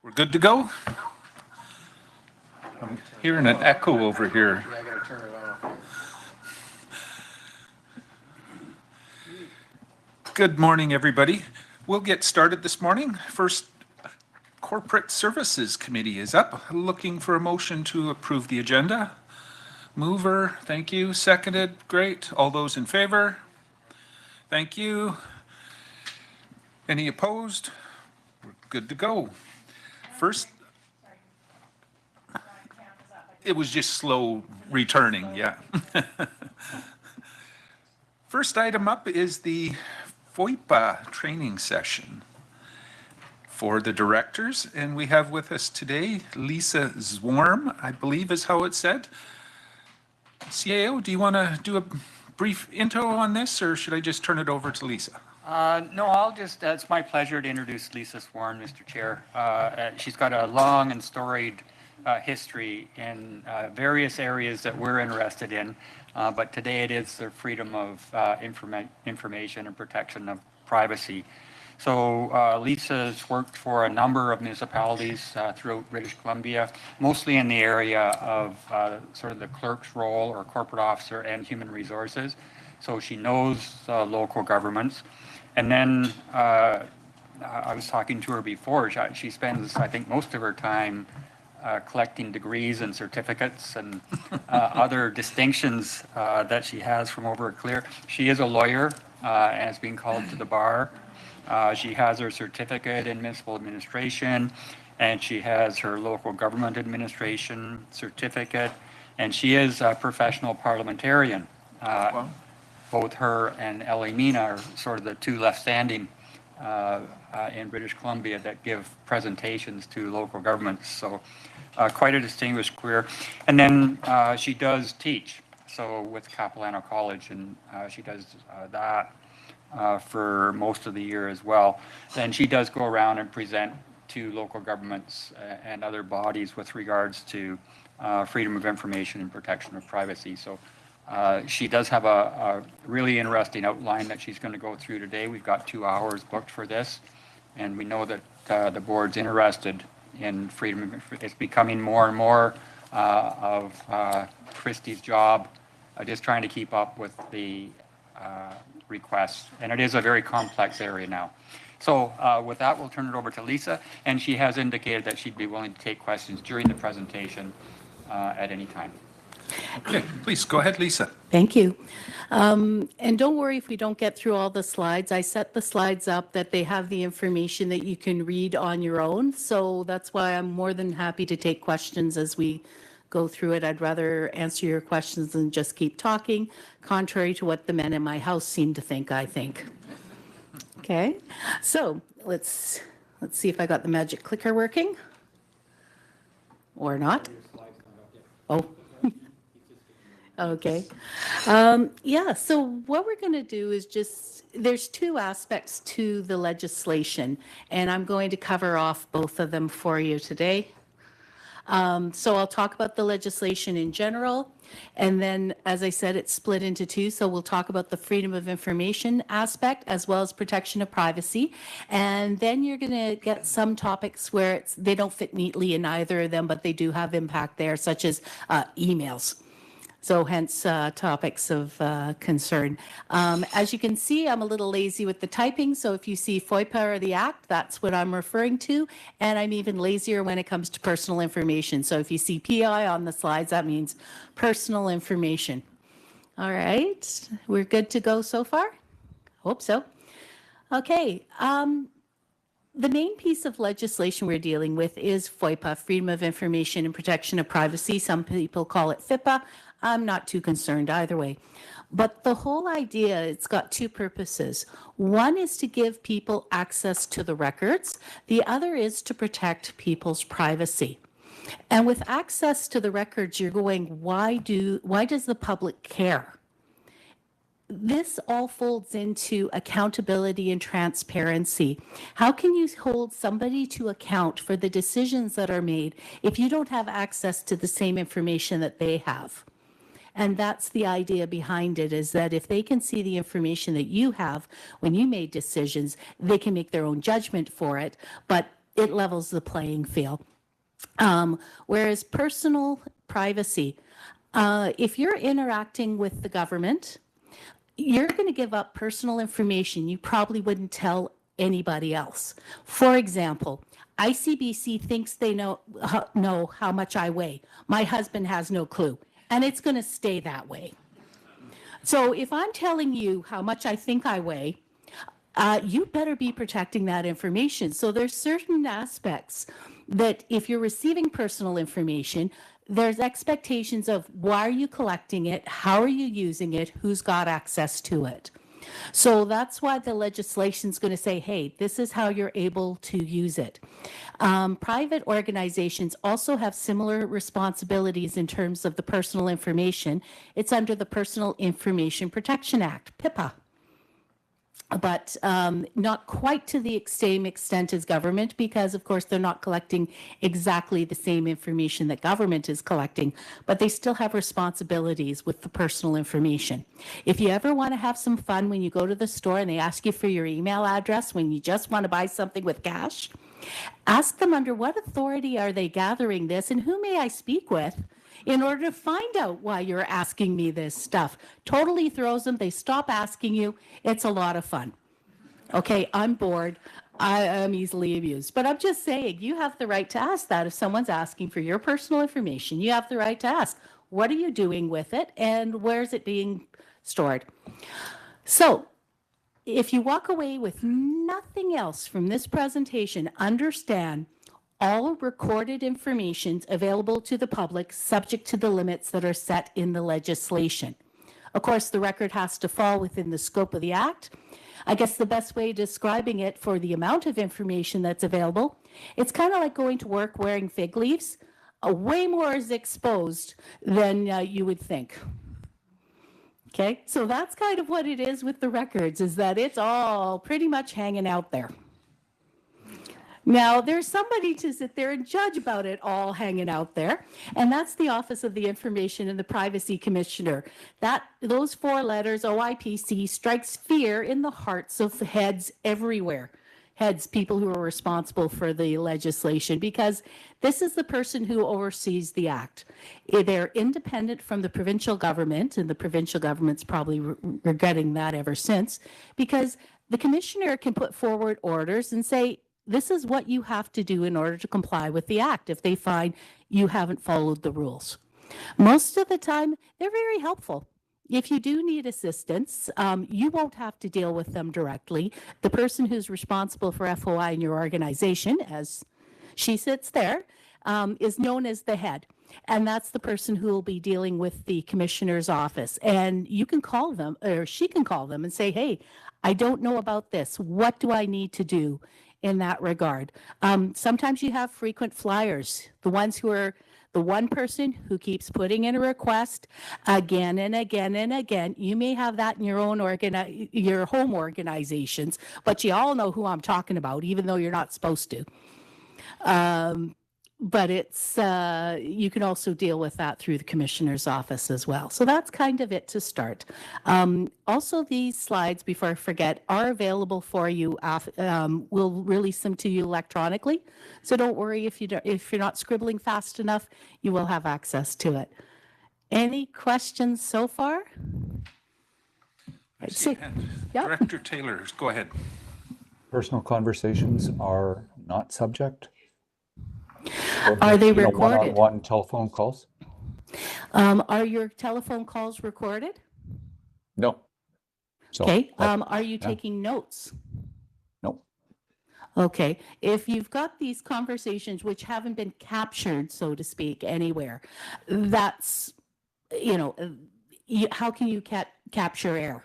We're good to go? I'm hearing an echo over here. Yeah, I gotta turn it off. Good morning, everybody. We'll get started this morning. First, Corporate Services Committee is up. Looking for a motion to approve the agenda. Mover, thank you. Seconded, great. All those in favor? Thank you. Any opposed? We're good to go. First, it was just slow returning, yeah. First item up is the FOIPA training session for the directors, and we have with us today Lisa Zwarm, I believe is how it's said. CAO, do you want to do a brief intro on this, or should I just turn it over to Lisa? No, I'll just, it's my pleasure to introduce Lisa Zwarm, Mr. Chair. She's got a long and storied history in various areas that we're interested in, but today it is the freedom of information and protection of privacy. So Lisa's worked for a number of municipalities throughout British Columbia, mostly in the area of sort of the clerk's role or corporate officer and human resources. So she knows local governments. And then I was talking to her before. She spends, I think, most of her time collecting degrees and certificates and other distinctions that she has from over a clear. She is a lawyer and has been called to the bar. She has her certificate in municipal administration, and she has her local government administration certificate, and she is a professional parliamentarian. Wow. Both her and Ellie Mina are sort of the two left standing in British Columbia that give presentations to local governments. So quite a distinguished career. And then she does teach, so with Capilano College, and she does that for most of the year as well. Then she does go around and present to local governments and other bodies with regards to freedom of information and protection of privacy. So she does have a really interesting outline that she's going to go through today. We've got 2 hours booked for this, and we know that the board's interested in freedom. It's becoming more and more of Christie's job, just trying to keep up with the requests, and it is a very complex area now. So with that, we'll turn it over to Lisa, and she has indicated that she'd be willing to take questions during the presentation at any time. Okay, please go ahead, Lisa. Thank you. And don't worry if we don't get through all the slides. I set the slides up that they have the information that you can read on your own. So that's why I'm more than happy to take questions as we go through it. I'd rather answer your questions than just keep talking, contrary to what the men in my house seem to think, I think. Okay, so let's see if I got the magic clicker working or not. Oh. Okay. Yeah, so what we're going to do is there's two aspects to the legislation, and I'm going to cover off both of them for you today. So I'll talk about the legislation in general, and then, as I said, it's split into two. So we'll talk about the freedom of information aspect as well as protection of privacy. And then you're going to get some topics where they don't fit neatly in either of them, but they do have impact there, such as emails. So hence topics of concern. As you can see, I'm a little lazy with the typing. So if you see FOIPA or the Act, that's what I'm referring to. And I'm even lazier when it comes to personal information. So if you see PI on the slides, that means personal information. All right, we're good to go so far? Hope so. Okay. The main piece of legislation we're dealing with is FOIPA, Freedom of Information and Protection of Privacy. Some people call it FIPA. I'm not too concerned either way. But the whole idea, it's got two purposes. One is to give people access to the records. The other is to protect people's privacy. And with access to the records, you're going, why does the public care? This all folds into accountability and transparency. How can you hold somebody to account for the decisions that are made if you don't have access to the same information that they have? And that's the idea behind it, is that if they can see the information that you have when you made decisions, they can make their own judgment for it. But it levels the playing field. Whereas personal privacy, if you're interacting with the government, you're going to give up personal information you probably wouldn't tell anybody else. For example, ICBC thinks they know how much I weigh. My husband has no clue, and it's going to stay that way. So if I'm telling you how much I think I weigh, you better be protecting that information. So there's certain aspects that if you're receiving personal information, there's expectations of why are you collecting it, how are you using it, who's got access to it. So that's why the legislation is going to say, hey, this is how you're able to use it. Private organizations also have similar responsibilities in terms of the personal information. It's under the Personal Information Protection Act, PIPA. But not quite to the same extent as government, because of course they're not collecting exactly the same information that government is collecting, but they still have responsibilities with the personal information. If you ever want to have some fun when you go to the store and they ask you for your email address when you just want to buy something with cash, ask them under what authority are they gathering this and who may I speak with in order to find out why you're asking me this stuff. Totally throws them. They stop asking you. It's a lot of fun. Okay, I'm bored. I am easily amused. But I'm just saying, you have the right to ask that. If someone's asking for your personal information, you have the right to ask, what are you doing with it and where is it being stored? So if you walk away with nothing else from this presentation, understand all recorded information available to the public subject to the limits that are set in the legislation. Of course, the record has to fall within the scope of the act. I guess the best way of describing it for the amount of information that's available, it's kind of like going to work wearing fig leaves. Way more is exposed than you would think. Okay, so that's kind of what it is with the records, is that it's all pretty much hanging out there. Now, there's somebody to sit there and judge about it all hanging out there, and that's the Office of the Information and the Privacy Commissioner. Those 4 letters, OIPC, strikes fear in the hearts of heads everywhere. Heads, people who are responsible for the legislation, because this is the person who oversees the act. They're independent from the provincial government, and the provincial government's probably regretting that ever since, because the commissioner can put forward orders and say, this is what you have to do in order to comply with the act if they find you haven't followed the rules. Most of the time, they're very helpful. If you do need assistance, you won't have to deal with them directly. The person who's responsible for FOI in your organization, as she sits there, is known as the head. And that's the person who will be dealing with the commissioner's office. And you can call them, or she can call them and say, hey, I don't know about this. What do I need to do in that regard? Sometimes you have frequent flyers, the ones who are the one person who keeps putting in a request again and again and again. You may have that in your own your home organizations, but you all know who I'm talking about, even though you're not supposed to. But it's you can also deal with that through the commissioner's office as well. So that's kind of it to start. Also, these slides, before I forget, are available for you. We'll release them to you electronically. So don't worry if you're not scribbling fast enough, you will have access to it. Any questions so far? I see a hand. Yep. Director Taylor, go ahead. Personal conversations are not subject. Are they recorded? One-on-one telephone calls? Are your telephone calls recorded? No. So, okay. Are you taking notes? No. Okay. If you've got these conversations which haven't been captured, so to speak, anywhere, that's, how can you capture error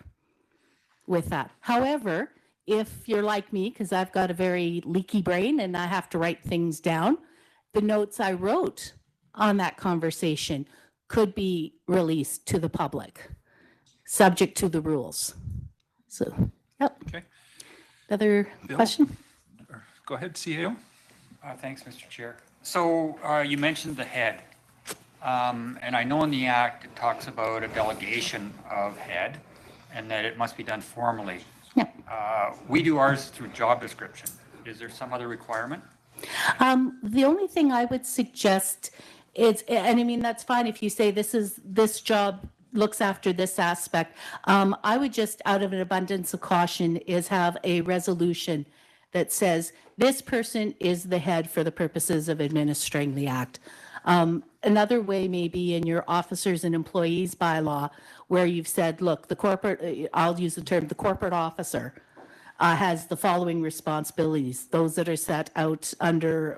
with that? However, if you're like me, because I've got a very leaky brain and I have to write things down, the notes I wrote on that conversation could be released to the public, subject to the rules. So, yep. Okay. Another question? Go ahead, CAO. Thanks, Mr. Chair. So you mentioned the head. And I know in the Act it talks about a delegation of head and that it must be done formally. Yeah. We do ours through job description. Is there some other requirement? The only thing I would suggest is, and I mean, that's fine if you say this job looks after this aspect. I would just, out of an abundance of caution, is have a resolution that says this person is the head for the purposes of administering the act. Another way may be in your officers and employees bylaw, where you've said, look, the corporate, I'll use the term, the corporate officer has the following responsibilities, those that are set out under,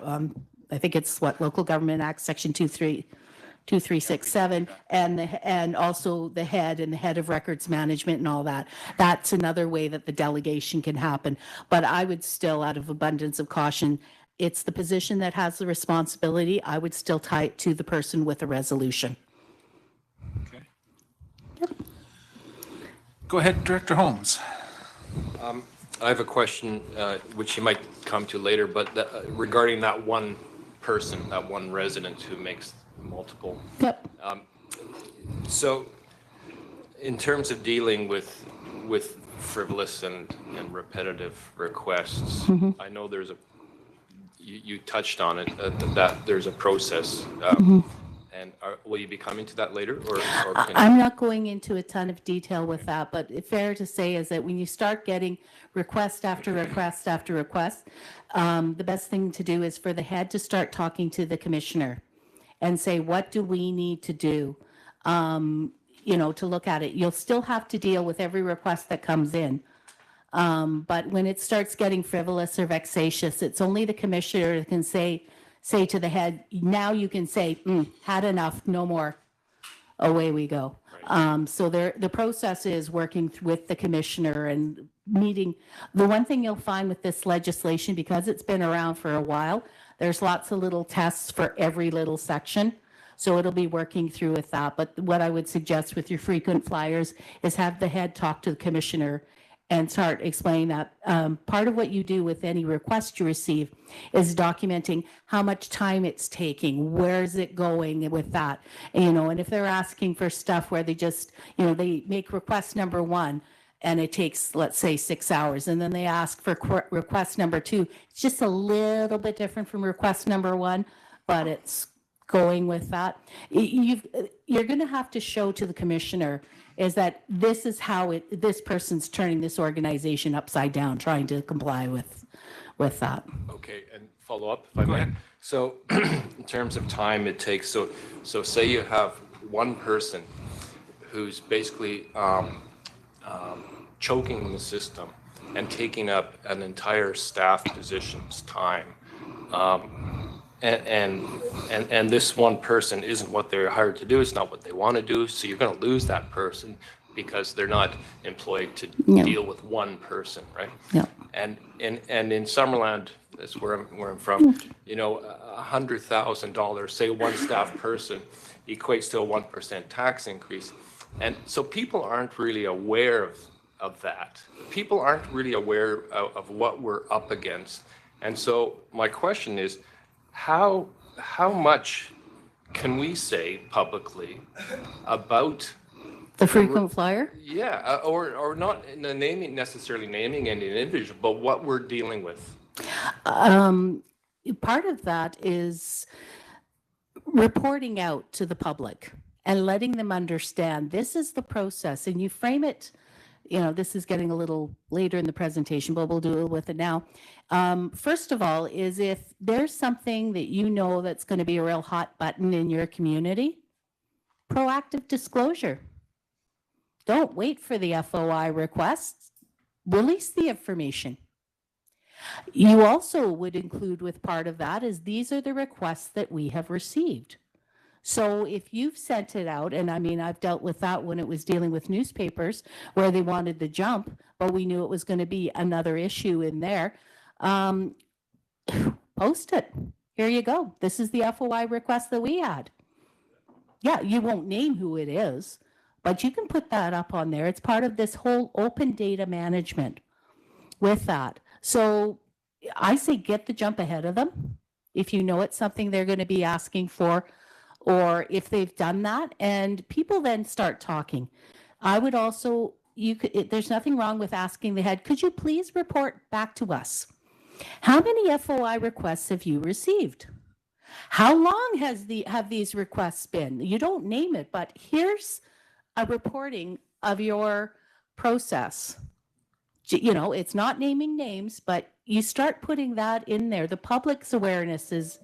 I think it's what, Local Government Act, Section 2367, and also the head and the head of records management and all that. That's another way that the delegation can happen. But I would still, out of abundance of caution, it's the position that has the responsibility. I would still tie it to the person with a resolution. Okay. Go ahead, Director Holmes. I have a question, which you might come to later, but regarding that one person, that one resident who makes multiple. Yep. So in terms of dealing with frivolous and repetitive requests, I know there's you touched on it, that there's a process. And will you be coming to that later? Or I'm not going into a ton of detail with that, but fair to say is that when you start getting request after request after request, the best thing to do is for the head to start talking to the commissioner and say, what do we need to do, to look at it. You'll still have to deal with every request that comes in. But when it starts getting frivolous or vexatious, it's only the commissioner that can say to the head, now you can say, had enough, no more, away we go. Right. So the process is working with the commissioner and meeting. The one thing you'll find with this legislation, because it's been around for a while, there's lots of little tests for every little section. So it'll be working through with that. But what I would suggest with your frequent flyers is have the head talk to the commissioner and start explaining that part of what you do with any request you receive is documenting how much time it's taking, where is it going with that, and if they're asking for stuff where they just, they make request number 1 and it takes, let's say, 6 hours, and then they ask for request number 2. It's just a little bit different from request number 1, but it's going with that. You're going to have to show to the commissioner is that this is how this person's turning this organization upside down, trying to comply with that. Okay, and follow up if I may. So in terms of time it takes, so say you have one person who's basically choking the system and taking up an entire staff position's time. And this one person isn't what they're hired to do. It's not what they want to do. So you're going to lose that person because they're not employed to deal with one person, right? Yeah. And in Summerland, that's where I'm from. $100,000, say one staff person, equates to a 1% tax increase. And so people aren't really aware of that. People aren't really aware of what we're up against. And so my question is, how much can we say publicly about the frequent flyer? Yeah, or not necessarily naming any individual, but what we're dealing with. Part of that is reporting out to the public and letting them understand this is the process, and you frame it. This is getting a little later in the presentation, but we'll do it with it now. First of all, is if there's something that that's going to be a real hot button in your community, proactive disclosure. Don't wait for the FOI requests. Release the information. You also would include with part of that is these are the requests that we have received. So if you've sent it out, and I mean, I've dealt with that when it was dealing with newspapers where they wanted the jump, but we knew it was going to be another issue in there. Post it. Here you go. This is the FOI request that we had. Yeah, you won't name who it is, but you can put that up on there. It's part of this whole open data management with that. So I say get the jump ahead of them. If you know it's something they're going to be asking for, or if they've done that, and people then start talking. I would also, there's nothing wrong with asking the head, could you please report back to us? How many FOI requests have you received? How long have these requests been? You don't name it, but here's a reporting of your process. It's not naming names, but you start putting that in there. The public's awareness is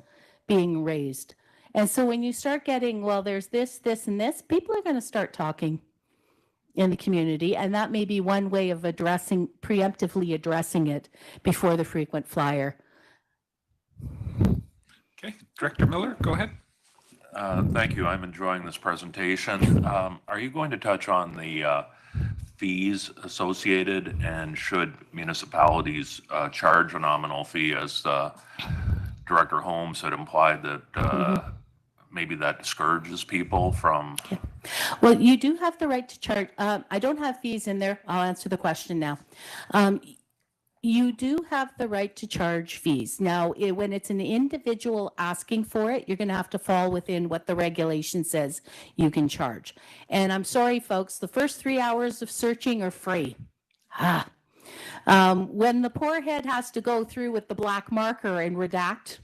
being raised. And so when you start getting, well, there's this, this, and this, people are going to start talking in the community. And that may be one way of preemptively addressing it before the frequent flyer. Okay, Director Miller, go ahead. Thank you. I'm enjoying this presentation. Are you going to touch on the fees associated, and should municipalities charge a nominal fee, as Director Holmes had implied that maybe that discourages people from? Well, you do have the right to charge. I don't have fees in there. I'll answer the question now. You do have the right to charge fees. Now, when it's an individual asking for it, you're going to have to fall within what the regulation says you can charge. And I'm sorry, folks, the first 3 hours of searching are free. When the poor head has to go through with the black marker and redact,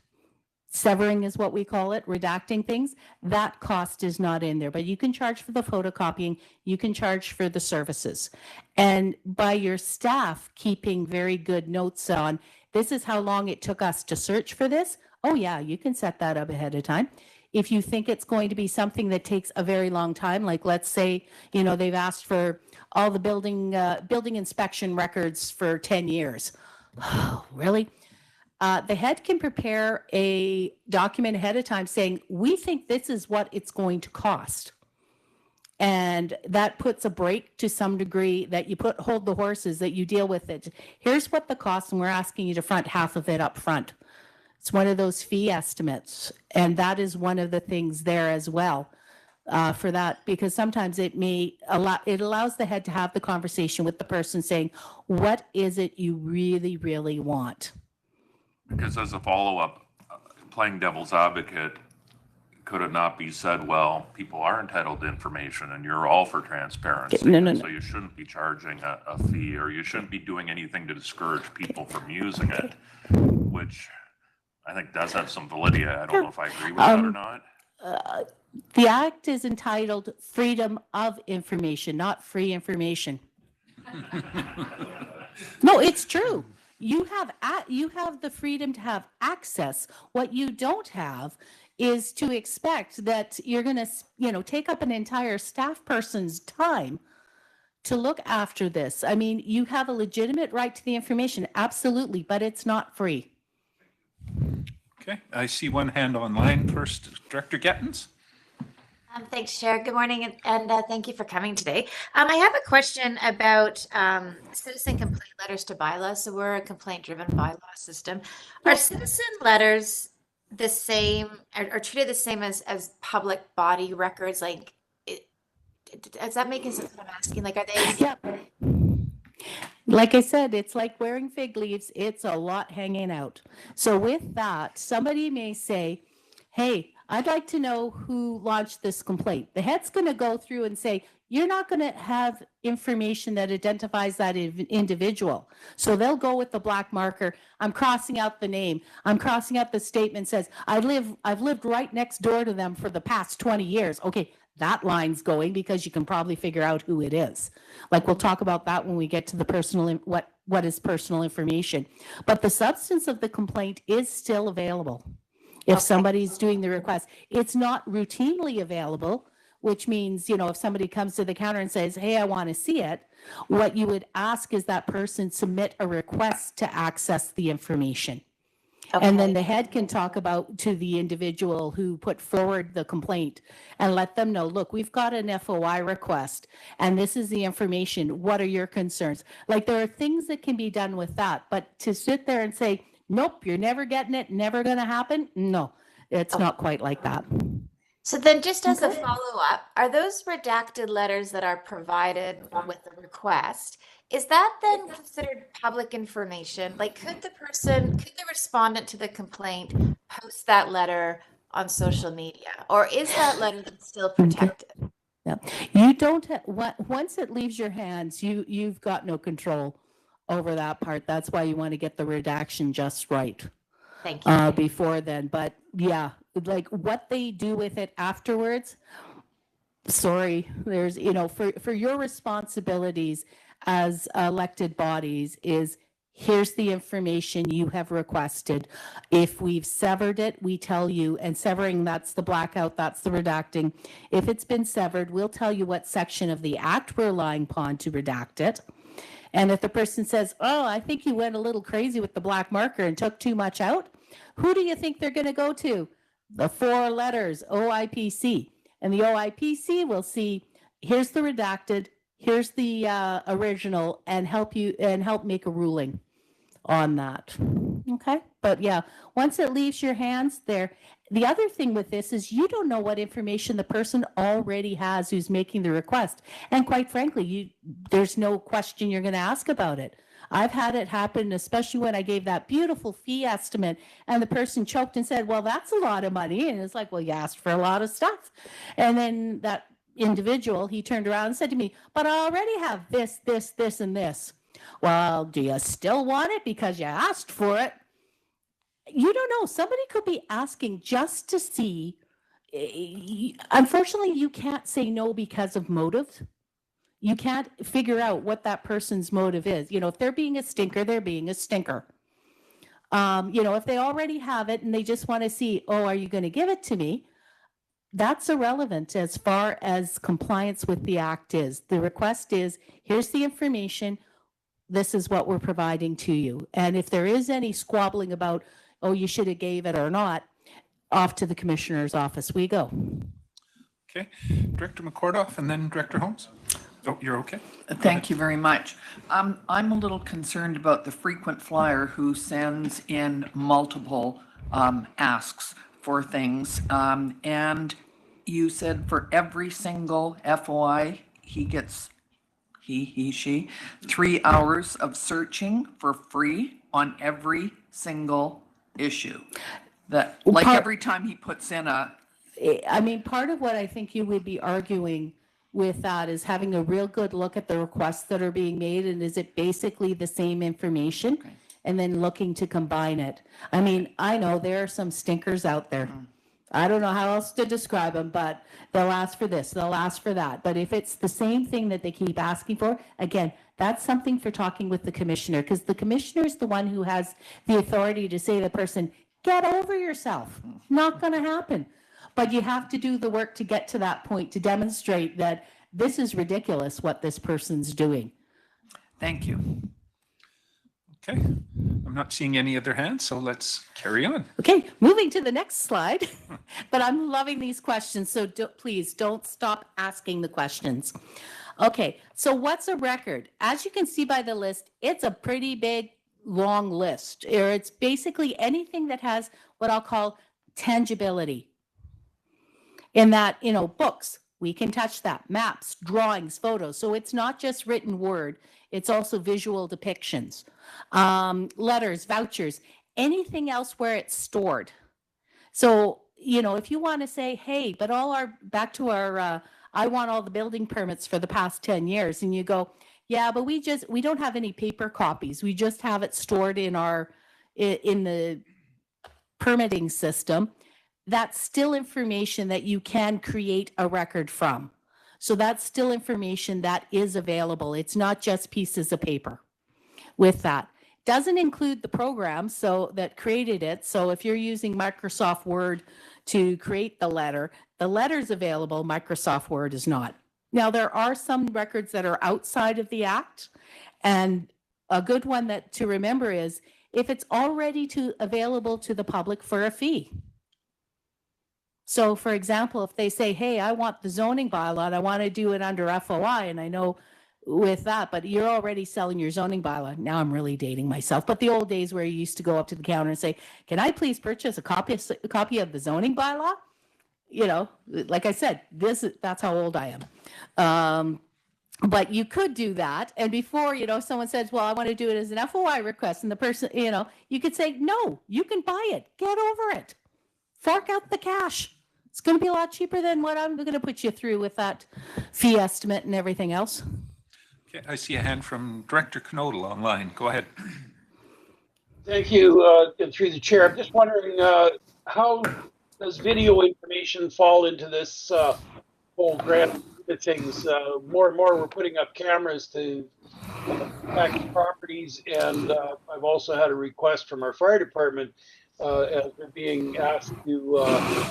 severing is what we call it, redacting things, that cost is not in there. But you can charge for the photocopying, you can charge for the services. And by your staff keeping very good notes on, this is how long it took us to search for this, oh yeah, you can set that up ahead of time. If you think it's going to be something that takes a very long time, like let's say, they've asked for all the building inspection records for 10 years. Really? The head can prepare a document ahead of time saying, we think this is what it's going to cost. And that puts a break to some degree, that you hold the horses, that you deal with it. Here's what the cost, and we're asking you to front half of it up front. It's one of those fee estimates. And that is one of the things there as well for that, because sometimes it allows the head to have the conversation with the person saying, what is it you really, really want? Because as a follow-up, playing devil's advocate, could it not be said, well, people are entitled to information and you're all for transparency? No. So you shouldn't be charging a fee, or you shouldn't be doing anything to discourage people from using it, which I think does have some validity. I don't know if I agree with that or not. The act is entitled Freedom of Information, not free information. No, it's true. You have the freedom to have access. What you don't have is to expect that you're going to, take up an entire staff person's time to look after this. I mean, you have a legitimate right to the information, absolutely, but it's not free. Okay, I see one hand online first. Director Gettens? Thanks, Chair. Good morning, and thank you for coming today. I have a question about citizen complaint letters to bylaws. So we're a complaint-driven bylaw system. Are citizen letters the same, or treated the same as public body records? Like, does that make sense? What I'm asking, like, are they? Yeah. Like I said, it's like wearing fig leaves. It's a lot hanging out. So with that, somebody may say, hey, I'd like to know who launched this complaint. The head's going to go through and say, you're not going to have information that identifies that individual. So they'll go with the black marker. I'm crossing out the name. I'm crossing out the statement says, I've lived right next door to them for the past 20 years. Okay, that line's going because you can probably figure out who it is. Like we'll talk about that when we get to the personal, what is personal information. But the substance of the complaint is still available. If somebody's doing the request, it's not routinely available, which means, if somebody comes to the counter and says, hey, I want to see it, what you would ask is that person submit a request to access the information. Okay. And then the head can talk about to the individual who put forward the complaint and let them know, look, we've got an FOI request and this is the information. What are your concerns? Like there are things that can be done with that, but to sit there and say, nope, you're never getting it, never going to happen. No, it's not quite like that. So then just as a follow-up, are those redacted letters that are provided with the request, is that then considered public information? Like could the respondent to the complaint post that letter on social media, or is that letter still protected? Yeah, you don't, once it leaves your hands, you've got no control over that part. That's why you want to get the redaction just right Thank you. before then. But yeah, like what they do with it afterwards, sorry, there's, for your responsibilities as elected bodies is here's the information you have requested. If we've severed it, we tell you, and severing, that's the blackout, that's the redacting. If it's been severed, we'll tell you what section of the act we're relying upon to redact it. And if the person says, oh, I think you went a little crazy with the black marker and took too much out, who do you think they're going to go to? The 4 letters, OIPC. And the OIPC will see, here's the redacted, here's the original, and help make a ruling on that. Okay. But yeah, once it leaves your hands there, the other thing with this is you don't know what information the person already has who's making the request. And quite frankly, there's no question you're going to ask about it. I've had it happen, especially when I gave that beautiful fee estimate and the person choked and said, well, that's a lot of money. And it's like, well, you asked for a lot of stuff. And then that individual, he turned around and said to me, but I already have this, this, this, and this. Well, do you still want it because you asked for it? You don't know. Somebody could be asking just to see. Unfortunately, you can't say no because of motive. You can't figure out what that person's motive is. If they're being a stinker, they're being a stinker. If they already have it and they just want to see, oh, are you going to give it to me? That's irrelevant as far as compliance with the act is. The request is, here's the information. This is what we're providing to you. And if there is any squabbling about, oh, you should have gave it or not, off to the commissioner's office we go. Okay, Director McCordoff and then Director Holmes. Oh, you're okay? Thank you very much. I'm a little concerned about the frequent flyer who sends in multiple asks for things. And you said for every single FOI, she, 3 hours of searching for free on every single issue. That, like every time he puts in part of what I think you would be arguing with that is having a real good look at the requests that are being made, and is it basically the same information? Okay. And then looking to combine it. I know there are some stinkers out there. Mm-hmm. I don't know how else to describe them, but they'll ask for this, they'll ask for that. But if it's the same thing that they keep asking for, again, that's something for talking with the commissioner, because the commissioner is the one who has the authority to say to the person, get over yourself. Not going to happen. But you have to do the work to get to that point to demonstrate that this is ridiculous what this person's doing. Thank you. Okay, I'm not seeing any other hands, so let's carry on. Okay, moving to the next slide. But I'm loving these questions, so please don't stop asking the questions. Okay, so what's a record? As you can see by the list, it's a pretty big, long list. Or it's basically anything that has what I'll call tangibility. In that, books, we can touch that. Maps, drawings, photos. So it's not just written word. It's also visual depictions. Letters, vouchers, anything else where it's stored. So, if you want to say, hey, but back to our, I want all the building permits for the past 10 years. And you go, yeah, but we don't have any paper copies. We just have it stored in the permitting system. That's still information that you can create a record from. So that's still information that is available. It's not just pieces of paper with that. Doesn't include the program that created it. So if you're using Microsoft Word to create the letter's available, Microsoft Word is not. Now, there are some records that are outside of the Act, and a good one to remember is if it's already available to the public for a fee. So, for example, if they say, hey, I want the zoning bylaw, and I want to do it under FOI, and I know with that, but you're already selling your zoning bylaw. Now I'm really dating myself, but the old days where you used to go up to the counter and say, can I please purchase a copy of the zoning bylaw? Like I said, that's how old I am. But you could do that. And before, someone says, well, I want to do it as an FOI request. And the person, you could say, no, you can buy it. Get over it. Fork out the cash. It's going to be a lot cheaper than what I'm going to put you through with that fee estimate and everything else. Okay, I see a hand from Director Knodel online. Go ahead. Thank you, and through the chair. I'm just wondering, how does video information fall into this whole grant of things? More and more, we're putting up cameras to protect properties, and I've also had a request from our fire department as they're being asked to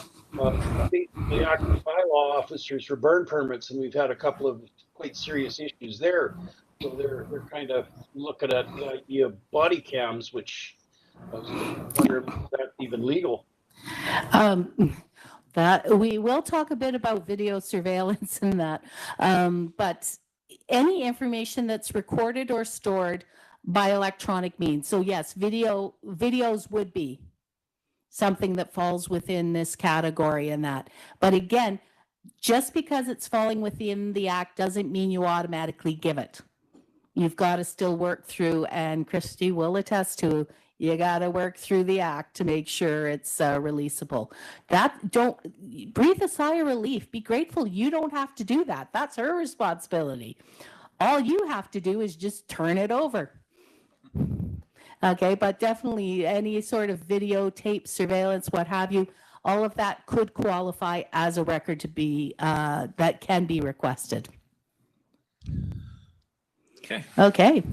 basically act as bylaw officers for burn permits, and we've had a couple of quite serious issues there. So they're kind of looking at the idea of body cams, which I was wondering if that's even legal. That we will talk a bit about video surveillance and that, but any information that's recorded or stored by electronic means. So yes, videos would be something that falls within this category and that. But again, just because it's falling within the act doesn't mean you automatically give it. You've got to still work through, and Christy will attest to, you got to work through the act to make sure it's releasable. Don't breathe a sigh of relief. Be grateful you don't have to do that. That's her responsibility. All you have to do is just turn it over. Okay, but definitely any sort of videotape, surveillance, what have you, all of that could qualify as a record to be, that can be requested. Okay.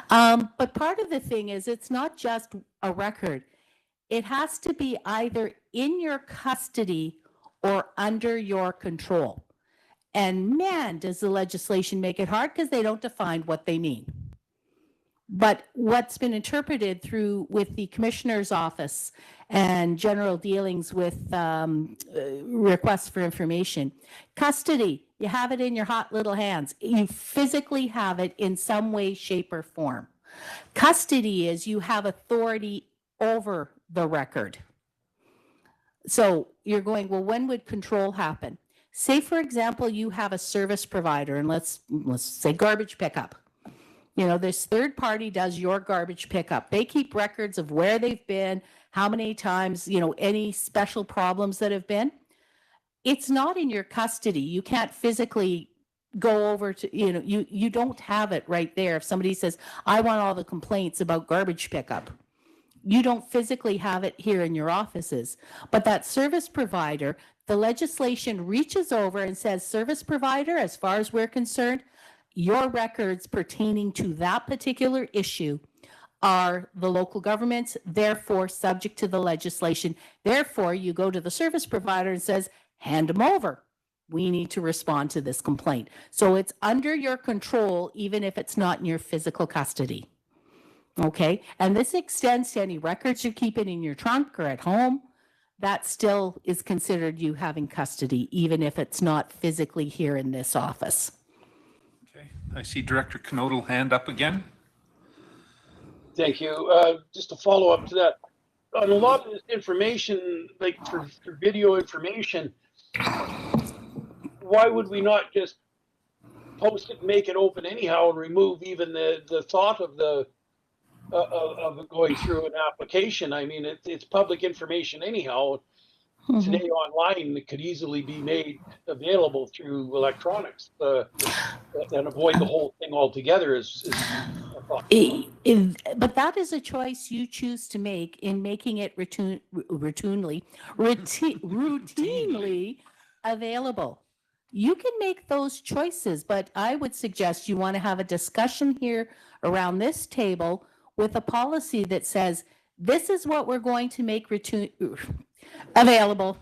But part of the thing is it's not just a record. It has to be either in your custody or under your control. And man, does the legislation make it hard because they don't define what they mean. But what's been interpreted through with the commissioner's office and general dealings with requests for information, custody, you have it in your hot little hands. You physically have it in some way, shape, or form. Custody is you have authority over the record. So you're going, well, when would control happen? Say, for example, you have a service provider, and let's say garbage pickup. You know, this third party does your garbage pickup. They keep records of where they've been, how many times, you know, any special problems that have been. It's not in your custody. You can't physically go over to, you know, you don't have it right there. If somebody says, I want all the complaints about garbage pickup, you don't physically have it here in your offices. But that service provider, the legislation reaches over and says, service provider, as far as we're concerned, your records pertaining to that particular issue are the local governments, therefore subject to the legislation. Therefore, you go to the service provider and says, hand them over. We need to respond to this complaint. So it's under your control, even if it's not in your physical custody. Okay, and this extends to any records you're keeping in your trunk or at home. That still is considered you having custody, even if it's not physically here in this office. Okay, I see Director Knodel hand up again. Thank you. Just to follow up to that, on a lot of this information, like for video information, why would we not just post it, make it open anyhow, and remove even the thought of the of going through an application? I mean, it's public information anyhow. Mm-hmm. Today online, it could easily be made available through electronics and avoid the whole thing altogether. But that is a choice you choose to make in making it routinely available. You can make those choices, but I would suggest you want to have a discussion here around this table with a policy that says, this is what we're going to make available,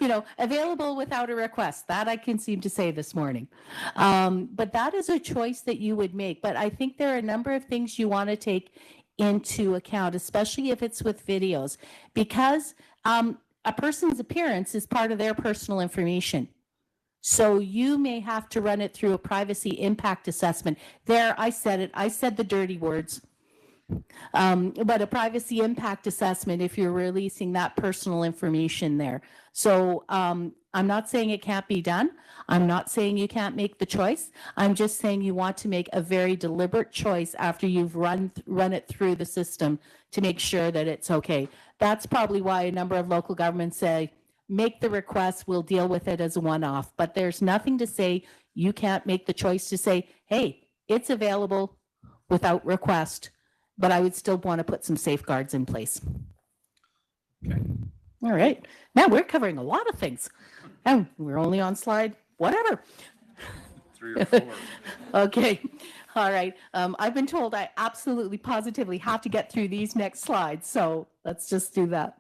you know, available without a request. That I can seem to say this morning. But that is a choice that you would make. But I think there are a number of things you want to take into account, especially if it's with videos, because a person's appearance is part of their personal information. So you may have to run it through a privacy impact assessment. There, I said it. I said the dirty words. But a privacy impact assessment if you're releasing that personal information there. So I'm not saying it can't be done. I'm not saying you can't make the choice. I'm just saying you want to make a very deliberate choice after you've run it through the system to make sure that it's okay. That's probably why a number of local governments say, make the request, we'll deal with it as a one-off. But there's nothing to say You can't make the choice to say, hey, it's available without request, but I would still want to put some safeguards in place. Okay. All right. Now we're covering a lot of things. And we're only on slide whatever. 3 or 4. Okay. All right. I've been told I absolutely positively have to get through these next slides. So let's just do that.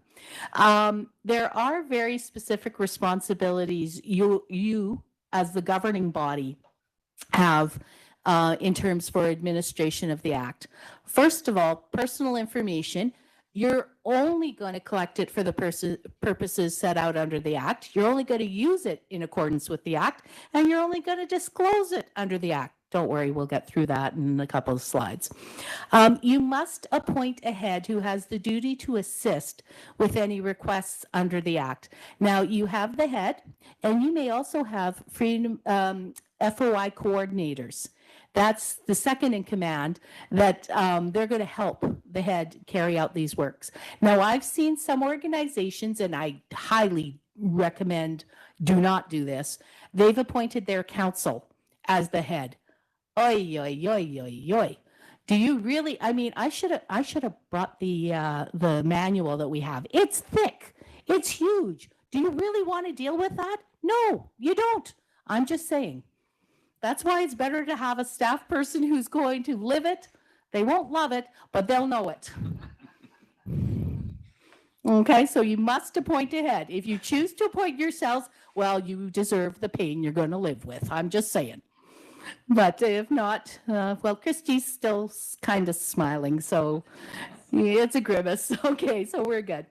There are very specific responsibilities you as the governing body have in terms for administration of the Act. First of all, personal information. You're only going to collect it for the purposes set out under the Act. You're only going to use it in accordance with the Act, and you're only going to disclose it under the Act. Don't worry, we'll get through that in a couple of slides. You must appoint a head who has the duty to assist with any requests under the Act. Now, you have the head, and you may also have freedom FOI coordinators. That's the second in command that they're going to help the head carry out these works. Now, I've seen some organizations, and I highly recommend do not do this. They've appointed their counsel as the head. Oy, oy, oy, oy, oy. Do you really? I mean, I should have brought the manual that we have. It's thick. It's huge. Do you really want to deal with that? No, you don't. I'm just saying. That's why it's better to have a staff person who's going to live it. They won't love it, but they'll know it. Okay, so you must appoint a head. If you choose to appoint yourselves, well, you deserve the pain you're going to live with. I'm just saying. But if not, well, Christy's still kind of smiling, so it's a grimace. Okay, so we're good.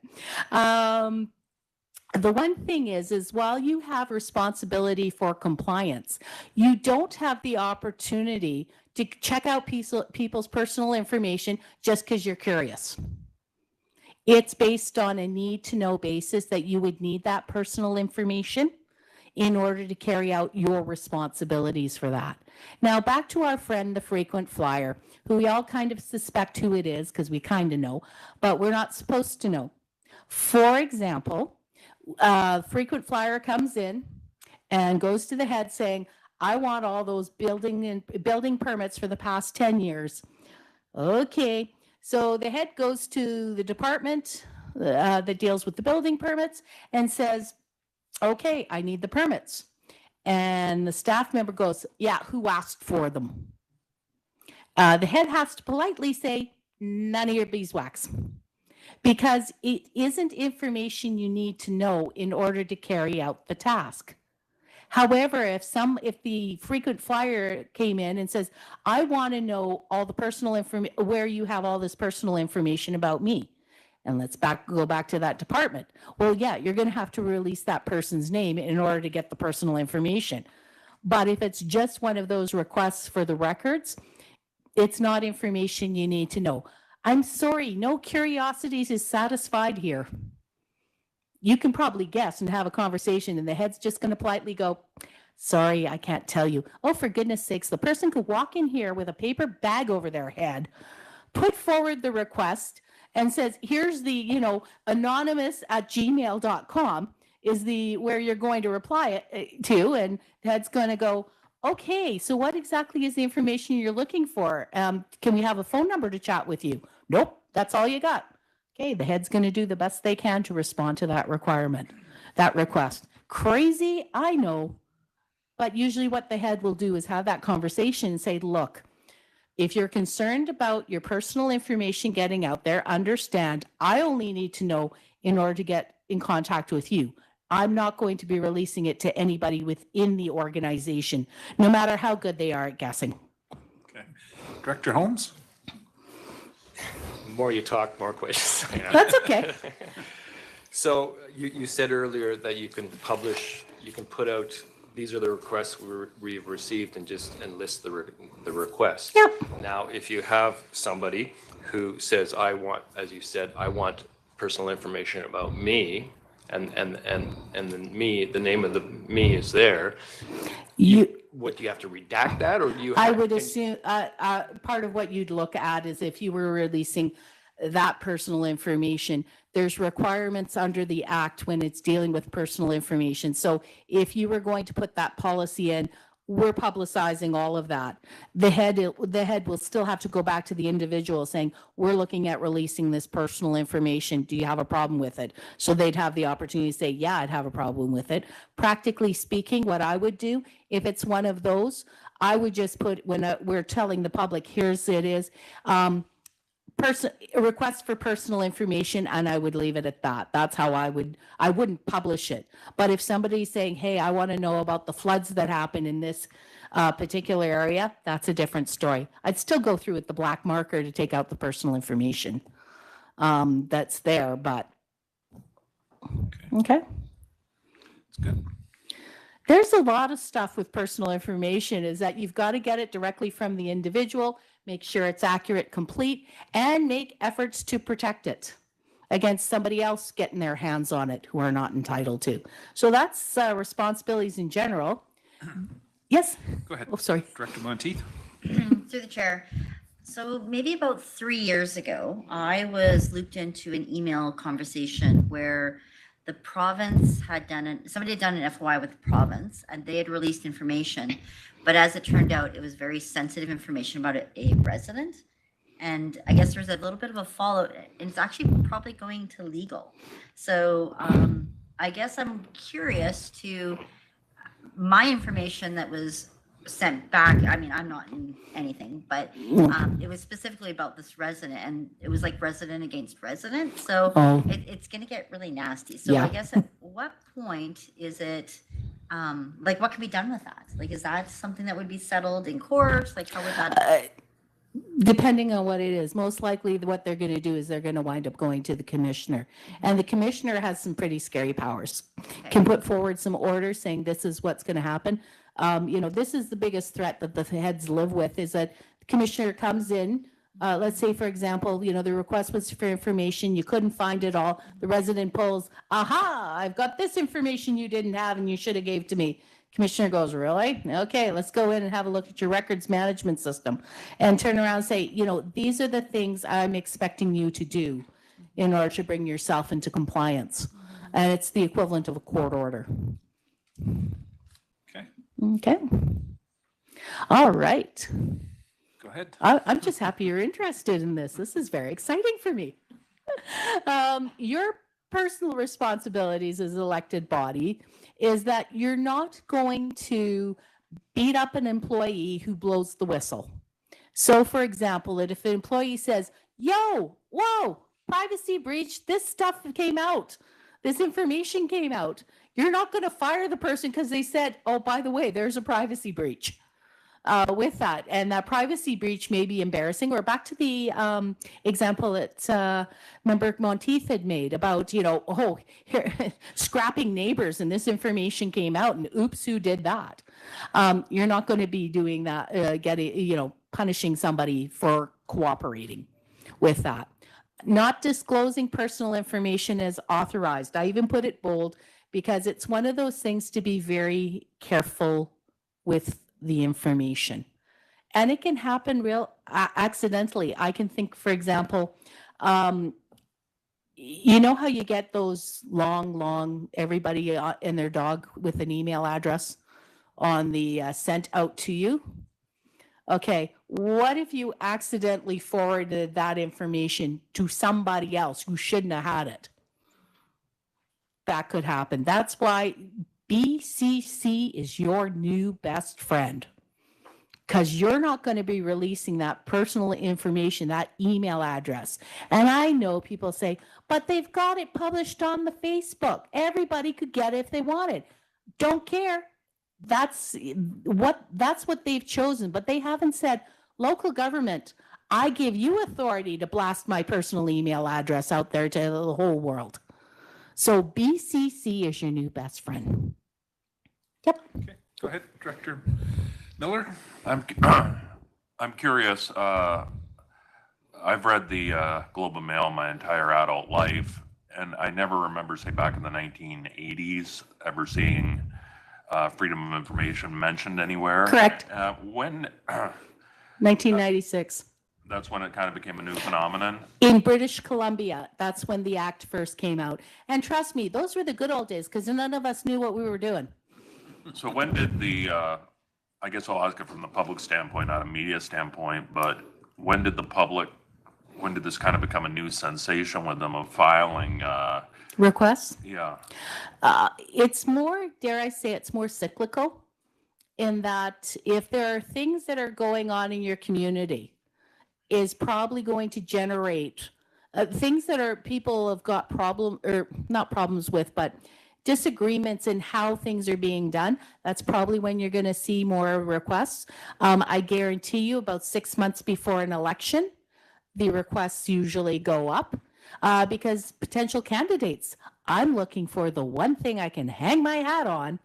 The one thing is while you have responsibility for compliance, you don't have the opportunity to check out people's personal information just because you're curious. It's based on a need-to-know basis that you would need that personal information in order to carry out your responsibilities for that. Now, back to our friend, the frequent flyer, who we all kind of suspect who it is because we kind of know, but we're not supposed to know. For example, frequent flyer comes in and goes to the head saying, I want all those building permits for the past 10 years. Okay, so the head goes to the department that deals with the building permits and says, okay, I need the permits. And the staff member goes, yeah, who asked for them? The head has to politely say, none of your beeswax. Because it isn't information you need to know in order to carry out the task. However, if the frequent flyer came in and says, I want to know all the personal information, where you have all this personal information about me. And let's go back to that department. Well, yeah, you're going to have to release that person's name in order to get the personal information. But if it's just one of those requests for the records, it's not information you need to know. I'm sorry, no curiosities is satisfied here. You can probably guess and have a conversation, and the head's just going to politely go, sorry, I can't tell you. Oh, for goodness sakes, the person could walk in here with a paper bag over their head, put forward the request, and says, here's the, anonymous@gmail.com is where you're going to reply it to, and head's going to go, okay, so what exactly is the information you're looking for? Can we have a phone number to chat with you? Nope, that's all you got. Okay, the head's going to do the best they can to respond to that request. Crazy, I know, but usually what the head will do is have that conversation and say, look, if you're concerned about your personal information getting out there, understand I only need to know in order to get in contact with you. I'm not going to be releasing it to anybody within the organization, no matter how good they are at guessing. Okay. Director Holmes? The more you talk, more questions. That's okay. So you said earlier that you can put out, these are the requests we've received and list the requests. Yep. Now, if you have somebody who says, I want personal information about me, and the name of the me is there, what, do you have to redact that, or do you I would assume part of what you'd look at is if you were releasing that personal information, there's requirements under the Act when it's dealing with personal information. So if you were going to put that policy in, we're publicizing all of that. The head will still have to go back to the individual saying, we're looking at releasing this personal information. Do you have a problem with it? So they'd have the opportunity to say, yeah, I'd have a problem with it. Practically speaking, what I would do, if it's one of those, I would just put, when we're telling the public, here's it is, a request for personal information, and I would leave it at that. That's how I wouldn't publish it. But if somebody's saying, hey, I want to know about the floods that happen in this particular area, that's a different story. I'd still go through with the black marker to take out the personal information that's there, but okay. It's good. There's a lot of stuff with personal information is that you've got to get it directly from the individual, make sure it's accurate, complete, and make efforts to protect it against somebody else getting their hands on it who are not entitled to. So that's responsibilities in general. Yes? Go ahead. Oh, sorry. Director Monteith. Through the chair. So maybe about 3 years ago, I was looped into an email conversation where the province had somebody had done an FOI with the province, and they had released information. But as it turned out, it was very sensitive information about a resident. And I guess there's a little bit of a follow, and it's actually probably going to legal. So I guess I'm curious to my information that was sent back. I mean, I'm not in anything, but it was specifically about this resident, and it was like resident against resident. So it's going to get really nasty. So I guess at what point is it, like, what can be done with that? Like, is that something that would be settled in court? Like, how would that? Depending on what it is, most likely what they're going to do is they're going to wind up going to the commissioner. And the commissioner has some pretty scary powers. Okay. Can put forward some orders saying this is what's going to happen. This is the biggest threat that the heads live with, is that the commissioner comes in, let's say, for example, the request was for information, you couldn't find it all. The resident pulls, aha, I've got this information you didn't have and you should have gave to me. Commissioner goes, really? Okay, let's go in and have a look at your records management system, and turn around and say, these are the things I'm expecting you to do in order to bring yourself into compliance. And it's the equivalent of a court order. Okay. Okay. All right. Go ahead. I'm just happy you're interested in this. This is very exciting for me. Your personal responsibilities as elected body is that you're not going to beat up an employee who blows the whistle. So, for example, if an employee says, whoa, privacy breach, this stuff came out, this information came out, you're not going to fire the person because they said, oh, by the way, there's a privacy breach. With that, and that privacy breach may be embarrassing. Or back to the example that Member Monteith had made about, scrapping neighbors, and this information came out, and oops, who did that? You're not going to be doing that, punishing somebody for cooperating with that. Not disclosing personal information is authorized. I even put it bold because it's one of those things to be very careful with the information, and it can happen real accidentally. I can think, for example, how you get those long everybody and their dog with an email address on the sent out to you. Okay, what if you accidentally forwarded that information to somebody else who shouldn't have had it? That could happen. That's why BCC is your new best friend, because you're not going to be releasing that personal information, that email address. And I know people say, but they've got it published on the Facebook. Everybody could get it if they wanted. Don't care. That's what they've chosen, but they haven't said, local government, I give you authority to blast my personal email address out there to the whole world. So BCC is your new best friend. Yep. Okay. Go ahead, Director Miller. I'm curious. I've read the Globe and Mail my entire adult life, and I never remember, say, back in the 1980s, ever seeing freedom of information mentioned anywhere. Correct. When 1996. That's when it kind of became a new phenomenon. In British Columbia, that's when the act first came out. And trust me, those were the good old days, because none of us knew what we were doing. So when did the I guess I'll ask it from the public standpoint, not a media standpoint, but when did this kind of become a new sensation with them of filing, Requests? yeah, It's more, dare I say, it's more cyclical in that if there are things that are going on in your community, is probably going to generate things that are people have got not problems with, but disagreements in how things are being done. That's probably when you're going to see more requests. I guarantee you about 6 months before an election, the requests usually go up because potential candidates, I'm looking for the one thing I can hang my hat on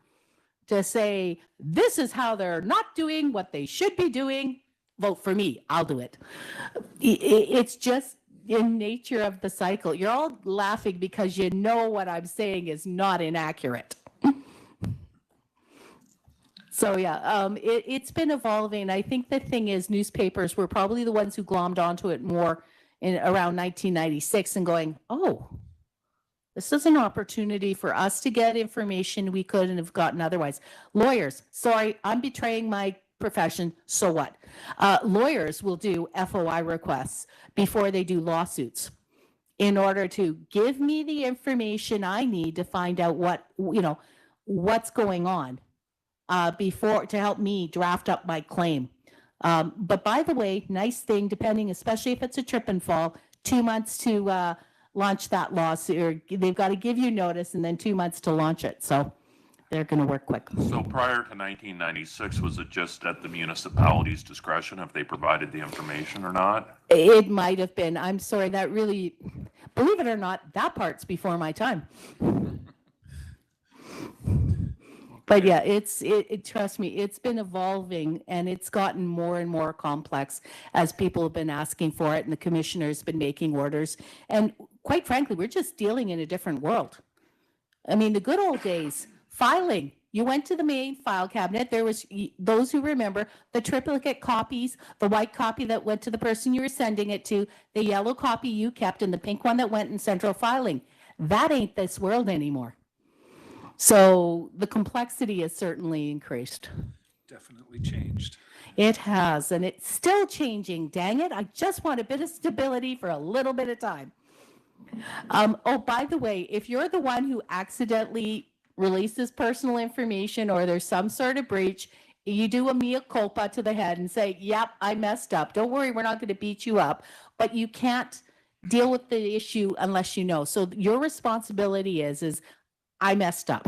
to say, this is how they're not doing what they should be doing. Vote for me. I'll do it. It's just in nature of the cycle. You're all laughing because you know what I'm saying is not inaccurate. So yeah, it's been evolving. I think the thing is newspapers were probably the ones who glommed onto it more in around 1996 and going, oh, this is an opportunity for us to get information we couldn't have gotten otherwise. Lawyers, sorry, I'm betraying my profession, so what? Lawyers will do FOI requests before they do lawsuits in order to give me the information I need to find out what's going on before to help me draft up my claim. But by the way, nice thing, depending, especially if it's a trip and fall, 2 months to launch that lawsuit, or they've got to give you notice and then 2 months to launch it. So they're going to work quick. so prior to 1996, was it just at the municipality's discretion if they provided the information or not? It might have been. I'm sorry, that really, believe it or not, that part's before my time. But yeah, trust me, it's been evolving and it's gotten more and more complex as people have been asking for it and the commissioner's been making orders. And quite frankly, we're just dealing in a different world. I mean, the good old days, filing, you went to the main file cabinet. There was, those who remember, the triplicate copies, the white copy that went to the person you were sending it to, the yellow copy you kept, and the pink one that went in central filing. That ain't this world anymore. So the complexity has certainly increased. Definitely changed. It has, and it's still changing. Dang it. I just want a bit of stability for a little bit of time. Oh, by the way, if you're the one who accidentally releases personal information or there's some sort of breach, you do a mea culpa to the head and say, yep, I messed up. Don't worry, we're not going to beat you up. But you can't deal with the issue unless you know. So your responsibility is I messed up.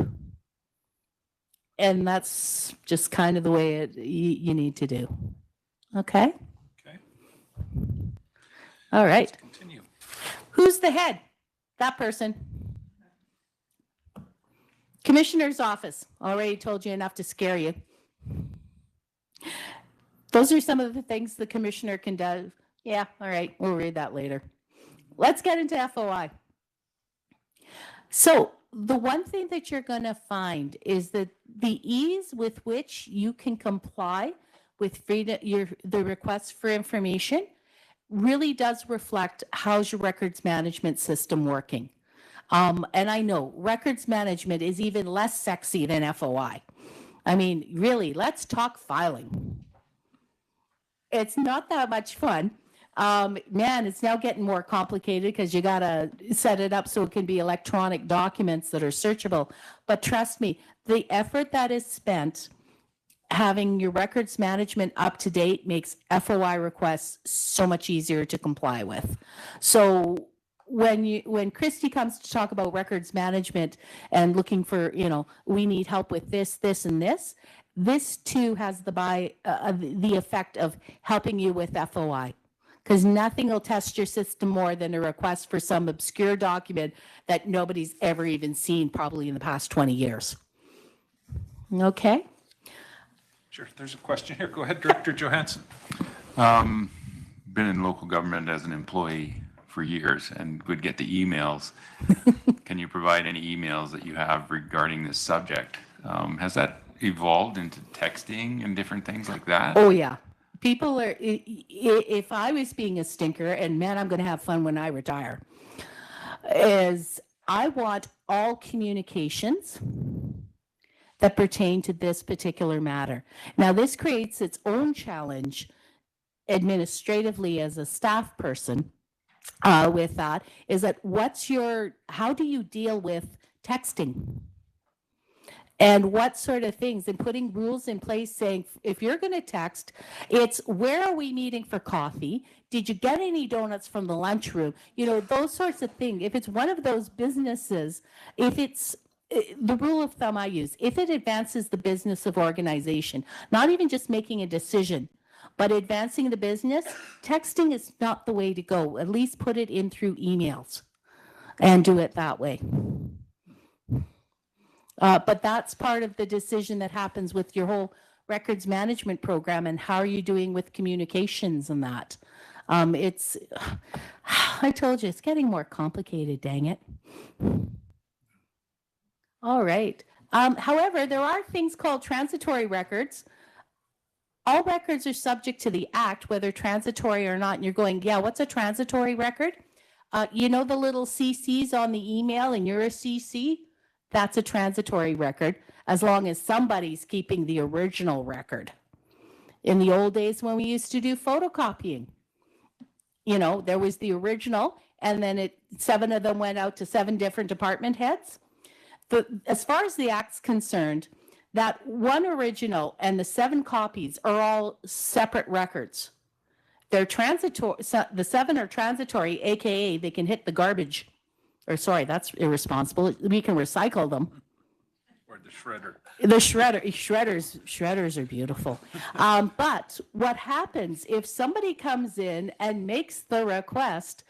And that's just kind of the way you need to do. Okay? Okay. All right. Let's continue. Who's the head? That person. Commissioner's office. Already told you enough to scare you. Those are some of the things the commissioner can do. Yeah, all right. We'll read that later. Let's get into FOI. So the one thing that you're going to find is that the ease with which you can comply with the requests for information really does reflect how's your records management system working. And I know records management is even less sexy than FOI. I mean, really, let's talk filing. It's not that much fun. Man, it's now getting more complicated because you got to set it up so it can be electronic documents that are searchable. But trust me, the effort that is spent having your records management up to date makes FOI requests so much easier to comply with. So when Christy comes to talk about records management and looking for, we need help with this, this, and this too has the effect of helping you with FOI. Because nothing will test your system more than a request for some obscure document that nobody's ever even seen probably in the past 20 years. Okay? Sure, there's a question here. Go ahead, Director Johansson. Been in local government as an employee for years and would get the emails. Can you provide any emails that you have regarding this subject? Has that evolved into texting and different things like that? Oh, yeah. People are, if I was being a stinker, and man, I'm going to have fun when I retire, is I want all communications that pertain to this particular matter. Now, this creates its own challenge administratively as a staff person with that, is that how do you deal with texting? And what sort of things, and putting rules in place saying, if you're going to text, it's where are we meeting for coffee? Did you get any donuts from the lunchroom? You know, those sorts of things. If it's one of those businesses, if it's the rule of thumb I use, if it advances the business of organization, not even just making a decision, but advancing the business, texting is not the way to go. At least put it in through emails and do it that way. But that's part of the decision that happens with your whole records management program and how are you doing with communications and that. I told you, it's getting more complicated, dang it. All right. However, there are things called transitory records. All records are subject to the Act, whether transitory or not. And you're going, yeah, what's a transitory record? You know the little CCs on the email and you're a CC? That's a transitory record, as long as somebody's keeping the original record. In the old days when we used to do photocopying, you know, there was the original, and then 7 of them went out to 7 different department heads. As far as the Act's concerned, that one original and the 7 copies are all separate records. They're transitory. The 7 are transitory, aka they can hit the garbage. Or sorry, that's irresponsible. We can recycle them. Or the shredder. The shredders are beautiful. But what happens if somebody comes in and makes the request,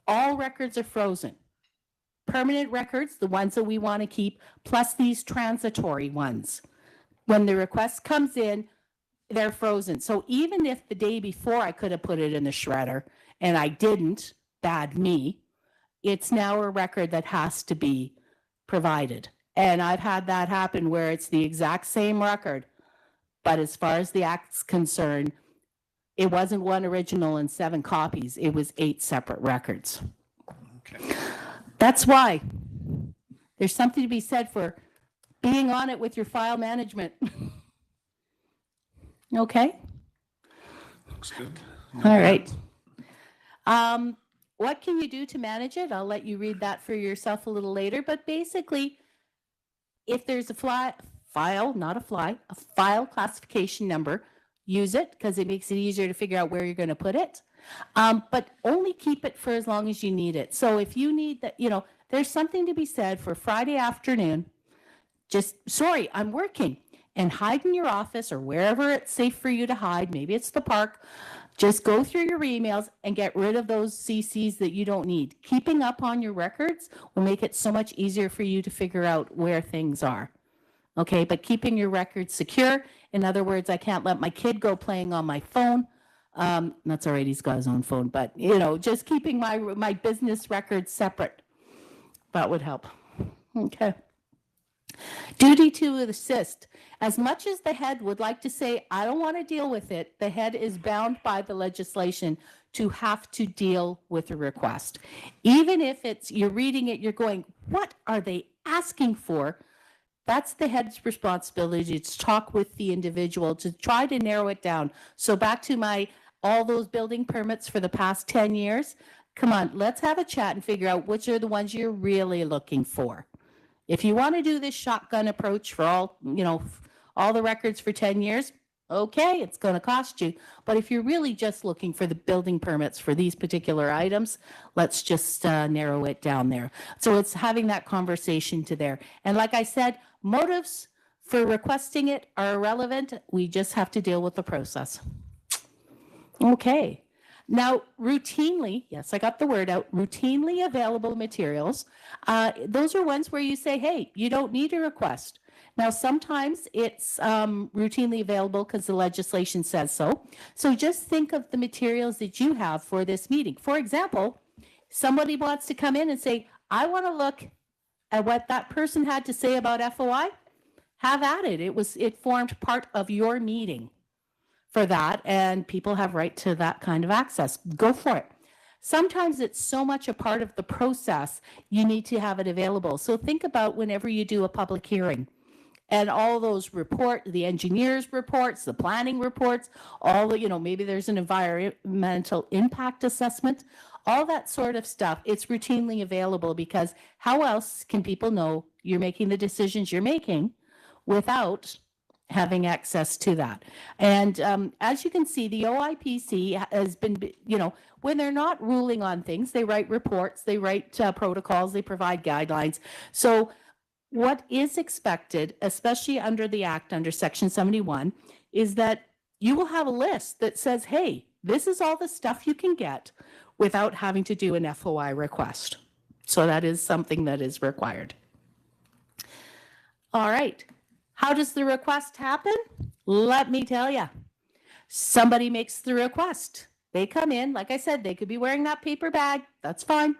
all records are frozen. Permanent records, the ones that we want to keep, plus these transitory ones. When the request comes in, they're frozen. So even if the day before I could have put it in the shredder and I didn't, bad me, it's now a record that has to be provided. And I've had that happen where it's the exact same record, but as far as the Act's concerned, it wasn't one original and 7 copies. It was 8 separate records. Okay. That's why there's something to be said for being on it with your file management. Okay. Looks good. All right. What can you do to manage it? I'll let you read that for yourself a little later. But basically, if there's a file classification number, use it because it makes it easier to figure out where you're going to put it. But only keep it for as long as you need it. So if you need that, you know, there's something to be said for Friday afternoon. Sorry, I'm working, and hide in your office or wherever it's safe for you to hide. Maybe it's the park. Just go through your emails and get rid of those CCs that you don't need. Keeping up on your records will make it so much easier for you to figure out where things are. Okay, but keeping your records secure. In other words, I can't let my kid go playing on my phone. That's all right, he's got his own phone, but you know, just keeping my business records separate. That would help. Okay. Duty to assist. As much as the head would like to say, I don't want to deal with it, the head is bound by the legislation to have to deal with a request. Even if you're reading it, you're going, what are they asking for? That's the head's responsibility to talk with the individual to try to narrow it down. So back to all those building permits for the past 10 years. Come on, let's have a chat and figure out which are the ones you're really looking for. If you want to do this shotgun approach for all the records for 10 years, okay, it's going to cost you. But if you're really just looking for the building permits for these particular items, let's just narrow it down there. So it's having that conversation to there. And like I said, motives for requesting it are irrelevant. We just have to deal with the process. Okay. Now, routinely, yes, I got the word out, routinely available materials. Those are ones where you say, hey, you don't need a request. Now, sometimes it's routinely available because the legislation says so. So just think of the materials that you have for this meeting. For example, somebody wants to come in and say, I want to look at what that person had to say about FOI. Have at it. It formed part of your meeting for that, and people have right to that kind of access. Go for it. Sometimes it's so much a part of the process, you need to have it available. So think about whenever you do a public hearing, And all those the engineers reports, the planning reports, all the, maybe there's an environmental impact assessment, all that sort of stuff. It's routinely available because how else can people know you're making the decisions you're making without having access to that? And as you can see, the OIPC has been, when they're not ruling on things, they write reports, they write protocols, they provide guidelines. So what is expected, especially under the Act, under Section 71, is that you will have a list that says, hey, this is all the stuff you can get without having to do an FOI request. So that is something that is required. All right. How does the request happen? Let me tell you. Somebody makes the request. They come in, like I said, they could be wearing that paper bag. That's fine.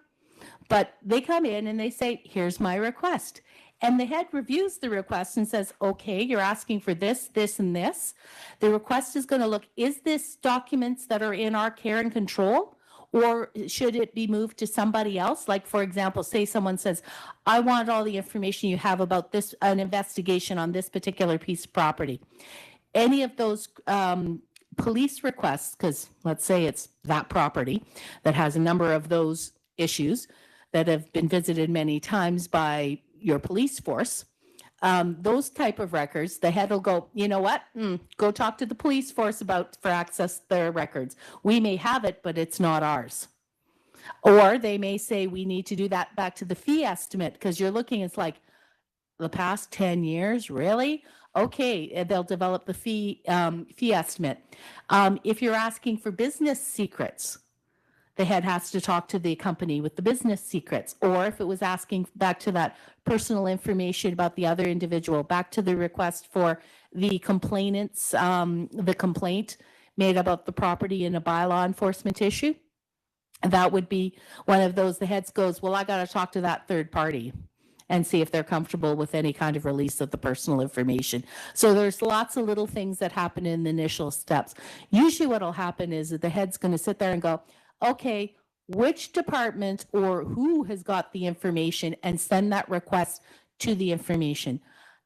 But they come in and they say, here's my request. And the head reviews the request and says, okay, you're asking for this, this, and this. The request is going to look, is this documents that are in our care and control? Or should it be moved to somebody else? Like, for example, say someone says, I want all the information you have about this, an investigation on this particular piece of property. Any of those police requests, because let's say it's that property that has a number of those issues that have been visited many times by your police force, those type of records, the head will go, you know what, go talk to the police force for access their records. We may have it, but it's not ours. Or they may say, we need to do that back to the fee estimate, because you're looking, it's like the past 10 years, really? Okay, they'll develop the fee estimate. If you're asking for business secrets, the head has to talk to the company with the business secrets. Or if it was asking back to that personal information about the other individual, back to the request for the complainants, the complaint made about the property in a bylaw enforcement issue, that would be one of those. The heads goes, well, I got to talk to that third party and see if they're comfortable with any kind of release of the personal information. So there's lots of little things that happen in the initial steps. Usually what will happen is that the head's going to sit there and go, okay, which department or who has got the information, and send that request to the information.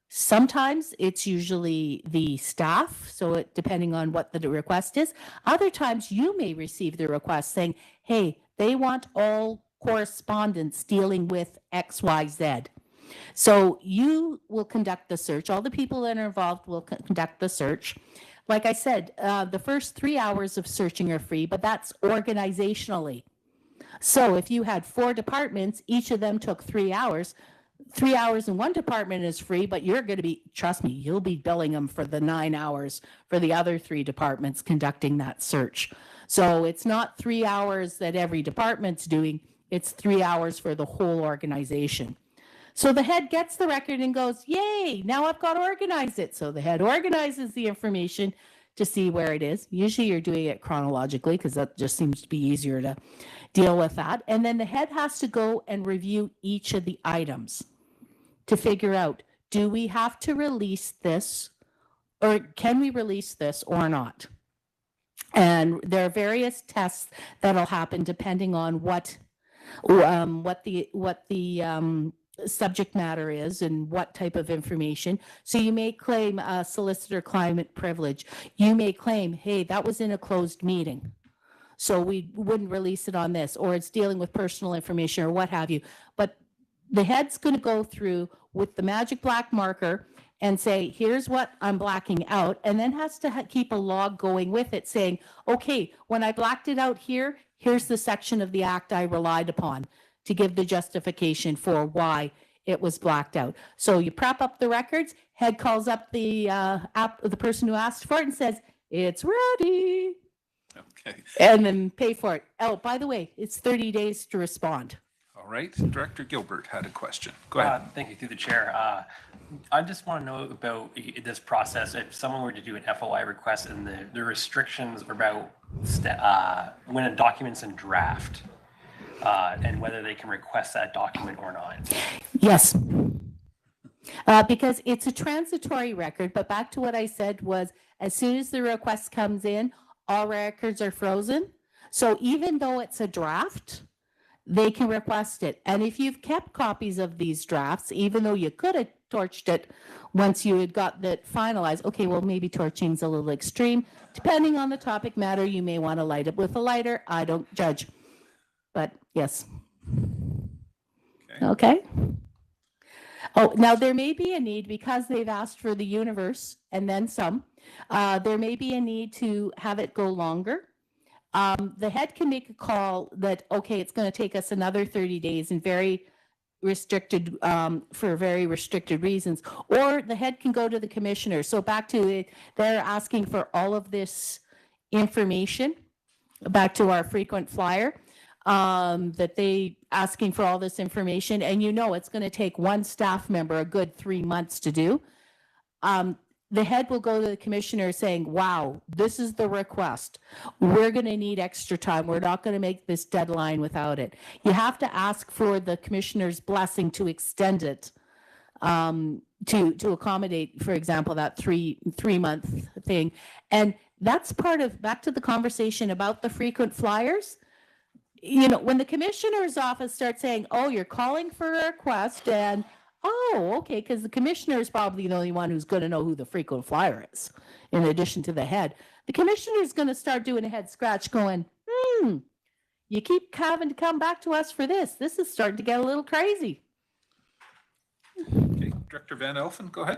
Sometimes it's usually the staff, so depending on what the request is. Other times you may receive the request saying, hey, they want all correspondence dealing with XYZ. So you will conduct the search. All the people that are involved will conduct the search. Like I said, the first 3 hours of searching are free, but that's organizationally. So if you had 4 departments, each of them took 3 hours. 3 hours in one department is free, but you're going to be, trust me, you'll be billing them for the 9 hours for the other 3 departments conducting that search. So it's not 3 hours that every department's doing, it's 3 hours for the whole organization. So the head gets the record and goes, yay, now I've got to organize it. So the head organizes the information to see where it is. Usually you're doing it chronologically because that just seems to be easier to deal with that. And then the head has to go and review each of the items to figure out, do we have to release this, or can we release this or not? And there are various tests that'll happen depending on what the subject matter is and what type of information. So you may claim a solicitor-client privilege. You may claim, hey, that was in a closed meeting, so we wouldn't release it on this, or it's dealing with personal information or what have you. But the head's going to go through with the magic black marker and say, here's what I'm blacking out, and then has to keep a log going with it saying, okay, when I blacked it out here, here's the section of the act I relied upon to give the justification for why it was blacked out. So you prep up the records, head calls up the person who asked for it and says, it's ready. Okay. And then pay for it. Oh, by the way, it's 30 days to respond. All right. Director Gilbert had a question. Go ahead. Thank you, through the chair. I just want to know about this process. If someone were to do an FOI request and the restrictions about when a document's in draft, and whether they can request that document or not. Yes. Because it's a transitory record, but back to what I said was, as soon as the request comes in, all records are frozen. So even though it's a draft, they can request it. And if you've kept copies of these drafts, even though you could have torched it once you had got that finalized. Okay, well, maybe torching's a little extreme. Depending on the topic matter, you may want to light it with a lighter. I don't judge. But yes. Okay. Oh, now there may be a need, because they've asked for the universe and then some, there may be a need to have it go longer. The head can make a call that, okay, it's going to take us another 30 days and very restricted, for very restricted reasons, or the head can go to the commissioner. So back to it, they're asking for all of this information, back to our frequent flyer, that they asking for all this information, and it's going to take one staff member a good 3 months to do. The head will go to the commissioner saying, wow, this is the request. We're going to need extra time. We're not going to make this deadline without it. You have to ask for the commissioner's blessing to extend it, to accommodate, for example, that three month thing. And that's part of, back to the conversation about the frequent flyers. When the commissioner's office starts saying, oh, you're calling for a request, and oh, okay, because the commissioner is probably the only one who's going to know who the frequent flyer is, in addition to the head. The commissioner is going to start doing a head scratch going, you keep having to come back to us for this. This is starting to get a little crazy. Okay, Director Van Elfen, go ahead.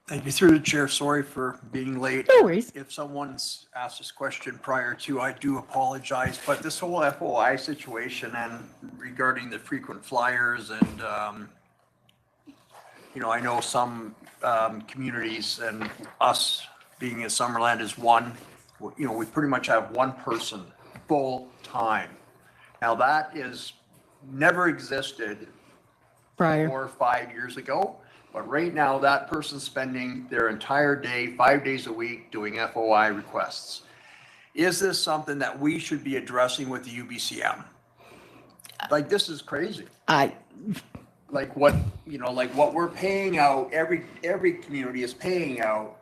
Thank you. Through the chair, sorry for being late. No worries. If someone's asked this question prior to, I do apologize, but this whole FOI situation and regarding the frequent flyers and, I know some communities, and us being in Summerland is one, we pretty much have one person full time. Now that is never existed Prior. 4 or 5 years ago. But right now, that person's spending their entire day, 5 days a week, doing FOI requests. Is this something that we should be addressing with the UBCM? Like, this is crazy. Like what we're paying out, every community is paying out.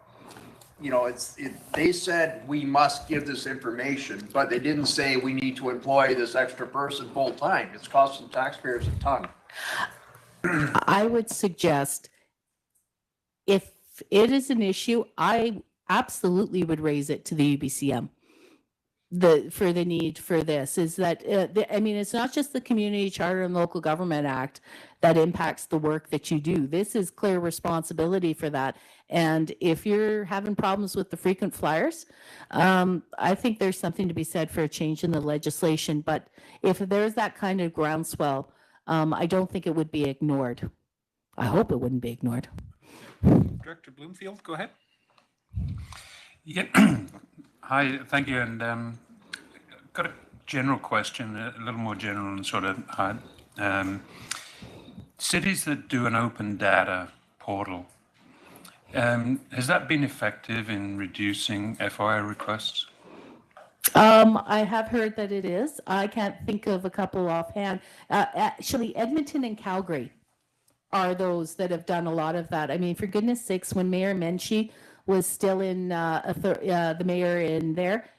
They said we must give this information, but they didn't say we need to employ this extra person full time. It's costing taxpayers a ton. I would suggest, if it is an issue, I absolutely would raise it to the UBCM. For the need for this is that, it's not just the Community Charter and Local Government Act that impacts the work that you do. This is clear responsibility for that. And if you're having problems with the frequent flyers, I think there's something to be said for a change in the legislation. But if there's that kind of groundswell, I don't think it would be ignored. I hope it wouldn't be ignored. Director Bloomfield, go ahead. Yeah. Hi, thank you. And got a general question, a little more general and sort of hard. Cities that do an open data portal, has that been effective in reducing FOI requests? I have heard that it is. I can't think of a couple offhand. Actually, Edmonton and Calgary are those that have done a lot of that. I mean, for goodness sakes, when Mayor Menchie was still in the mayor in there,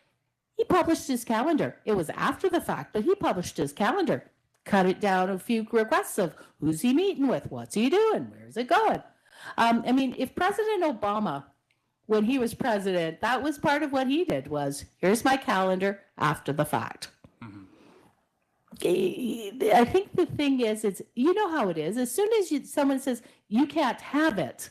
he published his calendar. It was after the fact, but he published his calendar, cut it down a few requests of who's he meeting with, what's he doing, where's it going. If President Obama, when he was president, that was part of what he did, was here's my calendar after the fact. I think the thing is, you know how it is. As soon as someone says you can't have it,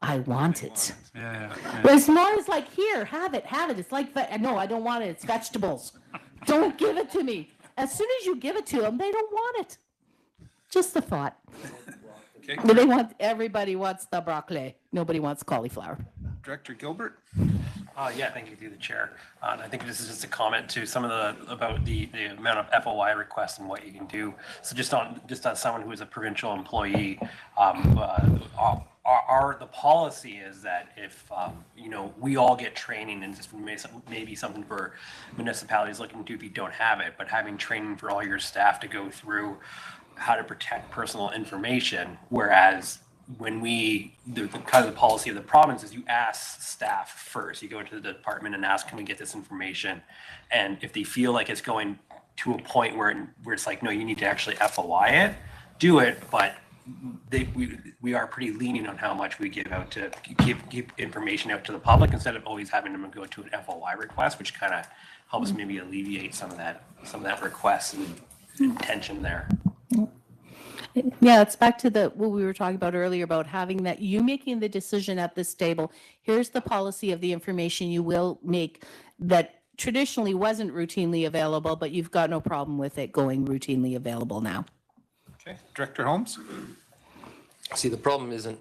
I want it. Yeah. But it's more as like, here, have it. It's like, no, I don't want it. It's vegetables. Don't give it to me. As soon as you give it to them, they don't want it. Just a thought. Okay. But everybody wants the broccoli. Nobody wants cauliflower. Director Gilbert. Yeah, thank you through the chair. And I think this is just a comment to some of about the amount of FOI requests and what you can do. So just as someone who is a provincial employee, the policy is that if we all get training, and just maybe something for municipalities looking to if you don't have it, but having training for all your staff to go through how to protect personal information, whereas when the kind of the policy of the province is you ask staff first. You go to the department and ask, can we get this information? And if they feel like it's going to a point where it's like, no, you need to actually FOI it, do it, but we are pretty lenient on how much we give out to keep information out to the public instead of always having them go to an FOI request, which kind of helps maybe alleviate some of that request and tension there. Yeah, it's back to what we were talking about earlier about having that, you making the decision at this table. Here's the policy of the information you will make that traditionally wasn't routinely available, but you've got no problem with it going routinely available now. Okay, Director Holmes? See, the problem isn't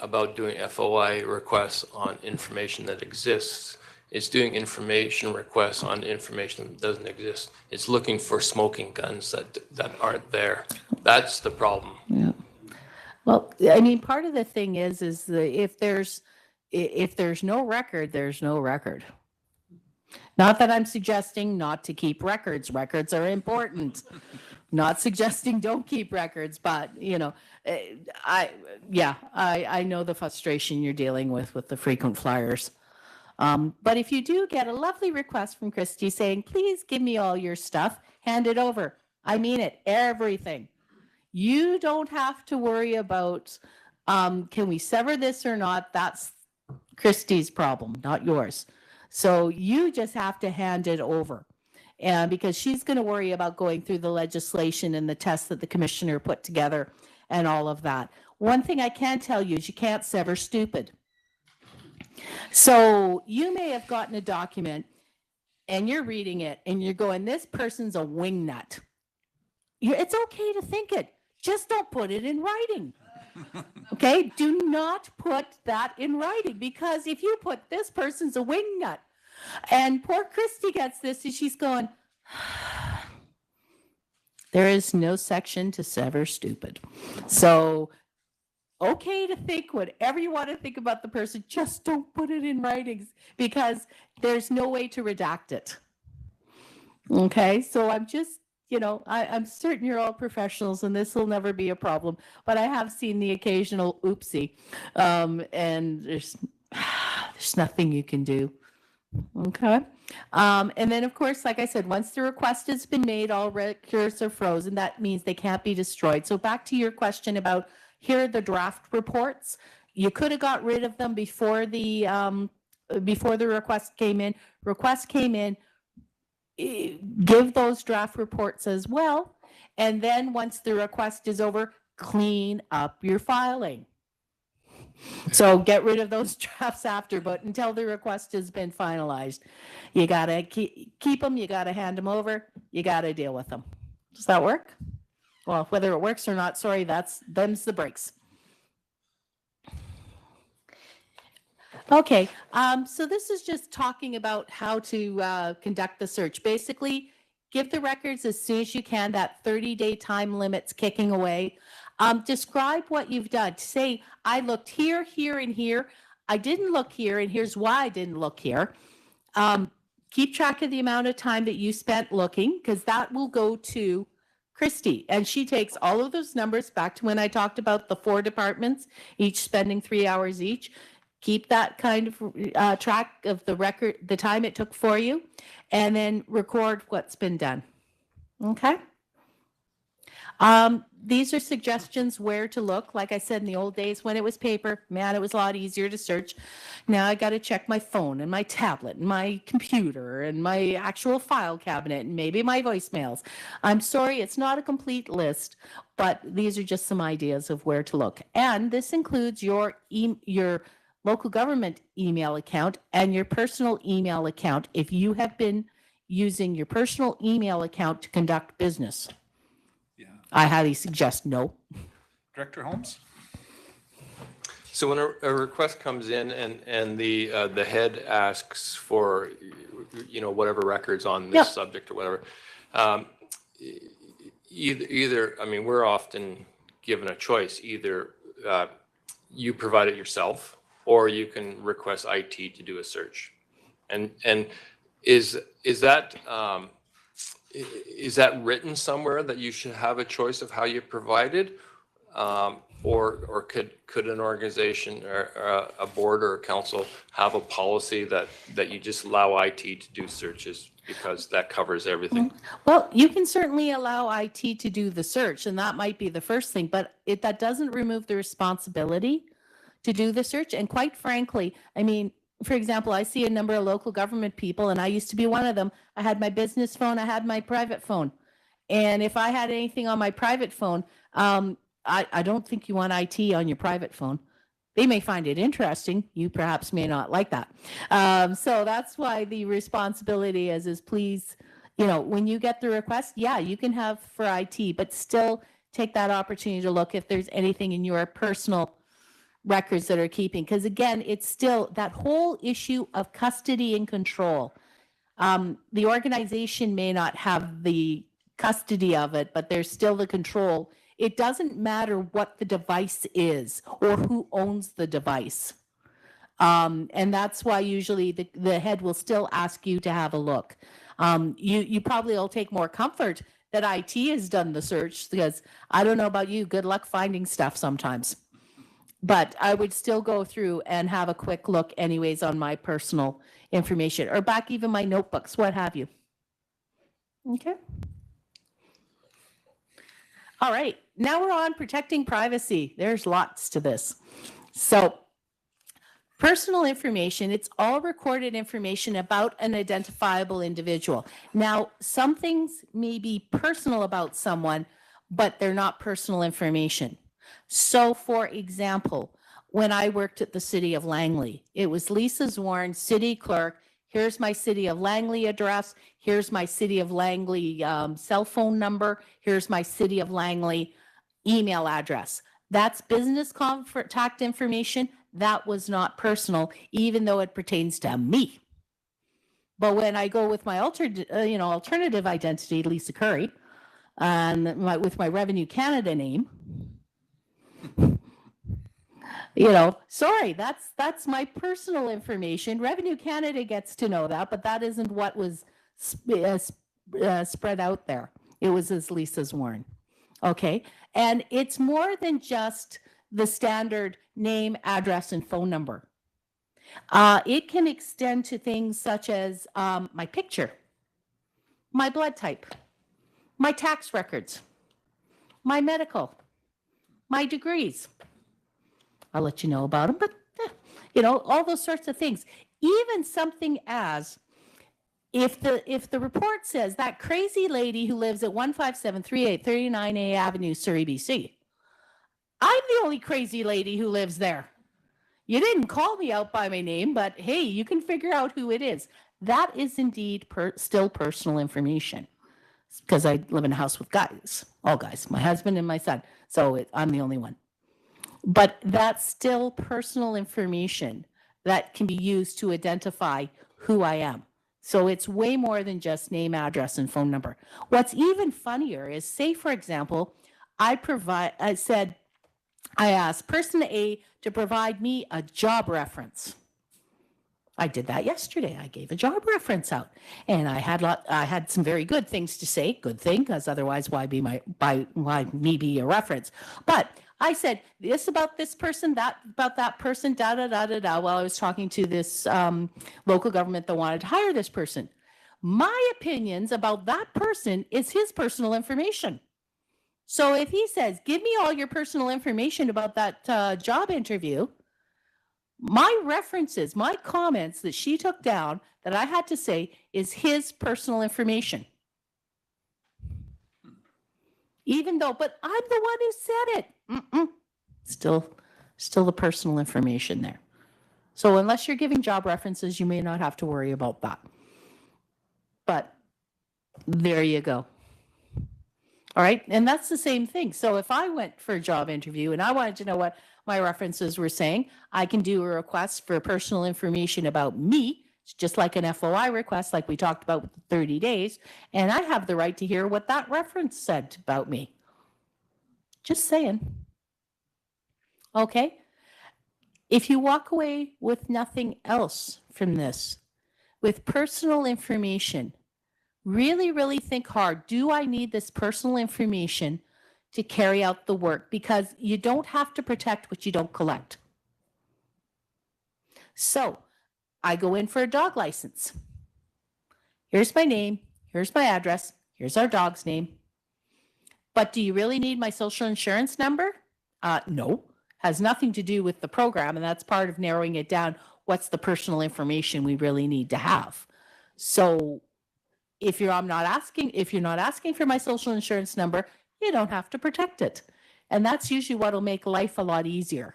about doing FOI requests on information that exists. It's doing information requests on information that doesn't exist. It's looking for smoking guns that aren't there. That's the problem. Yeah. Well, I mean, part of the thing is if there's no record, there's no record. Not that I'm suggesting not to keep records. Records are important. Not suggesting don't keep records, but I know the frustration you're dealing with the frequent flyers. But if you do get a lovely request from Christy saying, please give me all your stuff, hand it over. I mean it, everything. You don't have to worry about, can we sever this or not? That's Christy's problem, not yours. So you just have to hand it over. And because she's going to worry about going through the legislation and the tests that the commissioner put together and all of that. One thing I can tell you is you can't sever stupid. So you may have gotten a document and you're reading it and you're going, this person's a wingnut. It's okay to think it. Just don't put it in writing. Okay? Do not put that in writing, because if you put this person's a wingnut and poor Christy gets this and she's going, there is no section to sever stupid. So okay to think whatever you want to think about the person, just don't put it in writings, because there's no way to redact it. Okay, so I'm just, I'm certain you're all professionals and this will never be a problem, but I have seen the occasional oopsie, and there's nothing you can do. Okay. And then, of course, like I said, once the request has been made, all records are frozen. That means they can't be destroyed. So back to your question about, here are the draft reports. You could have got rid of them before the request came in. Request came in, give those draft reports as well. And then once the request is over, clean up your filing. So get rid of those drafts after, but until the request has been finalized, you got to keep them, you got to hand them over, you got to deal with them. Does that work? Well, whether it works or not, sorry, them's the breaks. Okay, so this is just talking about how to conduct the search. Basically, give the records as soon as you can. That 30-day time limit's kicking away. Describe what you've done. Say, I looked here, here, and here. I didn't look here, and here's why I didn't look here. Keep track of the amount of time that you spent looking, because that will go to Christy, and she takes all of those numbers back to when I talked about the 4 departments, each spending 3 hours each. Keep that kind of track of the record, the time it took for you, and then record what's been done. Okay. These are suggestions where to look. Like I said, in the old days when it was paper, man, it was a lot easier to search. Now I got to check my phone and my tablet and my computer and my actual file cabinet and maybe my voicemails. I'm sorry, it's not a complete list, but these are just some ideas of where to look. And this includes your local government email account and your personal email account if you have been using your personal email account to conduct business. I highly suggest no. Director Holmes? So when a request comes in and the head asks for, whatever records on this subject or whatever, either, I mean, we're often given a choice. Either you provide it yourself, or you can request IT to do a search. And is that written somewhere that you should have a choice of how you provide it? Or could an organization or a board or a council have a policy that you just allow IT to do searches? because that covers everything. Well, you can certainly allow IT to do the search, and that might be the first thing, but that doesn't remove the responsibility to do the search. And quite frankly, I mean, for example, I see a number of local government people, and I used to be one of them. I had my business phone, I had my private phone. And if I had anything on my private phone, I don't think you want IT on your private phone. They may find it interesting. You perhaps may not like that. So that's why the responsibility is please, when you get the request, yeah, you can have for IT, but still take that opportunity to look if there's anything in your personal records that are keeping. Because again, it's still that whole issue of custody and control. The organization may not have the custody of it, but there's still the control. It doesn't matter what the device is or who owns the device. And that's why usually the head will still ask you to have a look. You probably will take more comfort that IT has done the search, because I don't know about you, good luck finding stuff sometimes. But I would still go through and have a quick look anyways on my personal information, or back even my notebooks, what have you. Okay. All right, now we're on protecting privacy. There's lots to this. So personal information, it's all recorded information about an identifiable individual. Now, some things may be personal about someone, but they're not personal information. So for example, when I worked at the City of Langley, it was Lisa Zorn, city clerk. Here's my City of Langley address. Here's my City of Langley cell phone number. Here's my City of Langley email address. That's business contact information. That was not personal, even though it pertains to me. But when I go with my alternative identity, Lisa Curry, and with my Revenue Canada name, sorry, that's my personal information. Revenue Canada gets to know that, but that isn't what was spread out there. It was as Lisa's Warren. Okay. And it's more than just the standard name, address, and phone number. It can extend to things such as my picture, my blood type, my tax records, my medical, my degrees. I'll let you know about them, but all those sorts of things. Even something as if the report says that crazy lady who lives at 15738 39A Avenue, Surrey, BC, I'm the only crazy lady who lives there. You didn't call me out by my name, but hey, you can figure out who it is. That is indeed still personal information, because I live in a house with guys, all guys, my husband and my son. So I'm the only one. But that's still personal information that can be used to identify who I am. So it's way more than just name, address, and phone number. What's even funnier is, say, for example, I asked person A to provide me a job reference. I did that yesterday. I gave a job reference out, and I had some very good things to say. Good thing, because otherwise, why me be a reference? But I said this about this person, that about that person, da da da da da. While I was talking to this local government that wanted to hire this person, my opinions about that person is his personal information. So if he says, "Give me all your personal information about that job interview," my references, my comments that she took down that I had to say is his personal information. Even though, but I'm the one who said it. Still the personal information there. So unless you're giving job references, you may not have to worry about that. But there you go. All right. And that's the same thing. So if I went for a job interview and I wanted to know what my references were saying, I can do a request for personal information about me. It's just like an FOI request, like we talked about with the 30 days. And I have the right to hear what that reference said about me. Just saying. Okay. If you walk away with nothing else from this, with personal information, really, really think hard. Do I need this personal information to carry out the work? Because you don't have to protect what you don't collect. So I go in for a dog license. Here's my name. Here's my address. Here's our dog's name. But do you really need my social insurance number? No. Has nothing to do with the program, and that's part of narrowing it down. What's the personal information we really need to have? So if you're not asking for my social insurance number, you don't have to protect it. And that's usually what'll make life a lot easier,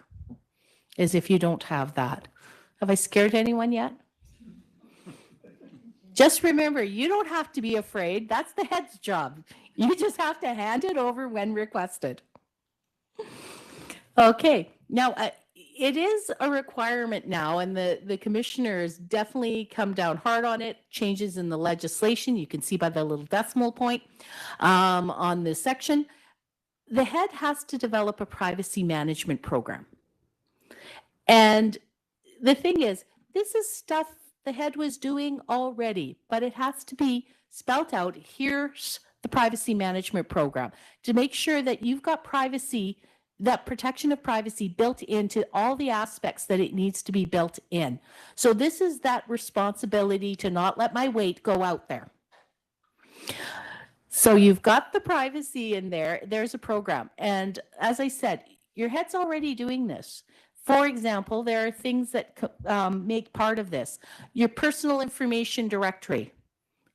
is if you don't have that. Have I scared anyone yet? Just remember, you don't have to be afraid. That's the head's job. You just have to hand it over when requested. Okay, now it is a requirement now, and the commissioners definitely come down hard on it. Changes in the legislation, you can see by the little decimal point on this section. The head has to develop a privacy management program. And the thing is, this is stuff the head was doing already, but it has to be spelt out. Here's the privacy management program to make sure that you've got privacy, that protection of privacy built into all the aspects that it needs to be built in. So this is that responsibility to not let my weight go out there. So you've got the privacy in there. There's a program. And as I said, your head's already doing this. For example, there are things that make part of this. Your personal information directory,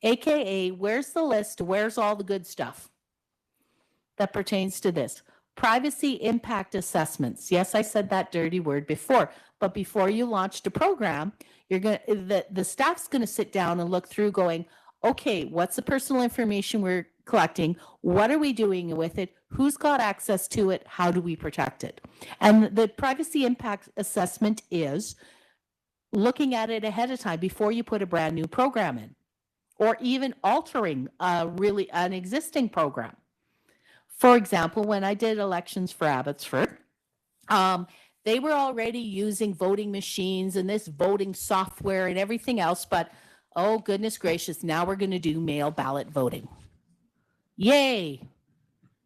AKA, where's the list, where's all the good stuff that pertains to this. Privacy impact assessments. Yes, I said that dirty word before, but before you launched a program, the staff's going to sit down and look through going, okay, what's the personal information we're collecting? What are we doing with it? Who's got access to it? How do we protect it? And the privacy impact assessment is looking at it ahead of time before you put a brand new program in, or even altering an existing program. For example, when I did elections for Abbotsford, they were already using voting machines and this voting software and everything else, but oh goodness gracious, now we're going to do mail ballot voting. Yay!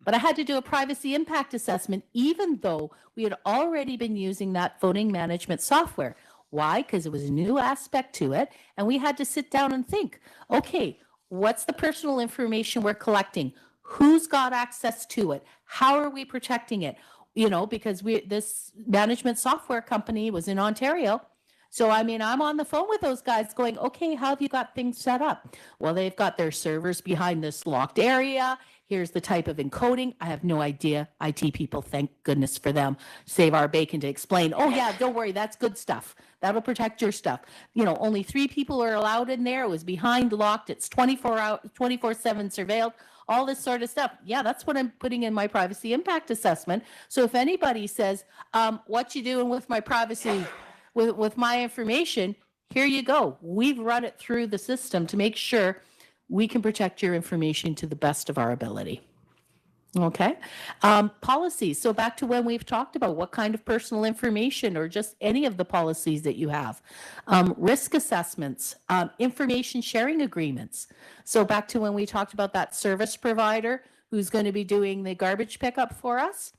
But I had to do a privacy impact assessment, even though we had already been using that voting management software. Why? Because it was a new aspect to it, and we had to sit down and think, okay, what's the personal information we're collecting? Who's got access to it? How are we protecting it? You know, because this management software company was in Ontario. So, I mean, I'm on the phone with those guys going, okay, how have you got things set up? Well, they've got their servers behind this locked area. Here's the type of encoding. I have no idea. IT people, thank goodness for them, save our bacon to explain, oh yeah, don't worry, that's good stuff. That'll protect your stuff. You know, only 3 people are allowed in there. It was behind locked. It's 24/7 surveilled, all this sort of stuff. Yeah, that's what I'm putting in my privacy impact assessment. So if anybody says, what you doing with my privacy, with my information, here you go. We've run it through the system to make sure we can protect your information to the best of our ability. Okay. Policies. So back to when we've talked about what kind of personal information or just any of the policies that you have. Risk assessments, information sharing agreements. So back to when we talked about that service provider who's going to be doing the garbage pickup for us.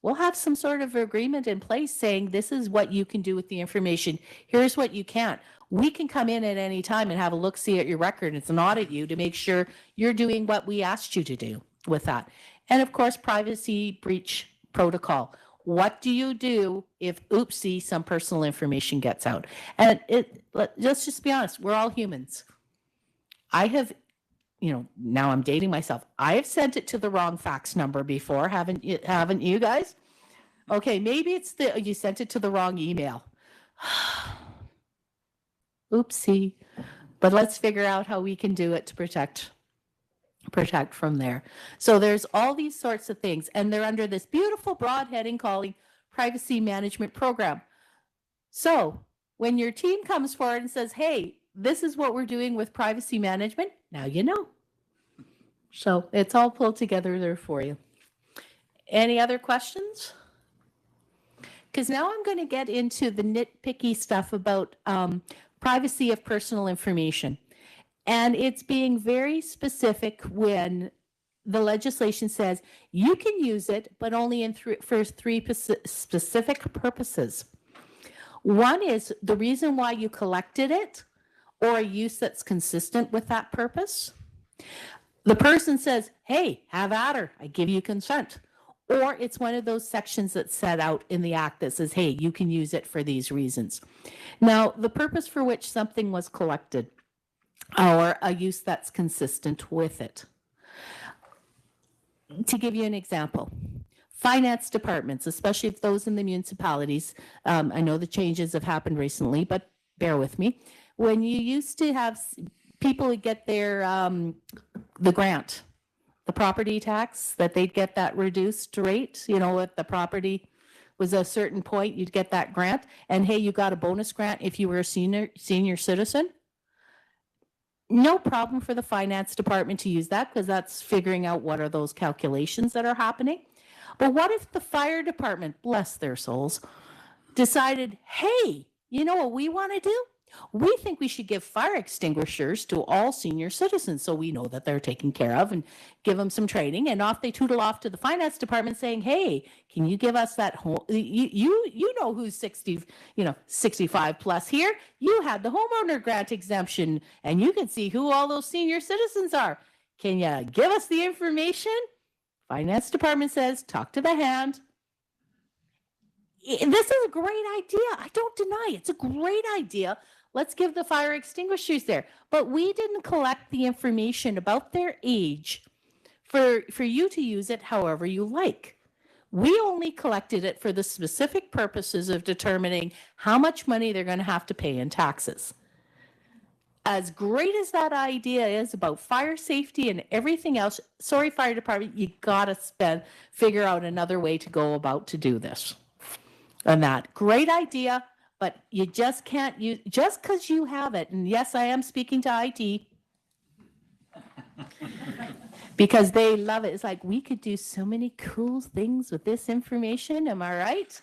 We'll have some sort of agreement in place saying this is what you can do with the information. Here's what you can't. We can come in at any time and have a look-see at your record and audit you to make sure you're doing what we asked you to do with that. And of course, privacy breach protocol. What do you do if, oopsie, some personal information gets out? And let's just be honest, we're all humans. I have, now I'm dating myself. I have sent it to the wrong fax number before, haven't you guys? Okay, maybe it's you sent it to the wrong email. Oopsie. But let's figure out how we can do it to protect from there. So there's all these sorts of things, and they're under this beautiful broad heading calling Privacy Management Program. So when your team comes forward and says, hey, this is what we're doing with privacy management, now you know. So it's all pulled together there for you. Any other questions? Because now I'm going to get into the nitpicky stuff about privacy of personal information. And it's being very specific when the legislation says you can use it, but only for 3 specific purposes. One is the reason why you collected it, or a use that's consistent with that purpose. The person says, hey, have at her, I give you consent. Or it's one of those sections that's set out in the act that says, hey, you can use it for these reasons. Now, the purpose for which something was collected, or a use that's consistent with it. To give you an example, finance departments, especially if those in the municipalities, I know the changes have happened recently, but bear with me. When you used to have people would get their, the grant, the property tax, that they'd get that reduced rate, you know, if the property was a certain point, you'd get that grant. And hey, you got a bonus grant if you were a senior citizen. No problem for the finance department to use that, because that's figuring out what are those calculations that are happening. But what if the fire department, bless their souls, decided, hey, you know what we want to do? We think we should give fire extinguishers to all senior citizens so we know that they're taken care of, and give them some training. And off they tootle off to the finance department saying, hey, can you give us that home? You know who's 60, 65 plus here. You had the homeowner grant exemption and you can see who all those senior citizens are. Can you give us the information? Finance department says, talk to the hand. This is a great idea. I don't deny it's a great idea. Let's give the fire extinguishers there. But we didn't collect the information about their age for you to use it however you like. We only collected it for the specific purposes of determining how much money they're going to have to pay in taxes. As great as that idea is about fire safety and everything else, sorry, fire department, you got to figure out another way to go about to do this. And that great idea, but you just can't use, just because you have it. And yes, I am speaking to IT because they love it. It's like, we could do so many cool things with this information. Am I right?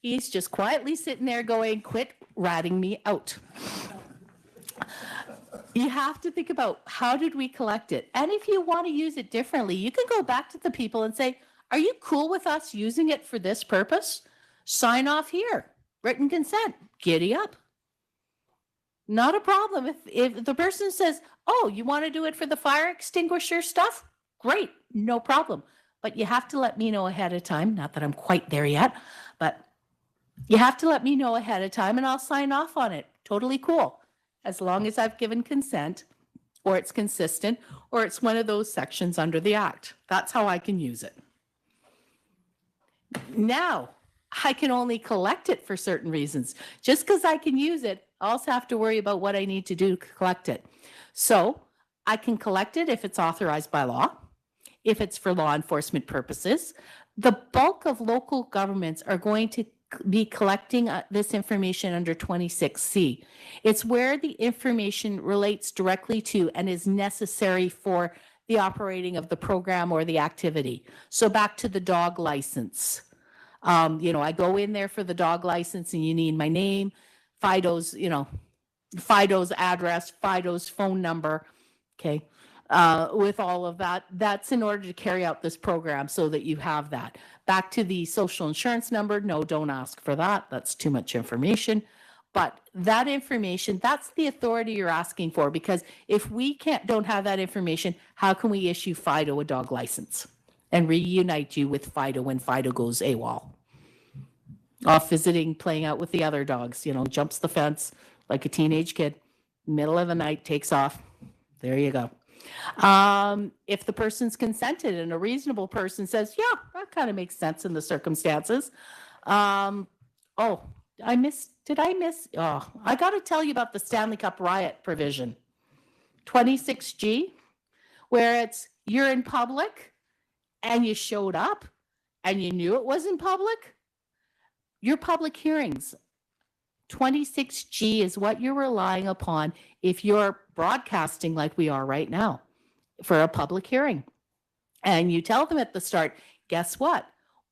He's just quietly sitting there going, quit ratting me out. You have to think about, how did we collect it? And if you want to use it differently, you can go back to the people and say, are you cool with us using it for this purpose? Sign off here. Written consent. Giddy up. Not a problem. If the person says, oh, you want to do it for the fire extinguisher stuff? Great. No problem. But you have to let me know ahead of time. Not that I'm quite there yet, but you have to let me know ahead of time and I'll sign off on it. Totally cool. As long as I've given consent, or it's consistent, or it's one of those sections under the Act. That's how I can use it. Now, I can only collect it for certain reasons. Just because I can use it, I also have to worry about what I need to do to collect it. So I can collect it if it's authorized by law, if it's for law enforcement purposes. The bulk of local governments are going to be collecting this information under 26C. It's where the information relates directly to and is necessary for the operating of the program or the activity. So back to the dog license. I go in there for the dog license and you need my name, Fido's address, Fido's phone number. Okay. With all of that, that's in order to carry out this program so that you have that. Back to the social insurance number. No, don't ask for that. That's too much information. But that information, that's the authority you're asking for, because if we don't have that information, how can we issue Fido a dog license and reunite you with Fido when Fido goes AWOL? Off visiting, playing out with the other dogs, jumps the fence like a teenage kid, middle of the night, takes off. There you go. If the person's consented and a reasonable person says, yeah, that kind of makes sense in the circumstances. I got to tell you about the Stanley Cup riot provision, 26G, where you're in public and you showed up and you knew it was in public. Your public hearings, 26G is what you're relying upon if you're broadcasting like we are right now for a public hearing. And you tell them at the start, guess what?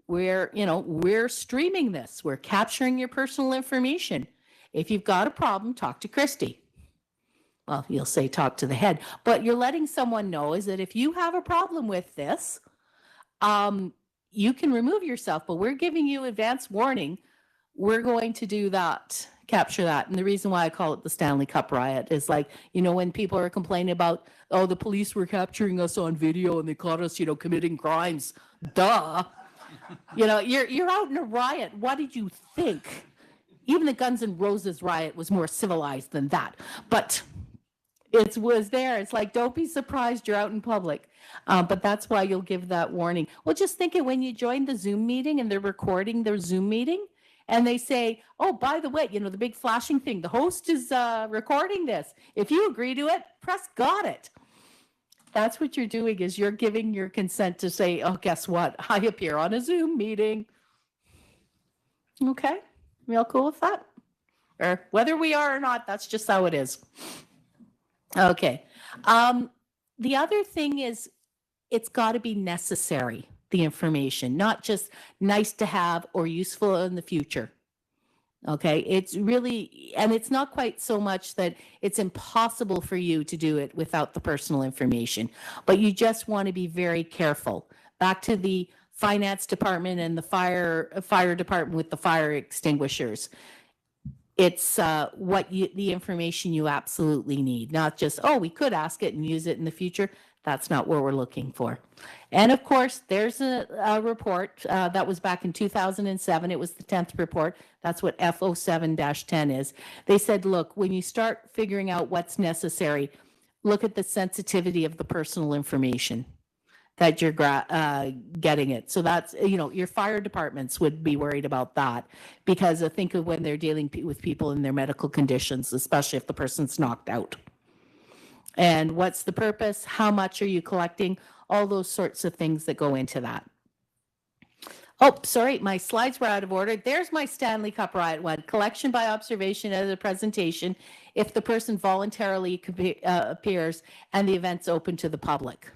We're streaming this. We're capturing your personal information. If you've got a problem, talk to Christy. Well, you'll say talk to the head, but you're letting someone know is that if you have a problem with this, you can remove yourself, but we're giving you advance warning. We're going to do that. capture that. And the reason why I call it the Stanley Cup riot is like, when people are complaining about, oh, the police were capturing us on video and they caught us, committing crimes. Duh. You're out in a riot. What did you think? Even the Guns N' Roses riot was more civilized than that. But it was there. It's like, don't be surprised you're out in public. But that's why you'll give that warning. Well, just think it when you join the Zoom meeting and they're recording their Zoom meeting and they say, oh, by the way, the big flashing thing, the host is recording this. If you agree to it, press got it. That's what you're doing is you're giving your consent to say, oh, guess what? I appear on a Zoom meeting. Okay. Real cool with that? Or whether we are or not, that's just how it is. Okay. The other thing is it's got to be necessary, the information, not just nice to have or useful in the future. Okay. It's really, and it's not quite so much that it's impossible for you to do it without the personal information, but you just want to be very careful. Back to the finance department and the fire department with the fire extinguishers. It's the information you absolutely need, not just, oh, we could ask it and use it in the future. That's not what we're looking for. And of course, there's a report that was back in 2007. It was the 10th report. That's what F07-10 is. They said, look, when you start figuring out what's necessary, look at the sensitivity of the personal information that you're getting it. So that's, your fire departments would be worried about that because think of when they're dealing with people in their medical conditions, especially if the person's knocked out. And what's the purpose? How much are you collecting? All those sorts of things that go into that. Oh, sorry, my slides were out of order. There's my Stanley Cup riot one. Collection by observation at a presentation if the person voluntarily appears and the event's open to the public.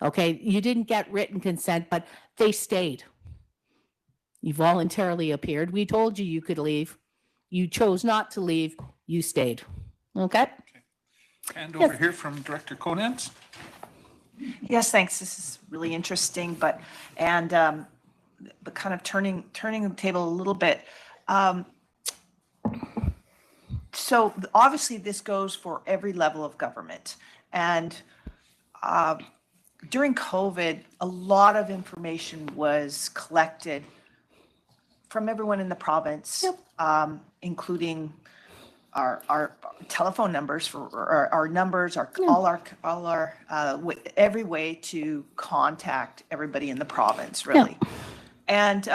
Okay, you didn't get written consent, but they stayed. You voluntarily appeared. We told you could leave. You chose not to leave. You stayed. Okay? And over here from Director Conant. Yes, thanks. This is really interesting, but kind of turning the table a little bit. So obviously this goes for every level of government, and during COVID, a lot of information was collected from everyone in the province, including our telephone numbers for our numbers, all our every way to contact everybody in the province, really. And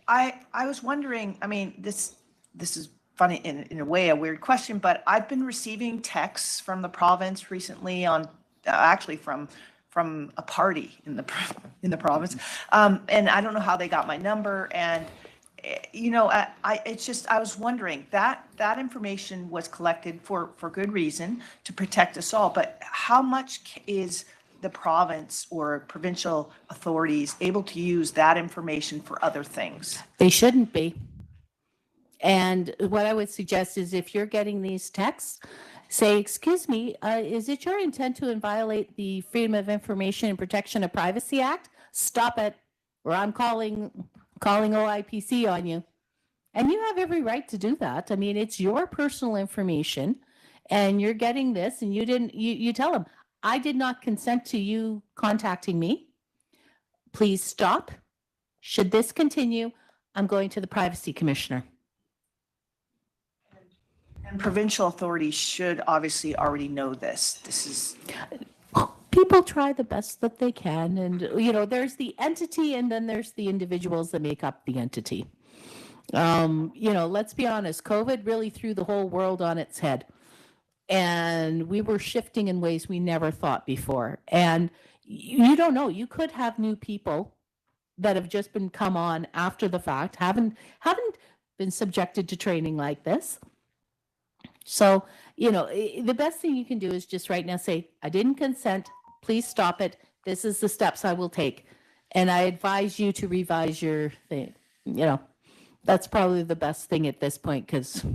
I was wondering, I mean, this is funny in a way, a weird question, but I've been receiving texts from the province recently on actually from a party in the province, and I don't know how they got my number, and I was wondering that information was collected for good reason to protect us all, but how much is the province or provincial authorities able to use that information for other things? They shouldn't be. And what I would suggest is if you're getting these texts, say, excuse me, is it your intent to violate the Freedom of Information and Protection of Privacy Act? Stop it, or I'm calling OIPC on you. And you have every right to do that. I mean, it's your personal information and you're getting this and you tell them, I did not consent to you contacting me. Please stop. Should this continue, I'm going to the Privacy Commissioner. And provincial authorities should obviously already know this. This is... People try the best that they can. And, there's the entity and then there's the individuals that make up the entity. Let's be honest, COVID really threw the whole world on its head. And we were shifting in ways we never thought before. And you don't know, you could have new people that have just come on after the fact, haven't been subjected to training like this. So, the best thing you can do is just right now say, I didn't consent. Please stop it. This is the steps I will take. And I advise you to revise your thing. That's probably the best thing at this point because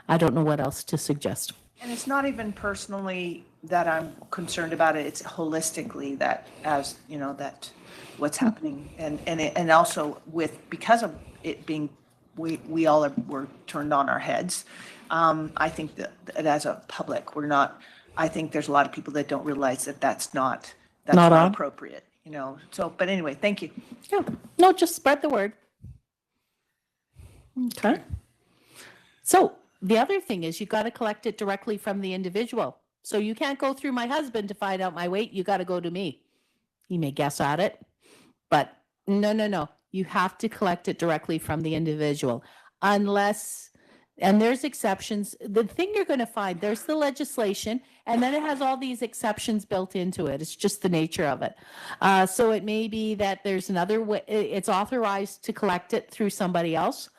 I don't know what else to suggest. And it's not even personally that I'm concerned about it. It's holistically that that what's happening and also because of it being we all were turned on our heads. I think that as a public, I think there's a lot of people that don't realize that that's not appropriate, you know. So, but anyway, thank you. Yeah, no, just spread the word. Okay. So the other thing is you got to collect it directly from the individual. So you can't go through my husband to find out my weight. You got to go to me. He may guess at it, but no. You have to collect it directly from the individual unless, and there's exceptions. The thing you're going to find, there's the legislation, and then it has all these exceptions built into it. It's just the nature of it. So it may be that there's another way, it's authorized to collect it through somebody else.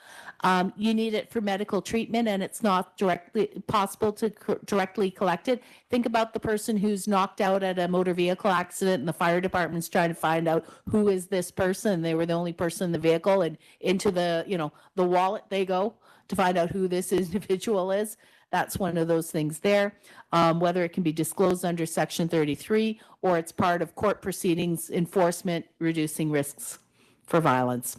You need it for medical treatment and it's not directly possible to directly collect it. Think about the person who's knocked out at a motor vehicle accident and the fire department's trying to find out who is this person. They were the only person in the vehicle, and into the, the wallet they go to find out who this individual is. That's one of those things there. Whether it can be disclosed under Section 33 or it's part of court proceedings, enforcement, reducing risks for violence.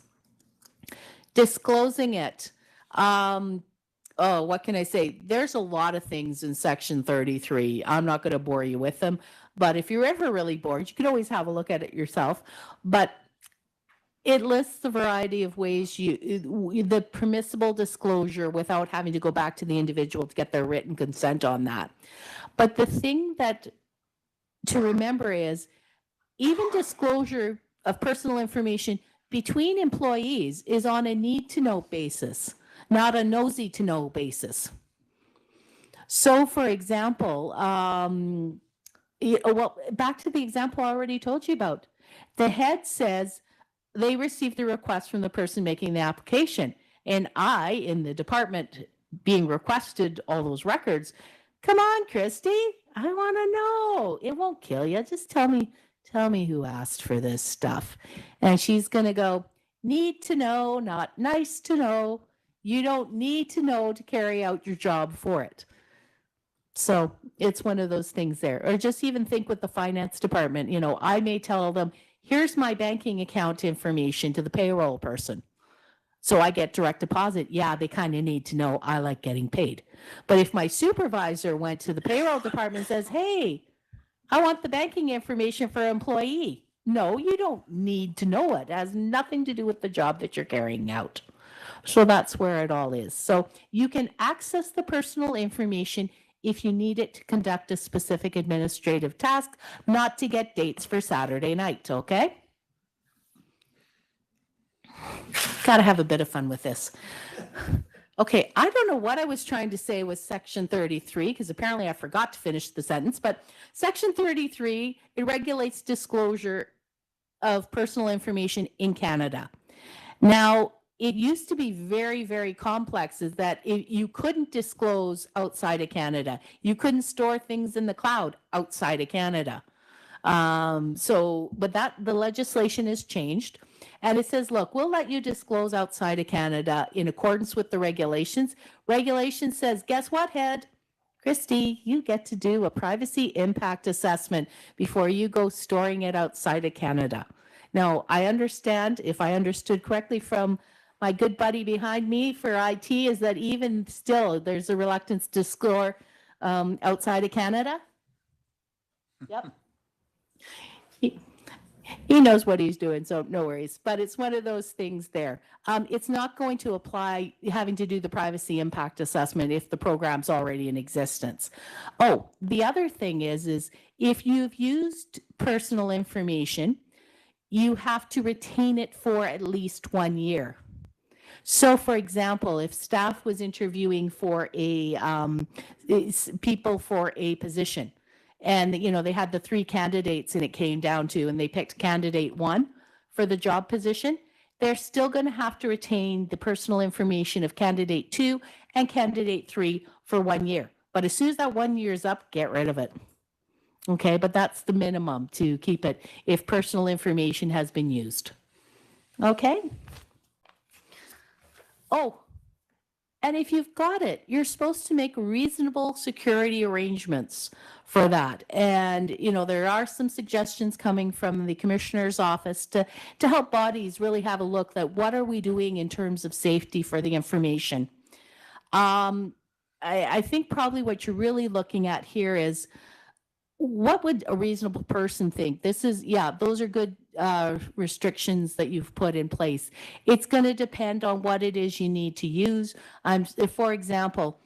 Disclosing it. What can I say? There's a lot of things in Section 33. I'm not going to bore you with them, but if you're ever really bored, you can always have a look at it yourself. But it lists a variety of ways the permissible disclosure without having to go back to the individual to get their written consent on that. But the thing that to remember is even disclosure of personal information between employees is on a need-to-know basis, not a nosy-to-know basis. So, for example, back to the example I already told you about. The head says they received the request from the person making the application, and I, in the department, being requested all those records. Come on, Christy, I want to know. It won't kill you. Just tell me who asked for this stuff. And she's going to go, need to know, not nice to know. You don't need to know to carry out your job for it. So it's one of those things there. Or just even think with the finance department, I may tell them, here's my banking account information to the payroll person. So I get direct deposit. Yeah, they kind of need to know I like getting paid. But if my supervisor went to the payroll department and says, hey, I want the banking information for an employee. No, you don't need to know it. It has nothing to do with the job that you're carrying out. So that's where it all is. So you can access the personal information if you need it to conduct a specific administrative task, not to get dates for Saturday night, okay? Got to have a bit of fun with this. Okay, I don't know what I was trying to say with Section 33, because apparently I forgot to finish the sentence, but Section 33, it regulates disclosure of personal information in Canada. Now, it used to be very, very complex, is that you couldn't disclose outside of Canada. You couldn't store things in the cloud outside of Canada. But the legislation has changed. And it says, look, we'll let you disclose outside of Canada in accordance with the regulations. Regulation says, guess what, head? Christy, you get to do a privacy impact assessment before you go storing it outside of Canada. Now, I understand, if I understood correctly from my good buddy behind me for IT, is that even still there's a reluctance to store outside of Canada. Yep. He knows what he's doing, so no worries. But it's one of those things there. It's not going to apply having to do the privacy impact assessment if the program's already in existence. Oh, the other thing is if you've used personal information, you have to retain it for at least 1 year. So, for example, if staff was interviewing for people for a position, and they had the 3 candidates and it came down to, and they picked candidate 1 for the job position, they're still going to have to retain the personal information of candidate 2 and candidate 3 for 1 year. But as soon as that 1 year is up, get rid of it. Okay, but that's the minimum to keep it if personal information has been used. Okay. Oh, and if you've got it, you're supposed to make reasonable security arrangements for that. And, you know, there are some suggestions coming from the commissioner's office to help bodies really have a look at what are we doing in terms of safety for the information. I think probably what you're really looking at here is what would a reasonable person think? This is, yeah, those are good restrictions that you've put in place. It's going to depend on what it is you need to use. For example,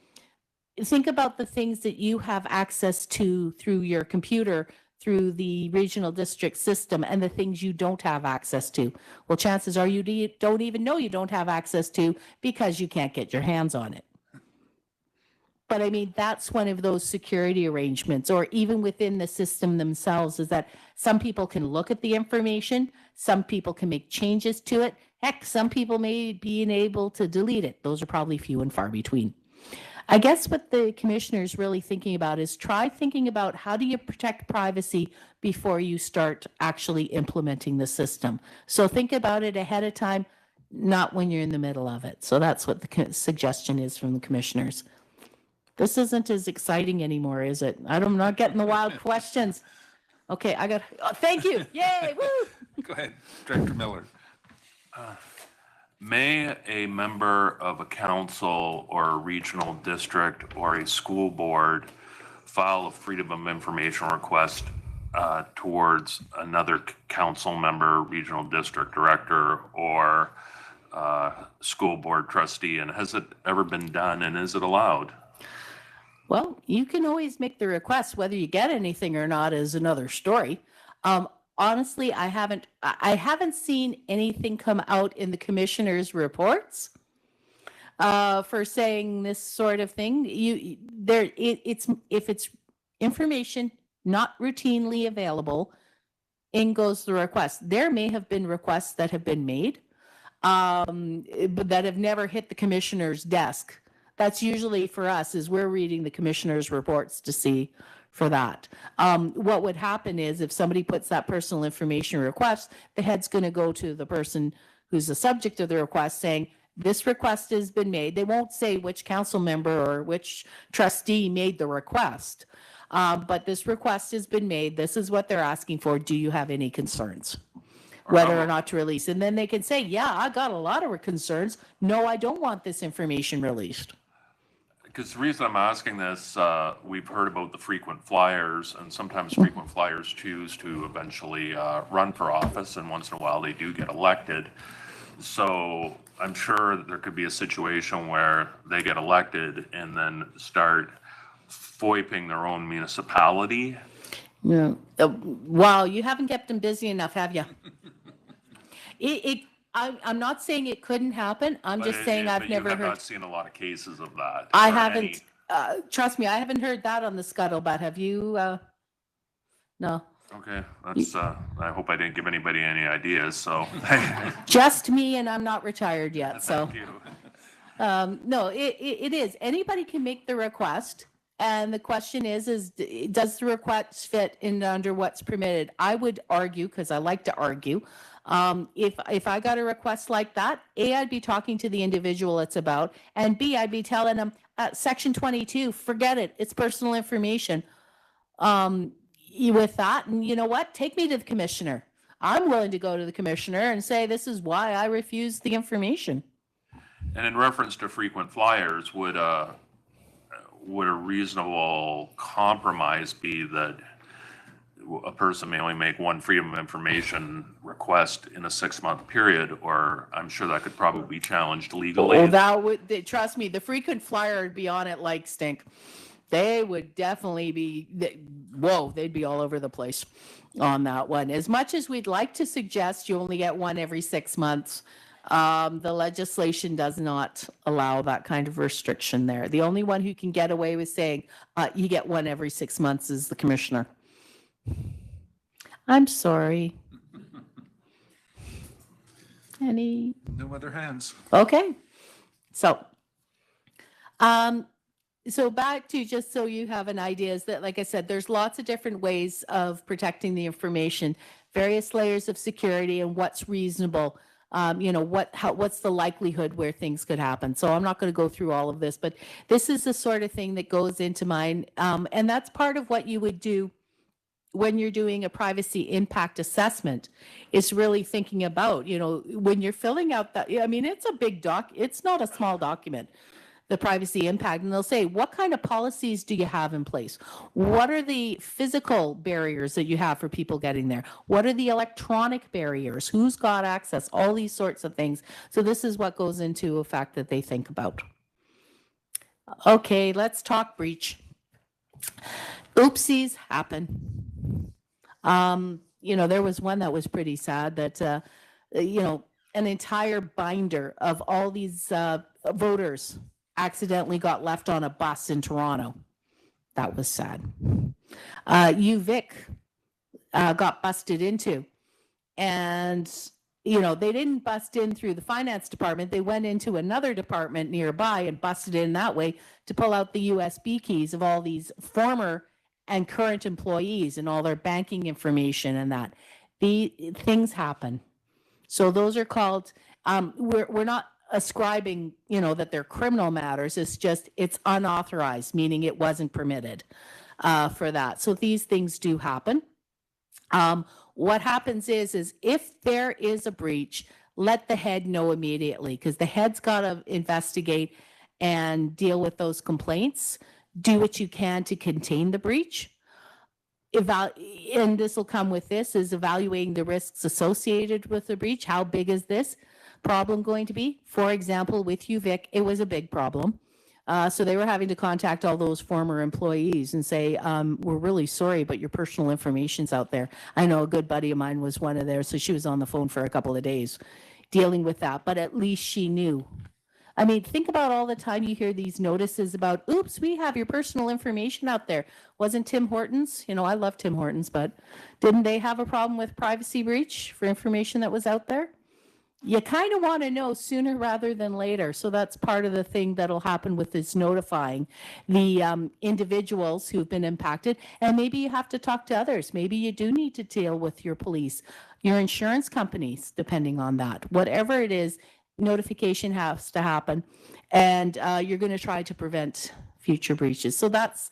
think about the things that you have access to through your computer, through the regional district system, and the things you don't have access to. Well, chances are you don't even know you don't have access to because you can't get your hands on it. But I mean, that's one of those security arrangements, or even within the system themselves, is that some people can look at the information, some people can make changes to it. Heck, some people may be able to delete it. Those are probably few and far between. I guess what the commissioner is really thinking about is try thinking about how do you protect privacy before you start actually implementing the system. So think about it ahead of time, not when you're in the middle of it. So that's what the suggestion is from the commissioners. This isn't as exciting anymore, is it? I'm not getting the wild questions. Okay, thank you. Yay, woo! Go ahead, Director Miller. May a member of a council or a regional district or a school board file a freedom of information request towards another council member, regional district director, or school board trustee? And has it ever been done, and is it allowed? Well, you can always make the request. Whether you get anything or not is another story. Honestly, I haven't seen anything come out in the commissioner's reports for saying this sort of thing. If it's information not routinely available, in goes the request. There may have been requests that have been made, but that have never hit the commissioner's desk. That's usually for us, is we're reading the commissioner's reports to see for that. What would happen is if somebody puts that personal information request, the head's going to go to the person who's the subject of the request saying, this request has been made. They won't say which council member or which trustee made the request, but this request has been made. This is what they're asking for. Do you have any concerns? Whether or not to release. And then they can say, yeah, I got a lot of concerns. No, I don't want this information released. Because the reason I'm asking this, we've heard about the frequent flyers, and sometimes frequent flyers choose to eventually run for office, and once in a while they do get elected. So I'm sure that there could be a situation where they get elected and then start FOIPing their own municipality. Yeah. Wow, you haven't kept them busy enough, have you? I'm not saying it couldn't happen. I'm just saying I've never heard. You have not seen a lot of cases of that. I haven't. Trust me, I haven't heard that on the scuttlebutt. Have you? No. Okay, that's. I hope I didn't give anybody any ideas. So. Just me, and I'm not retired yet. So. Thank you. No, it is. Anybody can make the request. And the question is does the request fit in under what's permitted? I would argue, because I like to argue, if I got a request like that, A, I'd be talking to the individual it's about, and B, I'd be telling them, Section 22, forget it, it's personal information. With that, and you know what? Take me to the commissioner. I'm willing to go to the commissioner and say, this is why I refuse the information. And in reference to frequent flyers, would a reasonable compromise be that a person may only make one freedom of information request in a 6-month period, or I'm sure that could probably be challenged legally? Oh, that would, trust me, the frequent flyer would be on it like stink. They would definitely be, they'd be all over the place on that one. As much as we'd like to suggest you only get one every 6 months, the legislation does not allow that kind of restriction there. The only one who can get away with saying you get one every 6 months is the commissioner. I'm sorry. Any? No other hands. Okay. So back to, just so you have an idea, is that, like I said, there's lots of different ways of protecting the information, various layers of security and what's reasonable. what's the likelihood where things could happen. So I'm not going to go through all of this, but this is the sort of thing that goes into mine. And that's part of what you would do when you're doing a privacy impact assessment, is really thinking about, when you're filling out that, I mean, it's a big it's not a small document, the privacy impact. And they'll say, what kind of policies do you have in place? What are the physical barriers that you have for people getting there? What are the electronic barriers? Who's got access? All these sorts of things. So this is what goes into a fact that they think about. Okay, let's talk breach. Oopsies happen. There was one that was pretty sad that, an entire binder of all these voters accidentally got left on a bus in Toronto. That was sad. UVic got busted into, and they didn't bust in through the finance department. They went into another department nearby and busted in that way to pull out the USB keys of all these former and current employees and all their banking information, and that the things happen. So those are called, we're not ascribing, that they're criminal matters. It's unauthorized, meaning it wasn't permitted for that. So these things do happen. What happens is if there is a breach, let the head know immediately, because the head's got to investigate and deal with those complaints. Do what you can to contain the breach. And this will come with this, is evaluating the risks associated with the breach. How big is this problem going to be? For example, with UVic, it was a big problem. So they were having to contact all those former employees and say, we're really sorry, but your personal information's out there. I know a good buddy of mine was one of theirs, so she was on the phone for a couple of days dealing with that, but at least she knew. I mean, think about all the time you hear these notices about, oops, we have your personal information out there. Wasn't Tim Hortons? I love Tim Hortons, but didn't they have a problem with privacy breach for information that was out there? You kind of want to know sooner rather than later. So that's part of the thing that'll happen with this notifying the individuals who've been impacted. And maybe you have to talk to others. Maybe you do need to deal with your police, your insurance companies, depending on that. Whatever it is, notification has to happen, and you're going to try to prevent future breaches. So that's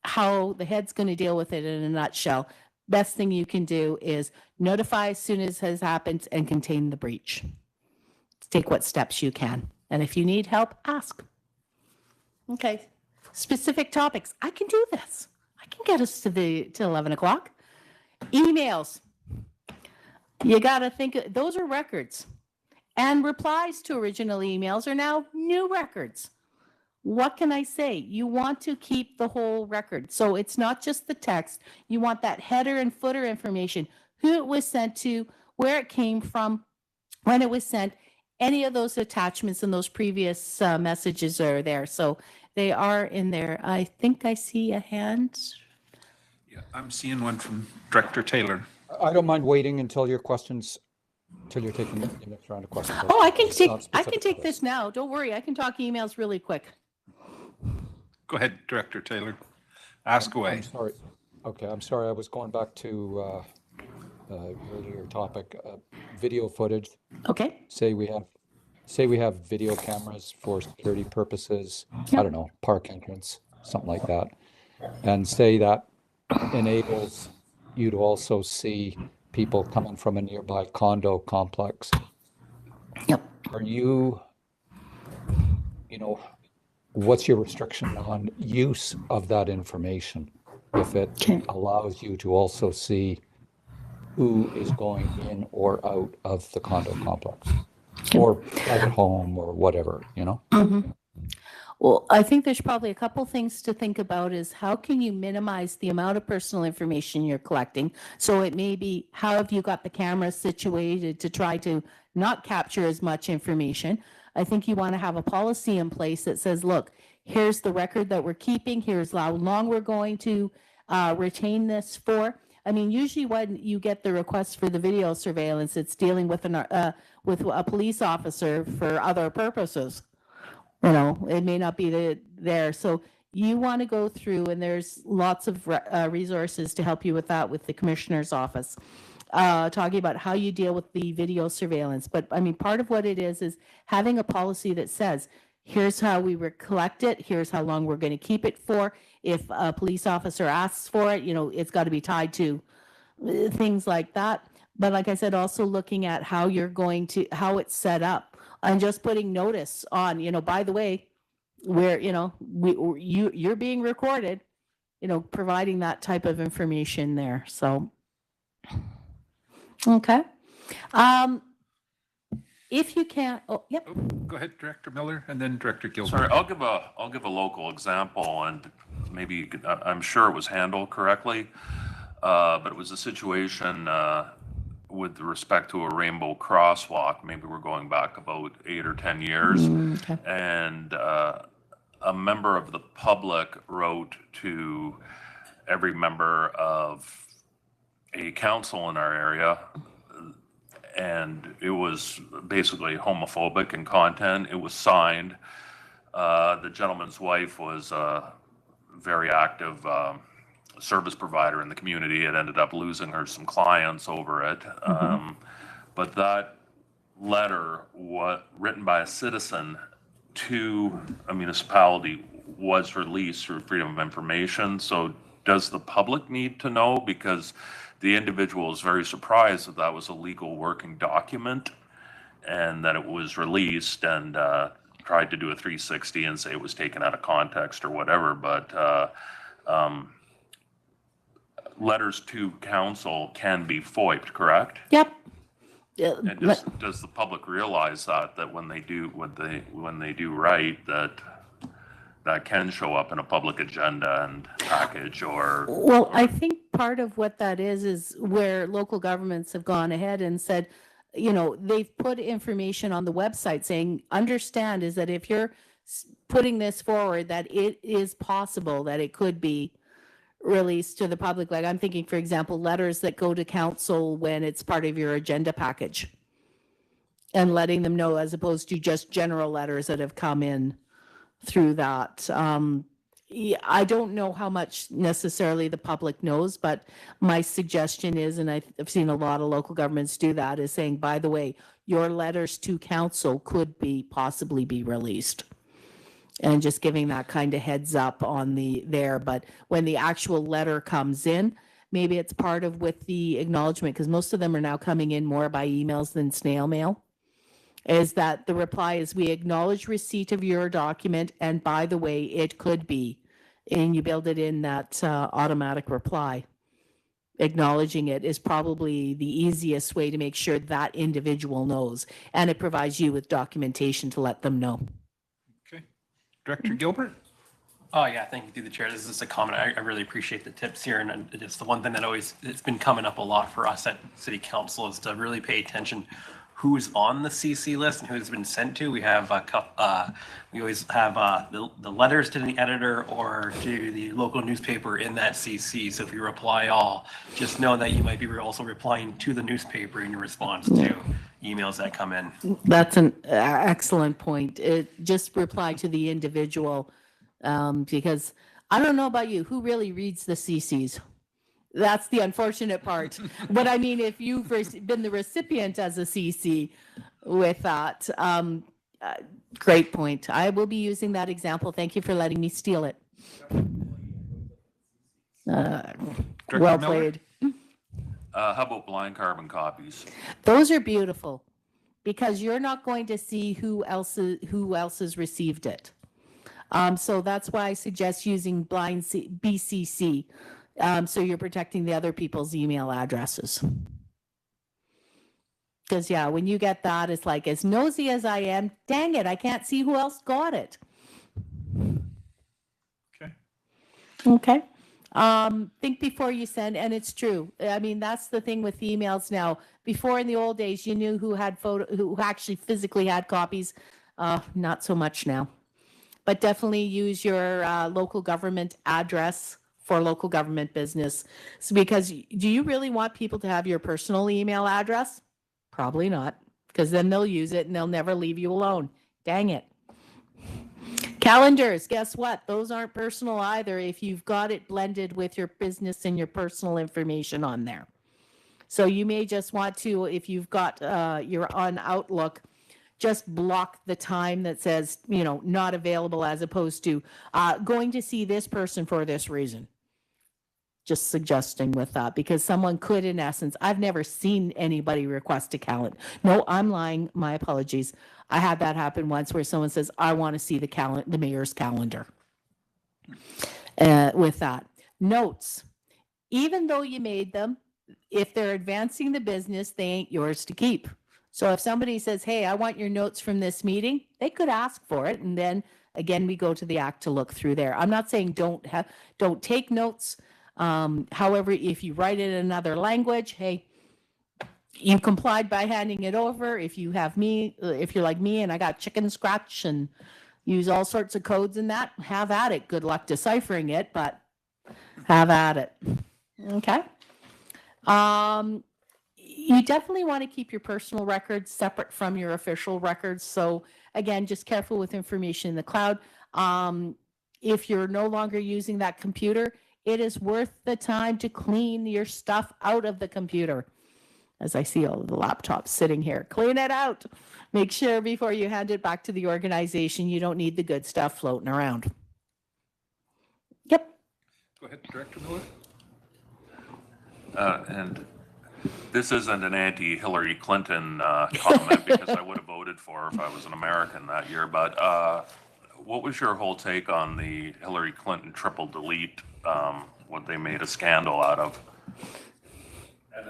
how the head's going to deal with it in a nutshell. Best thing you can do is notify as soon as it has happened and contain the breach. Take what steps you can. And if you need help, ask. Okay. Specific topics. I can do this. I can get us to 11 o'clock. Emails. You got to think, those are records. And replies to original emails are now new records. What can I say? You want to keep the whole record. So it's not just the text. You want that header and footer information, who it was sent to, where it came from, when it was sent. Any of those attachments and those previous messages are there. So they are in there. I think I see a hand. Yeah, I'm seeing one from Director Taylor. I don't mind waiting until your questions, until you're taking the next round of questions. Oh, I can take this now. Don't worry. I can talk emails really quick. Go ahead, Director Taylor. Ask away. I'm sorry. Okay, I'm sorry. I was going back to earlier topic, video footage. Okay. Say we have video cameras for security purposes. Yep. I don't know, park entrance, something like that, and say that enables you to also see people coming from a nearby condo complex. Yep. Are you what's your restriction on use of that information if it allows you to also see who is going in or out of the condo complex or private home or whatever, Mm-hmm. Well, I think there's probably a couple things to think about is how can you minimize the amount of personal information you're collecting? So it may be, how have you got the camera situated to try to not capture as much information? I think you want to have a policy in place that says, look, here's the record that we're keeping. Here's how long we're going to retain this for. I mean, usually when you get the request for the video surveillance, it's dealing with a police officer for other purposes. It may not be there. So you want to go through, and there's lots of resources to help you with that with the commissioner's office. talking about how you deal with the video surveillance. But I mean, part of what it is having a policy that says, here's how we collect it, here's how long we're going to keep it for. If a police officer asks for it, it's got to be tied to things like that. But like I said, also looking at how how it's set up, and just putting notice on, by the way, where, you're being recorded, providing that type of information there. So, okay. If you can't, yep. Go ahead, Director Miller, and then Director Gilbert. Sorry, I'll give a local example, and maybe you could, I'm sure it was handled correctly, but it was a situation with respect to a rainbow crosswalk. Maybe we're going back about 8 or 10 years, Okay. and a member of the public wrote to every member of a council in our area, and it was basically homophobic in content. It was signed. The gentleman's wife was a very active service provider in the community. It ended up losing her some clients over it. But that letter, written by a citizen to a municipality, was released through Freedom of Information. So does the public need to know? Because the individual was very surprised that that was a legal working document and that it was released, and tried to do a 360 and say it was taken out of context or whatever. But letters to council can be FOIP'd, correct? Yep. And does the public realize that when they do write, that can show up in a public agenda and package? Or Well, I think part of what that is where local governments have gone ahead and said, they've put information on the website saying, understand is that if you're putting this forward, that it is possible that it could be released to the public. Like I'm thinking, for example, letters that go to council when it's part of your agenda package, and letting them know, as opposed to just general letters that have come in through that. I don't know how much necessarily the public knows, but my suggestion is, and I've seen a lot of local governments do that, is saying, by the way, your letters to council could possibly be released. And just giving that kind of heads up on there. But when the actual letter comes in, maybe it's part of with the acknowledgement, because most of them are now coming in more by emails than snail mail, is that the reply is, we acknowledge receipt of your document, and by the way, it could be, and you build it in that automatic reply. Acknowledging it is probably the easiest way to make sure that individual knows, and it provides you with documentation to let them know. Okay. Director Gilbert? Oh, yeah, thank you through the chair. This is just a comment. I really appreciate the tips here. And it's the one thing that it's been coming up a lot for us at City Council, is to really pay attention who's on the CC list and who's been sent to. We have we always have the letters to the editor or to the local newspaper in that CC. So if you reply all, just know that you might be also replying to the newspaper in your response to emails that come in. That's an excellent point. Just reply to the individual, because I don't know about you, who really reads the CCs? That's the unfortunate part. But I mean, if you've been the recipient as a CC with that, great point. I will be using that example. Thank you for letting me steal it. Well played. how about blind carbon copies? Those are beautiful, because you're not going to see who else has received it. So that's why I suggest using blind BCC. So you're protecting the other people's email addresses. Because, yeah, when you get that, it's like, as nosy as I am, dang it, I can't see who else got it. Okay. Think before you send, and it's true. I mean, that's the thing with emails now. Before, in the old days, you knew who actually physically had copies. Not so much now. But definitely use your local government address for local government business. So, because do you really want people to have your personal email address? Probably not, because then they'll use it and they'll never leave you alone. Dang it. Calendars, guess what? Those aren't personal either if you've got it blended with your business and your personal information on there. So you may just want to, if you've got, you're on Outlook, just block the time that says, you know, not available, as opposed to going to see this person for this reason. Just suggesting with that, because someone could, in essence, I've never seen anybody request a calendar. No, I'm lying. My apologies. I had that happen once where someone says, I want to see the mayor's calendar. With that. Notes. Even though you made them, if they're advancing the business, they ain't yours to keep. So if somebody says, hey, I want your notes from this meeting, they could ask for it. And then again, we go to the act to look through there. I'm not saying don't take notes. However, if you write it in another language, hey, you complied by handing it over. If you have me, if you're like me and I got chicken scratch and use all sorts of codes in that, have at it. Good luck deciphering it, but have at it. Okay. You definitely want to keep your personal records separate from your official records. So again, just careful with information in the cloud. If you're no longer using that computer, it is worth the time to clean your stuff out of the computer. As I see all of the laptops sitting here, clean it out. Make sure before you hand it back to the organization, you don't need the good stuff floating around. Yep. Go ahead, Director Miller. And this isn't an anti-Hillary Clinton comment because I would have voted for her if I was an American that year. But what was your whole take on the Hillary Clinton triple delete, what they made a scandal out of?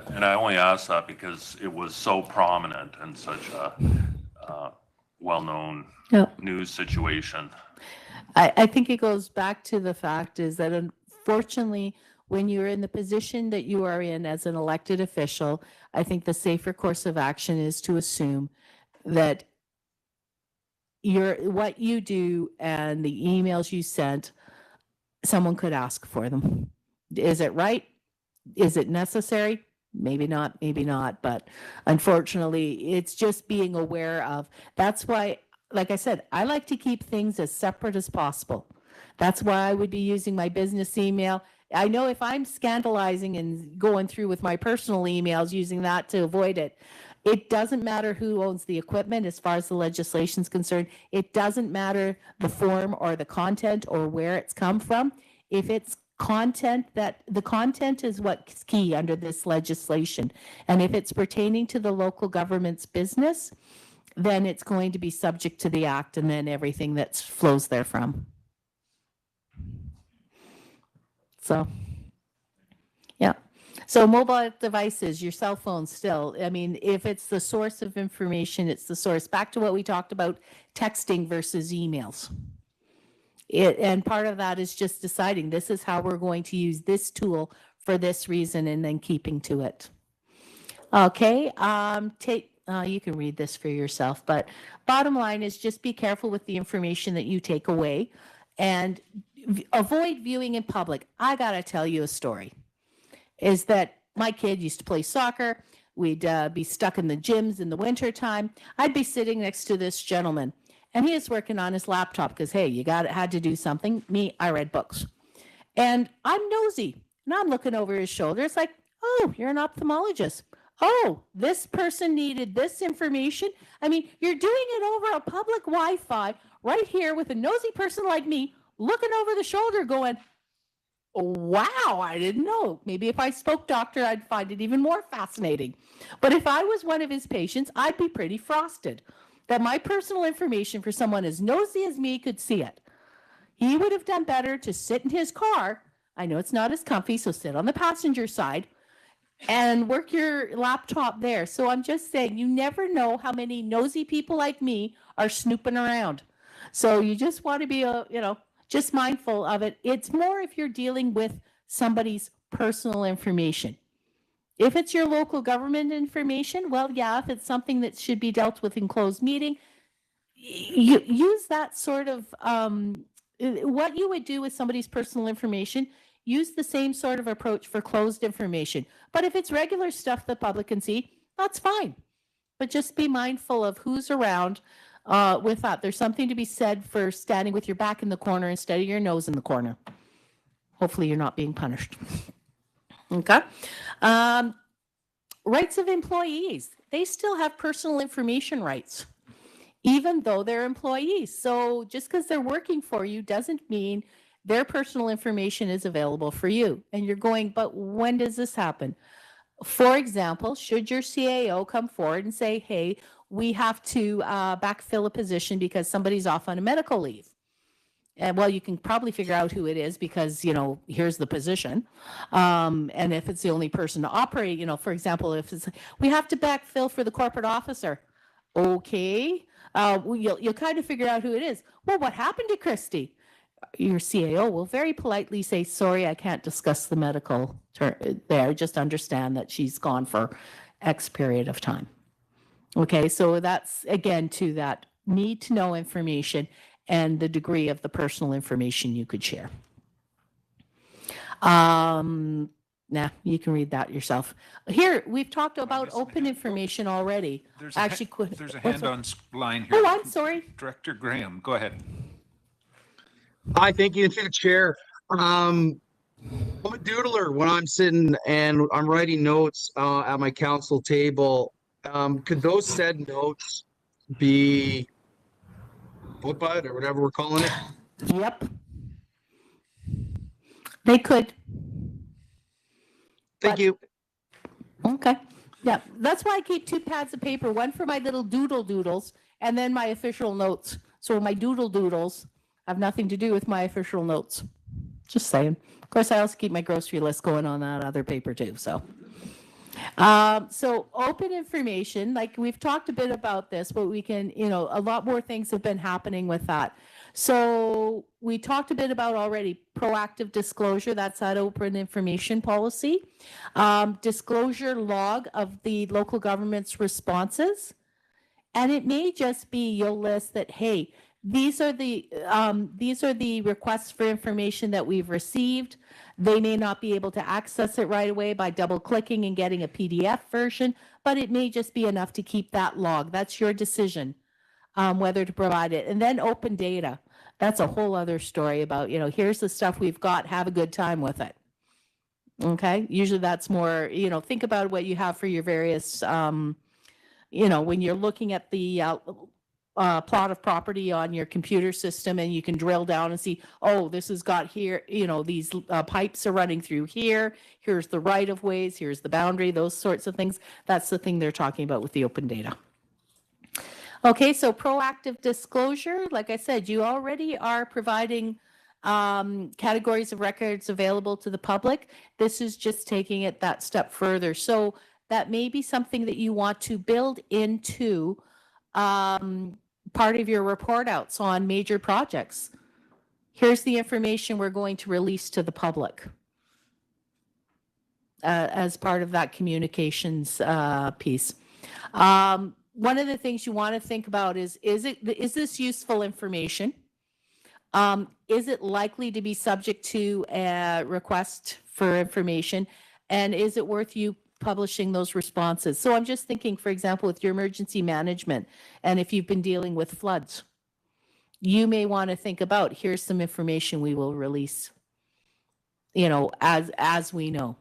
And I only ask that because it was so prominent and such a well-known news situation. I think it goes back to the fact is that unfortunately, when you're in the position that you are in as an elected official, I think the safer course of action is to assume that what you do and the emails you sent, someone could ask for them. Is it right? Is it necessary? Maybe not, but unfortunately, it's just being aware of. That's why, like I said, I like to keep things as separate as possible. That's why I would be using my business email. I know if I'm scandalizing and going through with my personal emails, using that to avoid it, it doesn't matter who owns the equipment as far as the legislation is concerned. It doesn't matter the form or the content or where it's come from. If it's content, that the content is what's key under this legislation. And if it's pertaining to the local government's business, then it's going to be subject to the act and then everything that flows therefrom. So, yeah. So mobile devices, your cell phone still, I mean, if it's the source of information, it's the source. Back to what we talked about, texting versus emails. And part of that is just deciding this is how we're going to use this tool for this reason and then keeping to it. Okay, you can read this for yourself, but bottom line is just be careful with the information that you take away and avoid viewing in public. I gotta tell you a story, is that my kid used to play soccer. We'd be stuck in the gyms in the winter time. I'd be sitting next to this gentleman and he is working on his laptop because, hey, had to do something. Me, I read books. And I'm nosy and I'm looking over his shoulder. It's like, oh, you're an ophthalmologist. Oh, this person needed this information. I mean, you're doing it over a public Wi-Fi right here with a nosy person like me looking over the shoulder going, wow, I didn't know. Maybe if I spoke doctor, I'd find it even more fascinating. But if I was one of his patients, I'd be pretty frosted that my personal information for someone as nosy as me could see it. He would have done better to sit in his car. I know it's not as comfy, so sit on the passenger side and work your laptop there. So I'm just saying, you never know how many nosy people like me are snooping around. So you just want to be, just mindful of it. It's more if you're dealing with somebody's personal information. If it's your local government information, well, yeah, if it's something that should be dealt with in closed meeting, you use that sort of, what you would do with somebody's personal information, use the same sort of approach for closed information. But if it's regular stuff the public can see, that's fine. But just be mindful of who's around with that. There's something to be said for standing with your back in the corner instead of your nose in the corner. Hopefully you're not being punished. Okay. Rights of employees. They still have personal information rights, even though they're employees. So just because they're working for you doesn't mean their personal information is available for you. And you're going, but when does this happen? For example, should your CAO come forward and say, hey, we have to backfill a position because somebody's off on a medical leave. And well, you can probably figure out who it is because, here's the position. And if it's the only person to operate, for example, if it's, we have to backfill for the corporate officer. Okay. You'll kind of figure out who it is. Well, what happened to Christy? Your CAO will very politely say, sorry, I can't discuss the medical there. Just understand that she's gone for X period of time. Okay, so that's, again, to that need to know information and the degree of the personal information you could share. You can read that yourself. Here, we've talked about open information already. There's There's a hand on line here. Oh, I'm sorry. Director Graham, go ahead. Hi, thank you, through the chair. I'm a doodler when I'm sitting and I'm writing notes at my council table. Could those said notes be output or whatever we're calling it? Yep. They could. Thank you. Okay. Yeah, that's why I keep 2 pads of paper, one for my little doodles and then my official notes. So my doodles have nothing to do with my official notes. Just saying. Of course, I also keep my grocery list going on that other paper too. So open information, like we've talked a bit about this, but we can, a lot more things have been happening with that. So we talked a bit about already proactive disclosure. That's that open information policy. Disclosure log of the local government's responses. And it may just be you'll list that, hey, these are the requests for information that we've received. They may not be able to access it right away by double clicking and getting a PDF version, but it may just be enough to keep that log. That's your decision whether to provide it. And then open data. That's a whole other story about, here's the stuff we've got, have a good time with it. Okay. Usually that's more, think about what you have for your various, when you're looking at the plot of property on your computer system and you can drill down and see, oh, this has got here, these pipes are running through here. Here's the right of ways. Here's the boundary, those sorts of things. That's the thing they're talking about with the open data. Okay, so proactive disclosure, like I said, you already are providing categories of records available to the public. This is just taking it that step further. So that may be something that you want to build into part of your report outs on major projects. Here's the information we're going to release to the public as part of that communications piece. One of the things you want to think about is this useful information? Is it likely to be subject to a request for information? And is it worth you publishing those responses? So I'm just thinking, for example, with your emergency management, and if you've been dealing with floods, you may want to think about, here's some information we will release, as we know,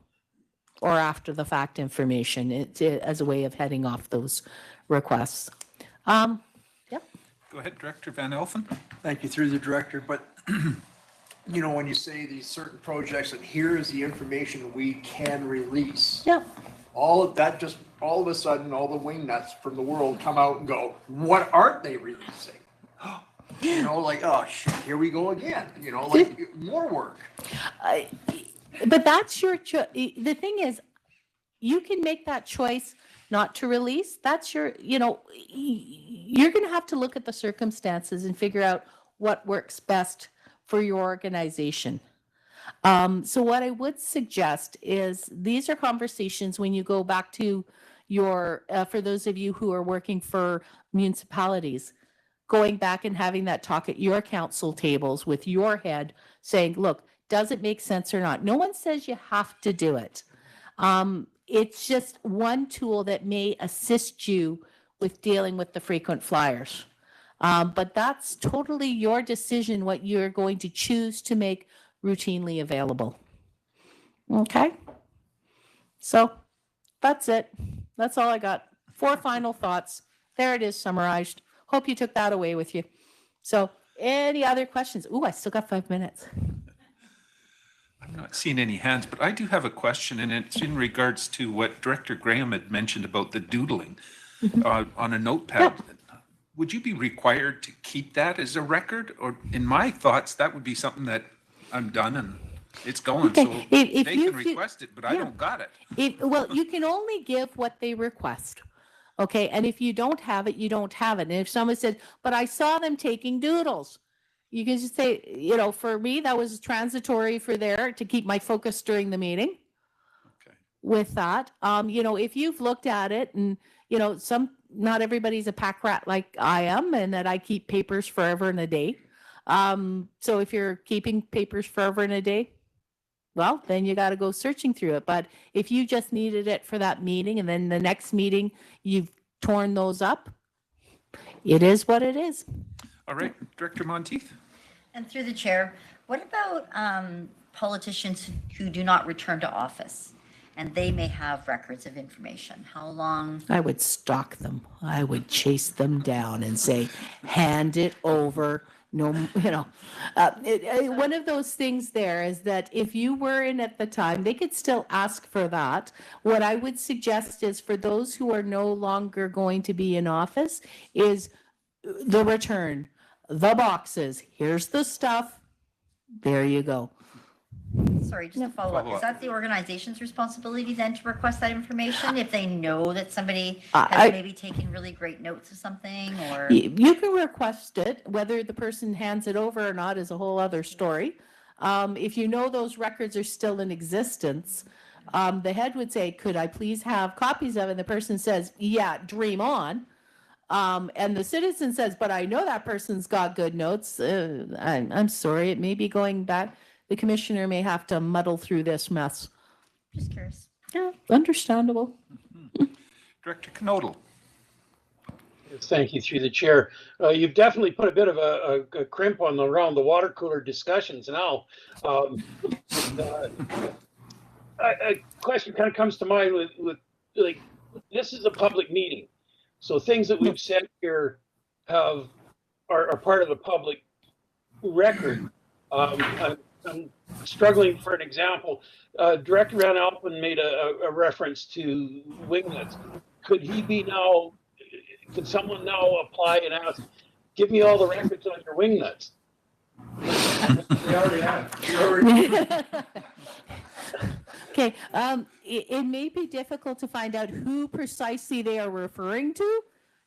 or after the fact information, as a way of heading off those requests. Yep. Go ahead, Director Van Elfen. Thank you, through the director. But, when you say these certain projects, and here is the information we can release. Yep. All of a sudden, all the wingnuts from the world come out and go, what aren't they releasing? Oh shit, here we go again. More work. But that's your choice. The thing is, you can make that choice not to release. That's your, you're going to have to look at the circumstances and figure out what works best for your organization. So what I would suggest is these are conversations when you go back to your, for those of you who are working for municipalities, going back and having that talk at your council tables with your head saying, look, does it make sense or not? No one says you have to do it. It's just one tool that may assist you with dealing with the frequent flyers. But that's totally your decision, what you're going to choose to make routinely available. Okay. So that's it. That's all I got. 4 final thoughts. There it is summarized. Hope you took that away with you. So any other questions? Ooh, I still got 5 minutes. I'm not seeing any hands, but I do have a question, and it's in regards to what Director Graham had mentioned about the doodling on a notepad. Would you be required to keep that as a record? Or in my thoughts, that would be something that I'm done and it's going. Okay. So If they you can feel- request it, but I don't got it. Well, you can only give what they request. Okay. And if you don't have it, you don't have it. And if someone said, but I saw them taking doodles, you can just say, you know, for me, that was transitory for there to keep my focus during the meeting. Okay. With that, you know, if you've looked at it and, you know, not everybody's a pack rat like I am, and that I keep papers forever and a day. So if you're keeping papers forever and a day, well, then you got to go searching through it. But if you just needed it for that meeting and then the next meeting you've torn those up, it is what it is. All right, Director Monteith. And through the chair, what about politicians who do not return to office? And they may have records of information. How long? I would stalk them. I would chase them down and say, hand it over. No, you know, one of those things there is that if you were in at the time, they could still ask for that. What I would suggest is for those who are no longer going to be in office is the return, the boxes. Here's the stuff. There you go. Sorry, just to follow up. Is that the organization's responsibility then to request that information if they know that somebody has maybe taken really great notes of something, or? You can request it. Whether the person hands it over or not is a whole other story. If you know those records are still in existence, the head would say, could I please have copies of it? And the person says, yeah, dream on. And the citizen says, but I know that person's got good notes. I'm sorry, it may be going back. The commissioner may have to muddle through this mess. Just curious. Yeah, understandable. Director Knodel. Thank you, through the chair. You've definitely put a bit of a crimp on around the water cooler discussions now. A question kind of comes to mind with like, this is a public meeting. So things that we've said here are part of the public record. I'm struggling for an example. Director Van Alpen made a reference to wingnuts. Could someone now apply and ask, give me all the records on your wingnuts? They already have. Okay, it may be difficult to find out who precisely they are referring to.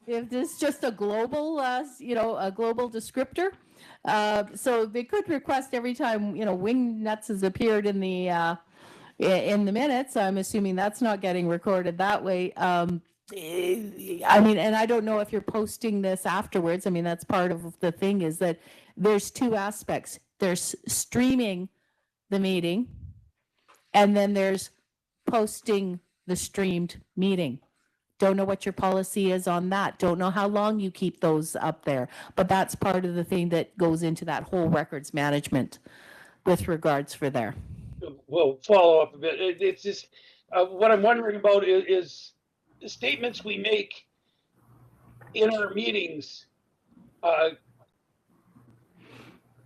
If this is just a global, a global descriptor. So they could request every time, wing nuts has appeared in the minutes. I'm assuming that's not getting recorded that way. And I don't know if you're posting this afterwards. I mean, that's part of the thing is that there's two aspects. There's streaming the meeting, and then there's posting the streamed meeting. Don't know what your policy is on that. Don't know how long you keep those up there. But that's part of the thing that goes into that whole records management with regards for there. We'll follow up a bit. It's just what I'm wondering about is the statements we make in our meetings.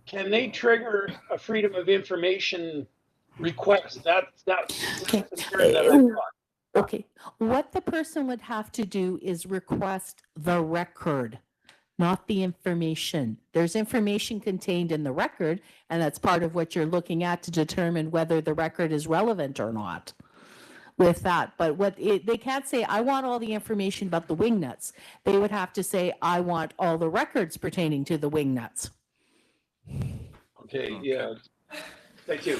Can they trigger a freedom of information request? That's okay. Concern that I've got. Okay, what the person would have to do is request the record, not the information. There's information contained in the record, and that's part of what you're looking at to determine whether the record is relevant or not with that. But they can't say, I want all the information about the wing nuts. They would have to say, I want all the records pertaining to the wing nuts. Okay, yeah. Thank you.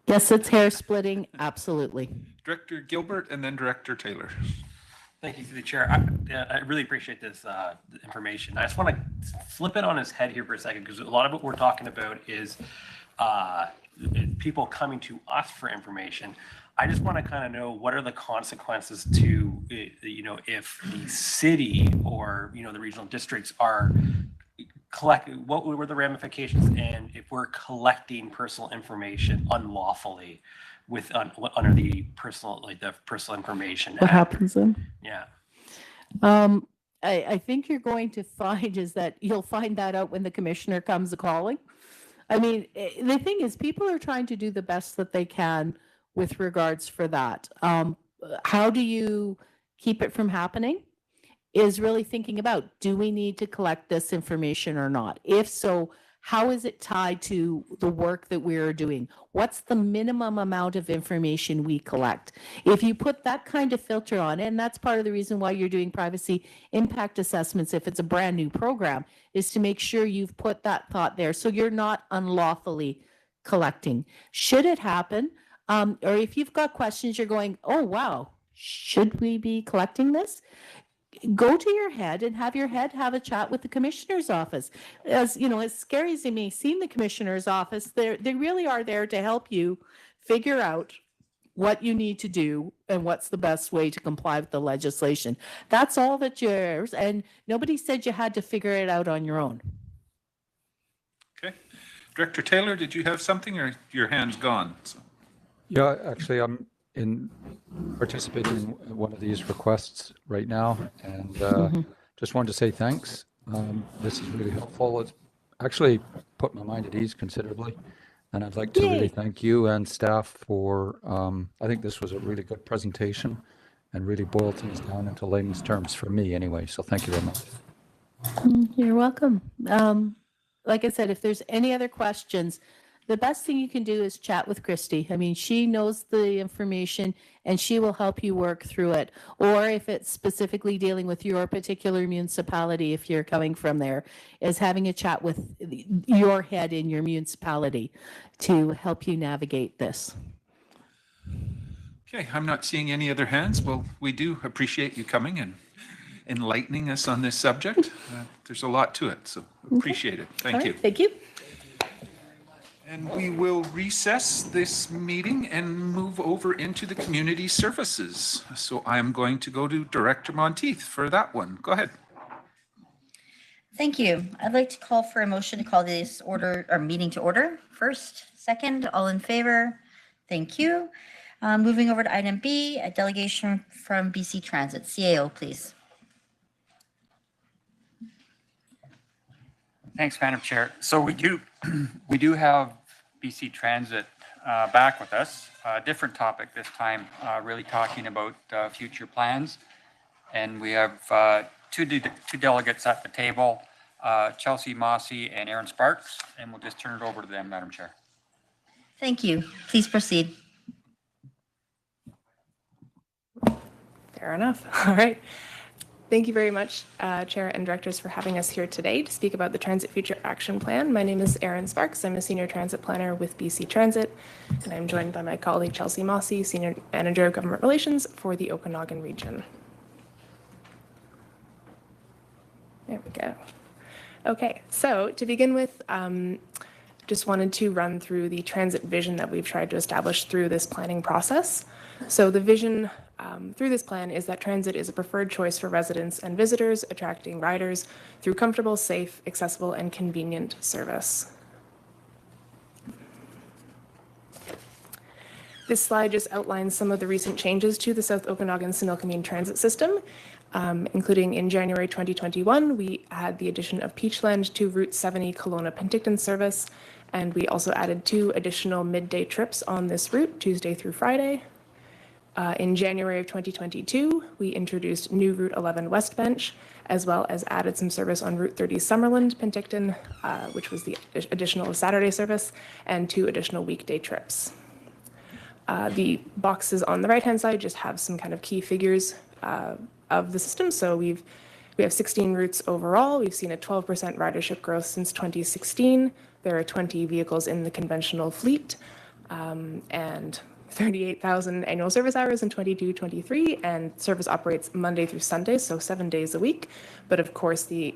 Yes, it's hair splitting, absolutely. Director Gilbert and then Director Taylor. Thank you, through the chair. I really appreciate this information. I just want to flip it on his head here for a second, because a lot of what we're talking about is people coming to us for information. I just want to kind of know what are the consequences to, if the city or, the regional districts are what were the ramifications, and if we're collecting personal information unlawfully under the personal information What Act? happens then? Yeah. I think you're going to find is that you'll find that out when the commissioner comes a calling. I mean, the thing is, people are trying to do the best that they can with regards for that. How do you keep it from happening? Is really thinking about, do we need to collect this information or not? If so, how is it tied to the work that we're doing? What's the minimum amount of information we collect? If you put that kind of filter on, and that's part of the reason why you're doing privacy impact assessments if it's a brand new program, is to make sure you've put that thought there so you're not unlawfully collecting. Should it happen, or if you've got questions, you're going, oh, wow, should we be collecting this? Go to your head and have your head have a chat with the commissioner's office. As you know, as scary as they may seem, the commissioner's office, they really are there to help you figure out what you need to do and what's the best way to comply with the legislation. That's all that yours, and nobody said you had to figure it out on your own. Okay. Director Taylor, did you have something, or your hand's gone? So. Yeah, actually, I'm participating in one of these requests right now, and just wanted to say thanks. This is really helpful. It's actually put my mind at ease considerably, and I'd like to really thank you and staff for, I think this was a really good presentation and really boiled things down into layman's terms for me anyway, so thank you very much. You're welcome. Like I said, if there's any other questions, the best thing you can do is chat with Christy. I mean, she knows the information and she will help you work through it. Or if it's specifically dealing with your particular municipality, if you're coming from there, is having a chat with your head in your municipality to help you navigate this. Okay, I'm not seeing any other hands. Well, we do appreciate you coming and enlightening us on this subject. There's a lot to it, so appreciate it. Thank you. Thank you. And we will recess this meeting and move over into the community services. So I'm going to go to Director Monteith for that one. Go ahead. Thank you. I'd like to call for a motion to call this meeting to order. First, second, all in favor? Thank you. Moving over to item B, a delegation from BC Transit. CAO, please. Thanks, Madam Chair. So we do have BC Transit back with us. Different topic this time, really talking about future plans. And we have two delegates at the table, Chelsea Mossy and Aaron Sparks, and we'll just turn it over to them, Madam Chair. Thank you. Please proceed. Fair enough. All right. Thank you very much, Chair and Directors, for having us here today to speak about the Transit Future Action Plan. My name is Aaron Sparks. I'm a Senior Transit Planner with BC Transit, and I'm joined by my colleague Chelsea Mossy, Senior Manager of Government Relations for the Okanagan region. There we go. Okay, so to begin with, just wanted to run through the transit vision that we've tried to establish through this planning process. So the vision through this plan is that transit is a preferred choice for residents and visitors, attracting riders through comfortable, safe, accessible, and convenient service. This slide just outlines some of the recent changes to the South Okanagan-Similkameen transit system, including in January 2021, we had the addition of Peachland to Route 70 Kelowna-Penticton service, and we also added 2 additional midday trips on this route, Tuesday through Friday. In January of 2022, we introduced new Route 11 West Bench, as well as added some service on Route 30 Summerland, Penticton, which was the additional Saturday service, and 2 additional weekday trips. The boxes on the right-hand side just have some kind of key figures of the system. So we have 16 routes overall. We've seen a 12% ridership growth since 2016. There are 20 vehicles in the conventional fleet, and 38,000 annual service hours in 22-23, and service operates Monday through Sunday, so 7 days a week. But of course, the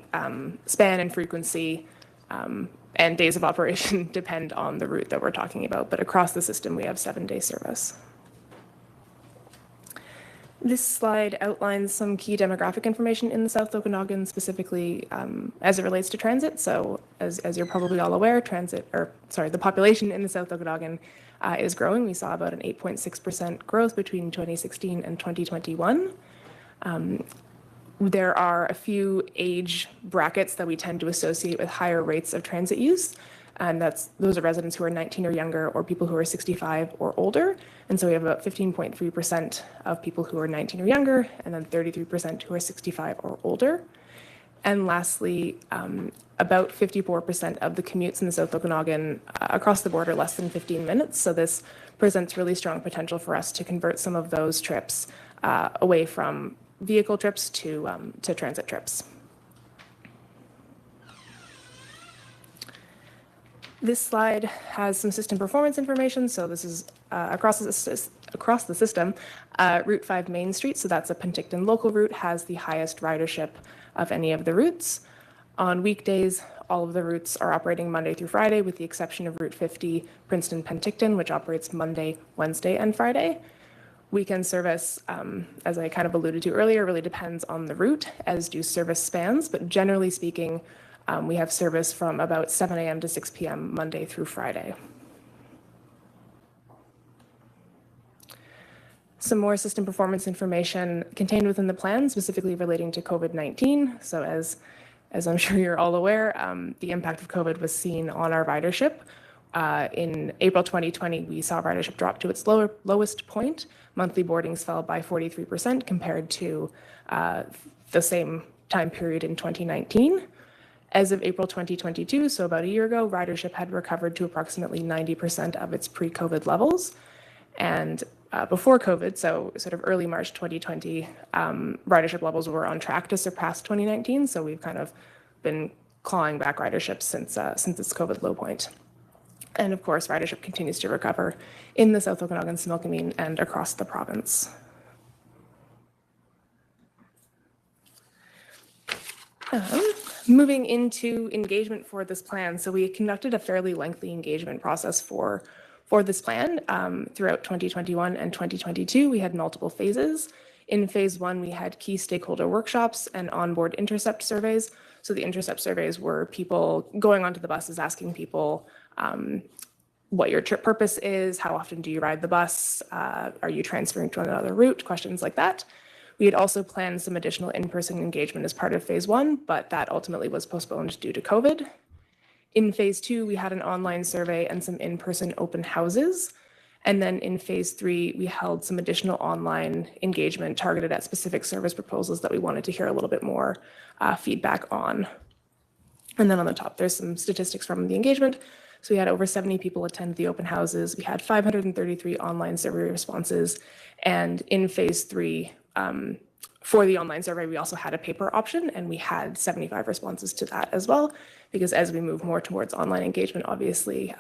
span and frequency and days of operation depend on the route that we're talking about. But across the system, we have 7-day service. This slide outlines some key demographic information in the South Okanagan, specifically as it relates to transit. So as you're probably all aware, the population in the South Okanagan is growing. We saw about an 8.6% growth between 2016 and 2021. There are a few age brackets that we tend to associate with higher rates of transit use. And those are residents who are 19 or younger or people who are 65 or older. And so we have about 15.3% of people who are 19 or younger, and then 33% who are 65 or older. And lastly, about 54% of the commutes in the South Okanagan across the board are less than 15 minutes. So this presents really strong potential for us to convert some of those trips away from vehicle trips to transit trips. This slide has some system performance information. So this is across the system. Route 5 Main Street, so that's a Penticton local route, has the highest ridership of any of the routes. On weekdays, all of the routes are operating Monday through Friday, with the exception of Route 50 Princeton Penticton, which operates Monday, Wednesday, and Friday. Weekend service, as I kind of alluded to earlier, really depends on the route, as do service spans, but generally speaking, we have service from about 7 a.m. to 6 p.m. Monday through Friday. Some more system performance information contained within the plan, specifically relating to COVID-19. So as I'm sure you're all aware, the impact of COVID was seen on our ridership. In April 2020, we saw ridership drop to its lowest point. Monthly boardings fell by 43% compared to the same time period in 2019. As of April 2022, so about a year ago, ridership had recovered to approximately 90% of its pre-COVID levels. And before COVID, so sort of early March 2020, ridership levels were on track to surpass 2019. So we've kind of been clawing back ridership since its COVID low point. And of course, ridership continues to recover in the South Okanagan, Similkameen, and across the province. Moving into engagement for this plan. So we conducted a fairly lengthy engagement process for this plan throughout 2021 and 2022. We had multiple phases. In phase 1, we had key stakeholder workshops and onboard intercept surveys. So the intercept surveys were people going onto the buses, asking people what your trip purpose is, how often do you ride the bus, are you transferring to another route, questions like that. We had also planned some additional in-person engagement as part of phase 1, but that ultimately was postponed due to COVID. In phase 2, we had an online survey and some in-person open houses. And then in phase 3, we held some additional online engagement targeted at specific service proposals that we wanted to hear a little bit more feedback on. And then on the top, there's some statistics from the engagement. So we had over 70 people attend the open houses. We had 533 online survey responses. And in phase 3, for the online survey, we also had a paper option, and we had 75 responses to that as well, because as we move more towards online engagement, obviously,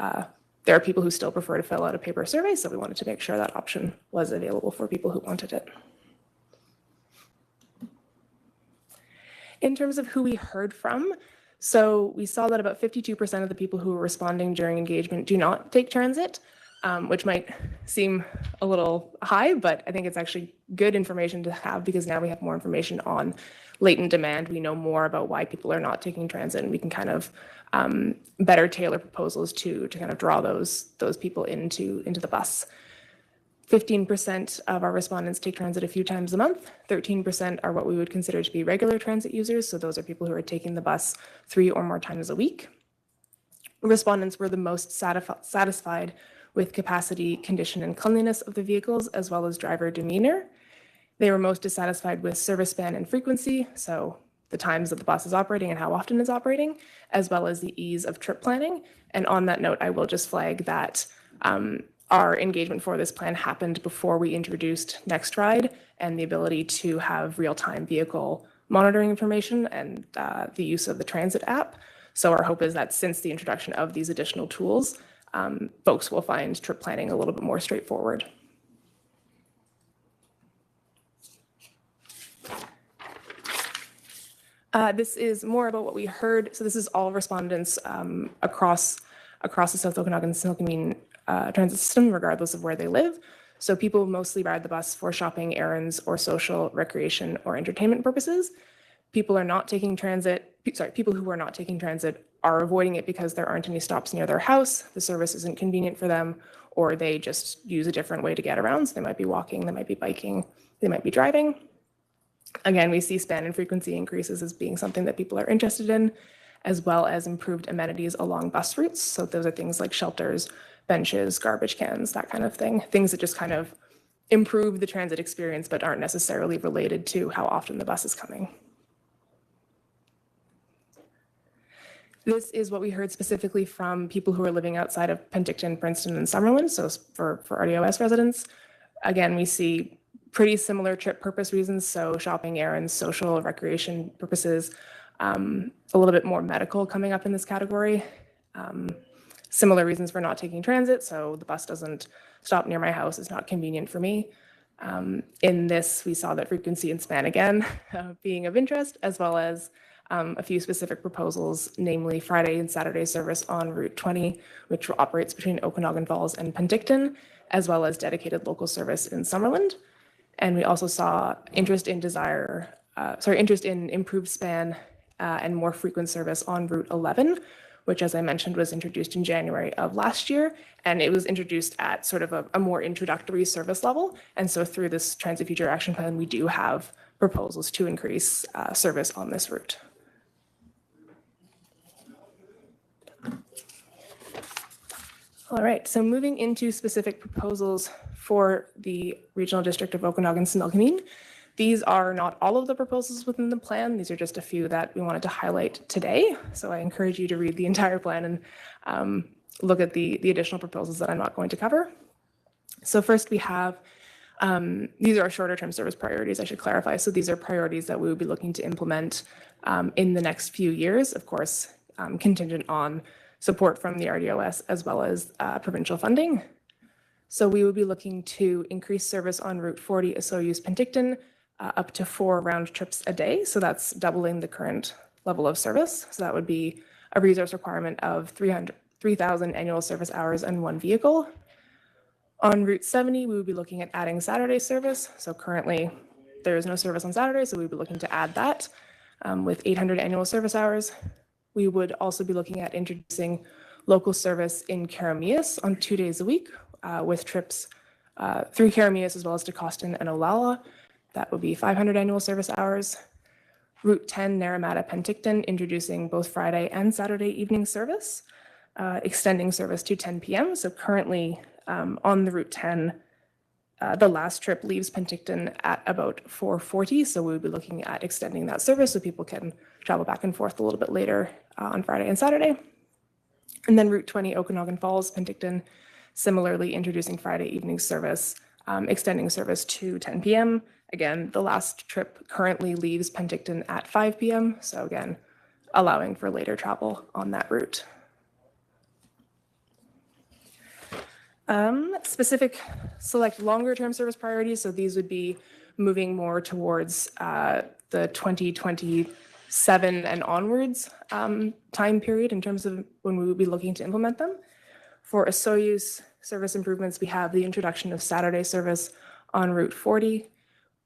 there are people who still prefer to fill out a paper survey, so we wanted to make sure that option was available for people who wanted it. In terms of who we heard from, so we saw that about 52% of the people who were responding during engagement do not take transit, which might seem a little high, but I think it's actually good information to have because now we have more information on latent demand. We know more about why people are not taking transit, and we can kind of better tailor proposals to kind of draw those people into the bus. 15% of our respondents take transit a few times a month. 13% are what we would consider to be regular transit users. So those are people who are taking the bus 3 or more times a week. Respondents were the most satisfied with capacity, condition, and cleanliness of the vehicles, as well as driver demeanor. They were most dissatisfied with service span and frequency, so the times that the bus is operating and how often it's operating, as well as the ease of trip planning. And on that note, I will just flag that our engagement for this plan happened before we introduced Next Ride and the ability to have real-time vehicle monitoring information and the use of the transit app. So our hope is that since the introduction of these additional tools, folks will find trip planning a little bit more straightforward. This is more about what we heard. So this is all respondents across the South Okanagan Similkameen transit system, regardless of where they live. So people mostly ride the bus for shopping, errands, or social, recreation, or entertainment purposes. People who are not taking transit are avoiding it because there aren't any stops near their house, the service isn't convenient for them, or they just use a different way to get around. So they might be walking, they might be biking, they might be driving. Again, we see span and frequency increases as being something that people are interested in, as well as improved amenities along bus routes. So those are things like shelters, benches, garbage cans, that kind of thing. Things that just kind of improve the transit experience but aren't necessarily related to how often the bus is coming. This is what we heard specifically from people who are living outside of Penticton, Princeton, and Summerland, so for RDOS residents. Again, we see pretty similar trip purpose reasons, so shopping, errands, social, recreation purposes, a little bit more medical coming up in this category. Similar reasons for not taking transit, so the bus doesn't stop near my house, it's not convenient for me. In this, we saw that frequency and span again being of interest, as well as a few specific proposals, namely Friday and Saturday service on Route 20, which operates between Okanagan Falls and Penticton, as well as dedicated local service in Summerland. And we also saw interest in improved span and more frequent service on Route 11, which, as I mentioned, was introduced in January of last year. And it was introduced at sort of a more introductory service level. And so through this Transit Future Action Plan, we do have proposals to increase service on this route. All right, so moving into specific proposals for the Regional District of Okanagan-Sinilkameen. These are not all of the proposals within the plan. These are just a few that we wanted to highlight today. So I encourage you to read the entire plan and look at the additional proposals that I'm not going to cover. So first we have, these are our shorter term service priorities, I should clarify. So these are priorities that we would be looking to implement in the next few years, of course, contingent on support from the RDOS as well as provincial funding. So we would be looking to increase service on Route 40 Osoyoos Penticton up to 4 round trips a day. So that's doubling the current level of service. So that would be a resource requirement of 3,000 annual service hours and 1 vehicle. On Route 70, we would be looking at adding Saturday service. So currently there is no service on Saturday, so we'd be looking to add that with 800 annual service hours. We would also be looking at introducing local service in Karameas on 2 days a week with trips through Karameas as well as to Costin and Olalla. That would be 500 annual service hours. Route 10 Naramata Penticton, introducing both Friday and Saturday evening service, extending service to 10 p.m. So currently on the Route 10, the last trip leaves Penticton at about 4:40. So we would be looking at extending that service so people can travel back and forth a little bit later on Friday and Saturday. And then Route 20 Okanagan Falls Penticton, similarly introducing Friday evening service, extending service to 10 p.m. Again, the last trip currently leaves Penticton at 5 p.m. So again, allowing for later travel on that route. Specific select longer term service priorities. So these would be moving more towards the 2027 and onwards time period in terms of when we would be looking to implement them. For Osoyoos service improvements, we have the introduction of Saturday service on Route 40.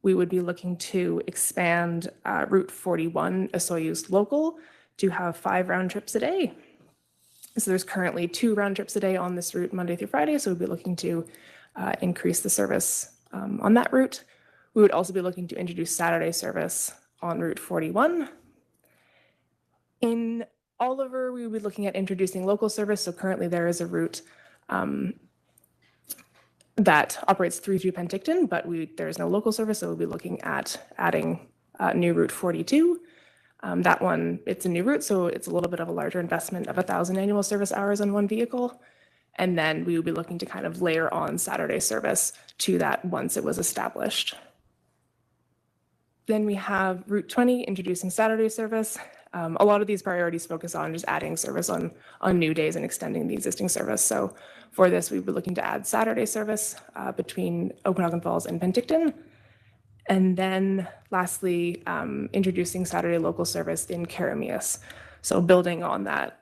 We would be looking to expand Route 41 Osoyoos local to have 5 round trips a day. So there's currently 2 round trips a day on this route Monday through Friday. So we'd be looking to increase the service on that route. We would also be looking to introduce Saturday service on Route 41. In Oliver, we would be looking at introducing local service. So currently there is a route that operates through to Penticton, but there is no local service. So we'll be looking at adding new Route 42. That one, it's a new route, so it's a little bit of a larger investment of 1,000 annual service hours on 1 vehicle. And then we would be looking to kind of layer on Saturday service to that once it was established. Then we have Route 20 introducing Saturday service. A lot of these priorities focus on just adding service on new days and extending the existing service. So for this, we'd be looking to add Saturday service between Okanagan Falls and Penticton. And then lastly, introducing Saturday local service in Karameas. So building on that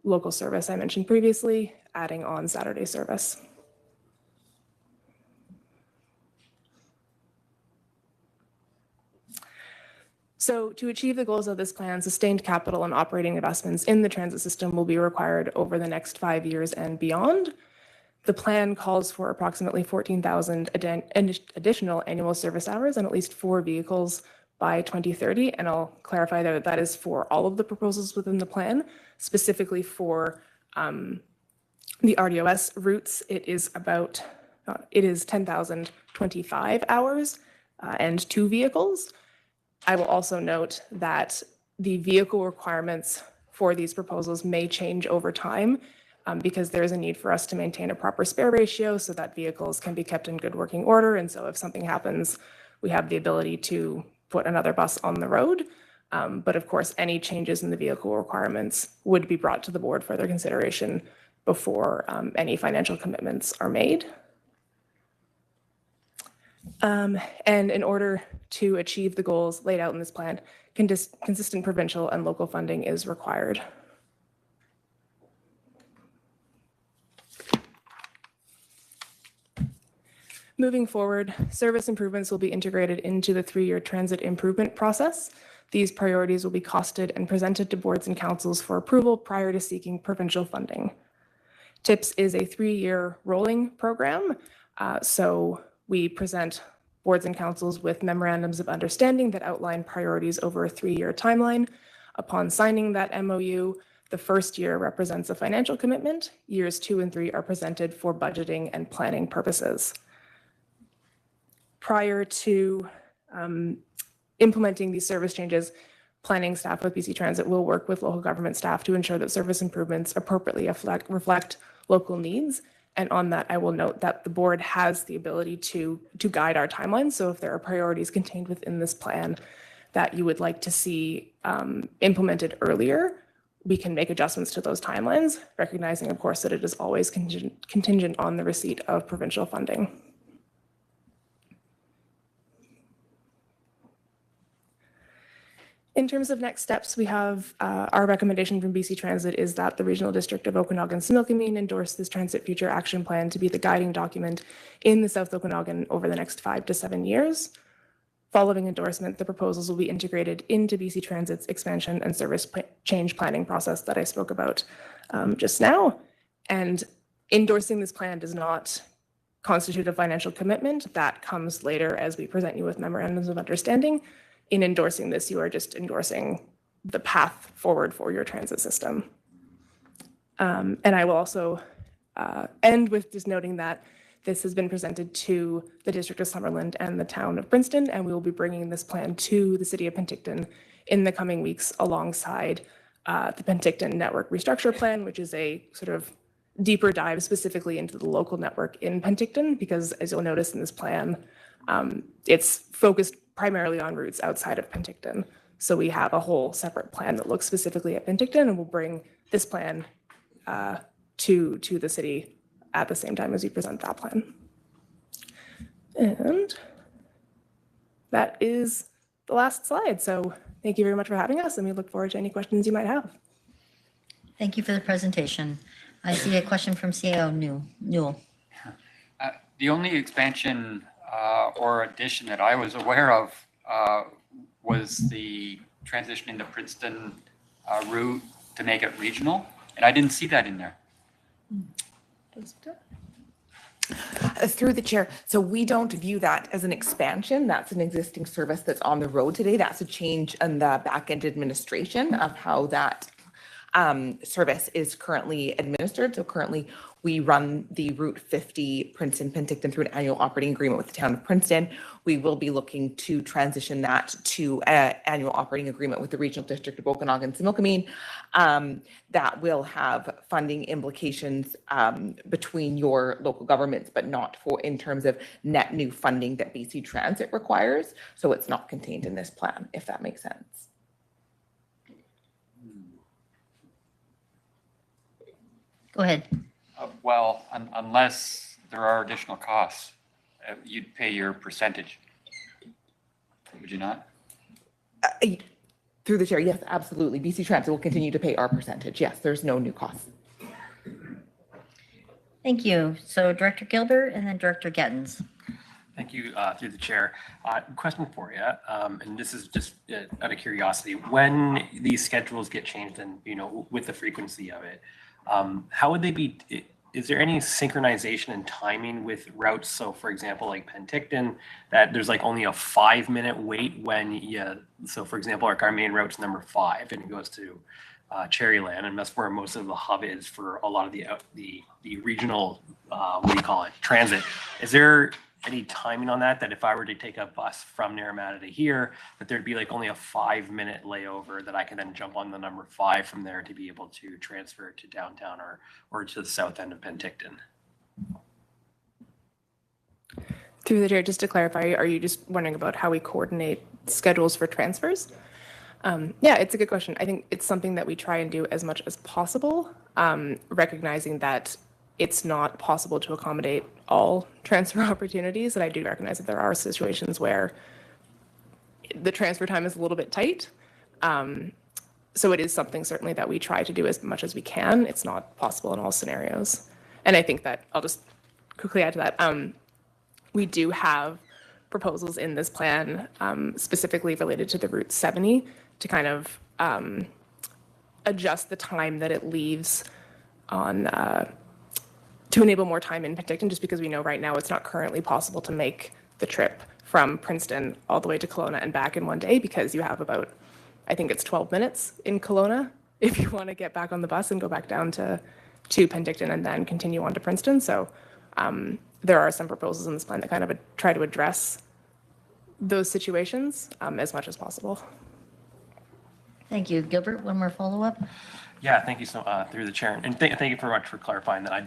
local service I mentioned previously, adding on Saturday service. So to achieve the goals of this plan, sustained capital and operating investments in the transit system will be required over the next 5 years and beyond. The plan calls for approximately 14,000 additional annual service hours and at least 4 vehicles by 2030. And I'll clarify that that is for all of the proposals within the plan, specifically for the RDOS routes. It is 10,025 hours and 2 vehicles. I will also note that the vehicle requirements for these proposals may change over time because there is a need for us to maintain a proper spare ratio so that vehicles can be kept in good working order. And so if something happens, we have the ability to put another bus on the road. But of course, any changes in the vehicle requirements would be brought to the board for their consideration before any financial commitments are made. And in order to achieve the goals laid out in this plan, consistent provincial and local funding is required. Moving forward, service improvements will be integrated into the 3-year transit improvement process. These priorities will be costed and presented to boards and councils for approval prior to seeking provincial funding. TIPS is a 3-year rolling program, so we present boards and councils with memorandums of understanding that outline priorities over a 3-year timeline. Upon signing that MOU, the first year represents a financial commitment. Years 2 and 3 are presented for budgeting and planning purposes. Prior to implementing these service changes, planning staff with BC Transit will work with local government staff to ensure that service improvements appropriately reflect local needs. And on that, I will note that the board has the ability to guide our timelines. So if there are priorities contained within this plan that you would like to see implemented earlier, we can make adjustments to those timelines, recognizing, of course, that it is always contingent on the receipt of provincial funding. In terms of next steps, we have our recommendation from BC Transit is that the Regional District of Okanagan-Similkameen endorse this Transit Future Action Plan to be the guiding document in the South Okanagan over the next 5 to 7 years. Following endorsement, the proposals will be integrated into BC Transit's expansion and service change planning process that I spoke about just now. And endorsing this plan does not constitute a financial commitment. That comes later as we present you with memorandums of understanding. In endorsing this, you are just endorsing the path forward for your transit system. And I will also end with just noting that this has been presented to the District of Summerland and the town of Princeton, and we will be bringing this plan to the city of Penticton in the coming weeks alongside the Penticton Network Restructure Plan, which is a sort of deeper dive specifically into the local network in Penticton, because as you'll notice in this plan, it's focused primarily on routes outside of Penticton. So we have a whole separate plan that looks specifically at Penticton, and we'll bring this plan to the city at the same time as we present that plan. And that is the last slide. So thank you very much for having us, and we look forward to any questions you might have. Thank you for the presentation. I see a question from CAO Newell. The only expansion or addition that I was aware of was the transition into Princeton route to make it regional, and I didn't see that in there. Through the chair. So we don't view that as an expansion. That's an existing service that's on the road today. That's a change in the back-end administration of how that service is currently administered. So currently we run the Route 50 Princeton-Penticton through an annual operating agreement with the town of Princeton. We will be looking to transition that to an annual operating agreement with the Regional District of Okanagan-Similkameen. That will have funding implications between your local governments, but not for in terms of net new funding that BC Transit requires. So it's not contained in this plan, if that makes sense. Go ahead. Well, unless there are additional costs, you'd pay your percentage. Would you not? Through the chair, yes, absolutely. BC Transit will continue to pay our percentage. Yes, there's no new costs. Thank you. So Director Gilbert and then Director Gettins. Thank you, through the chair. Question for you, and this is just out of curiosity. When these schedules get changed and, with the frequency of it, how would they be, is there any synchronization and timing with routes? So for example, like Penticton, that there's like only a 5-minute wait when so for example, our main route's number 5 and it goes to Cherryland, and that's where most of the hub is for a lot of the regional, transit. Is there any timing on that if I were to take a bus from Naramata to here, that there'd be like only a 5-minute layover that I can then jump on the number 5 from there to be able to transfer to downtown or to the south end of Penticton? Through the chair, just to clarify, are you just wondering about how we coordinate schedules for transfers? Yeah, it's a good question. I think it's something that we try and do as much as possible, recognizing that it's not possible to accommodate all transfer opportunities. And I do recognize that there are situations where the transfer time is a little bit tight. So it is something certainly that we try to do as much as we can. It's not possible in all scenarios. And I think that I'll just quickly add to that. We do have proposals in this plan specifically related to the Route 70 to kind of adjust the time that it leaves on to enable more time in Penticton, just because we know right now it's not currently possible to make the trip from Princeton all the way to Kelowna and back in one day, because you have about, I think it's 12 minutes in Kelowna if you want to get back on the bus and go back down to Penticton and then continue on to Princeton. So there are some proposals in this plan that kind of try to address those situations as much as possible. Thank you. Gilbert, one more follow-up. Yeah, thank you so through the chair, and thank you very much for clarifying that. I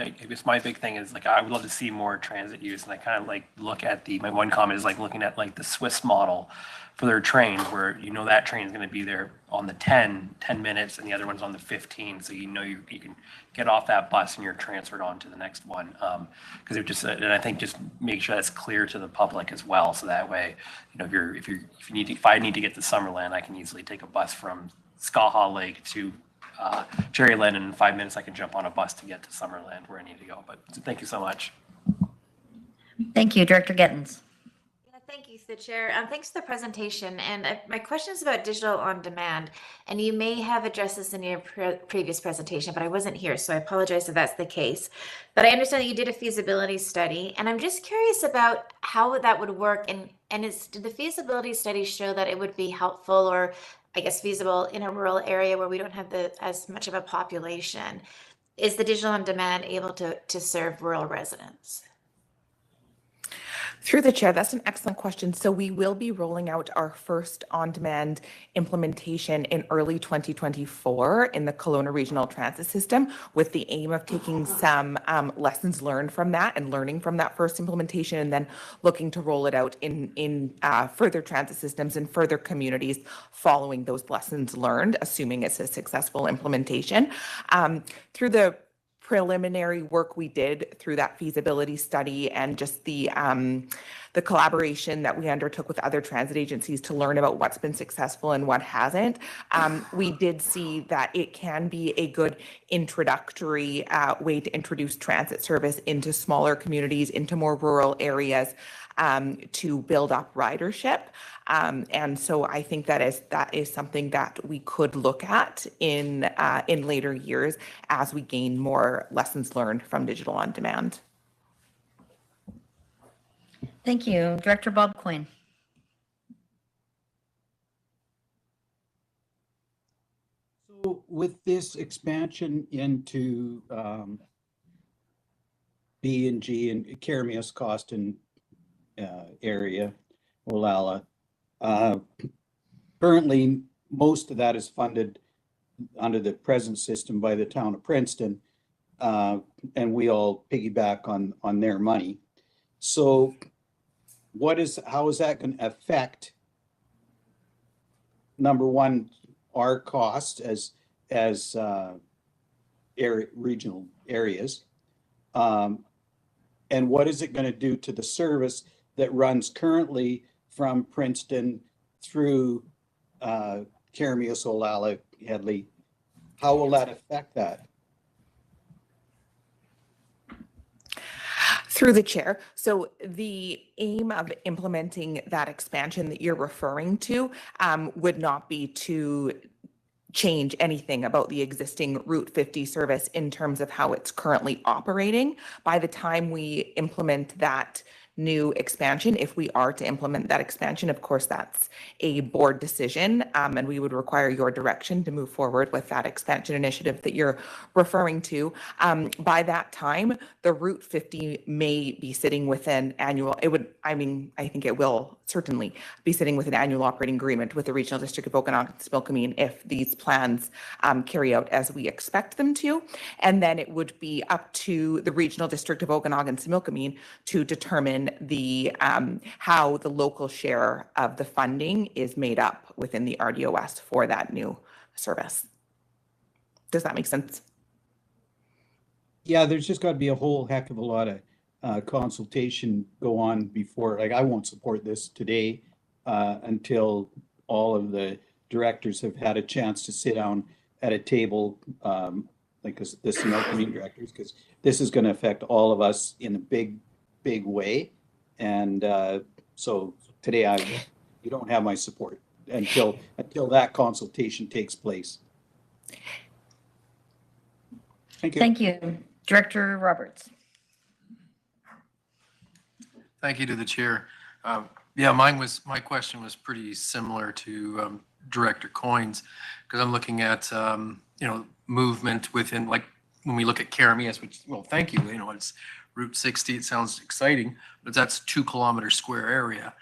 guess my big thing is like I would love to see more transit use, and I kind of like look at my one comment is like looking at like the Swiss model for their trains, where that train is going to be there on the 10 minutes, and the other one's on the 15, so you can get off that bus and you're transferred on to the next one. Because they're just, and I think just make sure that's clear to the public as well, so that way, if I need to get to Summerland, I can easily take a bus from Skaha Lake to Cherryland, and in 5 minutes I can jump on a bus to get to Summerland where I need to go. But thank you so much. Thank you, Director Gettins. Thank you, the chair. Thanks for the presentation. And my question is about digital on demand. And you may have addressed this in your previous presentation, but I wasn't here, so I apologize if that's the case. But I understand that you did a feasibility study, and I'm just curious about how that would work. And did the feasibility study show that it would be helpful, or I guess feasible, in a rural area where we don't have as much of a population? Is the digital on demand able to serve rural residents? Through the chair, that's an excellent question. So we will be rolling out our first on-demand implementation in early 2024 in the Kelowna Regional Transit System, with the aim of taking some lessons learned from that and learning from that first implementation, and then looking to roll it out in further transit systems and further communities following those lessons learned, assuming it's a successful implementation. Through the preliminary work we did through that feasibility study and just the collaboration that we undertook with other transit agencies to learn about what's been successful and what hasn't, we did see that it can be a good introductory way to introduce transit service into smaller communities, into more rural areas, to build up ridership. And so I think that is something that we could look at in later years as we gain more lessons learned from digital on demand. Thank you. Director Bob Coyne. So with this expansion into B and G and Karamias, Costin area, Olalla, currently most of that is funded under the present system by the town of Princeton, and we all piggyback on their money. So how is that going to affect, number one, our cost as regional areas, and what is it going to do to the service that runs currently from Princeton through Karamias, Olalla, Hedley? How will that affect that? Through the chair. So the aim of implementing that expansion that you're referring to would not be to change anything about the existing Route 50 service in terms of how it's currently operating. By the time we implement that new expansion, if we are to implement that expansion, of course, that's a board decision, and we would require your direction to move forward with that expansion initiative that you're referring to. By that time, the Route 50 may be sitting with an annual, I think it will certainly be sitting with an annual operating agreement with the Regional District of Okanagan-Similkameen if these plans carry out as we expect them to. And then it would be up to the Regional District of Okanagan-Similkameen to determine the how the local share of the funding is made up within the RDOS for that new service. Does that make sense? Yeah, there's just got to be a whole heck of a lot of consultation go on before, like, I won't support this today until all of the directors have had a chance to sit down at a table, like the Similkameen directors, because this is going to affect all of us in a big way. And so today you don't have my support until that consultation takes place. Thank you. Thank you. Director Roberts. Thank you to the chair. Yeah, my question was pretty similar to Director Coyne's, because I'm looking at movement within, like, when we look at Karamias, which, well, thank you, it's Route 60, it sounds exciting, but that's 2 kilometer square area.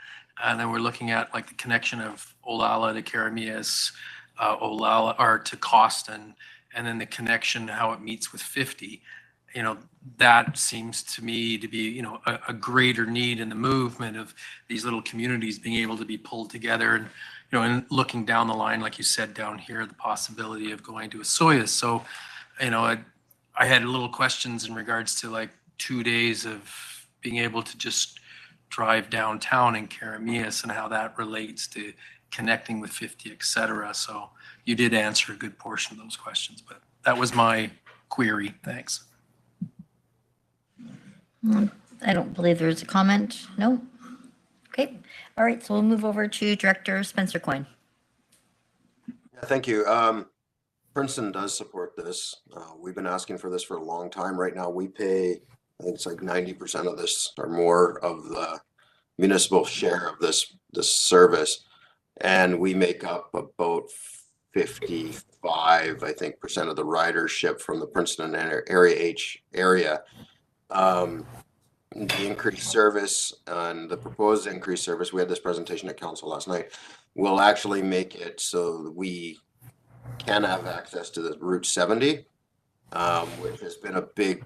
And then we're looking at like the connection of Olalla to Karamias, Olalla or to Costin, and then the connection, how it meets with 50. That seems to me to be, a greater need in the movement of these little communities being able to be pulled together. And, and looking down the line, like you said, down here, the possibility of going to Osoyoos. So, I had little questions in regards to like 2 days of being able to just drive downtown in Karamias and how that relates to connecting with 50, et cetera. So you did answer a good portion of those questions, but that was my query. Thanks. I don't believe there's a comment. No. Okay. All right. So we'll move over to Director Spencer Coyne. Yeah, thank you. Princeton does support this. We've been asking for this for a long time. Right now we pay, I think it's like 90% of this or more of the municipal share of this service. And we make up about 55, I think, % of the ridership from the Princeton area. The increased service and the proposed increased service, we had this presentation at council last night, will actually make it so that we can have access to the Route 70, which has been a big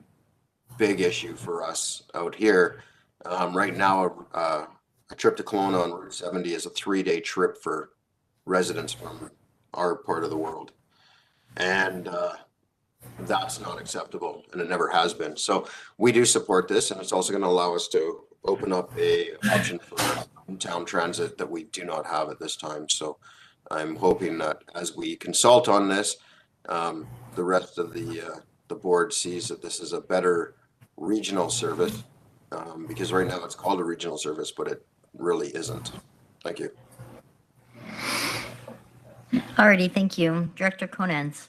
issue for us out here. Right now, a trip to Kelowna on Route 70 is a 3-day trip for residents from our part of the world. And that's not acceptable, and it never has been. So we do support this, and it's also going to allow us to open up a option for town transit that we do not have at this time. So I'm hoping that as we consult on this, the rest of the board sees that this is a better regional service, because right now it's called a regional service, but it really isn't. Thank you. Alrighty, thank you. Director Conans.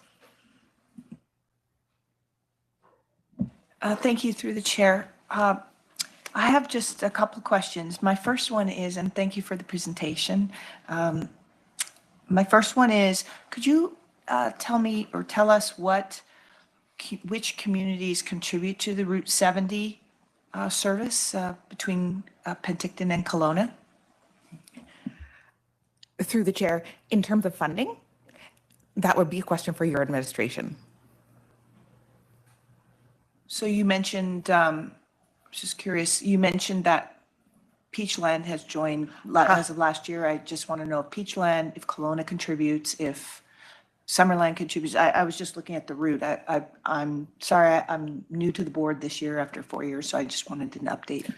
Thank you, through the chair. I have just a couple of questions. My first one is, and thank you for the presentation. My first one is, could you tell me or tell us which communities contribute to the Route 70 service between Penticton and Kelowna? Through the chair, in terms of funding, that would be a question for your administration. So you mentioned, just curious, you mentioned that Peachland has joined as of last year. I just want to know if Peachland, if Kelowna contributes, if Summerland contributes. I was just looking at the route. I'm sorry, I'm new to the board this year after 4 years, so I just wanted an update.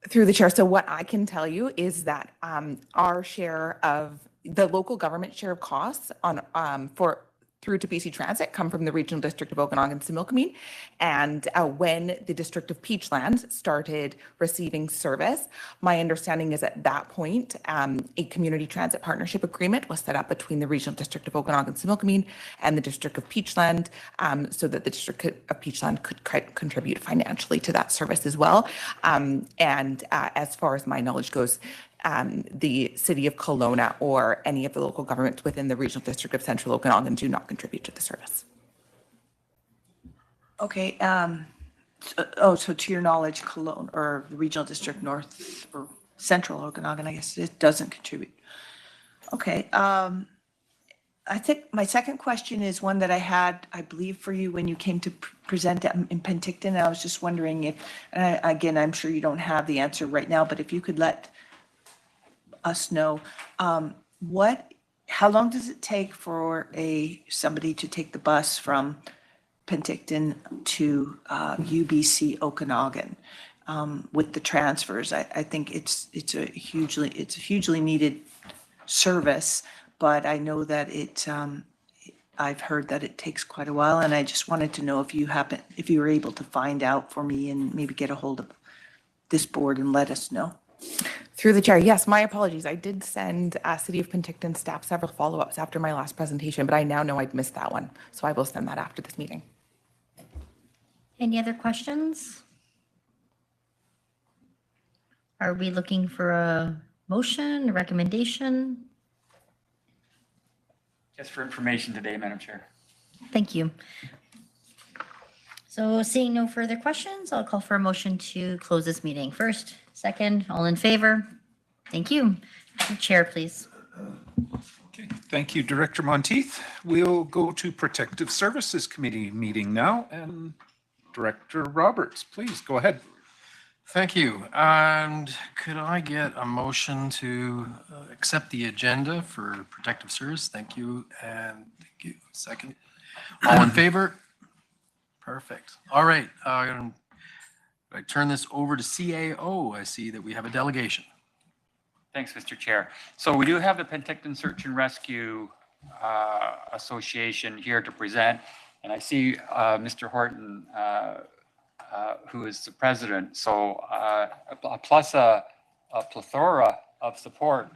Through the chair. So what I can tell you is that our share of the local government share of costs on through to BC Transit come from the Regional District of Okanagan-Similkameen. And when the District of Peachland started receiving service, my understanding is at that point, a community transit partnership agreement was set up between the Regional District of Okanagan-Similkameen and the District of Peachland, so that the District of Peachland could contribute financially to that service as well. As far as my knowledge goes, the City of Kelowna or any of the local governments within the Regional District of Central Okanagan do not contribute to the service. Okay. So to your knowledge, Kelowna or the Regional District North or Central Okanagan, I guess, it doesn't contribute. Okay. I think my second question is one that I had, I believe, for you when you came to present in Penticton. I was just wondering if, again, I'm sure you don't have the answer right now, but if you could let us know, how long does it take for somebody to take the bus from Penticton to UBC Okanagan with the transfers? I think it's a hugely needed service, but I know that I've heard that it takes quite a while, and I just wanted to know if you were able to find out for me and maybe get a hold of this board and let us know. Through the chair, yes, my apologies. I did send City of Penticton staff several follow-ups after my last presentation, but I now know I'd missed that one. So I will send that after this meeting. Any other questions? Are we looking for a motion, a recommendation? Just for information today, Madam Chair. Thank you. So seeing no further questions, I'll call for a motion to close this meeting. First, second, all in favor? Thank you. Chair, please. Okay, thank you, Director Monteith. We'll go to Protective Services Committee meeting now, and Director Roberts, please go ahead. Thank you. And could I get a motion to accept the agenda for protective service? Thank you. And thank you. Second. All in favor? Perfect. All right. I turn this over to CAO. I see that we have a delegation. Thanks, Mr. Chair. So we do have the Penticton Search and Rescue Association here to present. And I see Mr. Horton, who is the president. So plus a plethora of support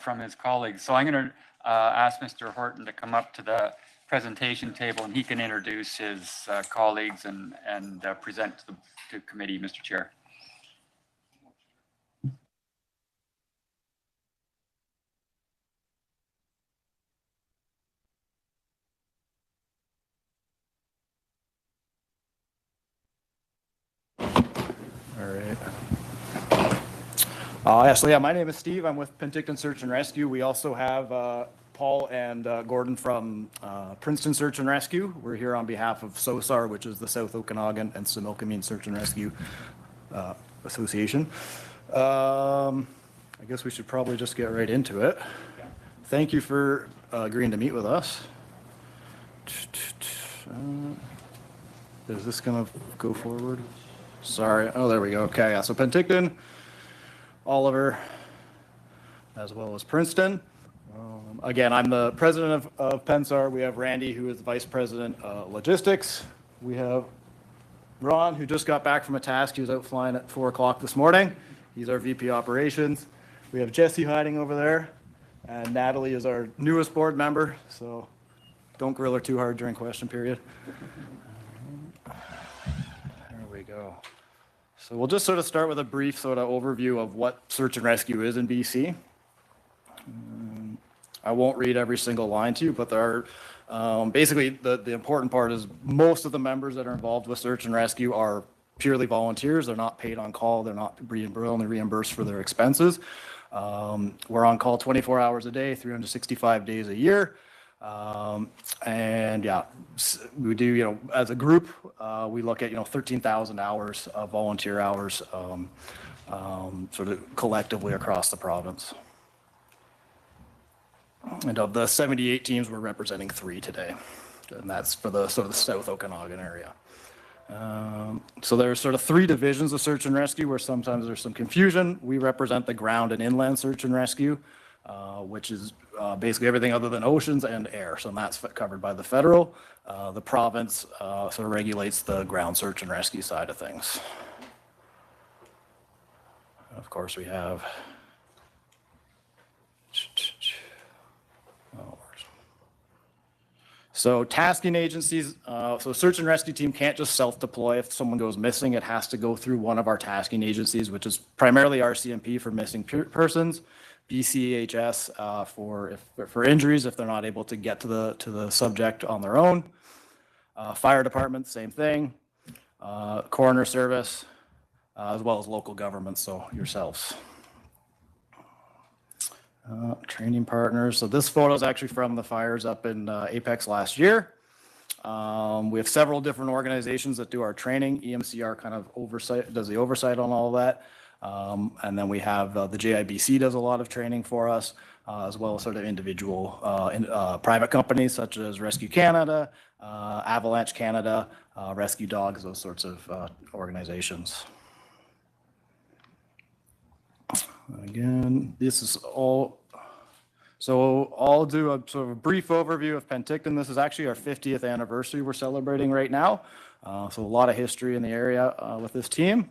from his colleagues. So I'm going to ask Mr. Horton to come up to the presentation table, and he can introduce his colleagues and present to the committee, Mr. Chair. All right. So my name is Steve. I'm with Penticton Search and Rescue. We also have Paul and Gordon from Princeton Search and Rescue. We're here on behalf of SOSAR, which is the South Okanagan and Similkameen Search and Rescue Association. I guess we should probably just get right into it. Thank you for agreeing to meet with us. Is this going to go forward? Sorry. Oh, there we go. Okay. Yeah. So Penticton, Oliver, as well as Princeton. Again, I'm the president of PennSAR. We have Randy, who is the vice president logistics. We have Ron, who just got back from a task. He was out flying at 4 o'clock this morning. He's our VP operations. We have Jesse hiding over there, and Natalie is our newest board member. So don't grill her too hard during question period. There we go. So we'll just sort of start with a brief sort of overview of what search and rescue is in BC. I won't read every single line to you, but there are basically the important part is most of the members that are involved with search and rescue are purely volunteers. They're not paid on call. They're not only reimbursed for their expenses. We're on call 24 hours a day, 365 days a year. And yeah, we do, as a group, we look at, 13,000 hours of volunteer hours, sort of collectively across the province. And of the 78 teams, we're representing 3 today. And that's for the sort of the South Okanagan area. So there's sort of 3 divisions of search and rescue where sometimes there's some confusion. We represent the ground and inland search and rescue. which is basically everything other than oceans and air. So that's covered by the federal. The province sort of regulates the ground search and rescue side of things. Of course, we have. So tasking agencies, so search and rescue team can't just self-deploy. If someone goes missing, it has to go through one of our tasking agencies, which is primarily RCMP for missing persons, BCHS for injuries if they're not able to get to the subject on their own. Fire department, same thing. Coroner service, as well as local governments, so yourselves. Training partners. So this photo is actually from the fires up in Apex last year. We have several different organizations that do our training. EMCR kind of does the oversight on all of that. And then we have the JIBC does a lot of training for us, as well as sort of individual private companies such as Rescue Canada, Avalanche Canada, Rescue Dogs, those sorts of organizations. Again, this is all. So I'll do a sort of a brief overview of Penticton. This is actually our 50th anniversary we're celebrating right now. So a lot of history in the area with this team.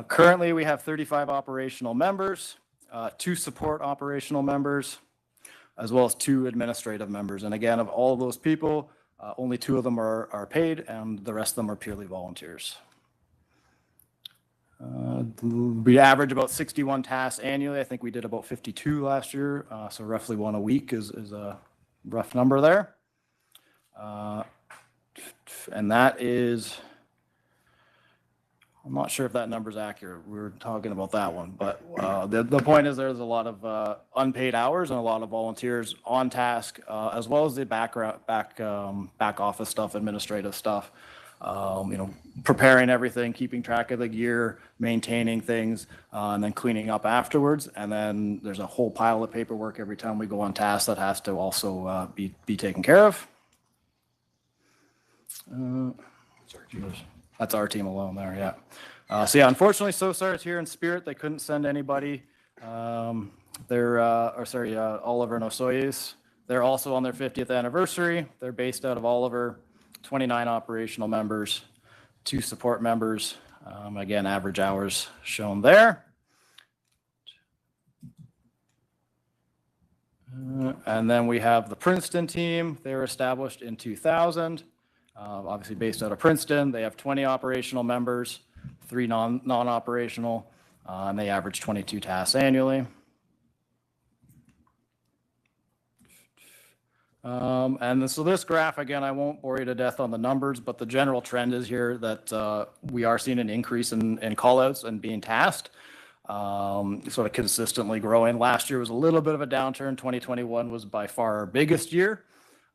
Currently, we have 35 operational members, 2 support operational members, as well as 2 administrative members. And again, of all of those people, only 2 of them are paid, and the rest of them are purely volunteers. We average about 61 tasks annually. I think we did about 52 last year, so roughly 1 a week is a rough number there. And that is, I'm not sure if that number is accurate. We were talking about that one, but the point is there's a lot of unpaid hours and a lot of volunteers on task, as well as the back office stuff, administrative stuff. Preparing everything, keeping track of the gear, maintaining things, and then cleaning up afterwards. And then there's a whole pile of paperwork every time we go on task that has to also be taken care of. That's our team alone there, yeah. So yeah, unfortunately, SOSAR is here in spirit. They couldn't send anybody. Oliver and Osoyes. They're also on their 50th anniversary. They're based out of Oliver. 29 operational members, 2 support members. Again, average hours shown there. And then we have the Princeton team. They were established in 2000, obviously based out of Princeton. They have 20 operational members, 3 non-operational, and they average 22 tasks annually. So this graph, again, I won't bore you to death on the numbers, but the general trend is here that we are seeing an increase in callouts and being tasked, sort of consistently growing. Last year was a little bit of a downturn. 2021 was by far our biggest year.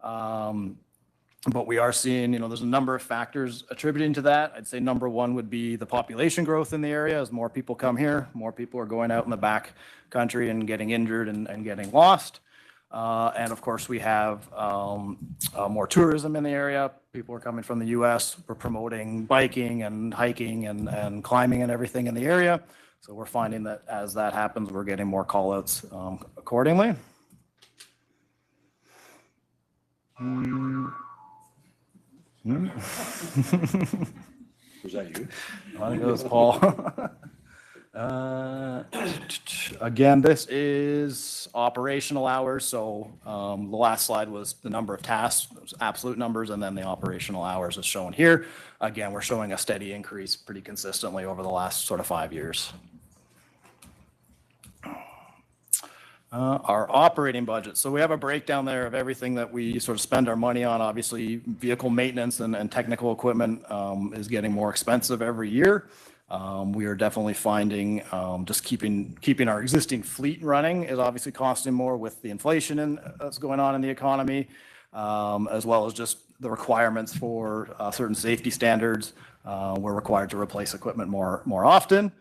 But we are seeing, there's a number of factors attributing to that. I'd say number 1 would be the population growth in the area. As more people come here, more people are going out in the back country and getting injured and getting lost. And of course, we have more tourism in the area. People are coming from the U.S. We're promoting biking and hiking and climbing and everything in the area. So we're finding that as that happens, we're getting more callouts accordingly. Was that you? I think it was Paul. Again, this is operational hours. So the last slide was the number of tasks, absolute numbers, and then the operational hours is shown here. Again, we're showing a steady increase pretty consistently over the last sort of 5 years. Our operating budget. So we have a breakdown there of everything that we sort of spend our money on. Obviously, vehicle maintenance and technical equipment is getting more expensive every year. We are definitely finding just keeping our existing fleet running is obviously costing more with the inflation that's going on in the economy, as well as just the requirements for certain safety standards. We're required to replace equipment more often.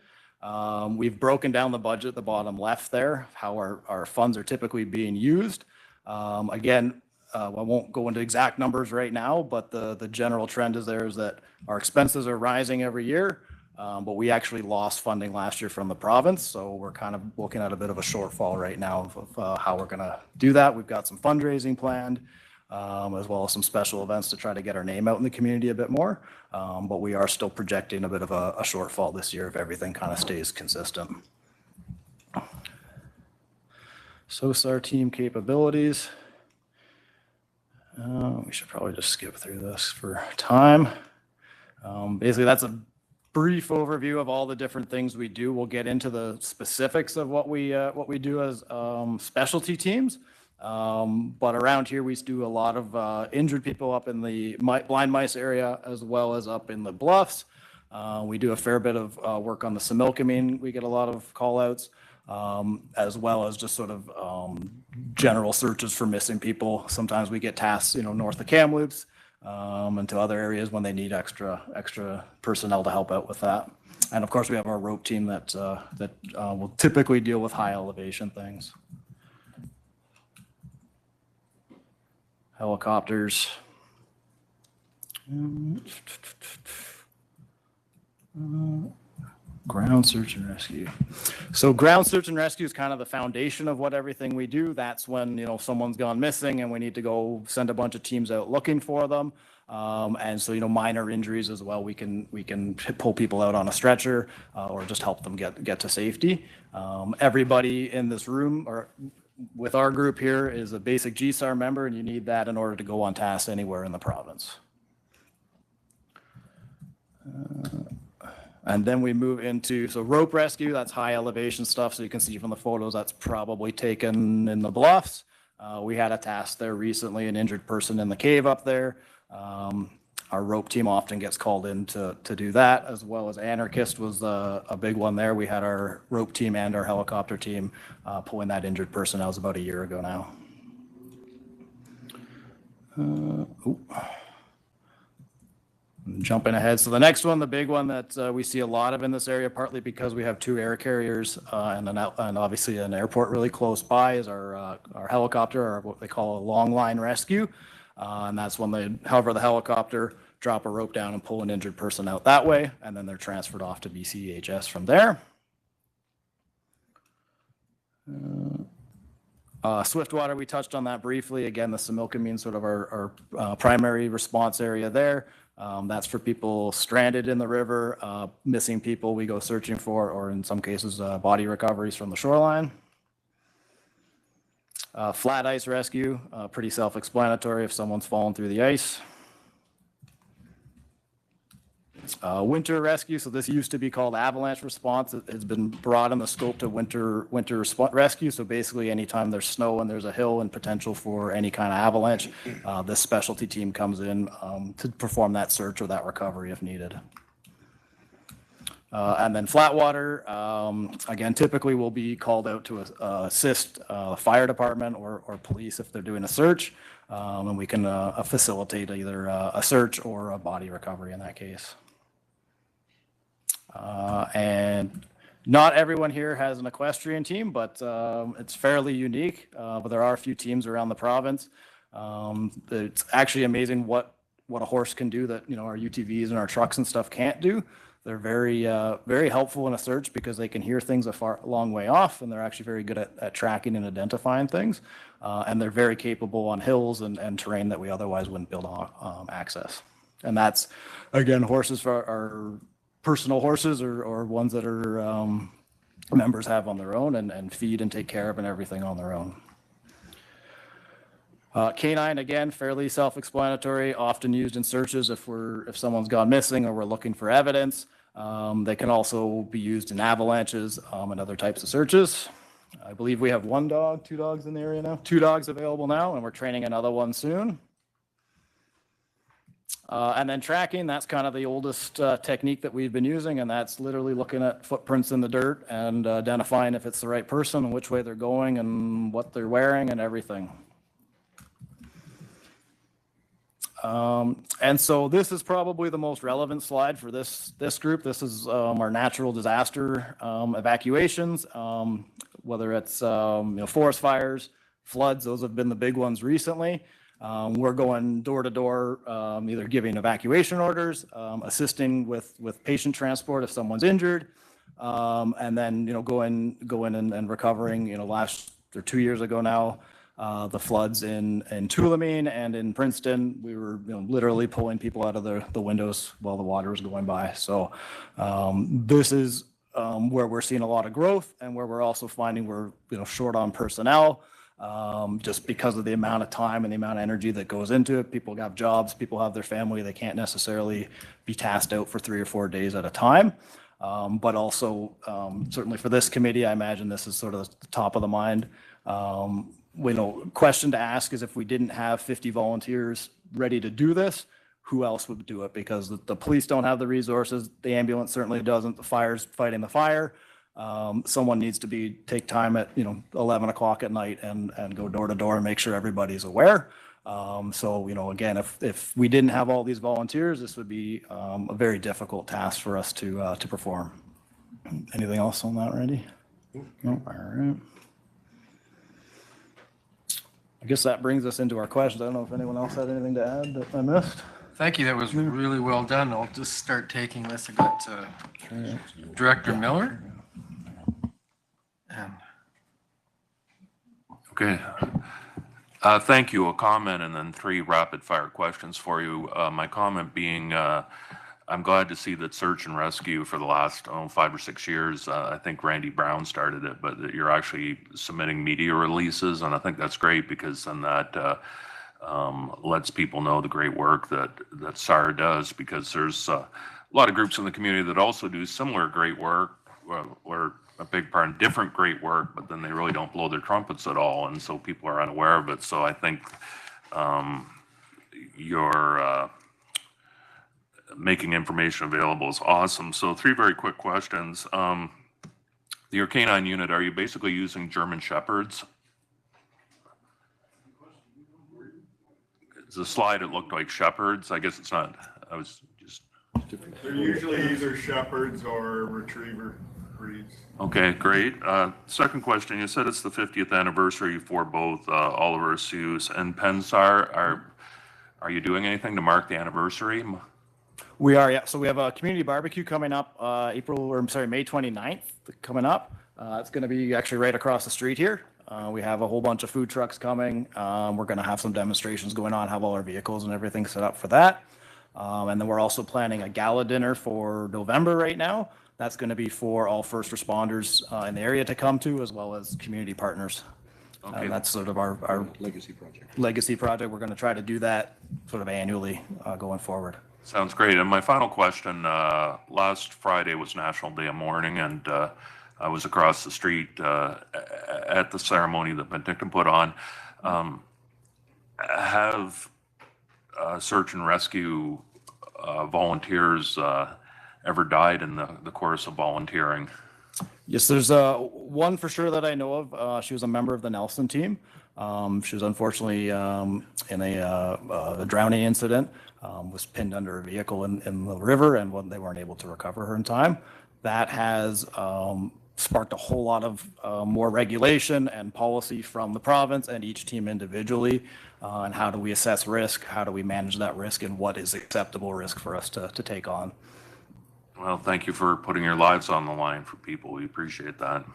We've broken down the budget at the bottom left there, how our funds are typically being used. Again, I won't go into exact numbers right now, but the general trend is that our expenses are rising every year. But we actually lost funding last year from the province, so we're kind of looking at a bit of a shortfall right now of how we're going to do that. We've got some fundraising planned, as well as some special events to try to get our name out in the community a bit more. But we are still projecting a bit of a shortfall this year if everything kind of stays consistent. SOSAR team capabilities. We should probably just skip through this for time. Basically, that's a brief overview of all the different things we do. We'll get into the specifics of what we do as specialty teams. But around here, we do a lot of injured people up in the blind mice area, as well as up in the bluffs. We do a fair bit of work on the Similkameen. We get a lot of call outs, as well as just sort of general searches for missing people. Sometimes we get tasks, north of Kamloops, and to other areas when they need extra personnel to help out with that. And of course, we have our rope team that will typically deal with high elevation things. Helicopters. Ground search and rescue. So ground search and rescue is kind of the foundation of what everything we do. That's when, someone's gone missing and we need to go send a bunch of teams out looking for them. And so, minor injuries as well. We can pull people out on a stretcher or just help them get to safety. Everybody in this room or with our group here is a basic GSAR member, and you need that in order to go on task anywhere in the province. And then we move into, rope rescue, that's high elevation stuff. So you can see from the photos, that's probably taken in the bluffs. We had a task there recently, an injured person in the cave up there. Our rope team often gets called in to do that, as well as anarchist was a big one there. We had our rope team and our helicopter team pulling that injured person. That was about a year ago now. Jumping ahead. So the next one, the big one that we see a lot of in this area, partly because we have 2 air carriers and obviously an airport really close by, is our helicopter, or what they call a long line rescue. And that's when they hover the helicopter, drop a rope down and pull an injured person out that way. And then they're transferred off to BCEHS from there. Swiftwater, we touched on that briefly. Again, the Similkameen, sort of our primary response area there. That's for people stranded in the river, missing people we go searching for, or in some cases, body recoveries from the shoreline. Flat ice rescue, pretty self-explanatory if someone's fallen through the ice. Winter rescue, so this used to be called avalanche response. It's been brought in the scope to winter rescue. So basically anytime there's snow and there's a hill and potential for any kind of avalanche, this specialty team comes in to perform that search or that recovery if needed. And then flat water, again, typically will be called out to assist fire department or police if they're doing a search. And we can facilitate either a search or a body recovery in that case. And not everyone here has an equestrian team, but it's fairly unique. But there are a few teams around the province. It's actually amazing what a horse can do that our UTVs and our trucks and stuff can't do. They're very helpful in a search because they can hear things a long way off, and they're actually very good at tracking and identifying things. And they're very capable on hills and terrain that we otherwise wouldn't be able to access. And that's, again, horses for our personal horses or ones that our members have on their own and feed and take care of and everything on their own. Canine, again, fairly self-explanatory, often used in searches if someone's gone missing or we're looking for evidence. They can also be used in avalanches and other types of searches. I believe we have 2 dogs in the area now, 2 dogs available now, and we're training another one soon. And then tracking, that's kind of the oldest technique that we've been using, and that's literally looking at footprints in the dirt and identifying if it's the right person and which way they're going and what they're wearing and everything. And so this is probably the most relevant slide for this group. This is our natural disaster evacuations, whether it's forest fires, floods. Those have been the big ones recently. We're going door to door, either giving evacuation orders, assisting with patient transport if someone's injured, and then, go in and recovering, last or 2 years ago now, the floods in Tulameen and in Princeton, we were literally pulling people out of the windows while the water was going by. So this is where we're seeing a lot of growth, and where we're also finding we're short on personnel, just because of the amount of time and the amount of energy that goes into it. People have jobs, people have their family, they can't necessarily be tasked out for 3 or 4 days at a time. But also, certainly for this committee, I imagine this is sort of the top of the mind. Question to ask is, if we didn't have 50 volunteers ready to do this, who else would do it? Because the police don't have the resources, the ambulance certainly doesn't, the fire's fighting the fire. Someone needs to take time at 11 o'clock at night and go door to door and make sure everybody's aware. So again, if we didn't have all these volunteers, this would be a very difficult task for us to perform. Anything else on that, Randy? No. All right. I guess that brings us into our questions. I don't know if anyone else had anything to add that I missed. Thank you. That was really well done. I'll just start taking this. I got Director Miller. Okay. Thank you. A comment and then 3 rapid fire questions for you. My comment being, I'm glad to see that search and rescue for the last 5 or 6 years, I think Randy Brown started it, but that you're actually submitting media releases. And I think that's great, because then that lets people know the great work that SAR does, because there's a lot of groups in the community that also do similar great work, or a big part of different great work, but then they really don't blow their trumpets at all, and so people are unaware of it. So I think your making information available is awesome. So 3 very quick questions. Your canine unit, are you basically using German Shepherds? The slide, it looked like Shepherds. I guess it's not. I was just. They're usually either Shepherds or Retriever breeds. Okay, great. Second question, you said it's the 50th anniversary for both Oliver Seuss and Pensar. Are you doing anything to mark the anniversary? We are, yeah. So we have a community barbecue coming up May 29th coming up. It's going to be actually right across the street here. We have a whole bunch of food trucks coming. We're going to have some demonstrations going on, have all our vehicles and everything set up for that. And then we're also planning a gala dinner for November right now. That's going to be for all first responders in the area to come to, as well as community partners. Okay. That's sort of our legacy project. Legacy project. We're going to try to do that sort of annually going forward. Sounds great. And my final question, last Friday was National Day of Mourning, and I was across the street at the ceremony that Penticton put on. Have search and rescue volunteers ever died in the course of volunteering? Yes, there's one for sure that I know of. She was a member of the Nelson team. She was unfortunately in a drowning incident, was pinned under a vehicle in the river, and they weren't able to recover her in time. That has sparked a whole lot of more regulation and policy from the province and each team individually on how do we assess risk, how do we manage that risk, and what is acceptable risk for us to take on. Well, thank you for putting your lives on the line for people. We appreciate that.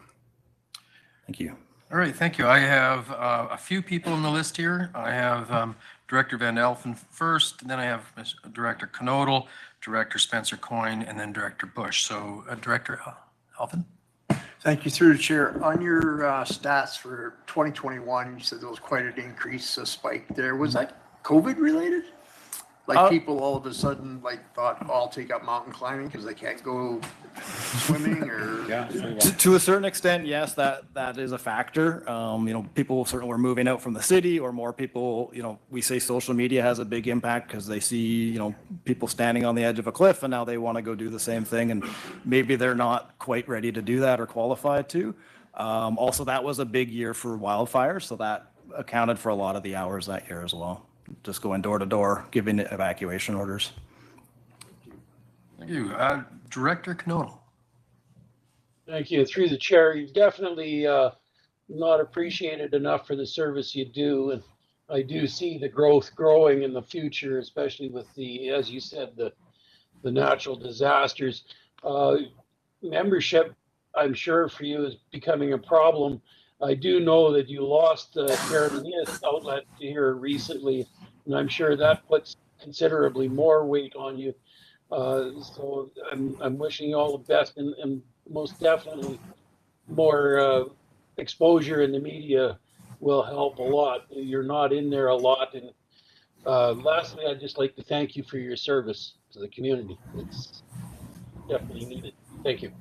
Thank you. All right, thank you. I have a few people on the list here. I have Director Van Elfen first, then I have Director Knodel, Director Spencer Coyne, and then Director Bush. So Director Elfen. Thank you, through the chair. On your stats for 2021, you said there was quite an increase, a spike there. Was that COVID related? Like people all of a sudden thought, oh, I'll take up mountain climbing because they can't go swimming, or to a certain extent, yes, that is a factor. People certainly were moving out from the city, or more people. We say social media has a big impact because they see people standing on the edge of a cliff, and now they want to go do the same thing, and maybe they're not quite ready to do that or qualified to. Also, that was a big year for wildfires, so that accounted for a lot of the hours that year as well. Just going door to door, giving evacuation orders. Thank you. Director Knodel. Thank you. Through the chair, you've definitely not appreciated enough for the service you do. And I do see the growth growing in the future, especially with the, as you said, the natural disasters. Membership, I'm sure for you, is becoming a problem. I do know that you lost the Caribbean outlet here recently, and I'm sure that puts considerably more weight on you. So I'm wishing you all the best, and most definitely more exposure in the media will help a lot. You're not in there a lot. And lastly, I'd just like to thank you for your service to the community. It's definitely needed. Thank you.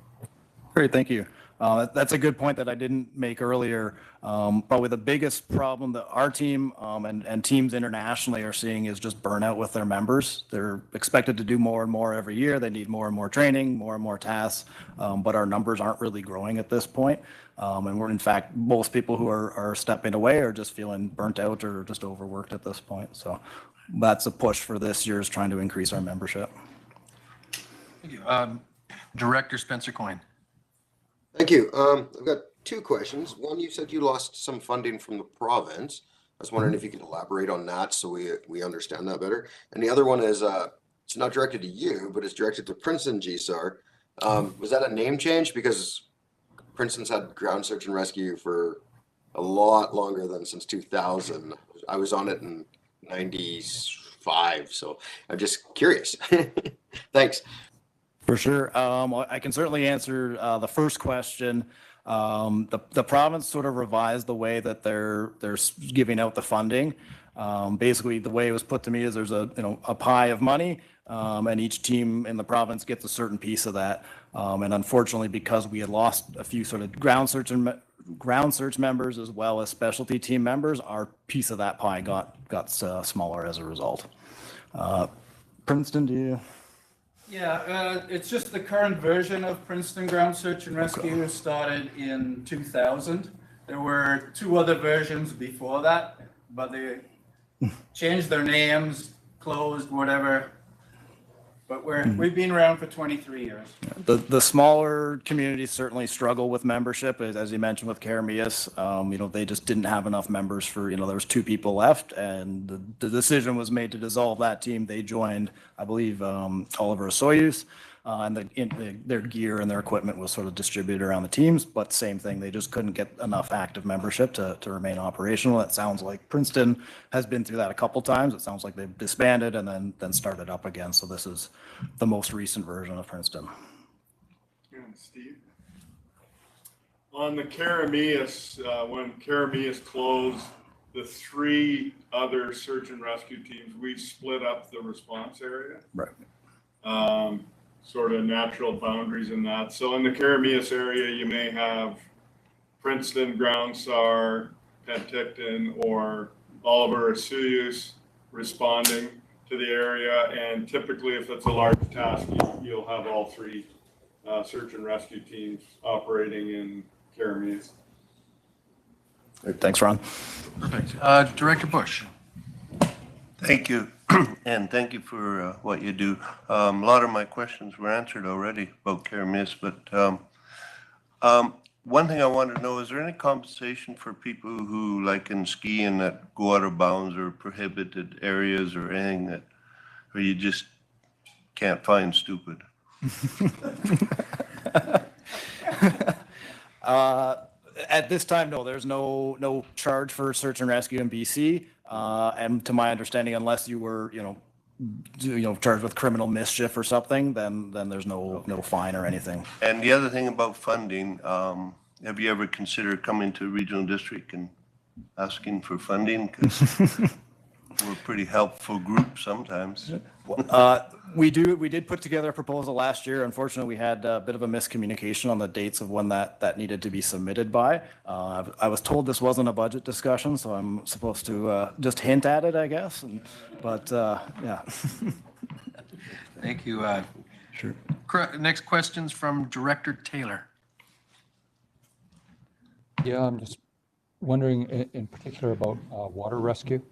Great, thank you. That's a good point that I didn't make earlier. Probably the biggest problem that our team and teams internationally are seeing is just burnout with their members. They're expected to do more and more every year. They need more and more training, more and more tasks, but our numbers aren't really growing at this point. And we're, in fact, most people who are stepping away are just feeling burnt out or just overworked at this point. So that's a push for this year, is trying to increase our membership. Thank you. Director Spencer Coyne. Thank you. I've got two questions. One, you said you lost some funding from the province. I was wondering if you could elaborate on that so we understand that better. And the other one is, it's not directed to you, but it's directed to Princeton GSAR. Was that a name change? Because Princeton's had ground search and rescue for a lot longer than since 2000. I was on it in 95, so I'm just curious. Thanks. For sure. I can certainly answer the first question. The province sort of revised the way that they're giving out the funding. Basically, the way it was put to me is there's a pie of money, and each team in the province gets a certain piece of that. And unfortunately, because we had lost a few sort of ground search members as well as specialty team members, our piece of that pie got smaller as a result. Princeton, do you? Yeah, it's just the current version of Princeton Ground Search and Rescue started in 2000. There were 2 other versions before that, but they changed their names, closed, whatever. But we've been around for 23 years. The smaller communities certainly struggle with membership, as you mentioned with Caramias. They just didn't have enough members for, there was 2 people left, and the decision was made to dissolve that team. They joined, I believe, Oliver Soyuz, and their gear and their equipment was sort of distributed around the teams, but same thing, they just couldn't get enough active membership to remain operational. It sounds like Princeton has been through that a couple times. It sounds like they've disbanded and then started up again. So this is the most recent version of Princeton. And Steve? On the Caramias, when Caramias closed, the 3 other search and rescue teams, we split up the response area. Right. Sort of natural boundaries in that. So in the Caramias area, you may have Princeton, Ground SAR, Penticton, or Oliver Soyuz responding to the area. And typically, if it's a large task, you'll have all 3 search and rescue teams operating in Caramias. Thanks, Ron. Perfect. Director Bush. Thank you. And thank you for what you do. A lot of my questions were answered already about Caramias, but one thing I wanted to know, is there any compensation for people who, like in skiing, that go out of bounds or prohibited areas or anything that, or you just can't find stupid? At this time, no, there's no charge for search and rescue in BC. And to my understanding, unless you were, charged with criminal mischief or something, then there's no fine or anything. And the other thing about funding, have you ever considered coming to regional district and asking for funding? Because we're a pretty helpful group sometimes. We did put together a proposal last year. Unfortunately, we had a bit of a miscommunication on the dates of when that needed to be submitted by. I was told this wasn't a budget discussion, so I'm supposed to just hint at it, I guess. But yeah. Thank you. Sure. Next question's from Director Taylor. Yeah, I'm just wondering in particular about water rescue.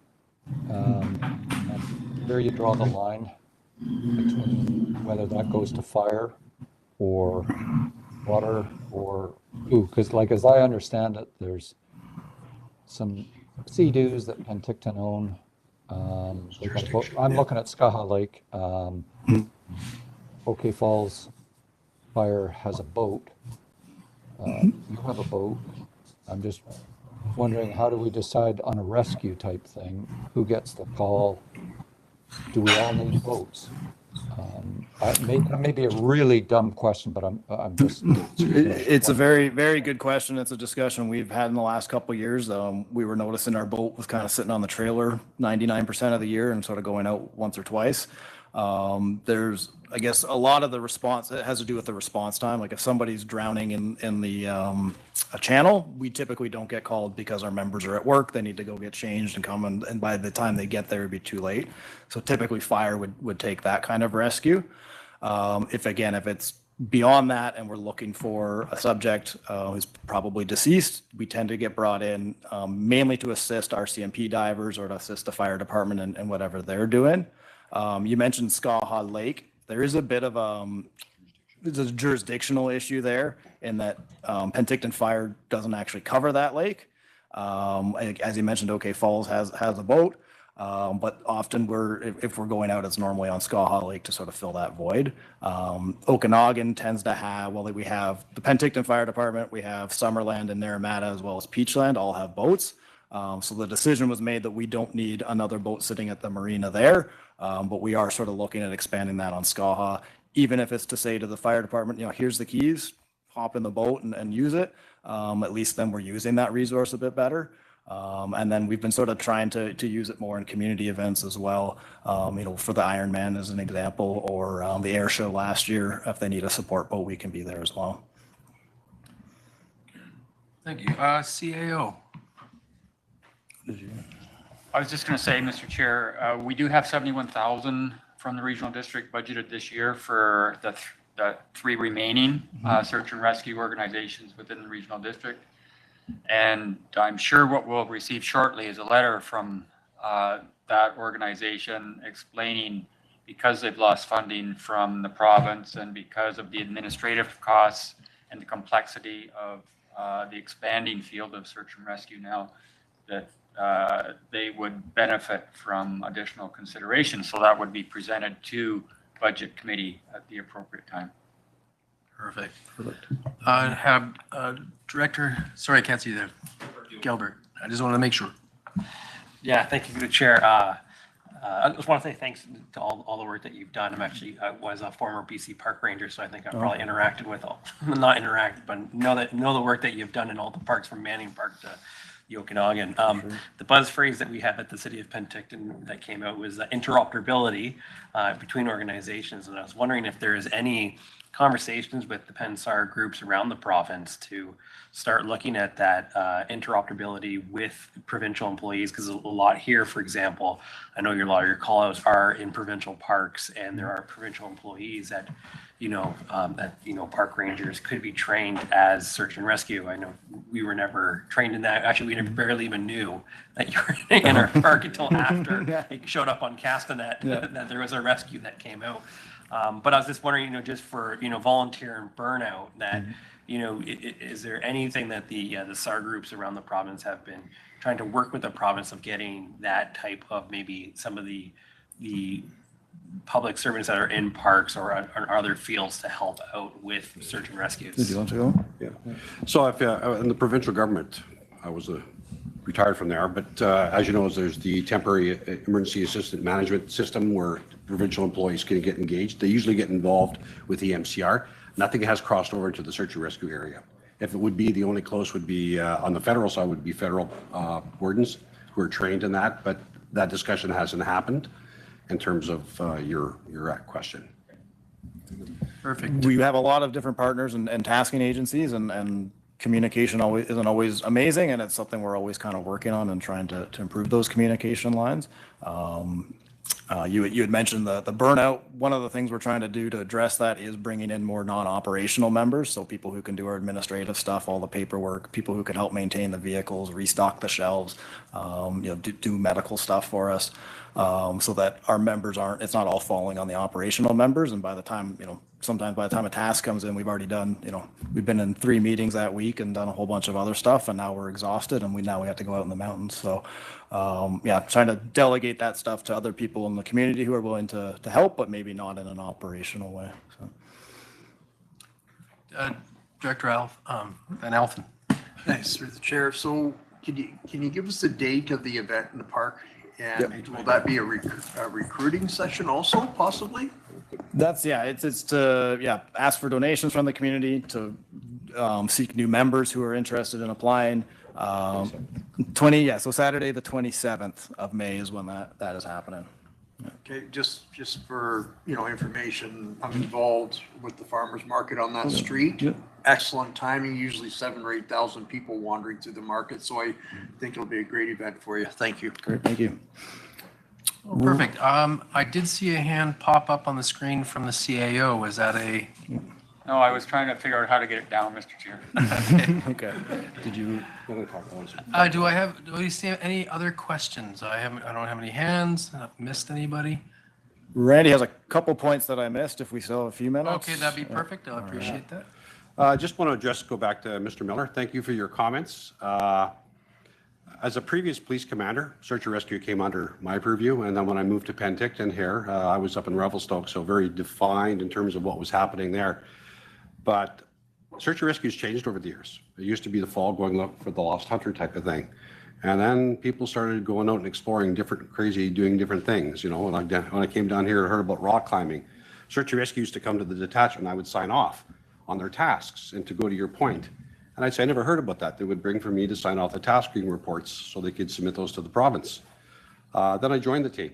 Where you draw the line between whether that goes to fire or water or because like as I understand it, there's some Sea-Doos that Penticton own. They've got a boat. I'm looking at Skaha Lake. OK Falls Fire has a boat. You have a boat. I'm just wondering, how do we decide on a rescue type thing? Who gets the call? Do we all need boats? That may be a really dumb question, but I'm just. It's a very, very good question. It's a discussion we've had in the last couple of years. We were noticing our boat was kind of sitting on the trailer 99% of the year and sort of going out once or twice. There's, I guess, a lot of the response, it has to do with the response time. Like if somebody's drowning in the a channel, we typically don't get called because our members are at work. They need to go get changed and come, and by the time they get there, it'd be too late. So typically fire would take that kind of rescue. If it's beyond that and we're looking for a subject who's probably deceased, we tend to get brought in mainly to assist RCMP divers or to assist the fire department in whatever they're doing. You mentioned Skaha Lake. There is a bit of there's a jurisdictional issue there in that Penticton Fire doesn't actually cover that lake. As you mentioned, OK Falls has a boat, but often if we're going out, it's normally on Skaha Lake to sort of fill that void. Okanagan tends to have, we have the Penticton Fire Department, we have Summerland and Naramata, as well as Peachland, all have boats. So the decision was made that we don't need another boat sitting at the marina there, but we are sort of looking at expanding that on Skaha, even if it's to say to the fire department, here's the keys, hop in the boat and use it. At least then we're using that resource a bit better. And then we've been sort of trying to use it more in community events as well, for the Ironman as an example, or the air show last year. If they need a support boat, we can be there as well. Thank you. CAO. I was just going to say, Mr. Chair, we do have 71,000 from the regional district budgeted this year for the three remaining search and rescue organizations within the regional district. And I'm sure what we'll receive shortly is a letter from that organization explaining, because they've lost funding from the province and because of the administrative costs and the complexity of the expanding field of search and rescue now, that they would benefit from additional consideration. So that would be presented to Budget Committee at the appropriate time. Perfect. Have Director, sorry, I can't see you there. Gilbert, I just want to make sure. Yeah, thank you for the chair. I just want to say thanks to all the work that you've done. I was a former BC park ranger, so I think I've probably interacted with not interacted, but know the work that you've done in all the parks from Manning Park to the Okanagan. The buzz phrase that we had at the city of Penticton that came out was interoperability between organizations. And I was wondering if there is any conversations with the PennSAR groups around the province to start looking at that interoperability with provincial employees, because a lot here, for example, I know a lot of your call-outs are in provincial parks, and there are provincial employees that park rangers could be trained as search and rescue. I know we were never trained in that. Actually, we barely even knew that you were in our park until after it showed up on Castanet that there was a rescue that came out. But I was just wondering, just for, volunteer and burnout, that, is there anything that the SAR groups around the province have been trying to work with the province of getting that type of, maybe some of the public servants that are in parks or other fields to help out with search and rescues? Do you want to go? Yeah. So if in the provincial government, I was retired from there, but as you know, there's the temporary emergency assistant management system where provincial employees can get engaged. They usually get involved with the MCR. Nothing has crossed over into the search and rescue area. If it would be, the only close would be on the federal side would be federal wardens who are trained in that, but that discussion hasn't happened in terms of your question. Perfect. We have a lot of different partners and tasking agencies, and communication isn't always amazing, and it's something we're always kind of working on and trying to improve those communication lines. You had mentioned the burnout. One of the things we're trying to do to address that is bringing in more non-operational members, so people who can do our administrative stuff, all the paperwork, people who can help maintain the vehicles, restock the shelves, do medical stuff for us. so that our members it's not all falling on the operational members. And by the time, sometimes by the time a task comes in, we've already done, we've been in 3 meetings that week and done a whole bunch of other stuff, and now we're exhausted and now we have to go out in the mountains. So trying to delegate that stuff to other people in the community who are willing to help, but maybe not in an operational way. So. Director Van Alphen. Thanks, through the chair. So can you give us the date of the event in the park? And will that be a recruiting session also, possibly? It's to ask for donations from the community, to seek new members who are interested in applying. So Saturday the 27th of May is when that is happening. Okay, just for information, I'm involved with the farmers market on that street. Yep. Excellent timing, usually 7,000 or 8,000 people wandering through the market, so I think it'll be a great event for you. Thank you. Great, thank you. Oh, perfect. I did see a hand pop up on the screen from the CAO. Is that a? No, I was trying to figure out how to get it down, Mr. Chair. Okay. Did you? Do you see any other questions? I don't have any hands. I've missed anybody. Randy has a couple points that I missed. If we still have a few minutes. Okay, that'd be perfect. I appreciate that. I just want to go back to Mr. Miller. Thank you for your comments. As a previous police commander, search and rescue came under my purview, and then when I moved to Penticton here, I was up in Revelstoke, so very defined in terms of what was happening there. But search and rescue has changed over the years. It used to be the fall going look for the lost hunter type of thing. And then people started going out and exploring doing different things. When I came down here and heard about rock climbing, search and rescue used to come to the detachment and I would sign off on their tasks. And to go to your point, and I'd say, I never heard about that. They would bring for me to sign off the tasking reports so they could submit those to the province. Then I joined the team.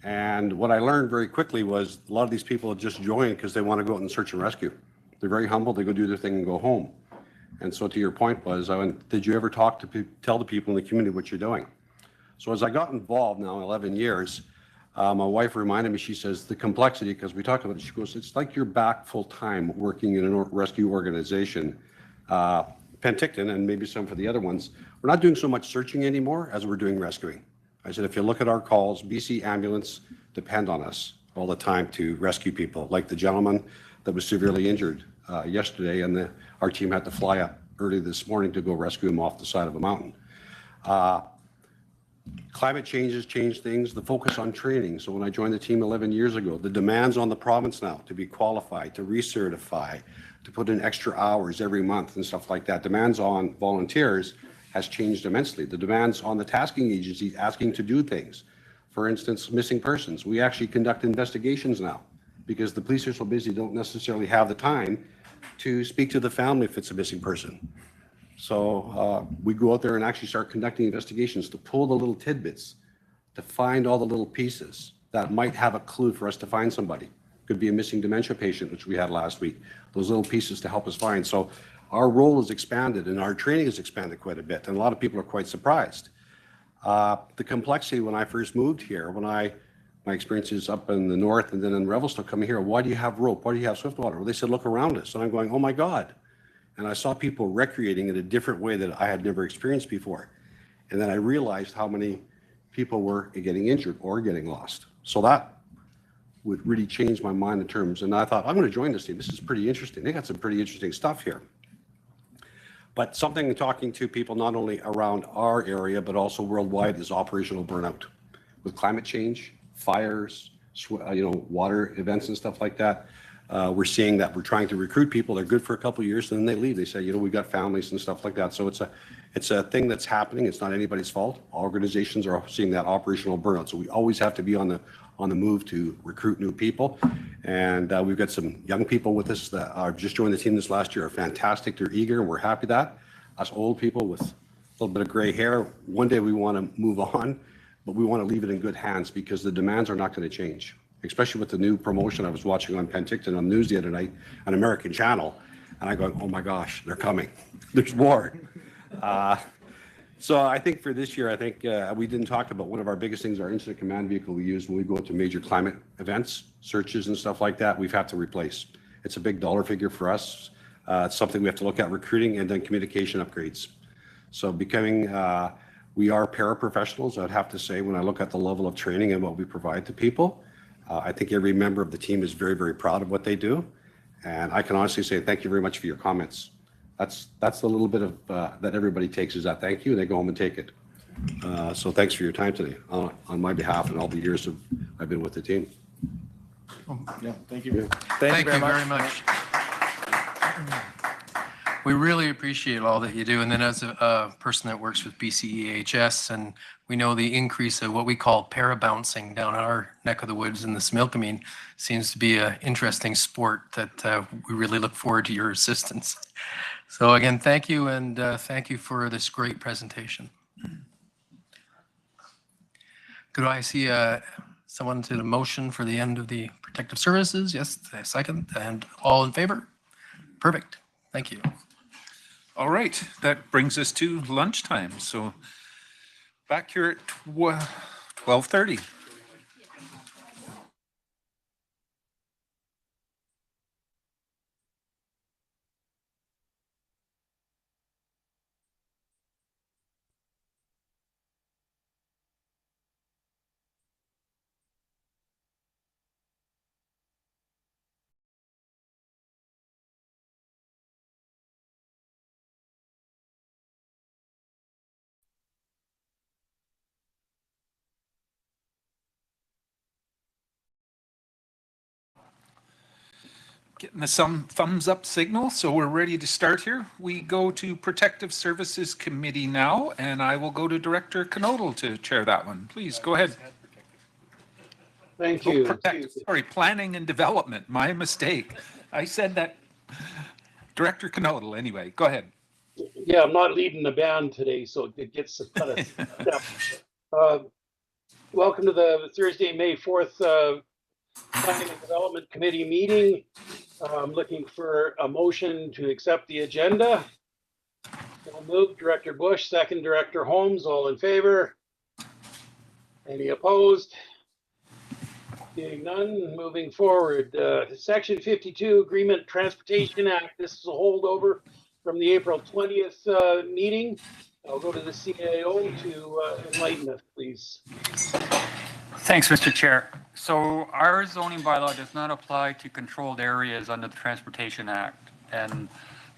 And what I learned very quickly was a lot of these people just join because they want to go out and search and rescue. They're very humble. They go do their thing and go home. And so to your point was, did you ever tell the people in the community what you're doing? So as I got involved now 11 years, my wife reminded me, she says, the complexity, because we talked about it, she goes, it's like you're back full time working in a rescue organization. Penticton and maybe some for the other ones, we're not doing so much searching anymore as we're doing rescuing. I said, if you look at our calls, BC Ambulance depend on us all the time to rescue people, like the gentleman that was severely injured yesterday, and our team had to fly up early this morning to go rescue him off the side of a mountain. Climate change has changed things, the focus on training. So when I joined the team 11 years ago, the demands on the province now to be qualified, to recertify, to put in extra hours every month and stuff like that, demands on volunteers has changed immensely. The demands on the tasking agencies asking to do things. For instance, missing persons. We actually conduct investigations now because the police are so busy, don't necessarily have the time to speak to the family if it's a missing person. So we go out there and actually start conducting investigations to pull the little tidbits, to find all the little pieces that might have a clue for us to find somebody. Could be a missing dementia patient, which we had last week. Those little pieces to help us find. So our role has expanded and our training has expanded quite a bit. And a lot of people are quite surprised. The complexity when I first moved here, my experiences up in the north and then in Revelstoke coming here, why do you have rope? Why do you have Swiftwater? Well, they said, look around us. And I'm going, oh my God. And I saw people recreating in a different way that I had never experienced before. And then I realized how many people were getting injured or getting lost. So that would really change my mind in terms. And I thought, I'm going to join this team. This is pretty interesting. They got some pretty interesting stuff here. But something talking to people not only around our area, but also worldwide is operational burnout. With climate change, fires, water events and stuff like that. We're seeing that we're trying to recruit people. They're good for a couple of years, and then they leave. They say, we've got families and stuff like that. So it's a thing that's happening. It's not anybody's fault. Organizations are seeing that operational burnout. So we always have to be on the move to recruit new people. And we've got some young people with us that are just joined the team this last year. Are fantastic. They're eager, and we're happy that. Us old people with a little bit of gray hair, one day we want to move on, but we want to leave it in good hands because the demands are not going to change. Especially with the new promotion I was watching on Penticton on the news the other night, an American channel, and I go, oh my gosh, they're coming. There's more. So I think for this year, I think we didn't talk about one of our biggest things, our incident command vehicle we use when we go into major climate events, searches and stuff like that, we've had to replace. It's a big dollar figure for us. It's something we have to look at recruiting and then communication upgrades. So becoming We are paraprofessionals, I'd have to say, when I look at the level of training and what we provide to people. I think every member of the team is very, very proud of what they do. And I can honestly say thank you very much for your comments. That's the little bit of that everybody takes is that thank you, and they go home and take it. So thanks for your time today on my behalf and all the years I've been with the team. Yeah, thank you. Thank you very much. We really appreciate all that you do. And then as a person that works with BCEHS, and we know the increase of what we call para-bouncing down our neck of the woods in the Similkameen seems to be an interesting sport that we really look forward to your assistance. So again, thank you, and thank you for this great presentation. Could I see someone to the motion for the end of the protective services? Yes, second, and all in favor? Perfect. Thank you. All right, that brings us to lunchtime. So back here at 12:30. Getting some thumbs up signal, so we're ready to start here. We go to Protective Services Committee now, and I will go to Director Knodel to chair that one. Please, go ahead. Thank you. Sorry, Planning and Development, my mistake. I said that. Director Knodel, anyway, go ahead. Yeah, I'm not leading the band today, so it gets a cut of step. Welcome to the Thursday, May 4th Planning and Development Committee meeting. I'm looking for a motion to accept the agenda. I'll move Director Bush, second Director Holmes, all in favor? Any opposed? Seeing none, moving forward. Section 52 Agreement Transportation Act. This is a holdover from the April 20th meeting. I'll go to the CAO to enlighten us, please. Thanks, Mr. Chair. So our zoning bylaw does not apply to controlled areas under the Transportation Act. And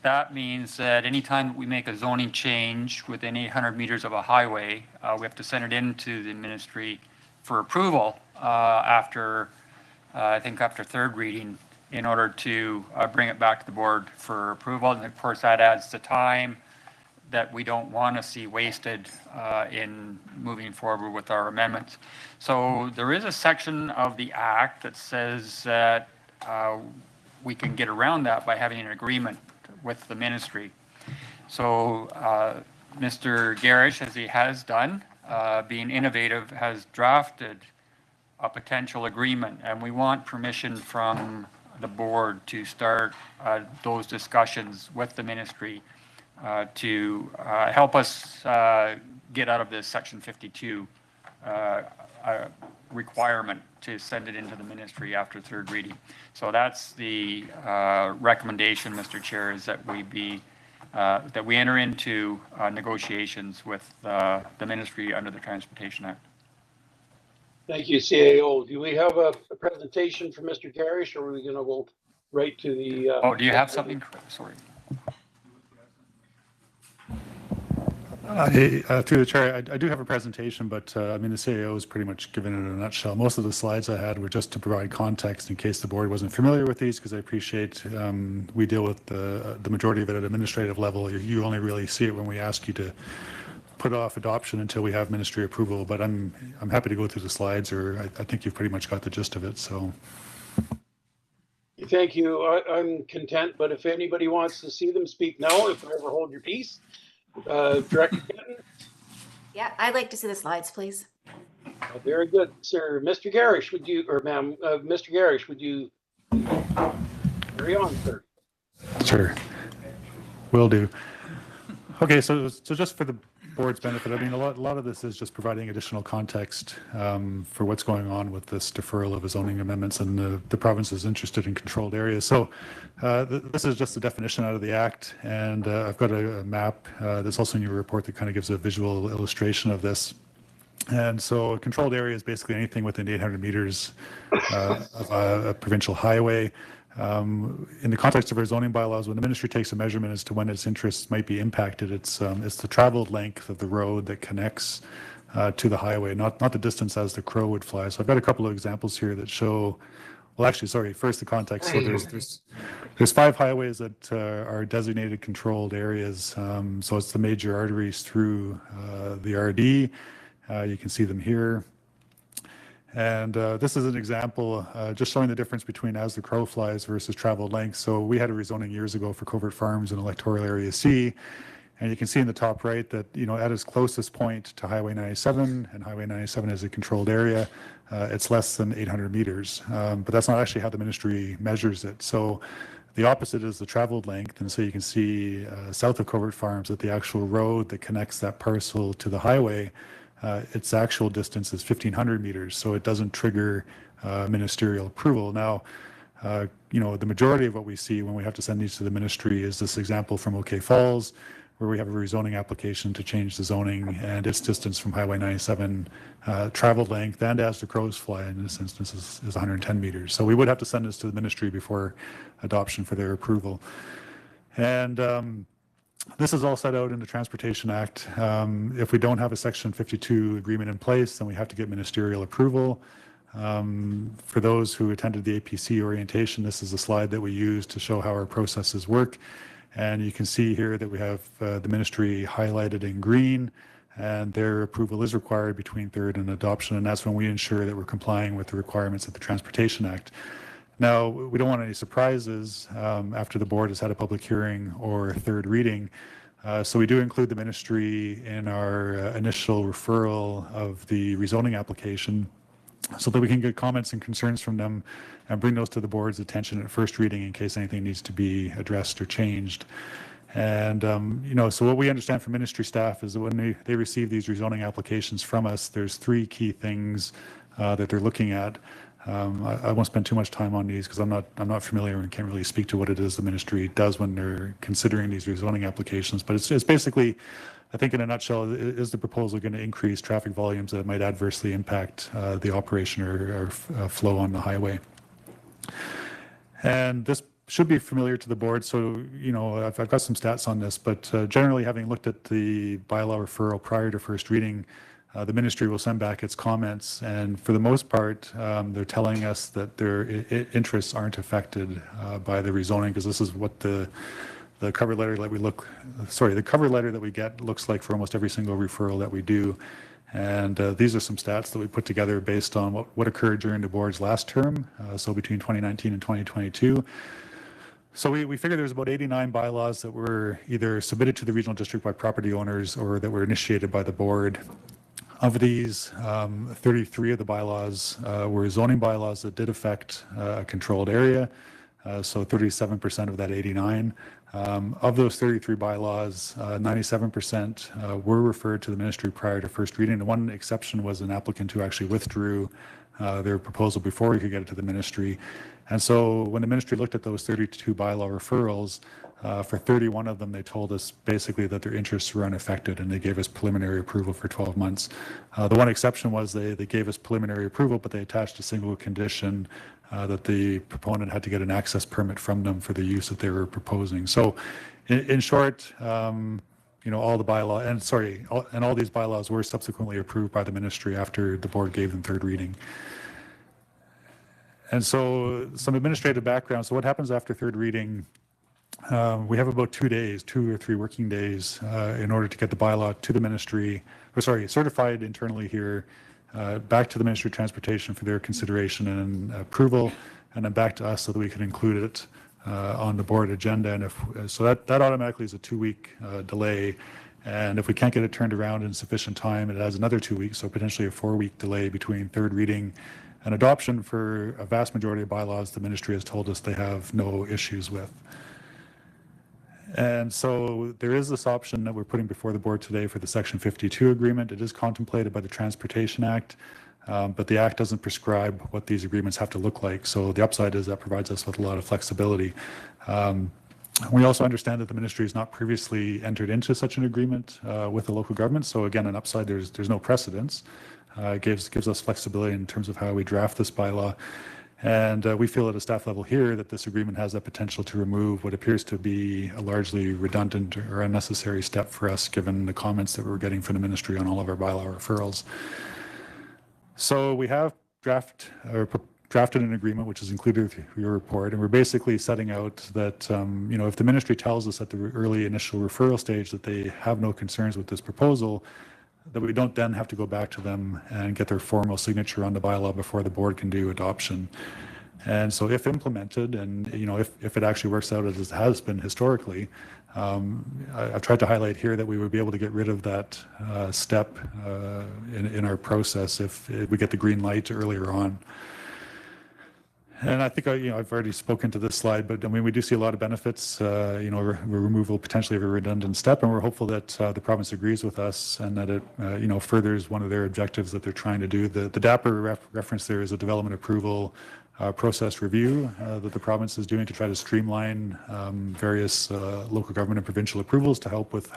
that means that anytime we make a zoning change within 800 meters of a highway, we have to send it into the ministry for approval after, I think after third reading, in order to bring it back to the board for approval. And of course, that adds the time that we don't want to see wasted in moving forward with our amendments. So there is a section of the act that says that we can get around that by having an agreement with the ministry. So Mr. Garish, as he has done, being innovative, has drafted a potential agreement, and we want permission from the board to start those discussions with the ministry to help us get out of this Section 52 requirement to send it into the ministry after third reading. So that's the recommendation, Mr. Chair, is that we enter into negotiations with the ministry under the Transportation Act. Thank you, CAO. Do we have a presentation from Mr. Garish, or are we going to go right to the... Oh, do you have something? Sorry. Through the chair, I do have a presentation, but I mean, the CAO is pretty much given it in a nutshell. Most of the slides I had were just to provide context in case the board wasn't familiar with these, because I appreciate we deal with the majority of it at administrative level. You only really see it when we ask you to put off adoption until we have ministry approval, but I'm happy to go through the slides, or I think you've pretty much got the gist of it. So. Thank you. I'm content, but if anybody wants to see them, speak now. If I ever hold your peace. Director Kenton? Yeah, I'd like to see the slides, please. Very good, sir. Mr. Garish, would you, or ma'am, Mr. Garish, would you carry on, sir? Sure, will do. Okay, so just for the board's benefit, I mean, a lot of this is just providing additional context for what's going on with this deferral of zoning amendments, and the province is interested in controlled areas. So this is just a definition out of the Act, and I've got a map that's also in your report that kind of gives a visual illustration of this. And so a controlled area is basically anything within 800 meters of a provincial highway. In the context of our zoning bylaws, when the ministry takes a measurement as to when its interests might be impacted, it's the traveled length of the road that connects to the highway, not the distance as the crow would fly. So I've got a couple of examples here that show, well, actually, sorry, first the context. So there's 5 highways that are designated controlled areas. So it's the major arteries through the RD. You can see them here. And this is an example just showing the difference between as the crow flies versus traveled length. So we had a rezoning years ago for Covert Farms in electoral area C. And you can see in the top right that, you know, at its closest point to Highway 97, and Highway 97 is a controlled area, it's less than 800 meters. But that's not actually how the ministry measures it. So the opposite is the traveled length. And so you can see south of Covert Farms that the actual road that connects that parcel to the highway, its actual distance is 1,500 meters, so it doesn't trigger ministerial approval. Now, you know, the majority of what we see when we have to send these to the ministry is this example from OK Falls, where we have a rezoning application to change the zoning, and its distance from Highway 97 traveled length and as the crows fly in this instance is 110 meters. So we would have to send this to the ministry before adoption for their approval. And this is all set out in the Transportation Act. If we don't have a Section 52 agreement in place, then we have to get ministerial approval. For those who attended the APC orientation, this is a slide that we use to show how our processes work. And you can see here that we have the ministry highlighted in green, and their approval is required between third and adoption. And that's when we ensure that we're complying with the requirements of the Transportation Act. Now, we don't want any surprises after the board has had a public hearing or third reading. So we do include the ministry in our initial referral of the rezoning application so that we can get comments and concerns from them and bring those to the board's attention at first reading in case anything needs to be addressed or changed. And, you know, so what we understand from ministry staff is that when they receive these rezoning applications from us, there's 3 key things that they're looking at. I won't spend too much time on these because I'm not familiar and can't really speak to what it is the ministry does when they're considering these rezoning applications. But it's basically, I think in a nutshell, is the proposal going to increase traffic volumes that might adversely impact the operation or flow on the highway? And this should be familiar to the board. So, you know, I've got some stats on this, but generally having looked at the bylaw referral prior to first reading, the ministry will send back its comments, and for the most part, they're telling us that their interests aren't affected by the rezoning, because this is what the cover letter that the cover letter that we get looks like for almost every single referral that we do. And these are some stats that we put together based on what occurred during the board's last term, so between 2019 and 2022. So we figured there's about 89 bylaws that were either submitted to the regional district by property owners or that were initiated by the board. Of these, 33 of the bylaws were zoning bylaws that did affect a controlled area, so 37% of that 89. Of those 33 bylaws, 97% were referred to the ministry prior to first reading. The one exception was an applicant who actually withdrew their proposal before we could get it to the ministry. And so when the ministry looked at those 32 bylaw referrals, for 31 of them, they told us basically that their interests were unaffected, and they gave us preliminary approval for 12 months. The one exception was they gave us preliminary approval, but they attached a single condition that the proponent had to get an access permit from them for the use that they were proposing. So in short, you know, all the bylaw, and all these bylaws were subsequently approved by the ministry after the board gave them third reading. And so some administrative background. So what happens after third reading? We have about 2 days, 2 or 3 working days in order to get the bylaw to the ministry, certified internally here, back to the Ministry of Transportation for their consideration and approval, and then back to us so that we can include it on the board agenda. And so that automatically is a 2-week delay. And if we can't get it turned around in sufficient time, it adds another 2 weeks, so potentially a 4-week delay between third reading and adoption. For a vast majority of bylaws, the ministry has told us they have no issues with. And so there is this option that we're putting before the board today for the Section 52 agreement. It is contemplated by the Transportation Act, but the Act doesn't prescribe what these agreements have to look like. So the upside is that provides us with a lot of flexibility. We also understand that the ministry has not previously entered into such an agreement with the local government. So again, an upside, there's no precedence. It gives us flexibility in terms of how we draft this bylaw. And we feel at a staff level here that this agreement has that potential to remove what appears to be a largely redundant or unnecessary step for us, given the comments that we're getting from the ministry on all of our bylaw referrals. So we have drafted an agreement, which is included with your report, and we're basically setting out that, if the ministry tells us at the early initial referral stage that they have no concerns with this proposal, that we don't then have to go back to them and get their formal signature on the bylaw before the board can do adoption. And so if implemented, and if it actually works out as it has been historically, I've tried to highlight here that we would be able to get rid of that step in our process if we get the green light earlier on. And I think I've already spoken to this slide, but I mean, we do see a lot of benefits, removal potentially of a redundant step, and we're hopeful that the province agrees with us and that it, furthers one of their objectives that they're trying to do. The DAPR reference there is a development approval process review that the province is doing to try to streamline various local government and provincial approvals to help with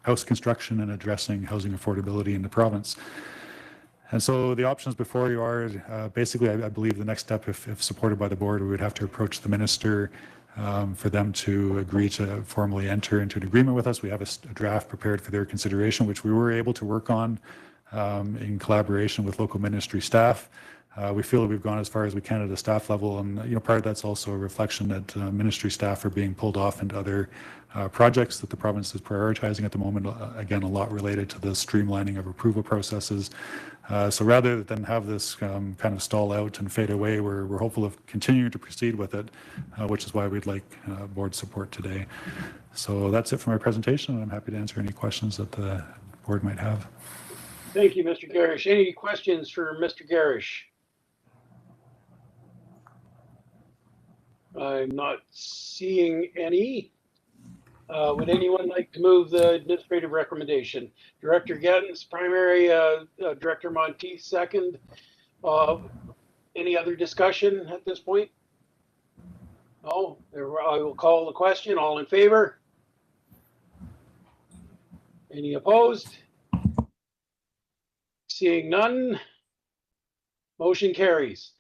house construction and addressing housing affordability in the province. And so the options before you are basically, I believe the next step, if supported by the board, we would have to approach the minister for them to agree to formally enter into an agreement with us. We have a draft prepared for their consideration, which we were able to work on in collaboration with local ministry staff. We feel that we've gone as far as we can at a staff level, and part of that's also a reflection that ministry staff are being pulled off into other projects that the province is prioritizing at the moment, again, a lot related to the streamlining of approval processes. So rather than have this kind of stall out and fade away, we're hopeful of continuing to proceed with it, which is why we'd like board support today. So that's it for my presentation, and I'm happy to answer any questions that the board might have. Thank you, Mr. Garish. Any questions for Mr. Garish? I'm not seeing any. Would anyone like to move the administrative recommendation? Director Gettins, primary, Director Monteith, second. Any other discussion at this point? No, I will call the question. All in favor? Any opposed? Seeing none, motion carries.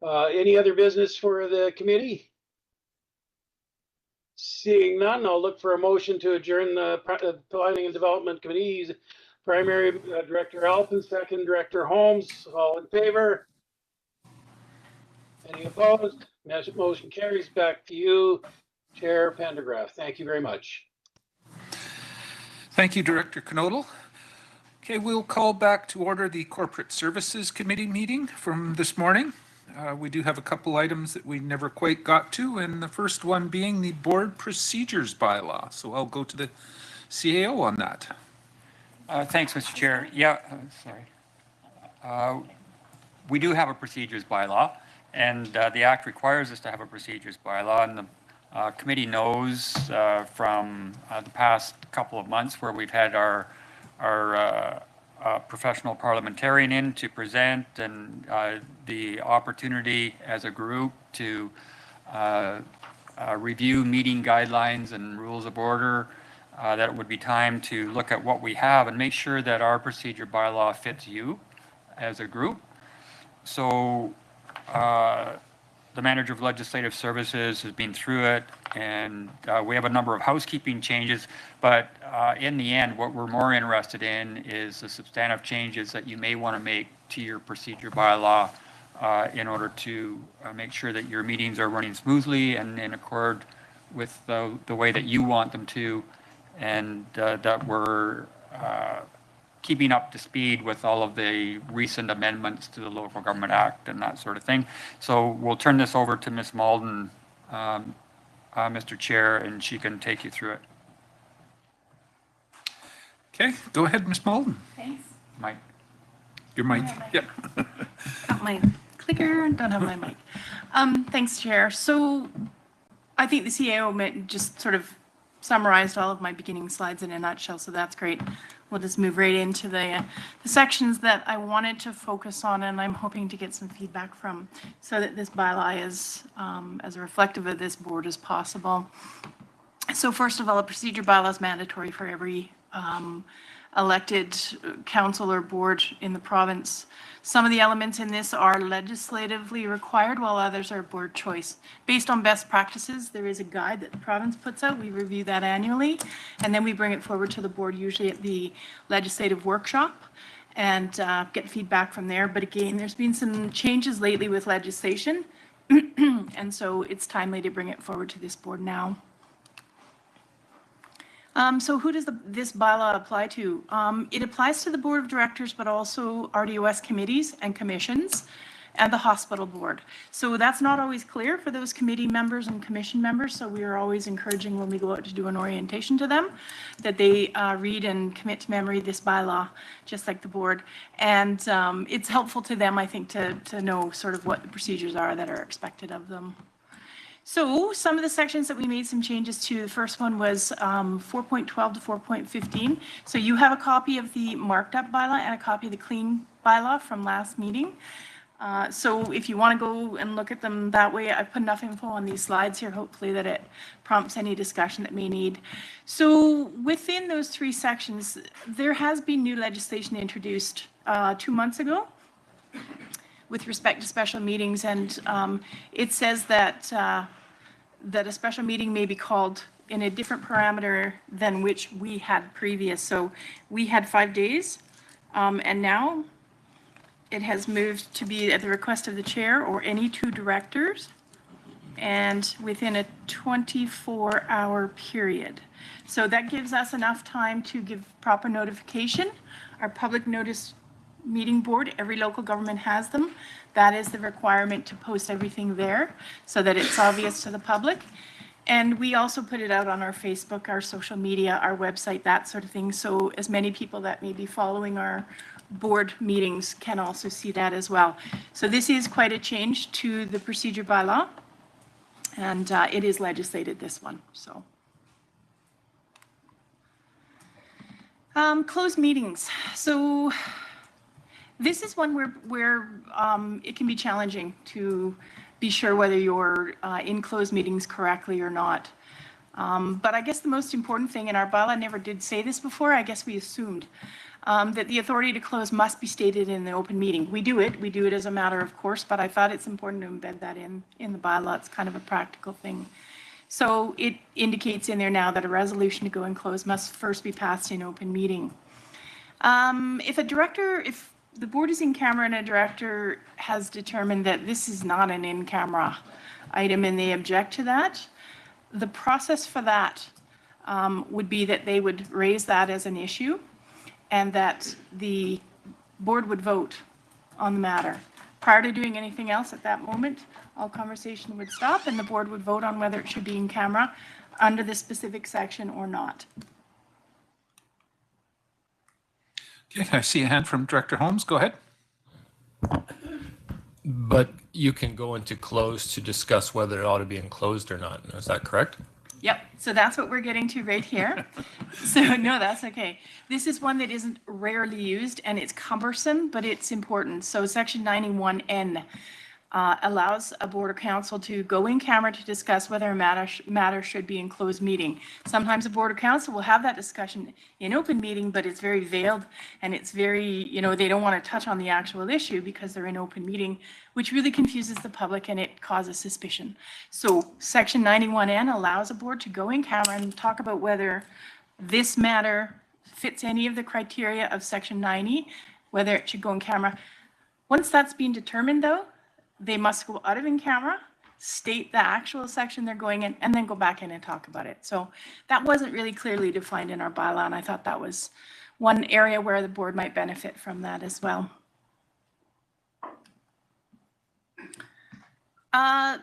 Any other business for the committee? Seeing none, I'll look for a motion to adjourn the Planning and Development Committee's primary Director Alpin, second Director Holmes. All in favor? Any opposed? Motion carries. Back to you, Chair Pendergraft. Thank you very much. Thank you, Director Knodel. Okay, we'll call back to order the Corporate Services Committee meeting from this morning. We do have a couple items that we never quite got to, and the first one being the board procedures bylaw. So I'll go to the CAO on that. Thanks, Mr. Chair. Yeah, sorry. We do have a procedures bylaw, and the Act requires us to have a procedures bylaw, and the committee knows from the past couple of months where we've had our professional parliamentarian in to present, and the opportunity as a group to review meeting guidelines and rules of order, that it would be time to look at what we have and make sure that our procedure bylaw fits you as a group. So the manager of legislative services has been through it, and we have a number of housekeeping changes, but in the end, what we're more interested in is the substantive changes that you may want to make to your procedure bylaw in order to make sure that your meetings are running smoothly and in accord with the way that you want them to, and that we're keeping up to speed with all of the recent amendments to the Local Government Act and that sort of thing. So we'll turn this over to Ms. Malden, Mr. Chair, and she can take you through it. Okay, go ahead, Ms. Malden. Thanks. Mike. Your mic. Yep. Got my clicker, don't have my mic. Thanks, Chair. So I think the CAO just sort of summarized all of my beginning slides in a nutshell, so that's great. We'll just move right into the sections that I wanted to focus on, and I'm hoping to get some feedback from, so that this bylaw is as reflective of this board as possible. So first of all, a procedure bylaw is mandatory for every elected council or board in the province. Some of the elements in this are legislatively required, while others are board choice. Based on best practices, there is a guide that the province puts out. We review that annually, and then we bring it forward to the board, usually at the legislative workshop, and get feedback from there. But again, there's been some changes lately with legislation, and so it's timely to bring it forward to this board now. So who does this bylaw apply to? It applies to the board of directors, but also RDOS committees and commissions and the hospital board. So that's not always clear for those committee members and commission members. So we are always encouraging when we go out to do an orientation to them that they read and commit to memory this bylaw, just like the board. And it's helpful to them, I think, to know sort of what the procedures are that are expected of them. So some of the sections that we made some changes to, the first one was 4.12 to 4.15. So you have a copy of the marked up bylaw and a copy of the clean bylaw from last meeting. So if you want to go and look at them that way, I've put enough info on these slides here, hopefully that it prompts any discussion that may need. So within those three sections, there has been new legislation introduced 2 months ago with respect to special meetings, and it says that that a special meeting may be called in a different parameter than which we had previous. So we had 5 days, and now it has moved to be at the request of the chair or any 2 directors, and within a 24-hour period. So that gives us enough time to give proper notification. Our public notice meeting board, every local government has them. That is the requirement to post everything there so that it's obvious to the public. And we also put it out on our Facebook, our social media, our website, that sort of thing. So as many people that may be following our board meetings can also see that as well. So this is quite a change to the procedure bylaw, and it is legislated, this one. So closed meetings. So this is one where it can be challenging to be sure whether you're in closed meetings correctly or not. But I guess the most important thing, and our bylaw never did say this before, I guess we assumed that the authority to close must be stated in the open meeting. We do it as a matter of course, but I thought it's important to embed that in the bylaw. It's kind of a practical thing. So it indicates in there now that a resolution to go in close must first be passed in open meeting. If the board is in camera and a director has determined that this is not an in-camera item and they object to that, the process for that would be that they would raise that as an issue and that the board would vote on the matter. Prior to doing anything else at that moment, all conversation would stop and the board would vote on whether it should be in camera under the specific section or not. Okay, I see a hand from Director Holmes. Go ahead. But you can go into closed to discuss whether it ought to be enclosed or not. Is that correct? Yep, so that's what we're getting to right here. So no, that's okay. This is one that isn't rarely used and it's cumbersome, but it's important. So section 91N allows a board or council to go in camera to discuss whether a matter should be in closed meeting. Sometimes a board or council will have that discussion in open meeting, but it's very veiled and it's very, they don't want to touch on the actual issue because they're in open meeting, which really confuses the public and it causes suspicion. So section 91N allows a board to go in camera and talk about whether this matter fits any of the criteria of section 90, whether it should go in camera. Once that's been determined though, they must go out of in camera, state the actual section they're going in, and then go back in and talk about it. So that wasn't really clearly defined in our bylaw, and I thought that was one area where the board might benefit from that as well.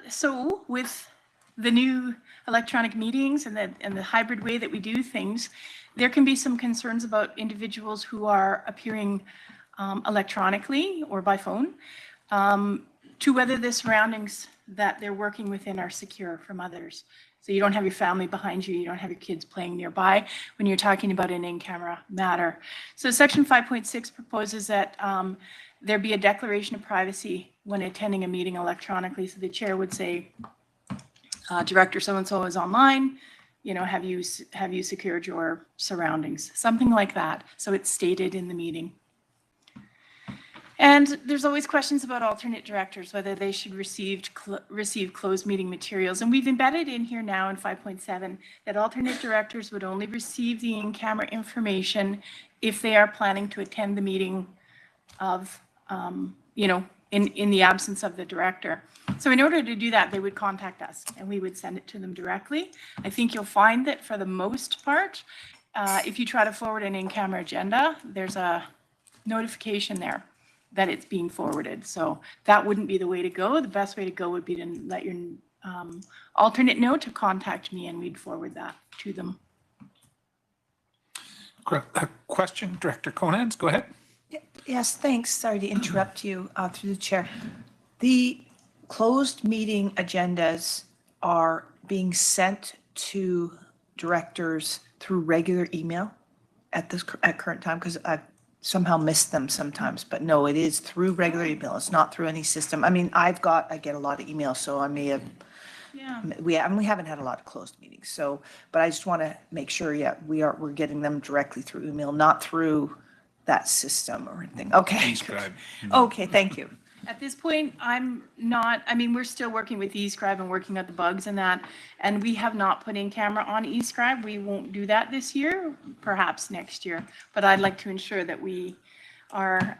So with the new electronic meetings and the hybrid way that we do things, there can be some concerns about individuals who are appearing electronically or by phone. to whether the surroundings that they're working within are secure from others. So you don't have your family behind you, you don't have your kids playing nearby when you're talking about an in-camera matter. So section 5.6 proposes that there be a declaration of privacy when attending a meeting electronically. So the chair would say, Director so-and-so is online, you know, have you secured your surroundings? Something like that. So it's stated in the meeting. And there's always questions about alternate directors, whether they should receive closed meeting materials. And we've embedded in here now in 5.7 that alternate directors would only receive the in-camera information if they are planning to attend the meeting of, you know, in the absence of the director. So in order to do that, they would contact us and we would send it to them directly. I think you'll find that for the most part, if you try to forward an in-camera agenda, there's a notification there that it's being forwarded. So that wouldn't be the way to go. The best way to go would be to let your alternate know to contact me and we'd forward that to them. A question, Director Conans, go ahead. Yes, thanks. Sorry to interrupt you through the chair. The closed meeting agendas are being sent to directors through regular email at current time, because I've somehow missed them sometimes, but no, it is through regular email. It's not through any system. I mean, I get a lot of emails, so I may have, we haven't had a lot of closed meetings. So, but I just want to make sure, we're getting them directly through email, not through that system or anything. Okay. Okay, thank you. At this point, we're still working with eScribe and working out the bugs and that, and we have not put in camera on eScribe. We won't do that this year, perhaps next year, but I'd like to ensure that we are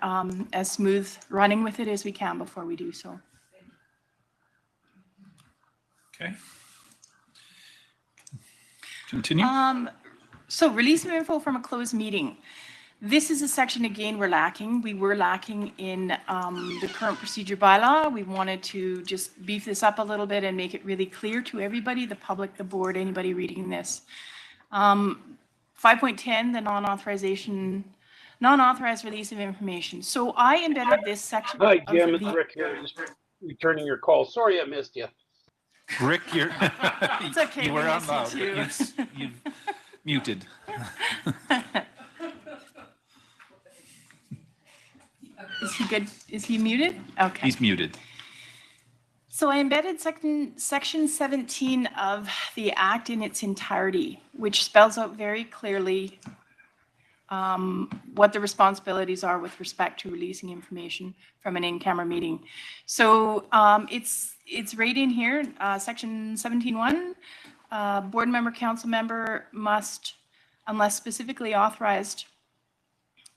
as smooth running with it as we can before we do so. Okay. Continue. So release of info from a closed meeting. This is a section, again, we're lacking. We were lacking in the current procedure bylaw. We wanted to just beef this up a little bit and make it really clear to everybody, the public, the board, anybody reading this. 5.10, the non-authorized release of information. So I embedded this section. Hi, Jim, it's Rick here, just returning your call. Sorry I missed you. Rick, it's okay, you were on loud. You. You've muted. Is he good? Is he muted? Okay. He's muted. So I embedded section 17 of the Act in its entirety, which spells out very clearly what the responsibilities are with respect to releasing information from an in-camera meeting. So it's right in here, section 17.1, board member, council member must, unless specifically authorized,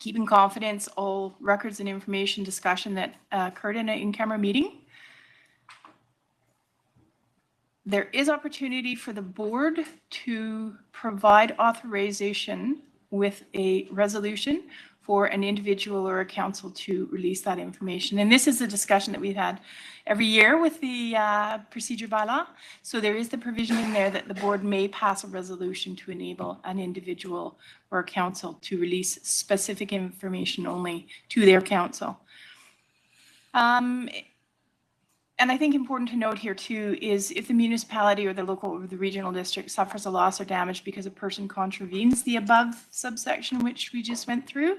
keep in confidence all records and information discussion that occurred in an in-camera meeting. There is opportunity for the board to provide authorization with a resolution for an individual or a council to release that information. And this is a discussion that we've had every year with the procedure bylaw. So there is the provision in there that the board may pass a resolution to enable an individual or a council to release specific information only to their council. And I think important to note here too is if the municipality or the local or the regional district suffers a loss or damage because a person contravenes the above subsection which we just went through,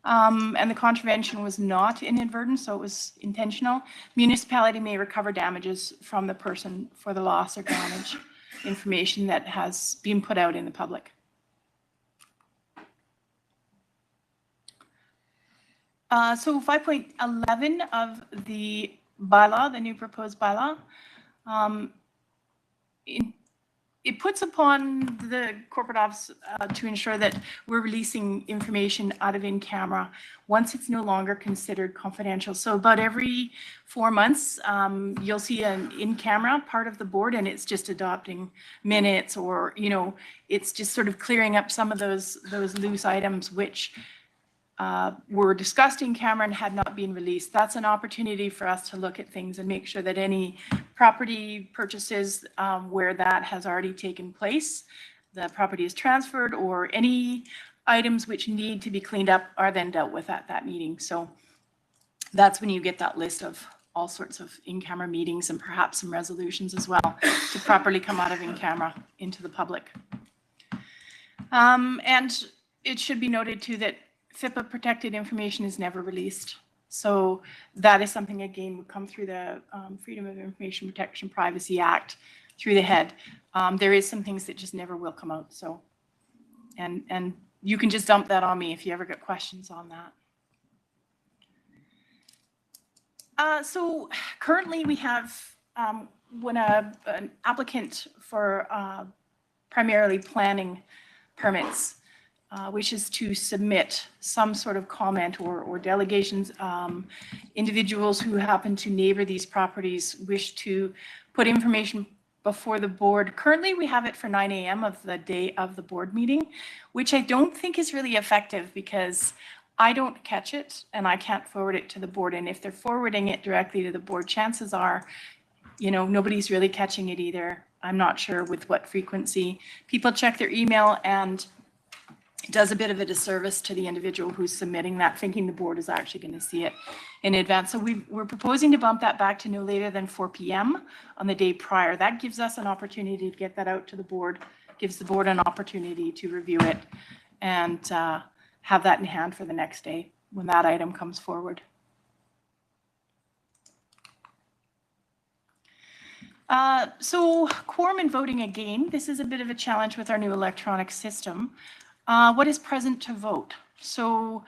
and the contravention was not inadvertent, so it was intentional, municipality may recover damages from the person for the loss or damage information that has been put out in the public. So 5.11 of the bylaw, the new proposed bylaw, it puts upon the corporate office to ensure that we're releasing information out of in-camera once it's no longer considered confidential. So about every 4 months, you'll see an in-camera part of the board, and it's just adopting minutes, or, you know, it's just sort of clearing up some of those loose items which were discussed in camera and had not been released. That's an opportunity for us to look at things and make sure that any property purchases where that has already taken place, the property is transferred, or any items which need to be cleaned up are then dealt with at that meeting. So that's when you get that list of all sorts of in-camera meetings and perhaps some resolutions as well to properly come out of in-camera into the public. And it should be noted too that FIPA protected information is never released. So that is something, again, would come through the Freedom of Information Protection Privacy Act through the head. There is some things that just never will come out. So, and you can just dump that on me if you ever get questions on that. So currently we have, when an applicant for primarily planning permits wishes to submit some sort of comment or delegations, individuals who happen to neighbor these properties wish to put information before the board. Currently, we have it for 9 a.m. of the day of the board meeting, which I don't think is really effective because I don't catch it and I can't forward it to the board. And if they're forwarding it directly to the board, chances are, you know, nobody's really catching it either. I'm not sure with what frequency. People check their email, and it does a bit of a disservice to the individual who's submitting that, thinking the board is actually going to see it in advance. So we're proposing to bump that back to no later than 4 p.m. on the day prior. That gives us an opportunity to get that out to the board, gives the board an opportunity to review it and have that in hand for the next day when that item comes forward. So quorum and voting again, this is a bit of a challenge with our new electronic system. What is present to vote? So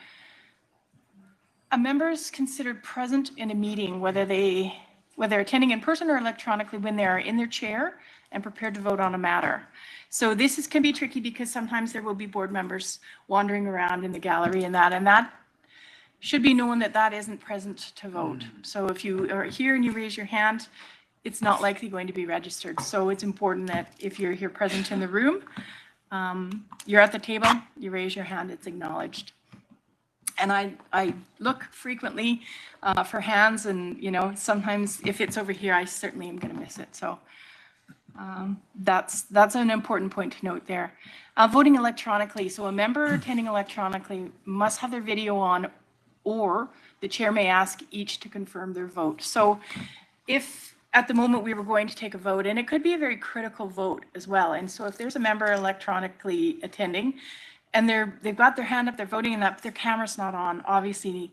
a member is considered present in a meeting, whether attending in person or electronically, when they are in their chair and prepared to vote on a matter. So this can be tricky because sometimes there will be board members wandering around in the gallery and that should be known that that isn't present to vote. So if you are here and you raise your hand, it's not likely going to be registered. So it's important that if you're here present in the room, you're at the table, you raise your hand, it's acknowledged. And I look frequently for hands, and, you know, sometimes if it's over here, I certainly am going to miss it. So that's an important point to note there. Voting electronically. So a member attending electronically must have their video on, or the chair may ask each to confirm their vote. So if at the moment we were going to take a vote, and it could be a very critical vote as well. And so if there's a member electronically attending and they've got their hand up, they're voting, and that their camera's not on, obviously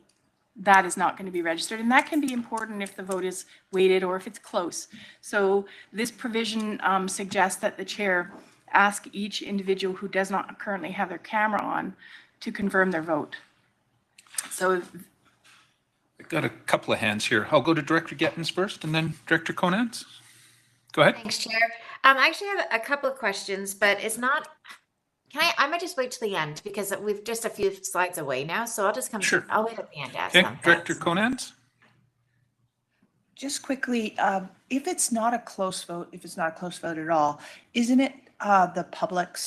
that is not going to be registered. And that can be important if the vote is weighted or if it's close. So this provision suggests that the chair ask each individual who does not currently have their camera on to confirm their vote. So I've got a couple of hands here. I'll go to Director Gettins first and then Director Conants. Go ahead. Thanks, Chair. I actually have a couple of questions, but it's not, I might just wait till the end because we've just a few slides away now. So I'll just come, Sure. I'll wait at the end to ask Okay, them. Director Conants. Just quickly, if it's not a close vote, if it's not a close vote at all, isn't it the public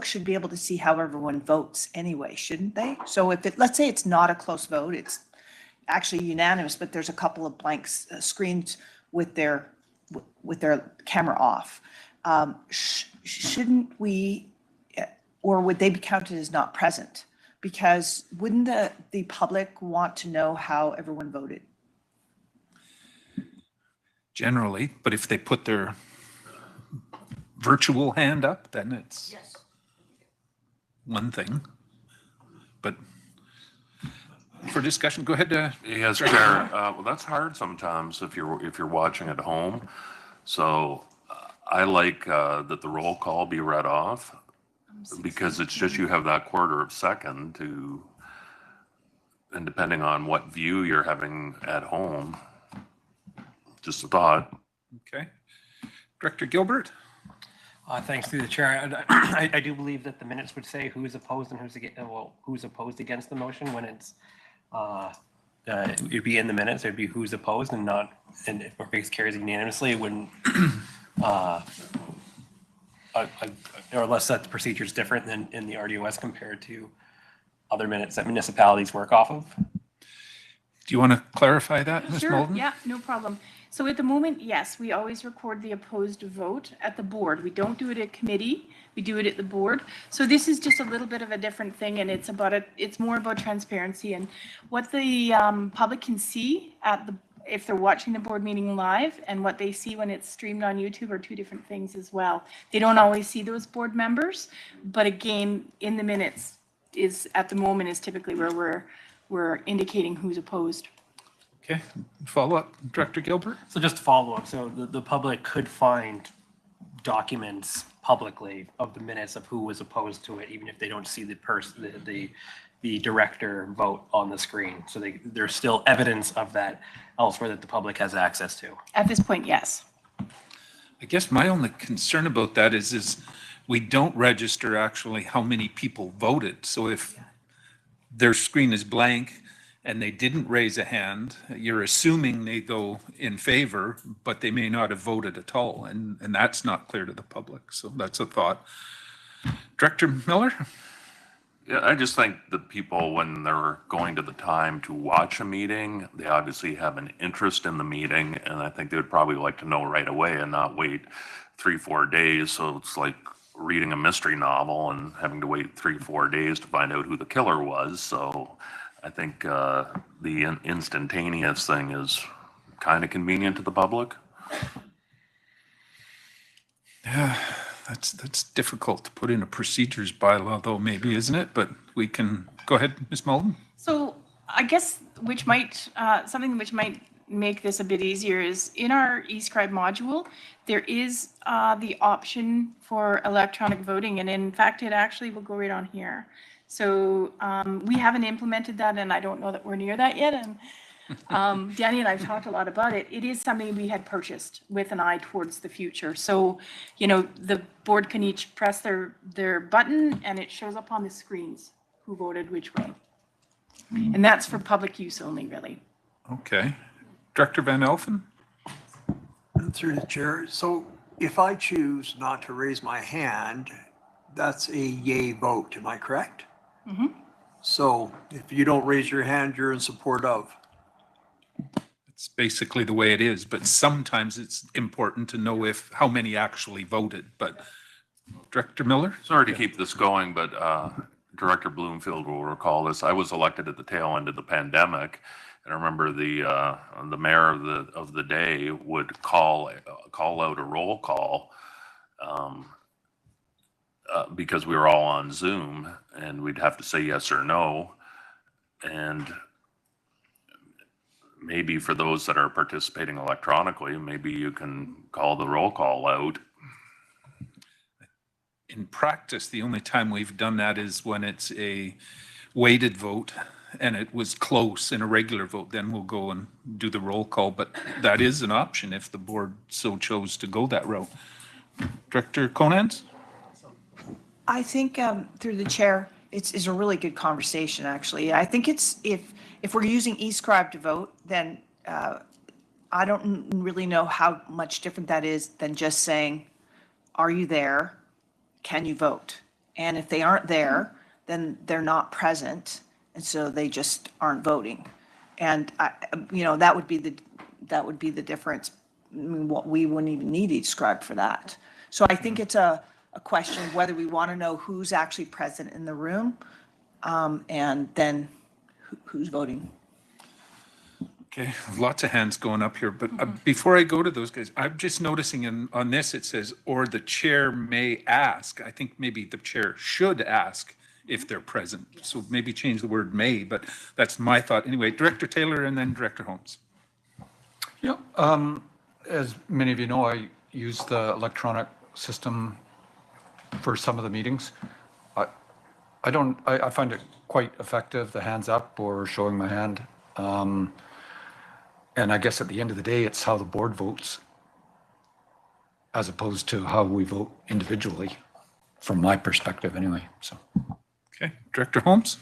should be able to see how everyone votes anyway, shouldn't they? So if let's say it's not a close vote, it's actually unanimous, but there's a couple of blanks screens with their camera off. Shouldn't we, or would they be counted as not present? Because wouldn't the public want to know how everyone voted? Generally, but if they put their virtual hand up, then it's one thing. But for discussion, go ahead. Yes, Chair. Well, that's hard sometimes if you're watching at home. So I like that the roll call be read off because it's just you have that quarter of a second to, and depending on what view you're having at home, just a thought. Okay. Director Gilbert. Thanks through the chair. I do believe that the minutes would say who's opposed and who's against, who's opposed against the motion when it's it'd be in the minutes. It'd be who's opposed and not, and if it carries unanimously, it wouldn't. Or unless that procedure is different than in the RDOS compared to other minutes that municipalities work off of. Do you want to clarify that, Ms. Sure, Molden? yeah, no problem. So at the moment, yes, we always record the opposed vote at the board. We don't do it at committee. We do it at the board. So this is just a little bit of a different thing, and it's more about transparency and what the public can see if they're watching the board meeting live, and what they see when it's streamed on YouTube are two different things as well. They don't always see those board members, but again, in the minutes is at the moment is typically where we're indicating who's opposed. Okay, follow up, Director Gilbert? So just to follow up, so the public could find documents publicly of the minutes of who was opposed to it, even if they don't see the director vote on the screen. So there's still evidence of that elsewhere that the public has access to. At this point, yes. I guess my only concern about that is we don't register actually how many people voted. So if their screen is blank and they didn't raise a hand, you're assuming they go in favor, but they may not have voted at all. And that's not clear to the public. So that's a thought. Director Miller? Yeah, I just think that people, when they're going to the time to watch a meeting, they obviously have an interest in the meeting, and I think they would probably like to know right away and not wait 3-4 days. So it's like reading a mystery novel and having to wait 3-4 days to find out who the killer was. So I think the instantaneous thing is kind of convenient to the public. Yeah, that's difficult to put in a procedures bylaw though, maybe, isn't it? But we can, go ahead, Ms. Malden. So I guess something which might make this a bit easier is in our eScribe module, there is the option for electronic voting. And in fact, it actually will go right on here. So we haven't implemented that, and I don't know that we're near that yet. And Danny and I've talked a lot about it. It is something we had purchased with an eye towards the future. So, the board can each press their button, and it shows up on the screens who voted which way. And that's for public use only, really. Okay. Director Van Elfen? Through the chair. So if I choose not to raise my hand, that's a yay vote, am I correct? Mm-hmm. So if you don't raise your hand, you're in support of. It's basically the way it is, but sometimes it's important to know how many actually voted. But Director Miller? Sorry to keep this going, but Director Bloomfield will recall this. I was elected at the tail end of the pandemic, and I remember the mayor of the day would call out a roll call because we were all on Zoom, and we'd have to say yes or no. And maybe for those that are participating electronically, maybe you can call the roll call out. In practice, the only time we've done that is when it's a weighted vote and it was close in a regular vote, then we'll go and do the roll call. But that is an option if the board so chose to go that route. Director Conans? I think through the chair, it's a really good conversation, actually. I think it's if we're using eScribe to vote, then I don't really know how much different that is than just saying, are you there? Can you vote? And if they aren't there, then they're not present, and so they just aren't voting. And that would be the difference. I mean, we wouldn't even need eScribe for that. So I think it's a question of whether we want to know who's actually present in the room, and then who's voting. Okay, lots of hands going up here, but before I go to those guys, I'm just noticing on this, it says, or the chair may ask. I think maybe the chair should ask if they're present. So maybe change the word may, but that's my thought. Anyway, Director Taylor and then Director Holmes. Yeah, as many of you know, I use the electronic system for some of the meetings. I find it quite effective, the hands up or showing my hand. And I guess at the end of the day, it's how the board votes as opposed to how we vote individually, from my perspective anyway, so. Okay, Director Holmes?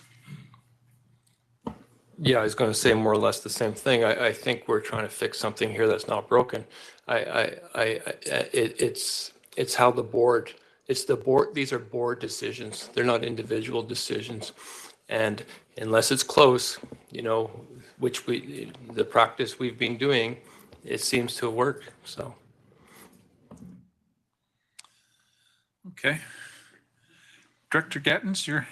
Yeah, I was going to say more or less the same thing. I think we're trying to fix something here that's not broken. It's how the board, it's the board, these are board decisions. They're not individual decisions. And unless it's close, which the practice we've been doing it seems to work, so. Okay. Director Gattens, your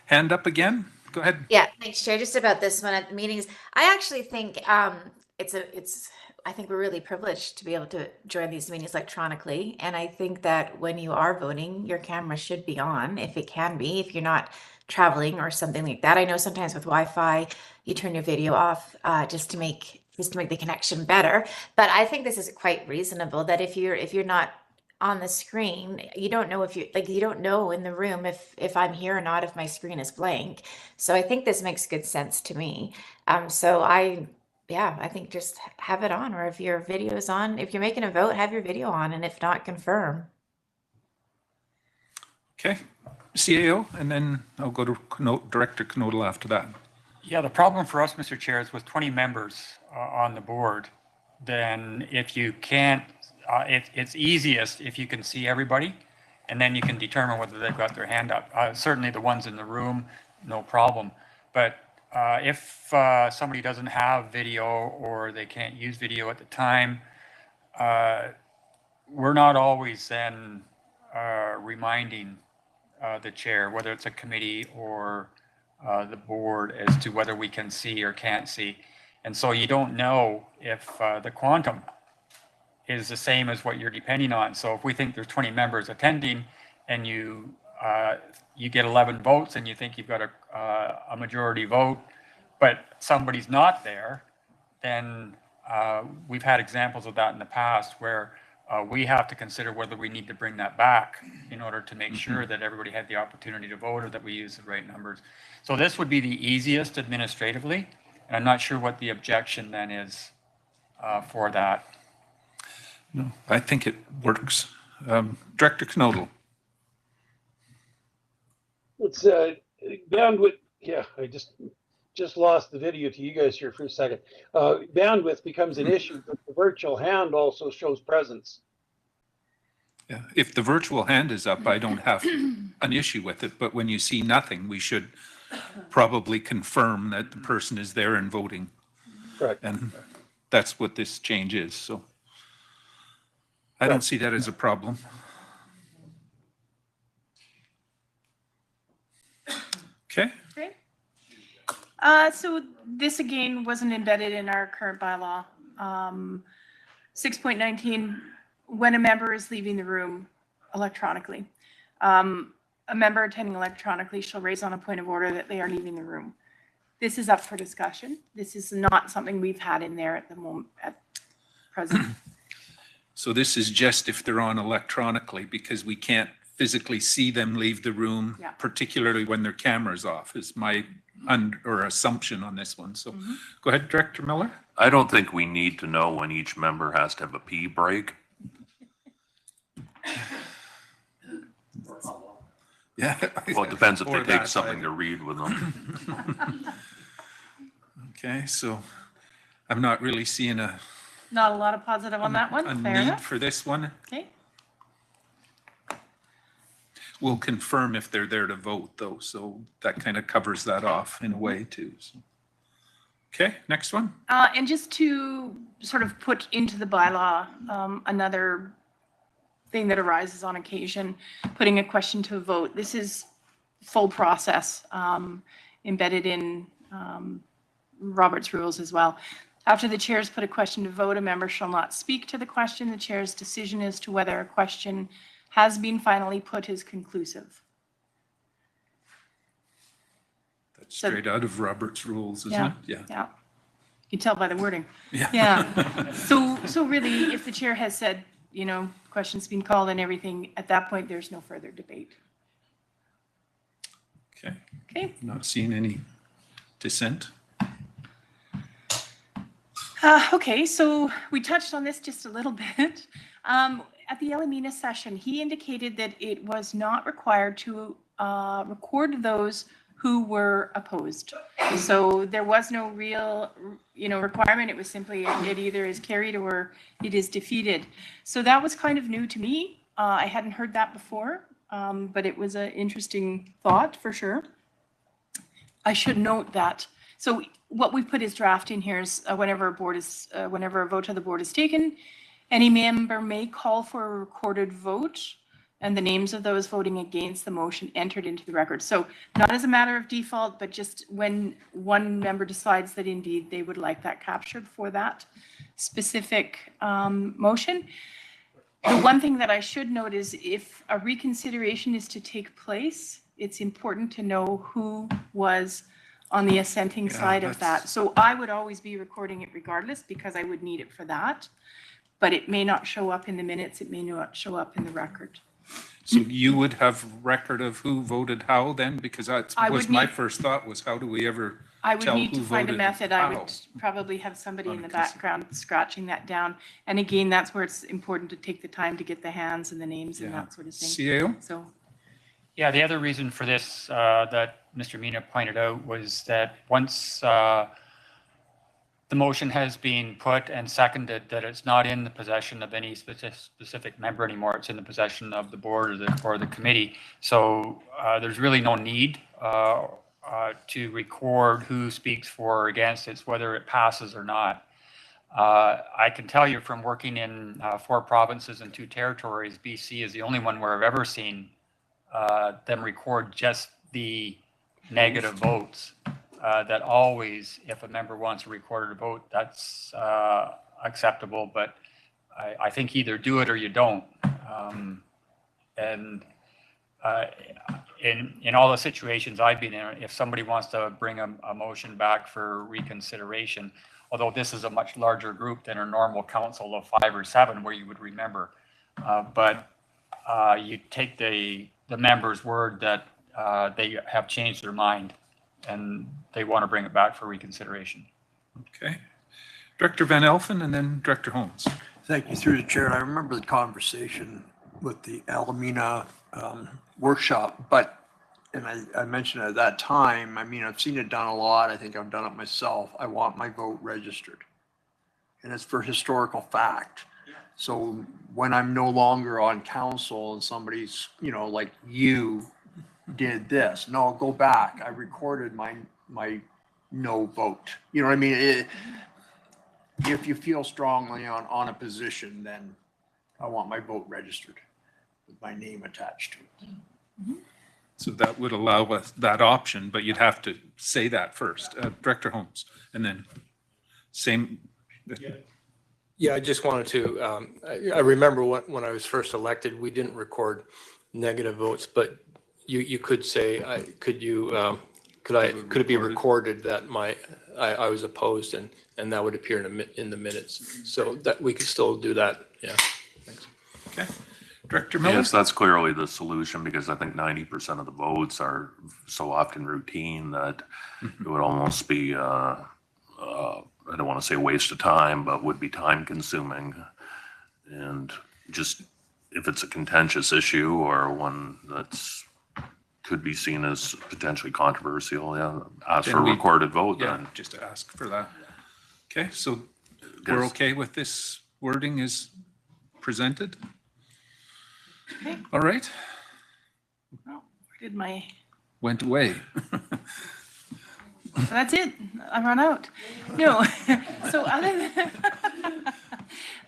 hand up again. Go ahead. Yeah, thanks, Chair. Just about this one at the meetings, I actually think I think we're really privileged to be able to join these meetings electronically. And I think that when you are voting, your camera should be on if it can be, if you're not traveling or something like that. I know sometimes with Wi-Fi, you turn your video off just to make the connection better. But I think this is quite reasonable that if you're not on the screen, you don't know if you don't know in the room if I'm here or not, if my screen is blank. So I think this makes good sense to me. I think just have it on, or if your video is on, if you're making a vote, have your video on, and if not, confirm. Okay. CAO, and then I'll go to Director Knodel after that. Yeah, the problem for us, Mr. Chair, is with 20 members on the board, then if you can't, it's easiest if you can see everybody, and then you can determine whether they've got their hand up. Certainly the ones in the room, no problem. But if somebody doesn't have video or they can't use video at the time, we're not always then reminding the chair, whether it's a committee or the board, as to whether we can see or can't see. And so you don't know if the quantum is the same as what you're depending on. So if we think there's 20 members attending and you get 11 votes and you think you've got a majority vote, but somebody's not there, then we've had examples of that in the past where we have to consider whether we need to bring that back in order to make sure that everybody had the opportunity to vote or that we use the right numbers. So this would be the easiest administratively, and I'm not sure what the objection then is for that. No, I think it works. Director Knodel. It's bandwidth. Yeah, I just lost the video to you guys here for a second. Bandwidth becomes an issue, but the virtual hand also shows presence. Yeah, if the virtual hand is up, I don't have an issue with it, but when you see nothing, we should probably confirm that the person is there and voting. Correct. And that's what this change is, so I don't see that as a problem. Okay. Great. So this again wasn't embedded in our current bylaw. 6.19, when a member is leaving the room electronically, a member attending electronically shall raise on a point of order that they are leaving the room. This is up for discussion. This is not something we've had in there at the moment, at present. So this is just if they're on electronically, because we can't physically see them leave the room, Yeah. particularly when their camera's off, is my assumption on this one. So go ahead, Director Miller. I don't think we need to know when each member has to have a pee break. Yeah. Well, it depends if Or they take that something side. to read with them. Okay, so I'm not really seeing a Not a lot of positive on that one. Fair need enough. for this one. Okay. We'll confirm if they're there to vote though, so that kind of covers that off in a way too. So. Okay, next one. And just to sort of put into the bylaw, another thing that arises on occasion, putting a question to a vote. This is full process, embedded in Robert's rules as well. After the chair has put a question to vote, a member shall not speak to the question. The chair's decision as to whether a question has been finally put is conclusive. That's straight out of Robert's rules, isn't Yeah, it? Yeah. yeah. You can tell by the wording. Yeah. Yeah. So really, if the chair has said, you know, question's been called and everything, at that point, there's no further debate. Okay. Okay. Not seeing any dissent. Okay, so we touched on this just a little bit. At the Elamina session, he indicated that it was not required to record those who were opposed. So there was no real, requirement. It was simply it either is carried or it is defeated. So that was kind of new to me. I hadn't heard that before, but it was an interesting thought for sure. I should note that So what we put as draft in here is whenever a vote of the board is taken, any member may call for a recorded vote and the names of those voting against the motion entered into the record. So not as a matter of default, but just when one member decides that indeed they would like that captured for that specific motion. The one thing that I should note is if a reconsideration is to take place, it's important to know who was on the assenting side of that. So I would always be recording it regardless because I would need it for that. But it may not show up in the minutes. It may not show up in the record. So you would have record of who voted how then? Because that was my first thought was how do we ever I would tell need who to find a voted method. how? I would probably have somebody in the background scratching that down. And again, that's where it's important to take the time to get the hands and the names and that sort of thing. CAO? So, Yeah, the other reason for this that Mr. Mina pointed out was that once the motion has been put and seconded, that it's not in the possession of any specific member anymore. It's in the possession of the board or the committee. So there's really no need to record who speaks for or against it, whether it passes or not. I can tell you from working in 4 provinces and 2 territories, BC is the only one where I've ever seen them record just the negative votes. That always, if a member wants a recorded vote, that's acceptable, but I think either do it or you don't. In all the situations I've been in, if somebody wants to bring a motion back for reconsideration, although this is a much larger group than a normal council of 5 or 7 where you would remember, but you take the member's word that they have changed their mind and they want to bring it back for reconsideration. Okay. Director Van Elfen and then Director Holmes. Thank you, through the chair. I remember the conversation with the Alameda workshop, and I mentioned at that time, I mean, I've seen it done a lot. I think I've done it myself. I want my vote registered. And it's for historical fact. So when I'm no longer on council and somebody's, like you did this, no, go back. I recorded my no vote. You know what I mean? If you feel strongly on a position, then I want my vote registered with my name attached to it. So that would allow us that option, but you'd have to say that first. Director Holmes, and then same. Yeah, I just wanted to, I remember when I was first elected, we didn't record negative votes, but you could say, could it be recorded that I was opposed and that would appear in the minutes. So that we could still do that. Yeah. Thanks. Okay. Director Miller? Yes, that's clearly the solution because I think 90% of the votes are so often routine that it would almost be, I don't want to say a waste of time, but would be time consuming. And just if it's a contentious issue or one that's could be seen as potentially controversial, ask for a recorded vote then. Just to ask for that. Okay, so we're okay with this wording as presented? Okay. All right. Well, where did my... Went away. So that's it. I run out. No. So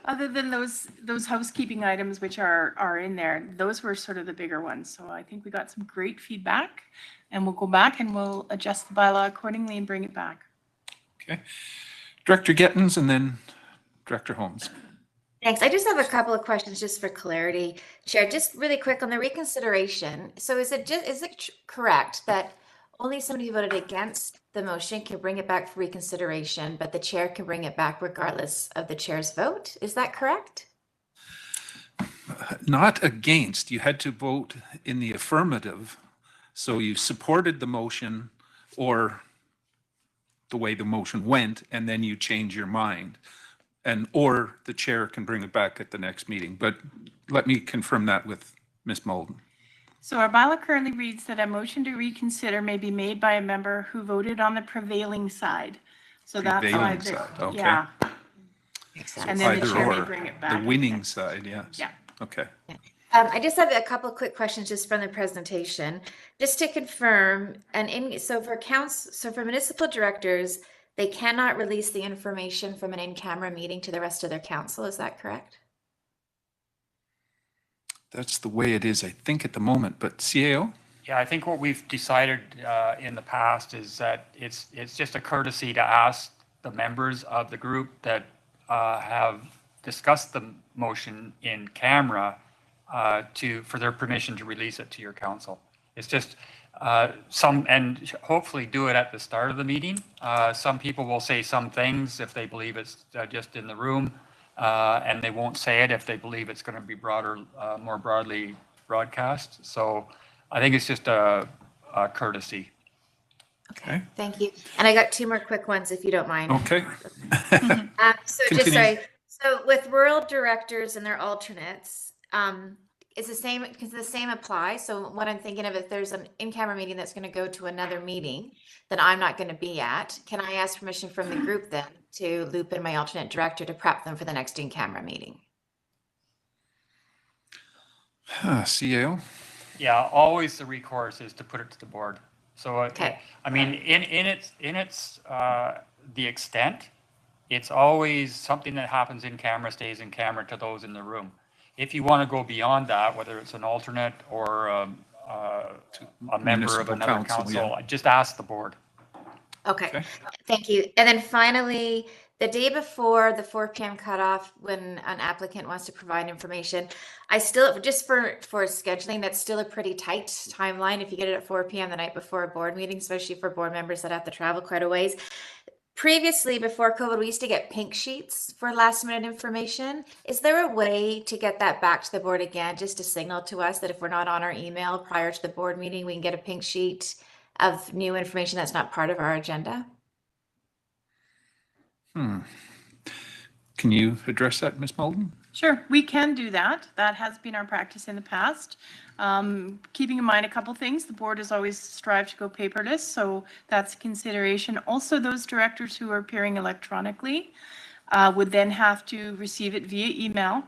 other than those housekeeping items which are in there, those were sort of the bigger ones. So I think we got some great feedback, and we'll go back and we'll adjust the bylaw accordingly and bring it back. Okay. Director Gettins and then Director Holmes. Thanks. I just have a couple of questions just for clarity, Chair. Just really quick on the reconsideration. So is it correct that only somebody who voted against the motion can bring it back for reconsideration, but the chair can bring it back regardless of the chair's vote? Is that correct? Not against. You had to vote in the affirmative. So you supported the motion or the way the motion went, and then you change your mind. Or the chair can bring it back at the next meeting. But let me confirm that with Ms. Molden. So our bylaw currently reads that a motion to reconsider may be made by a member who voted on the prevailing side. So that's Prevailing side, okay. Yeah. So And then the either chair may or, bring it back. the winning side, yes. Yeah. Okay. I just have a couple of quick questions just from the presentation. Just to confirm, so for municipal directors, they cannot release the information from an in-camera meeting to the rest of their council, is that correct? That's the way it is, I think, at the moment, but CAO? Yeah, I think what we've decided in the past is that it's just a courtesy to ask the members of the group that have discussed the motion in camera for their permission to release it to your council. It's just and hopefully do it at the start of the meeting. Some people will say some things if they believe it's just in the room, and they won't say it if they believe it's going to be more broadly broadcast. So I think it's just a courtesy. Okay, thank you. And I got two more quick ones if you don't mind. Okay. So with rural directors and their alternates, is the same apply? So what I'm thinking of, if there's an in-camera meeting that's going to go to another meeting that I'm not going to be at, can I ask permission from the group then to loop in my alternate director to prep them for the next in-camera meeting? CAO? Yeah, always the recourse is to put it to the board. So, I mean, in its the extent, it's always something that happens in camera stays in camera to those in the room. If you want to go beyond that, whether it's an alternate or a member of another council, just ask the board. Okay, thank you. And then finally, the day before the 4 p.m. cutoff, when an applicant wants to provide information, I still, just for scheduling, that's still a pretty tight timeline. If you get it at 4 p.m. the night before a board meeting, especially for board members that have to travel quite a ways. Previously, before COVID, we used to get pink sheets for last minute information. Is there a way to get that back to the board again, just to signal to us that if we're not on our email prior to the board meeting, we can get a pink sheet of new information that's not part of our agenda? Can you address that, Ms. Malden? Sure, we can do that. That has been our practice in the past. Keeping in mind a couple things, the board has always strived to go paperless, so that's a consideration. Also, those directors who are appearing electronically would then have to receive it via email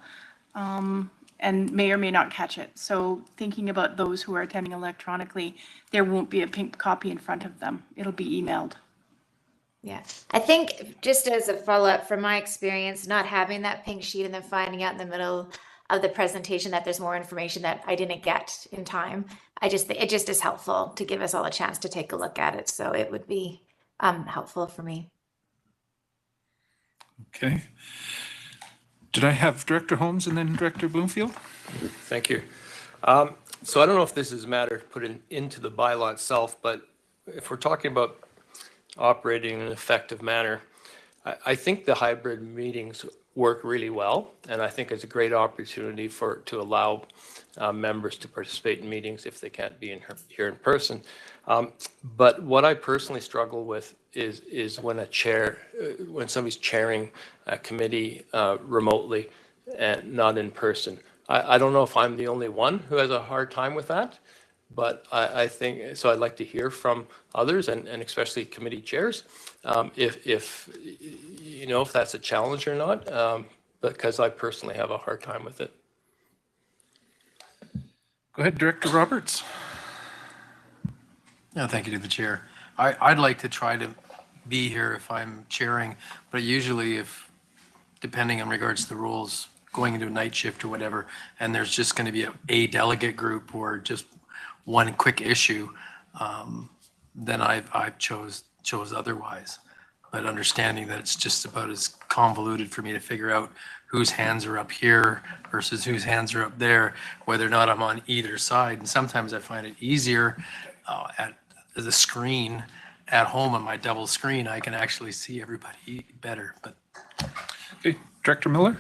and may or may not catch it. So thinking about those who are attending electronically, there won't be a pink copy in front of them. It'll be emailed. Yeah, I think just as a follow-up from my experience, not having that pink sheet and then finding out in the middle of the presentation that there's more information that I didn't get in time, it just is helpful to give us all a chance to take a look at it. So it would be helpful for me. Okay. Did I have Director Holmes and then Director Bloomfield? Thank you. So I don't know if this is a matter put into the bylaw itself, but if we're talking about operating in an effective manner, I think the hybrid meetings work really well, and I think it's a great opportunity to allow members to participate in meetings if they can't be here in person. But what I personally struggle with is when when somebody's chairing a committee remotely and not in person. I don't know if I'm the only one who has a hard time with that, but I think, so I'd like to hear from others and especially committee chairs, if that's a challenge or not, because I personally have a hard time with it. Go ahead, Director Roberts. No, thank you to the chair. I'd like to try to be here if I'm chairing, but usually depending on regards to the rules, going into a night shift or whatever, and there's just going to be a delegate group or just one quick issue, then I've chose otherwise. But understanding that it's just about as convoluted for me to figure out whose hands are up here versus whose hands are up there, whether or not I'm on either side. And sometimes I find it easier at the screen at home on my double screen. I can actually see everybody better. But okay, Director Miller.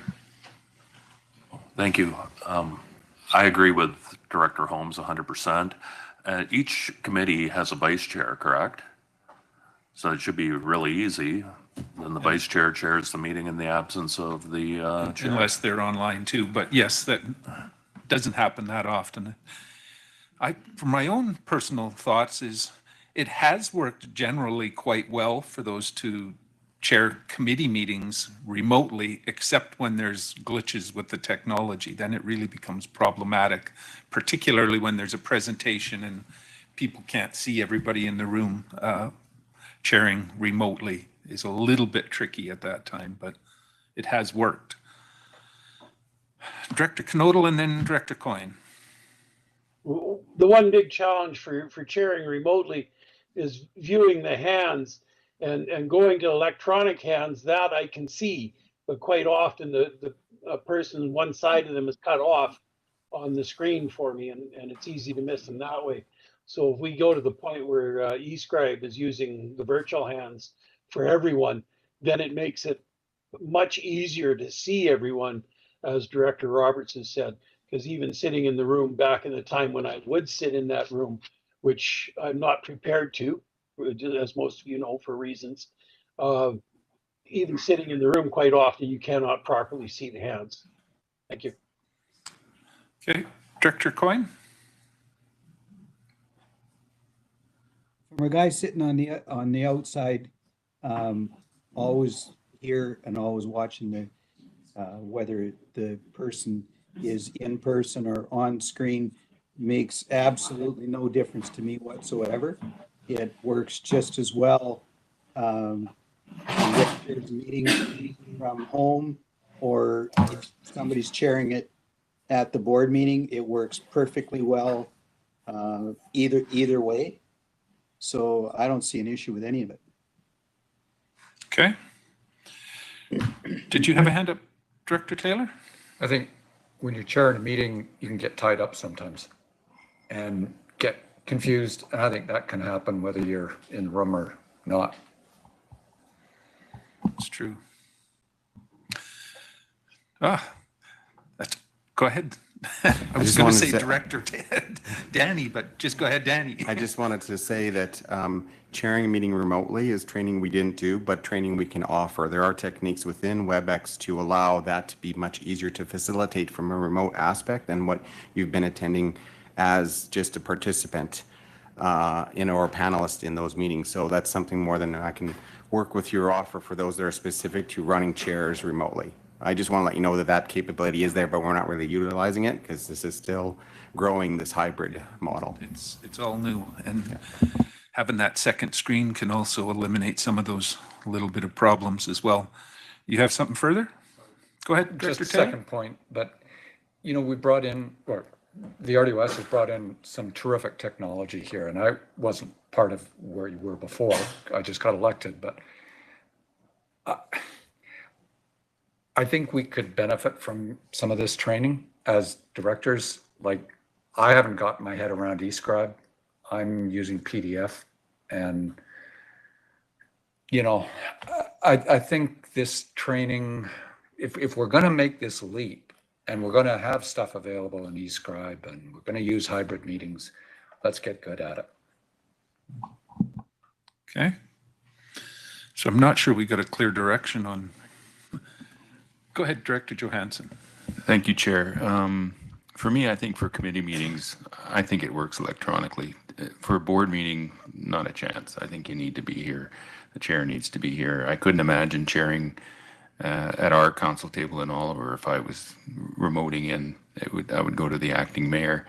Thank you. I agree with Director Holmes 100%. Each committee has a vice chair, correct? So it should be really easy. Then the vice chair chairs the meeting in the absence of the chair. Unless they're online too, but yes, that doesn't happen that often. From my own personal thoughts, it has worked generally quite well for those two chair committee meetings remotely, except when there's glitches with the technology. Then it really becomes problematic, particularly when there's a presentation and people can't see everybody in the room. Chairing remotely is a little bit tricky at that time, but it has worked. Director Knodel and then Director Coyne. The one big challenge for chairing remotely is viewing the hands and going to electronic hands. That I can see, but quite often the person, one side of them is cut off on the screen for me, and it's easy to miss them that way. So if we go to the point where eScribe is using the virtual hands for everyone, then it makes it much easier to see everyone, as Director Roberts has said. Because even sitting in the room back in the time when I would sit in that room, which I'm not prepared to, as most of you know, for reasons, even sitting in the room, quite often you cannot properly see the hands. Thank you. Okay, Director Coyne. From a guy sitting on the outside, always here and always watching the whether the person is in person or on screen makes absolutely no difference to me whatsoever. It works just as well directors meeting from home, or if somebody's chairing it at the board meeting, it works perfectly well either way. So I don't see an issue with any of it. Okay. Did you have a hand up, Director Taylor? I think when you're chairing a meeting, you can get tied up sometimes and get confused. And I think that can happen whether you're in the room or not. It's true. Go ahead. I was going to say Director Danny, but just go ahead, Danny. I just wanted to say that chairing a meeting remotely is training we didn't do, but training we can offer. There are techniques within WebEx to allow that to be much easier to facilitate from a remote aspect than what you've been attending as just a participant or a panelist in those meetings. So that's something more than I can work with your offer for those that are specific to running chairs remotely. I just want to let you know that that capability is there, but we're not really utilizing it because this is still growing, this hybrid model. It's all new, and having that second screen can also eliminate some of those little bit of problems as well. You have something further? Go ahead, Director Just a Taylor. second point, but we brought in, or the RDOS has brought in some terrific technology here, and I wasn't part of where you were before. I just got elected, but I think we could benefit from some of this training as directors. Like, I haven't gotten my head around eScribe. I'm using PDF, and I think this training, if we're going to make this leap and we're going to have stuff available in eScribe and we're going to use hybrid meetings, let's get good at it. Okay. So I'm not sure we got a clear direction on. Go ahead, Director Johansson. Thank you, Chair. For me, I think for committee meetings, I think it works electronically. For a board meeting, not a chance. I think you need to be here. The chair needs to be here. I couldn't imagine chairing at our council table in Oliver if I was remoting in. I would go to the acting mayor.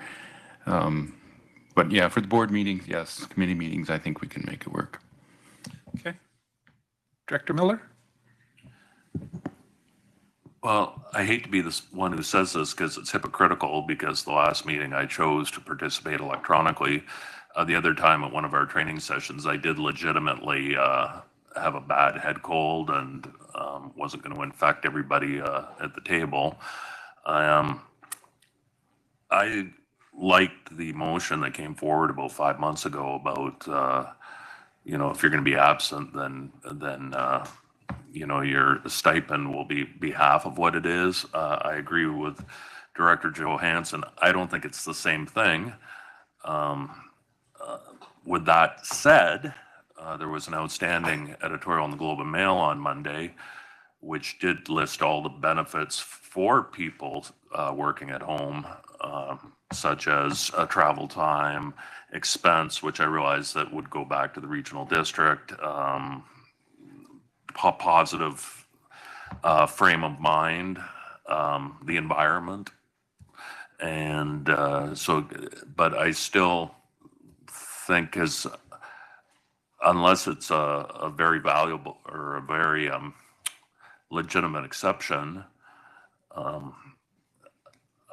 But yeah, for the board meetings, yes. Committee meetings, I think we can make it work. Okay. Director Miller? Well, I hate to be the one who says this because it's hypocritical, because the last meeting I chose to participate electronically. The other time at one of our training sessions, I did legitimately have a bad head cold and wasn't going to infect everybody at the table. I liked the motion that came forward about 5 months ago about, if you're going to be absent, then your stipend will be half of what it is. I agree with Director Johansson. I don't think it's the same thing. With that said, there was an outstanding editorial in the Globe and Mail on Monday, which did list all the benefits for people working at home, such as travel time, expense, which I realized that would go back to the regional district, positive frame of mind, the environment. And but I still think unless it's a very valuable or a very legitimate exception,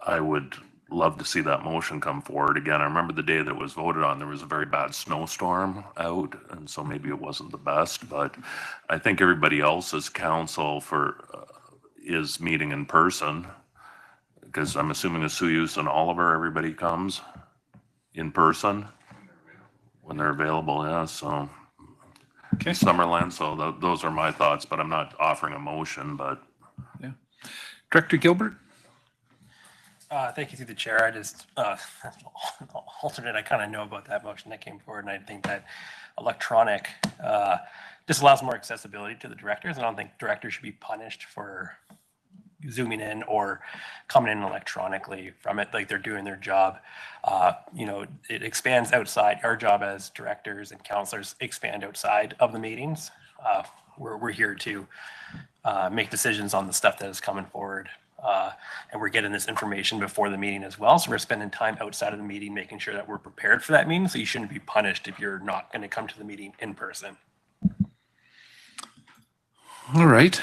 I would love to see that motion come forward again. I remember the day that it was voted on, there was a very bad snowstorm out, and so maybe it wasn't the best, but I think everybody else's council is meeting in person, because I'm assuming the Souyuz and Oliver, everybody comes in person when they're available, yeah, so. Okay. Summerland, so those are my thoughts, but I'm not offering a motion, but. Yeah. Director Gilbert? Thank you through the chair. I just, alternate, I kind of know about that motion that came forward, and I think that electronic just allows more accessibility to the directors. I don't think directors should be punished for zooming in or coming in electronically from it, like they're doing their job. You know, it expands outside. Our job as directors and counselors expand outside of the meetings. We're here to make decisions on the stuff that is coming forward. And we're getting this information before the meeting as well. So we're spending time outside of the meeting, making sure that we're prepared for that meeting. So you shouldn't be punished if you're not going to come to the meeting in person. All right.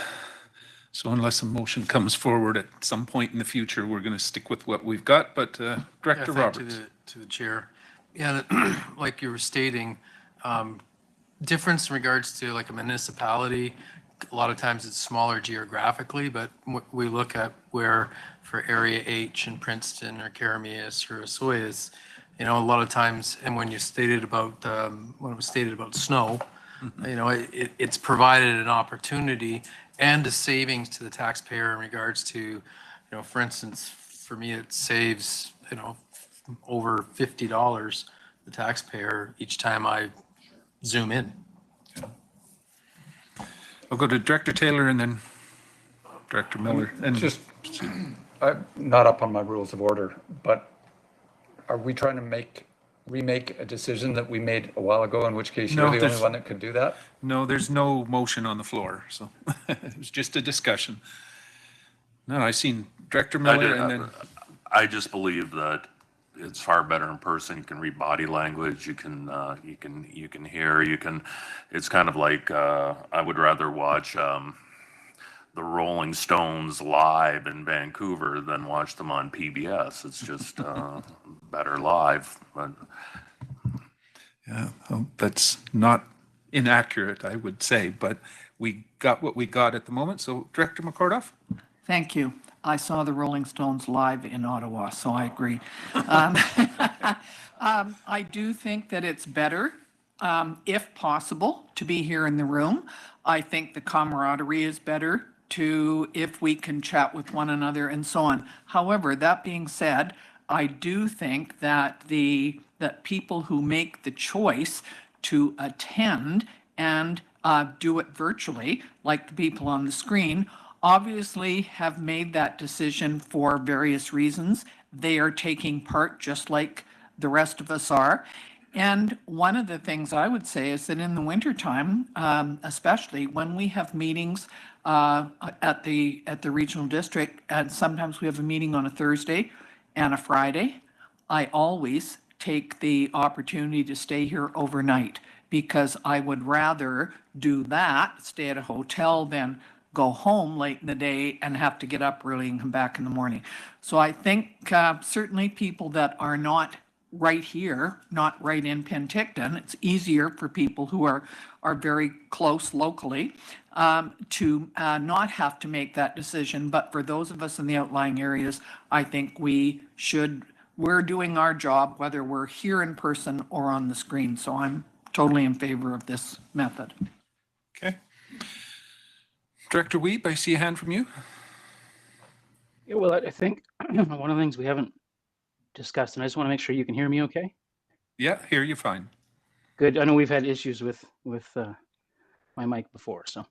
So unless a motion comes forward at some point in the future, we're going to stick with what we've got. But Director Roberts. To the chair. Yeah, like you were stating, difference in regards to like a municipality, a lot of times it's smaller geographically, but we look at where for Area H in Princeton or Karamias or Osoyoos, you know, a lot of times, and when you stated about, when it was stated about snow, you know, it's provided an opportunity and a savings to the taxpayer in regards to, you know, for instance, for me, it saves, you know, over $50 the taxpayer each time I zoom in. I'll go to Director Taylor and then Director Miller. And just, I'm not up on my rules of order, but are we trying to remake a decision that we made a while ago, in which case you're the only one that could do that? No, there's no motion on the floor, so it was just a discussion. No, I seen Director Miller and then. I just believe that it's far better in person. You can read body language. You can hear. It's kind of like I would rather watch the Rolling Stones live in Vancouver than watch them on PBS. It's just better live. But yeah, well, that's not inaccurate, I would say, but we got what we got at the moment. So, Director McCordoff? Thank you. I saw the Rolling Stones live in Ottawa, so I agree. I do think that it's better, if possible, to be here in the room. I think the camaraderie is better if we can chat with one another and so on. However, that being said, I do think that that people who make the choice to attend and do it virtually, like the people on the screen, obviously have made that decision for various reasons. They are taking part just like the rest of us are. And one of the things I would say is that in the wintertime, especially when we have meetings at the regional district, and sometimes we have a meeting on a Thursday and a Friday, I always take the opportunity to stay here overnight, because I would rather do that, stay at a hotel, than go home late in the day and have to get up early and come back in the morning. So I think certainly people that are not right here, not right in Penticton, it's easier for people who are very close locally to not have to make that decision. But for those of us in the outlying areas, I think we're doing our job, whether we're here in person or on the screen. So I'm totally in favor of this method. Okay. Director Wiebe, I see a hand from you. Yeah, well, I think one of the things we haven't discussed, and I just want to make sure you can hear me okay? Yeah, hear you fine. Good. I know we've had issues with my mic before, so.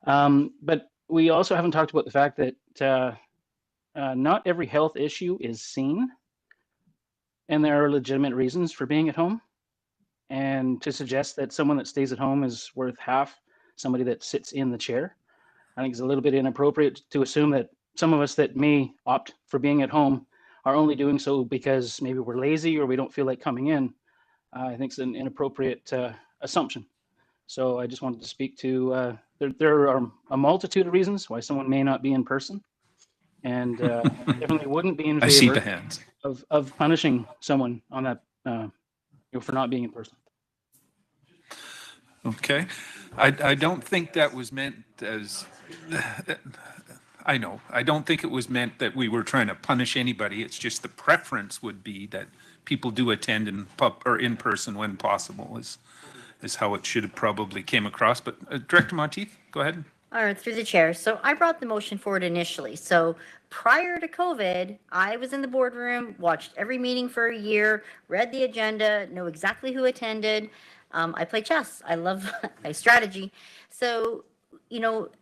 But we also haven't talked about the fact that not every health issue is seen, and there are legitimate reasons for being at home. And to suggest that someone that stays at home is worth half somebody that sits in the chair. I think it's a little bit inappropriate to assume that some of us that may opt for being at home are only doing so because maybe we're lazy or we don't feel like coming in. I think it's an inappropriate assumption. So I just wanted to speak to, there are a multitude of reasons why someone may not be in person. And definitely wouldn't be in I see the favor hands. of punishing someone on that, for not being in person. Okay. I don't think that was meant as, I know, I don't think it was meant that we were trying to punish anybody. It's just the preference would be that people do attend in person when possible is how it should have probably came across. But Director Monteith, go ahead. All right, through the chair. So I brought the motion forward initially. So prior to COVID, I was in the boardroom, watched every meeting for a year, read the agenda, know exactly who attended. I play chess. I love my strategy. So,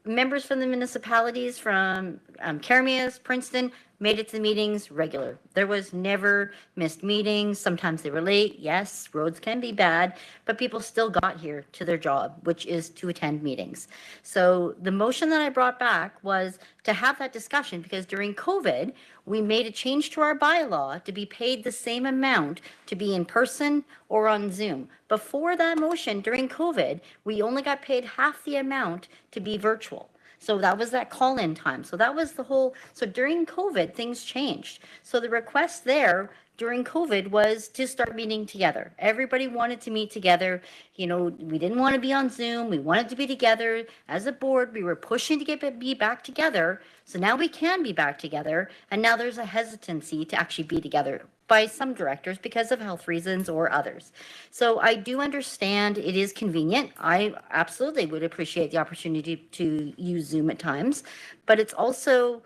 members from the municipalities from Caremias, Princeton, made it to the meetings regular. There was never missed meetings. Sometimes they were late. Yes, roads can be bad, but people still got here to their job, which is to attend meetings. So the motion that I brought back was to have that discussion because during COVID, we made a change to our bylaw to be paid the same amount to be in person or on Zoom. Before that motion, during COVID, we only got paid half the amount to be virtual. So that was that call-in time. So that was the whole, so during COVID, things changed. So the request there during COVID was to start meeting together. Everybody wanted to meet together. We didn't want to be on Zoom. We wanted to be together. As a board, we were pushing to be back together. So now we can be back together. And now there's a hesitancy to actually be together by some directors because of health reasons or others. So I do understand it is convenient. I absolutely would appreciate the opportunity to use Zoom at times, but it's also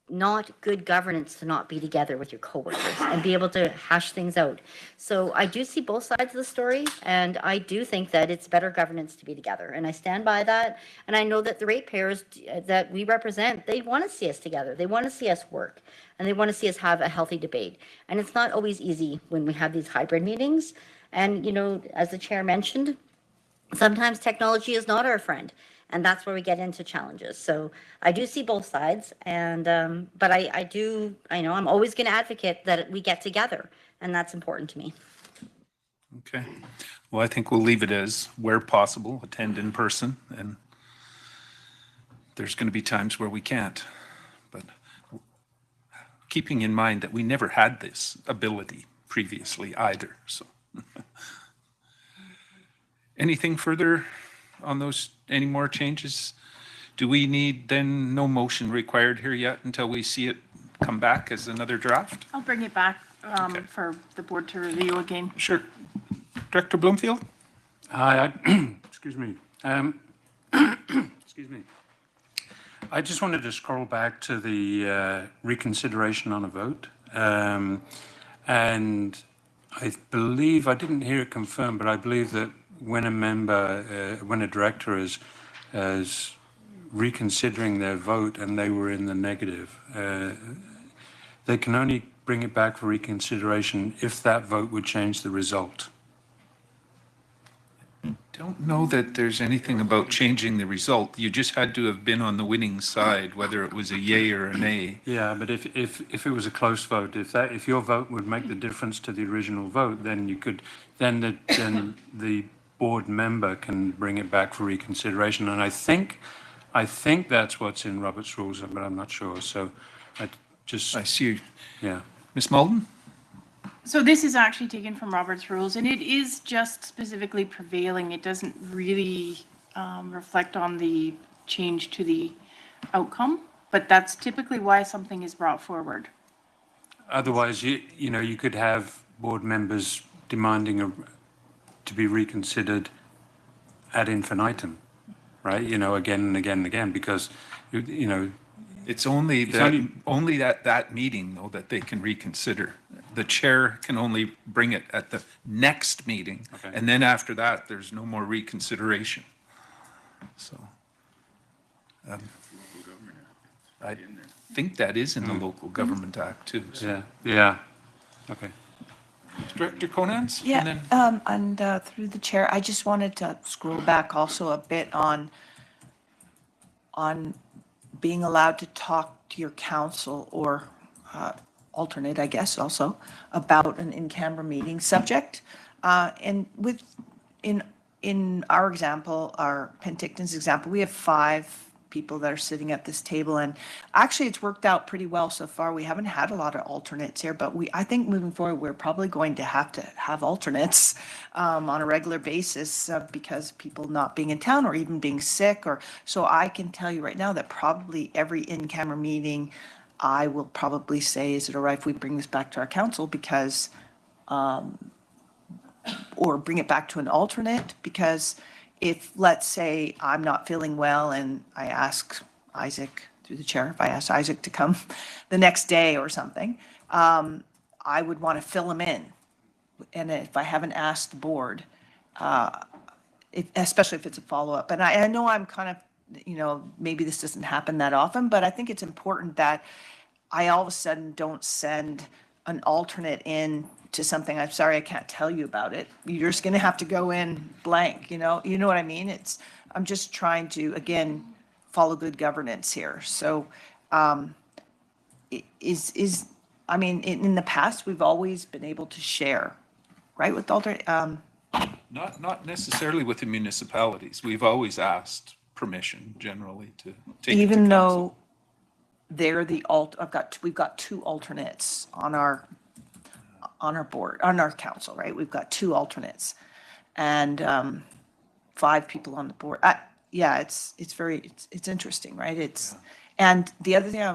not good governance to not be together with your coworkers and be able to hash things out. So I do see both sides of the story, and I do think that it's better governance to be together, and I stand by that. And I know that the ratepayers that we represent, they want to see us together. They want to see us work, and they want to see us have a healthy debate. And it's not always easy when we have these hybrid meetings. And, as the chair mentioned, sometimes technology is not our friend. And that's where we get into challenges. So I do see both sides, and but I know I'm always going to advocate that we get together, and that's important to me. Okay. Well, I think we'll leave it as where possible, attend in person, and there's going to be times where we can't. But keeping in mind that we never had this ability previously either. So anything further on those, any more changes? Do we need then no motion required here yet until we see it come back as another draft? I'll bring it back for the board to review again. Sure. Director Bloomfield? Hi, excuse me. Excuse me. I just wanted to scroll back to the reconsideration on a vote. And I believe, I didn't hear it confirmed, but I believe that when a member, when a director is reconsidering their vote and they were in the negative, they can only bring it back for reconsideration if that vote would change the result. Don't know that there's anything about changing the result. You just had to have been on the winning side, whether it was a yay or a nay. Yeah, but if it was a close vote, if your vote would make the difference to the original vote, then you could, then the board member can bring it back for reconsideration. And I think that's what's in Robert's rules, but I'm not sure. So I see. Yeah. Ms. Malden? So this is actually taken from Robert's rules, and it is just specifically prevailing. It doesn't really reflect on the change to the outcome, but that's typically why something is brought forward. Otherwise, you could have board members demanding to be reconsidered ad infinitum, right? Again and again and again, because it's only that meeting though that they can reconsider. The chair can only bring it at the next meeting, okay. And then after that, there's no more reconsideration. So, I think that is in the Local Government Act too. So. Yeah. Okay. Director Conans? Yeah, and through the chair, I just wanted to scroll back also a bit on on being allowed to talk to your council or alternate, I guess, also about an in-camera meeting subject. And in our example, our Penticton's example, we have 5 people that are sitting at this table, and actually it's worked out pretty well so far. We haven't had a lot of alternates here, but I think moving forward, we're probably going to have alternates on a regular basis because people not being in town or even being sick. So I can tell you right now that probably every in-camera meeting, I will probably say, is it all right if we bring this back to our council because, or bring it back to an alternate, because if, let's say, I'm not feeling well and I ask Isaac, through the chair, if I ask Isaac to come the next day or something, I would want to fill him in. And if I haven't asked the board, especially if it's a follow-up. And I know I'm kind of, maybe this doesn't happen that often, but I think it's important that I all of a sudden don't send an alternate in to something. I'm sorry, I can't tell you about it. You're just going to have to go in blank, you know what I mean? I'm just trying to, again, follow good governance here. So in the past, we've always been able to share, right, with alternate. Not necessarily with the municipalities. We've always asked permission generally to take it to even council. though they're we've got 2 alternates on our board, on our council, right? We've got 2 alternates and 5 people on the board. Yeah, it's interesting, right? And the other thing I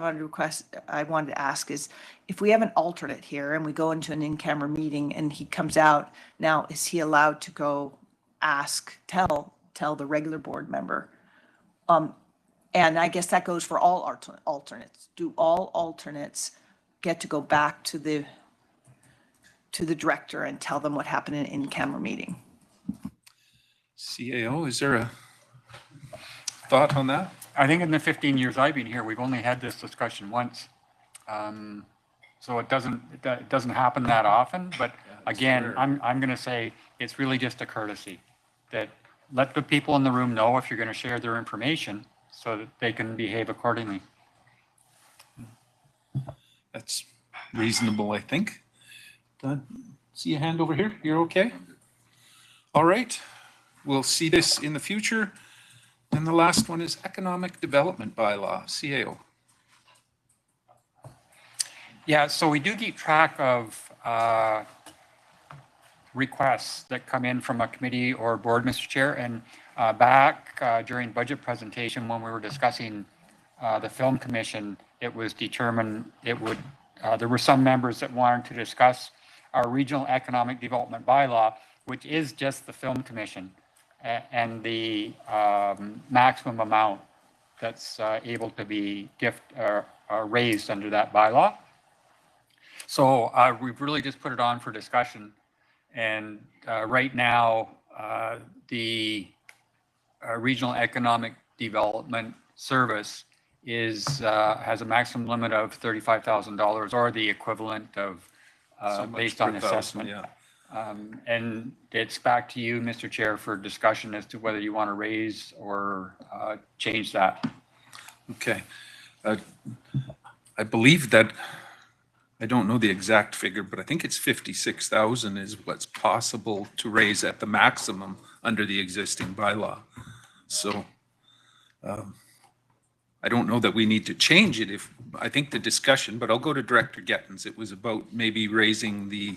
wanted to ask is, if we have an alternate here and we go into an in-camera meeting and he comes out, now is he allowed to go tell the regular board member? And I guess that goes for all alternates. Do all alternates get to go back to the director and tell them what happened in an in-camera meeting? CAO, is there a thought on that? I think in the 15 years I've been here, we've only had this discussion once. So it doesn't happen that often, but again, I'm going to say it's really just a courtesy that let the people in the room know if you're going to share their information so that they can behave accordingly. That's reasonable, I think. See a hand over here? You're okay? All right. We'll see this in the future. And the last one is Economic Development Bylaw, CAO. Yeah, so we do keep track of requests that come in from a committee or board, Mr. Chair. And back during budget presentation, when we were discussing the Film Commission, it was determined there were some members that wanted to discuss our Regional Economic Development Bylaw, which is just the Film Commission, and the maximum amount that's able to be raised under that bylaw. So we've really just put it on for discussion. And right now, the Regional Economic Development Service has a maximum limit of $35,000 or the equivalent of based on assessment. Yeah. And it's back to you, Mr. Chair, for discussion as to whether you want to raise or change that. Okay. I believe that, I don't know the exact figure, but I think it's 56,000 is what's possible to raise at the maximum under the existing bylaw. So I don't know that we need to change it I think the discussion, but I'll go to Director Gettens. It was about maybe raising the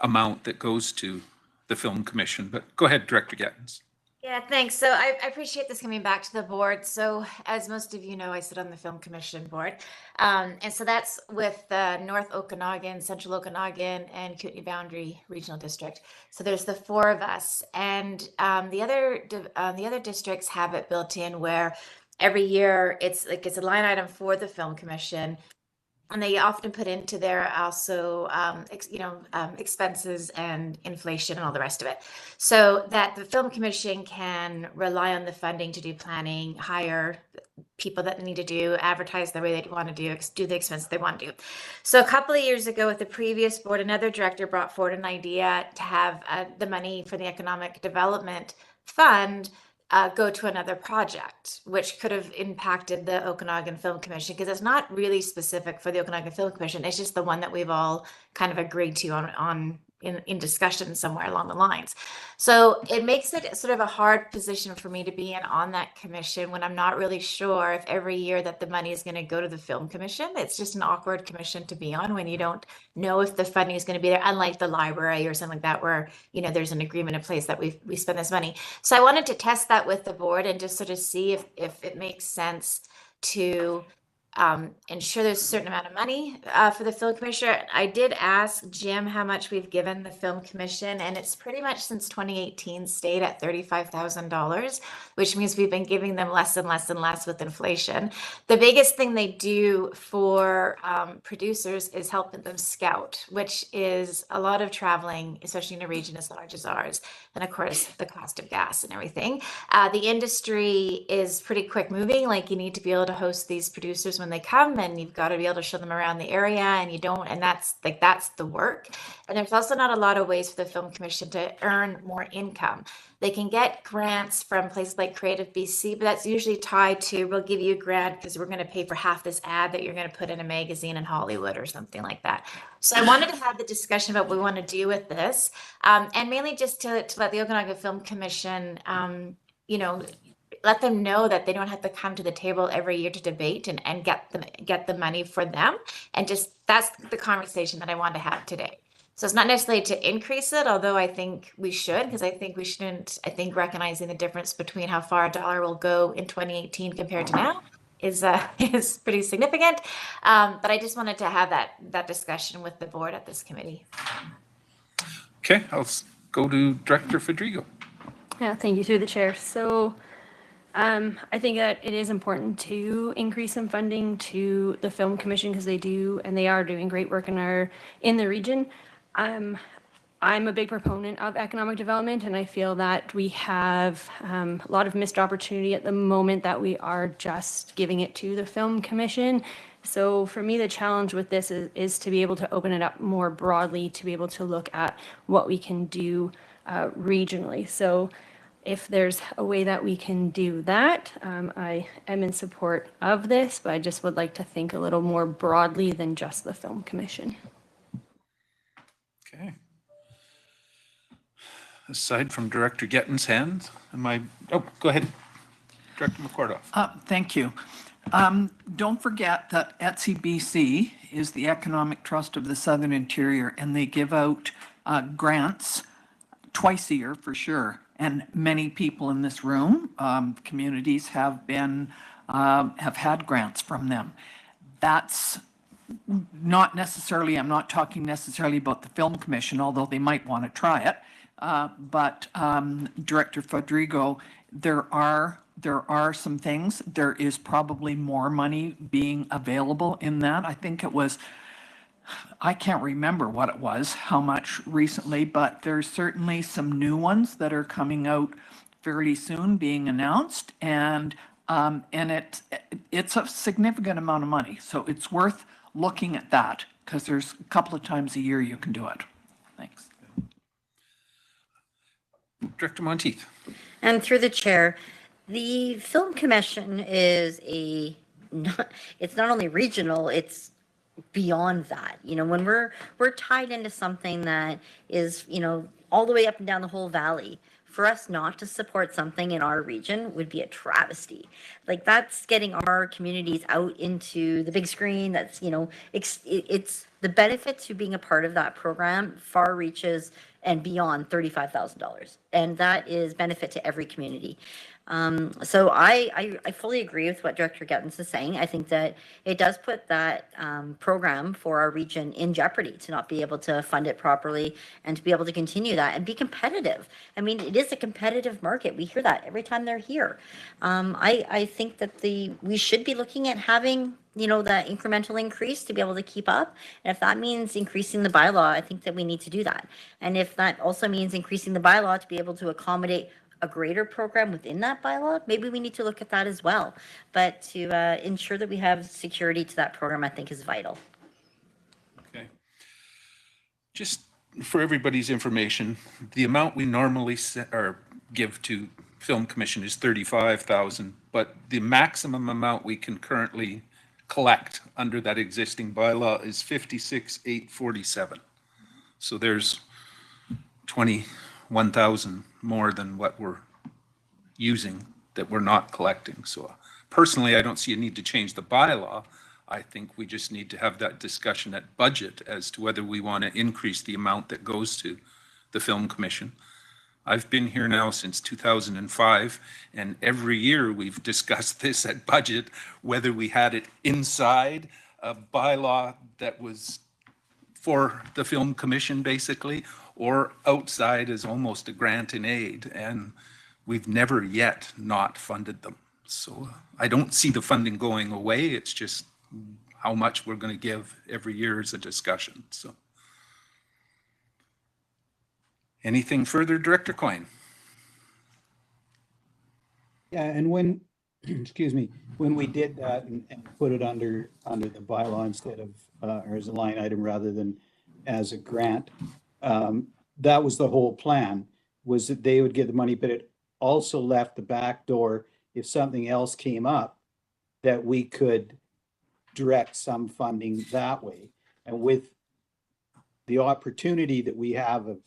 amount that goes to the Film Commission, but go ahead, Director Gettens. Yeah, thanks. So I appreciate this coming back to the board. So as most of you know, I sit on the Film Commission board. And so that's with North Okanagan, Central Okanagan, and Kootenay Boundary Regional District. So there's the 4 of us. And the other districts have it built in where every year it's a line item for the Film Commission. And they often put into there also, expenses and inflation and all the rest of it. So that the Film Commission can rely on the funding to do planning, hire people that need to advertise the way they want to do the expenses they want to do. So a couple of years ago with the previous board, another director brought forward an idea to have the money for the Economic Development Fund go to another project, which could have impacted the Okanagan Film Commission, because it's not really specific for the Okanagan Film Commission. It's just the one that we've all kind of agreed to in discussion somewhere along the lines. So it makes it sort of a hard position for me to be in on that commission when I'm not really sure if every year that the money is going to go to the film commission. It's just an awkward commission to be on when you don't know if the funding is going to be there, unlike the library or something like that, where, you know, there's an agreement in place that we spend this money. So I wanted to test that with the board and just sort of see if it makes sense to ensure there's a certain amount of money for the film commissioner. I did ask Jim how much we've given the film commission, and it's pretty much since 2018 stayed at $35,000, which means we've been giving them less and less and less with inflation. The biggest thing they do for producers is helping them scout, which is a lot of traveling, especially in a region as large as ours, and of course the cost of gas and everything. The industry is pretty quick moving. Like, you need to be able to host these producers when they come, and you've got to be able to show them around the area, and you don't, and that's the work. And there's also not a lot of ways for the film commission to earn more income. They can get grants from places like Creative BC, but that's usually tied to, we'll give you a grant because we're going to pay for half this ad that you're going to put in a magazine in Hollywood or something like that. So I wanted to have the discussion about what we want to do with this, and mainly just to let the Okanagan Film Commission, you know, let them know that they don't have to come to the table every year to debate and get the money for them. And just, that's the conversation that I wanted to have today. So it's not necessarily to increase it, although I think we should, because I think we shouldn't, I think recognizing the difference between how far a dollar will go in 2018 compared to now is pretty significant. But I just wanted to have that discussion with the board at this committee. Okay, I'll go to Director Fedrigo. Yeah, thank you through the chair. So I think that it is important to increase some funding to the Film Commission because they are doing great work in the region. I'm a big proponent of economic development, and I feel that we have a lot of missed opportunity at the moment that we are just giving it to the Film Commission. So for me, the challenge with this is to be able to open it up more broadly, to be able to look at what we can do regionally. So if there's a way that we can do that, I am in support of this, but I just would like to think a little more broadly than just the Film Commission. Okay. Aside from Director Getton's hand, go ahead, Director McCordoff. Thank you. Don't forget that ETSI-BC is the Economic Trust of the Southern Interior, and they give out grants twice a year for sure. And many people in this room, communities have had grants from them. That's not necessarily, I'm not talking necessarily about the Film Commission, although they might want to try it. But Director Fedrigo, there are some things. There is probably more money being available in that. I think it was, I can't remember what it was, how much recently, but there's certainly some new ones that are coming out fairly soon being announced, and it's a significant amount of money. So it's worth looking at that because there's a couple of times a year you can do it. Thanks. Director Monteith. And through the chair, the Film Commission is it's not only regional, it's beyond that. You know, when we're tied into something that is, you know, all the way up and down the whole valley, for us not to support something in our region would be a travesty. Like, that's getting our communities out into the big screen. That's, you know, it's the benefit to being a part of that program far reaches and beyond $35,000. And that is benefit to every community. So I fully agree with what Director Gettens is saying. I think that it does put that program for our region in jeopardy to not be able to fund it properly and to be able to continue that and be competitive. I mean, it is a competitive market. We hear that every time they're here. I think that we should be looking at having, you know, that incremental increase to be able to keep up. And if that means increasing the bylaw, I think that we need to do that. And if that also means increasing the bylaw to be able to accommodate a greater program within that bylaw, maybe we need to look at that as well. But to ensure that we have security to that program, I think is vital. Okay. Just for everybody's information, the amount we normally give to Film Commission is 35,000, but the maximum amount we can currently collect under that existing bylaw is 56,847. So there's 21,000 more than what we're using that we're not collecting. So personally, I don't see a need to change the bylaw. I think we just need to have that discussion at budget as to whether we want to increase the amount that goes to the Film Commission. I've been here now since 2005, and every year we've discussed this at budget, whether we had it inside a bylaw that was for the Film Commission, basically, or outside as almost a grant and aid, and we've never yet not funded them. So I don't see the funding going away. It's just how much we're going to give every year is a discussion. So. Anything further, Director Coyne? Yeah, and when, excuse me, when we did that and put it under the bylaw instead of, or as a line item rather than as a grant, that was the whole plan, was that they would get the money, but it also left the back door if something else came up that we could direct some funding that way. And with the opportunity that we have of,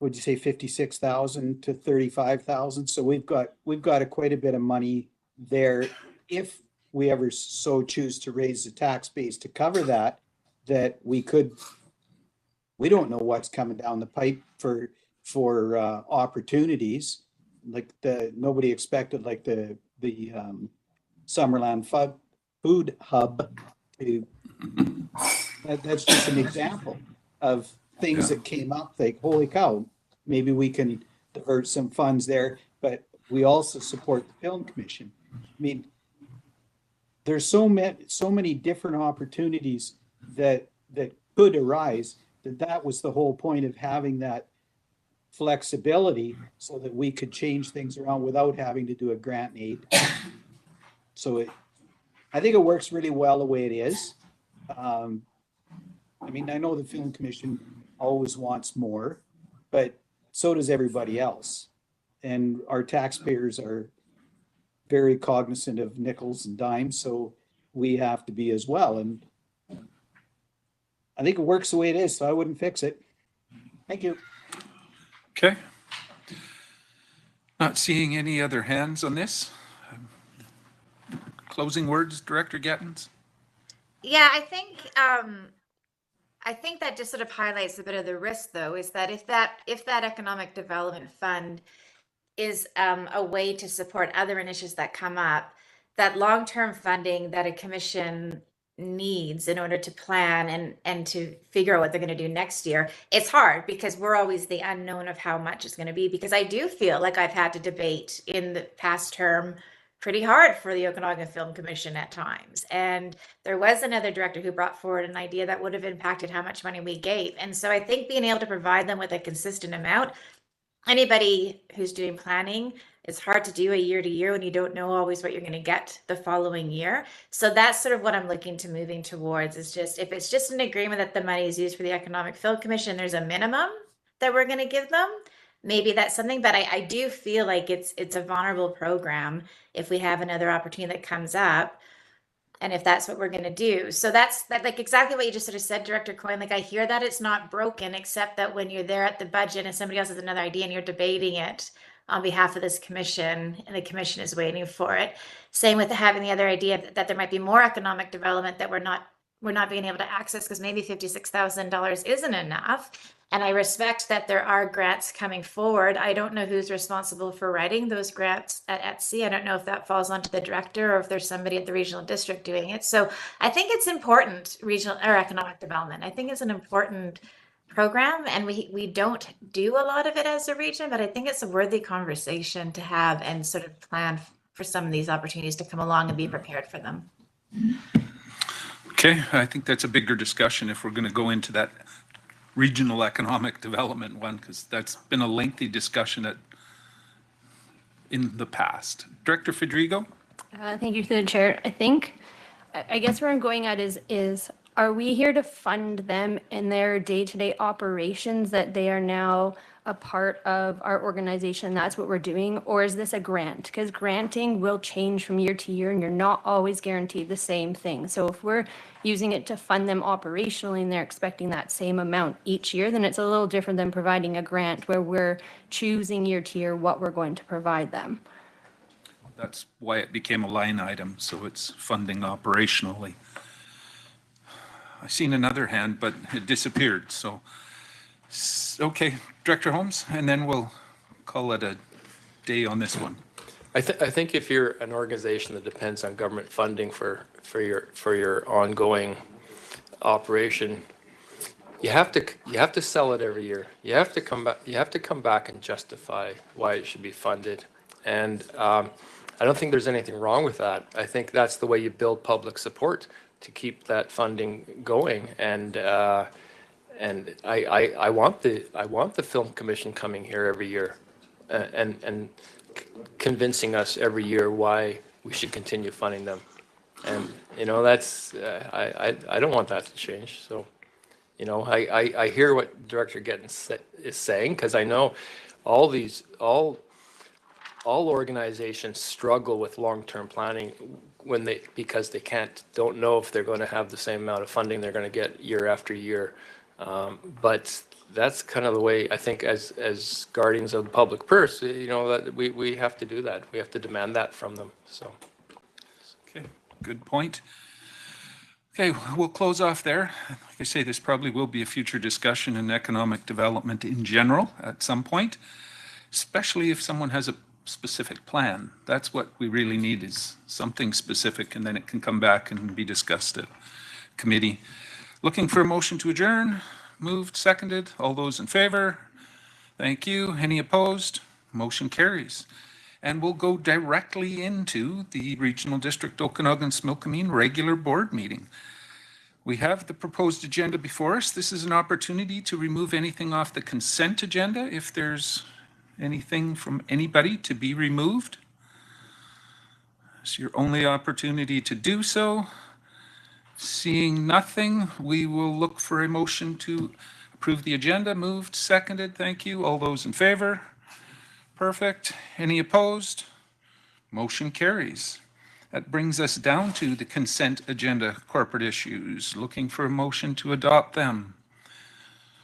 would you say 56,000 to 35,000? So we've got quite a bit of money there if we ever so choose to raise the tax base to cover that we could. We don't know what's coming down the pipe for opportunities. Like nobody expected like the Summerland food hub to. That's just an example of things that came up, like, holy cow, maybe we can divert some funds there, but we also support the Film Commission. I mean, there's so many different opportunities that could arise, that was the whole point of having that flexibility so that we could change things around without having to do a grant and aid. So I think it works really well the way it is. I mean, I know the Film Commission always wants more, but so does everybody else. And our taxpayers are very cognizant of nickels and dimes, so we have to be as well. And I think it works the way it is, so I wouldn't fix it. Thank you. Okay. Not seeing any other hands on this. Closing words, Director Gattens? Yeah, I think that just sort of highlights a bit of the risk, though, is that if that economic development fund is a way to support other initiatives that come up, that long-term funding that a commission needs in order to plan and to figure out what they're going to do next year, it's hard because we're always the unknown of how much it's going to be. Because I do feel like I've had to debate in the past term pretty hard for the Okanagan Film Commission at times. And there was another director who brought forward an idea that would have impacted how much money we gave. And so I think being able to provide them with a consistent amount, anybody who's doing planning, it's hard to do a year to year when you don't know always what you're going to get the following year. So that's sort of what I'm looking to moving towards, is just if it's just an agreement that the money is used for the Economic Film Commission, there's a minimum that we're going to give them. Maybe that's something, but I do feel like it's a vulnerable program if we have another opportunity that comes up, and if that's what we're going to do. So that's like exactly what you just sort of said, Director Coyne. Like, I hear that it's not broken, except that when you're there at the budget and somebody else has another idea and you're debating it on behalf of this commission and the commission is waiting for it. Same with having the other idea that there might be more economic development that we're not being able to access because maybe $56,000 isn't enough. And I respect that there are grants coming forward. I don't know who's responsible for writing those grants at ETC. I don't know if that falls onto the director or if there's somebody at the regional district doing it. So I think it's important, regional or economic development. I think it's an important program, and we don't do a lot of it as a region, but I think it's a worthy conversation to have and sort of plan for some of these opportunities to come along and be prepared for them. Okay, I think that's a bigger discussion if we're going to go into that regional economic development one, because that's been a lengthy discussion in the past. Director Federico? Thank you, through the chair. I guess where I'm going at is are we here to fund them in their day-to-day operations that they are now a part of our organization? That's what we're doing? Or is this a grant? Because granting will change from year to year and you're not always guaranteed the same thing. So if we're using it to fund them operationally and they're expecting that same amount each year, then it's a little different than providing a grant where we're choosing year to year what we're going to provide them. That's why it became a line item, so it's funding operationally. I seen another hand, but it disappeared, so. Okay, Director Holmes, and then we'll call it a day on this one. I think if you're an organization that depends on government funding for your ongoing operation, you have to sell it every year. You have to come back and justify why it should be funded. And I don't think there's anything wrong with that. I think that's the way you build public support to keep that funding going. And I want the Film Commission coming here every year and convincing us every year why we should continue funding them. And that's I don't want that to change. So I hear what Director Gittens is saying, because I know all organizations struggle with long-term planning because they don't know if they're going to have the same amount of funding they're going to get year after year. But that's kind of the way, I think, as guardians of the public purse, that we have to do that. We have to demand that from them. So. Okay, good point. Okay, we'll close off there. Like I say, this probably will be a future discussion in economic development in general at some point, especially if someone has a specific plan. That's what we really need, is something specific, and then it can come back and be discussed at committee. Looking for a motion to adjourn. Moved, seconded. All those in favor? Thank you. Any opposed? Motion carries. And we'll go directly into the Regional District Okanagan-Smilkameen regular board meeting. We have the proposed agenda before us. This is an opportunity to remove anything off the consent agenda if there's anything from anybody to be removed. It's your only opportunity to do so. Seeing nothing, we will look for a motion to approve the agenda. Moved, seconded. Thank you. All those in favor? Perfect. Any opposed? Motion carries. That brings us down to the consent agenda, corporate issues. Looking for a motion to adopt them.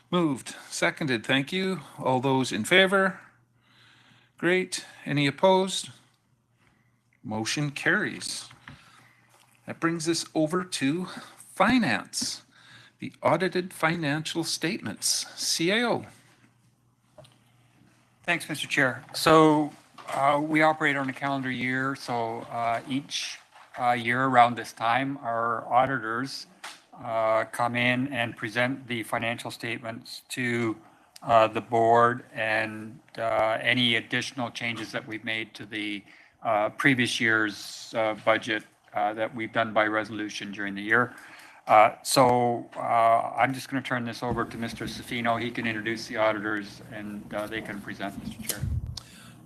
Moved, seconded. Thank you. All those in favor? Great. Any opposed? Motion carries. That brings us over to finance, the audited financial statements. CAO. Thanks, Mr. Chair. So we operate on a calendar year. So each year around this time, our auditors come in and present the financial statements to the board and any additional changes that we've made to the previous year's budget that we've done by resolution during the year. So I'm just going to turn this over to Mr. Safino. He can introduce the auditors and they can present, Mr. Chair.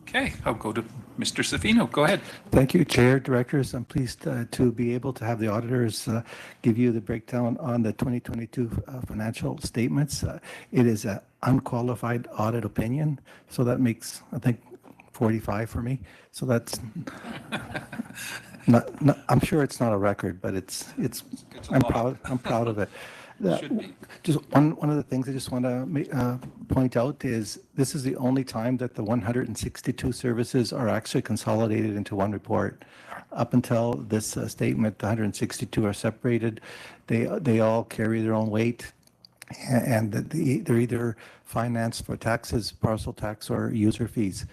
Okay, I'll go to Mr. Safino. Go ahead. Thank you, Chair, Directors. I'm pleased to be able to have the auditors give you the breakdown on the 2022 financial statements. It is an unqualified audit opinion, so that makes, I think, 45 for me. So that's not, I'm sure it's not a record, but it's I'm proud of it. Just one of the things I just want to point out is this is the only time that the 162 services are actually consolidated into one report. Up until this statement, the 162 are separated. They all carry their own weight, and they're either financed for taxes, parcel tax, or user fees.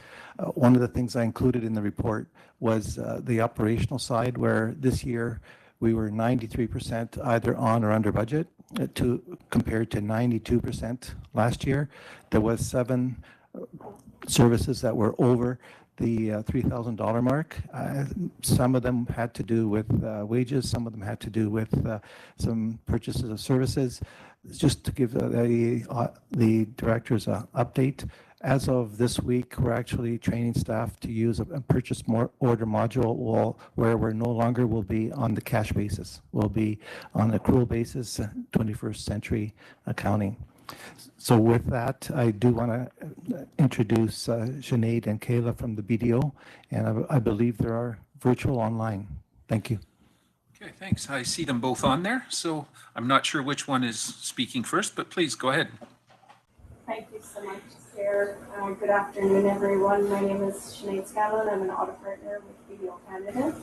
One of the things I included in the report was the operational side, where this year we were 93% either on or under budget, compared to 92% last year. There was 7 services that were over the $3,000 mark. Some of them had to do with wages. Some of them had to do with some purchases of services. Just to give the directors an update, As of this week, we're actually training staff to use a purchase order module where we're no longer will be on the cash basis. We'll be on accrual basis, 21st century accounting. So with that, I do want to introduce Sinead and Kayla from the BDO, and I believe they are virtual online. Thank you. Okay, thanks. I see them both on there, so I'm not sure which one is speaking first, but please go ahead. Thank you so much, Chair. Good afternoon, everyone. My name is Sinead Scanlon. I'm an audit partner with BDO Canada.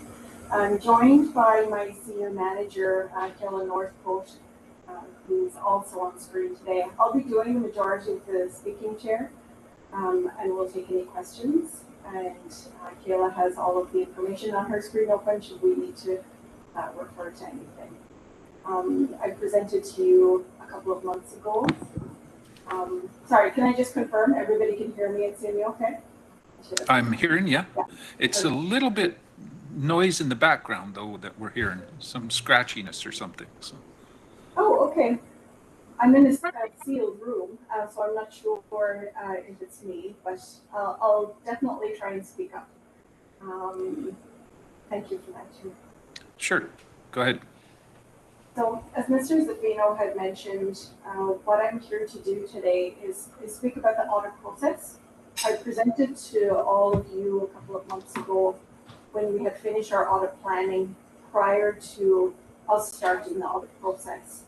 I'm joined by my senior manager, Kayla Northcote, who's also on screen today. I'll be doing the majority of the speaking, Chair, and we'll take any questions. And Kayla has all of the information on her screen open should we need to refer to anything. I presented to you a couple of months ago. Sorry, can I just confirm everybody can hear me and see me okay? I'm hearing you. Yeah. It's a little bit noise in the background, though, that we're hearing. Some scratchiness or something. So. Oh, okay. I'm in a sealed room, so I'm not sure if it's me, but I'll definitely try and speak up. Thank you for that, too. Sure. Go ahead. So, as Mr. Zaffino had mentioned, what I'm here to do today is speak about the audit process. I presented to all of you a couple of months ago when we had finished our audit planning prior to us starting the audit process.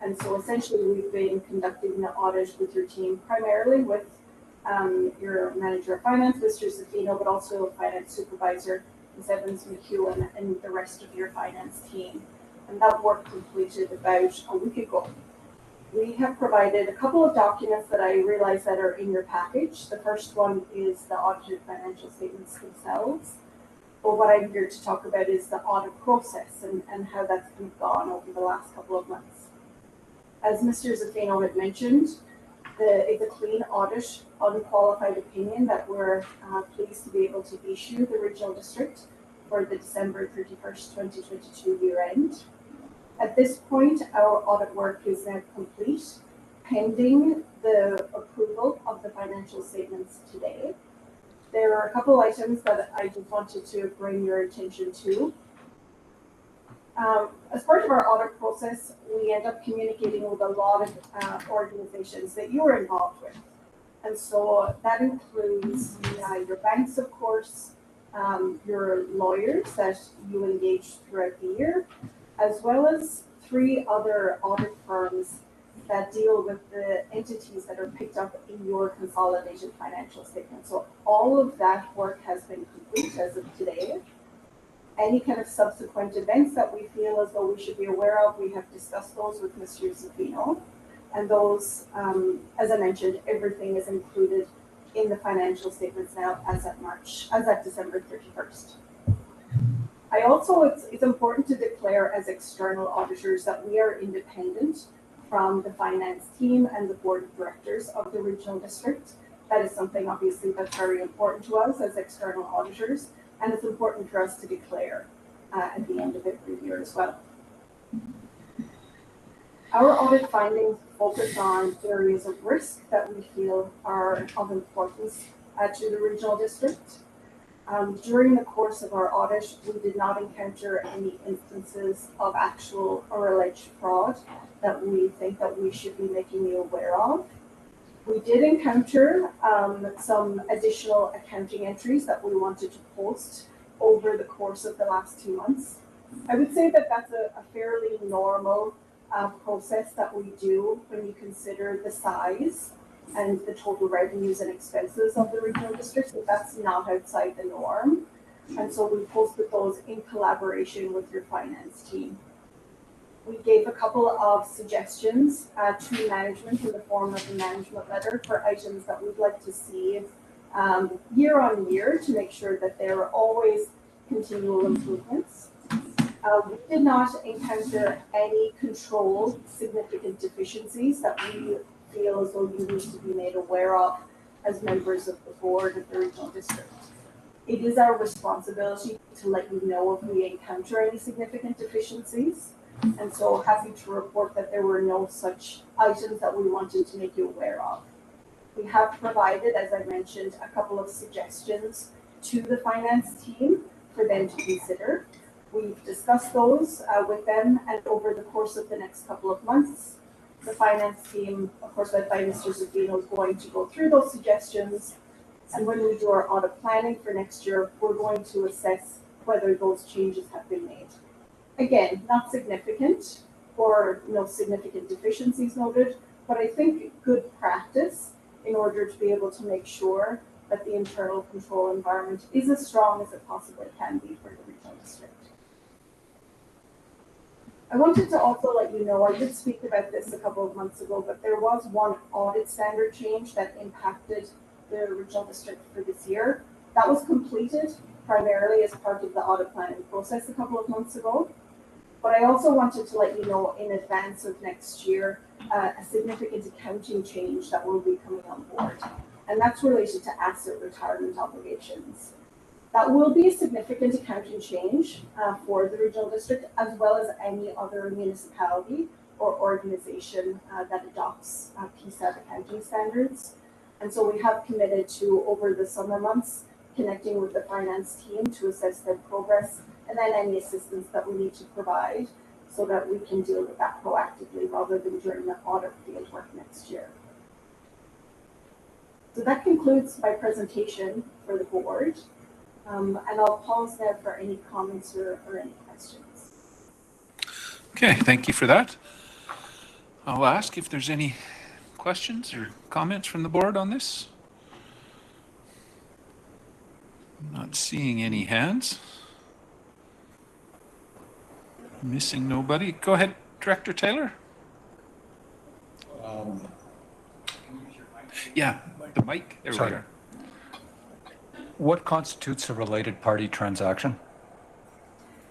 And so essentially we've been conducting the audit with your team, primarily with your manager of finance, Mr. Zaffino, but also finance supervisor, Ms. Evans McEwen, and the rest of your finance team. And that work completed about a week ago. We have provided a couple of documents that I realize that are in your package. The first one is the audited financial statements themselves. But what I'm here to talk about is the audit process and how that's kind of gone over the last couple of months. As Mr. Zaffino had mentioned, it's a clean audit, unqualified opinion that we're pleased to be able to issue the regional district for the December 31st, 2022 year end. At this point, our audit work is now complete, pending the approval of the financial statements today. There are a couple items that I just wanted to bring your attention to. As part of our audit process, we end up communicating with a lot of organizations that you were involved with. And so that includes your banks, of course, your lawyers that you engage throughout the year, as well as 3 other audit firms that deal with the entities that are picked up in your consolidated financial statement. So all of that work has been complete as of today. Any kind of subsequent events that we feel as though we should be aware of, we have discussed those with Mr. Zaffino. And those, as I mentioned, everything is included in the financial statements now as at December 31st. I also, it's important to declare as external auditors that we are independent from the finance team and the board of directors of the regional district. That is something obviously that's very important to us as external auditors, and it's important for us to declare at the end of every year as well. Our audit findings focus on areas of risk that we feel are of importance to the regional district. During the course of our audit, we did not encounter any instances of actual or alleged fraud that we think that we should be making you aware of. We did encounter some additional accounting entries that we wanted to post over the course of the last 2 months. I would say that that's a fairly normal process that we do when you consider the size and the total revenues and expenses of the regional district. So that's not outside the norm. And so we posted those in collaboration with your finance team. We gave a couple of suggestions to management in the form of a management letter for items that we'd like to see year on year to make sure that there are always continual improvements. We did not encounter any controlled significant deficiencies that we feel as though you need to be made aware of as members of the board of the regional district. It is our responsibility to let you know if we encounter any significant deficiencies. And so happy to report that there were no such items that we wanted to make you aware of. We have provided, as I mentioned, a couple of suggestions to the finance team for them to consider. We've discussed those with them, and over the course of the next couple of months, the finance team, of course, led by Mr. Zaffino, is going to go through those suggestions. And when we do our audit planning for next year, we're going to assess whether those changes have been made. Again, not significant or no significant deficiencies noted, but I think good practice in order to be able to make sure that the internal control environment is as strong as it possibly can be for the regional district. I wanted to also let you know, I did speak about this a couple of months ago, but there was one audit standard change that impacted the regional district for this year. That was completed primarily as part of the audit planning process a couple of months ago. But I also wanted to let you know in advance of next year, a significant accounting change that will be coming on board. And that's related to asset retirement obligations. That will be a significant accounting change for the regional district, as well as any other municipality or organization that adopts PSAB accounting standards. And so we have committed to, over the summer months, connecting with the finance team to assess their progress and then any assistance that we need to provide so that we can deal with that proactively rather than during the audit field work next year. So that concludes my presentation for the board. And I'll pause there for any comments or any questions. Okay, thank you for that. I'll ask if there's any questions or comments from the board on this. I'm not seeing any hands. Missing nobody. Go ahead, Director Taylor. Yeah, the mic. There we are. What constitutes a related party transaction?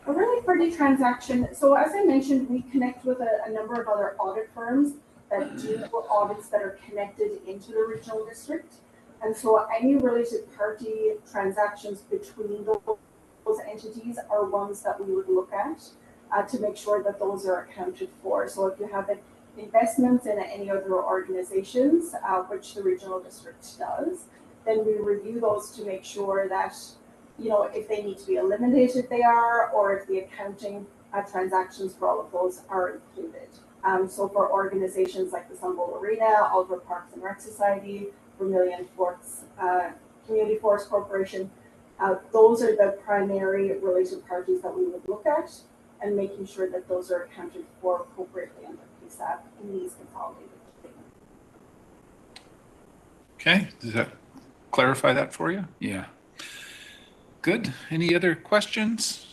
A related party transaction, so as I mentioned, we connect with a number of other audit firms that do audits that are connected into the regional district. And so any related party transactions between those entities are ones that we would look at to make sure that those are accounted for. So if you have investments in any other organizations, which the regional district does, then we review those to make sure that, you know, if they need to be eliminated, they are, or if the accounting transactions for all of those are included. So for organizations like the Sunbowl Arena, Alberta Parks and Rec Society, Vermilion Forks Community Forest Corporation, those are the primary related parties that we would look at and making sure that those are accounted for appropriately under PSAB in these consolidated statements. Okay, does that clarify that for you? Yeah. Good. Any other questions?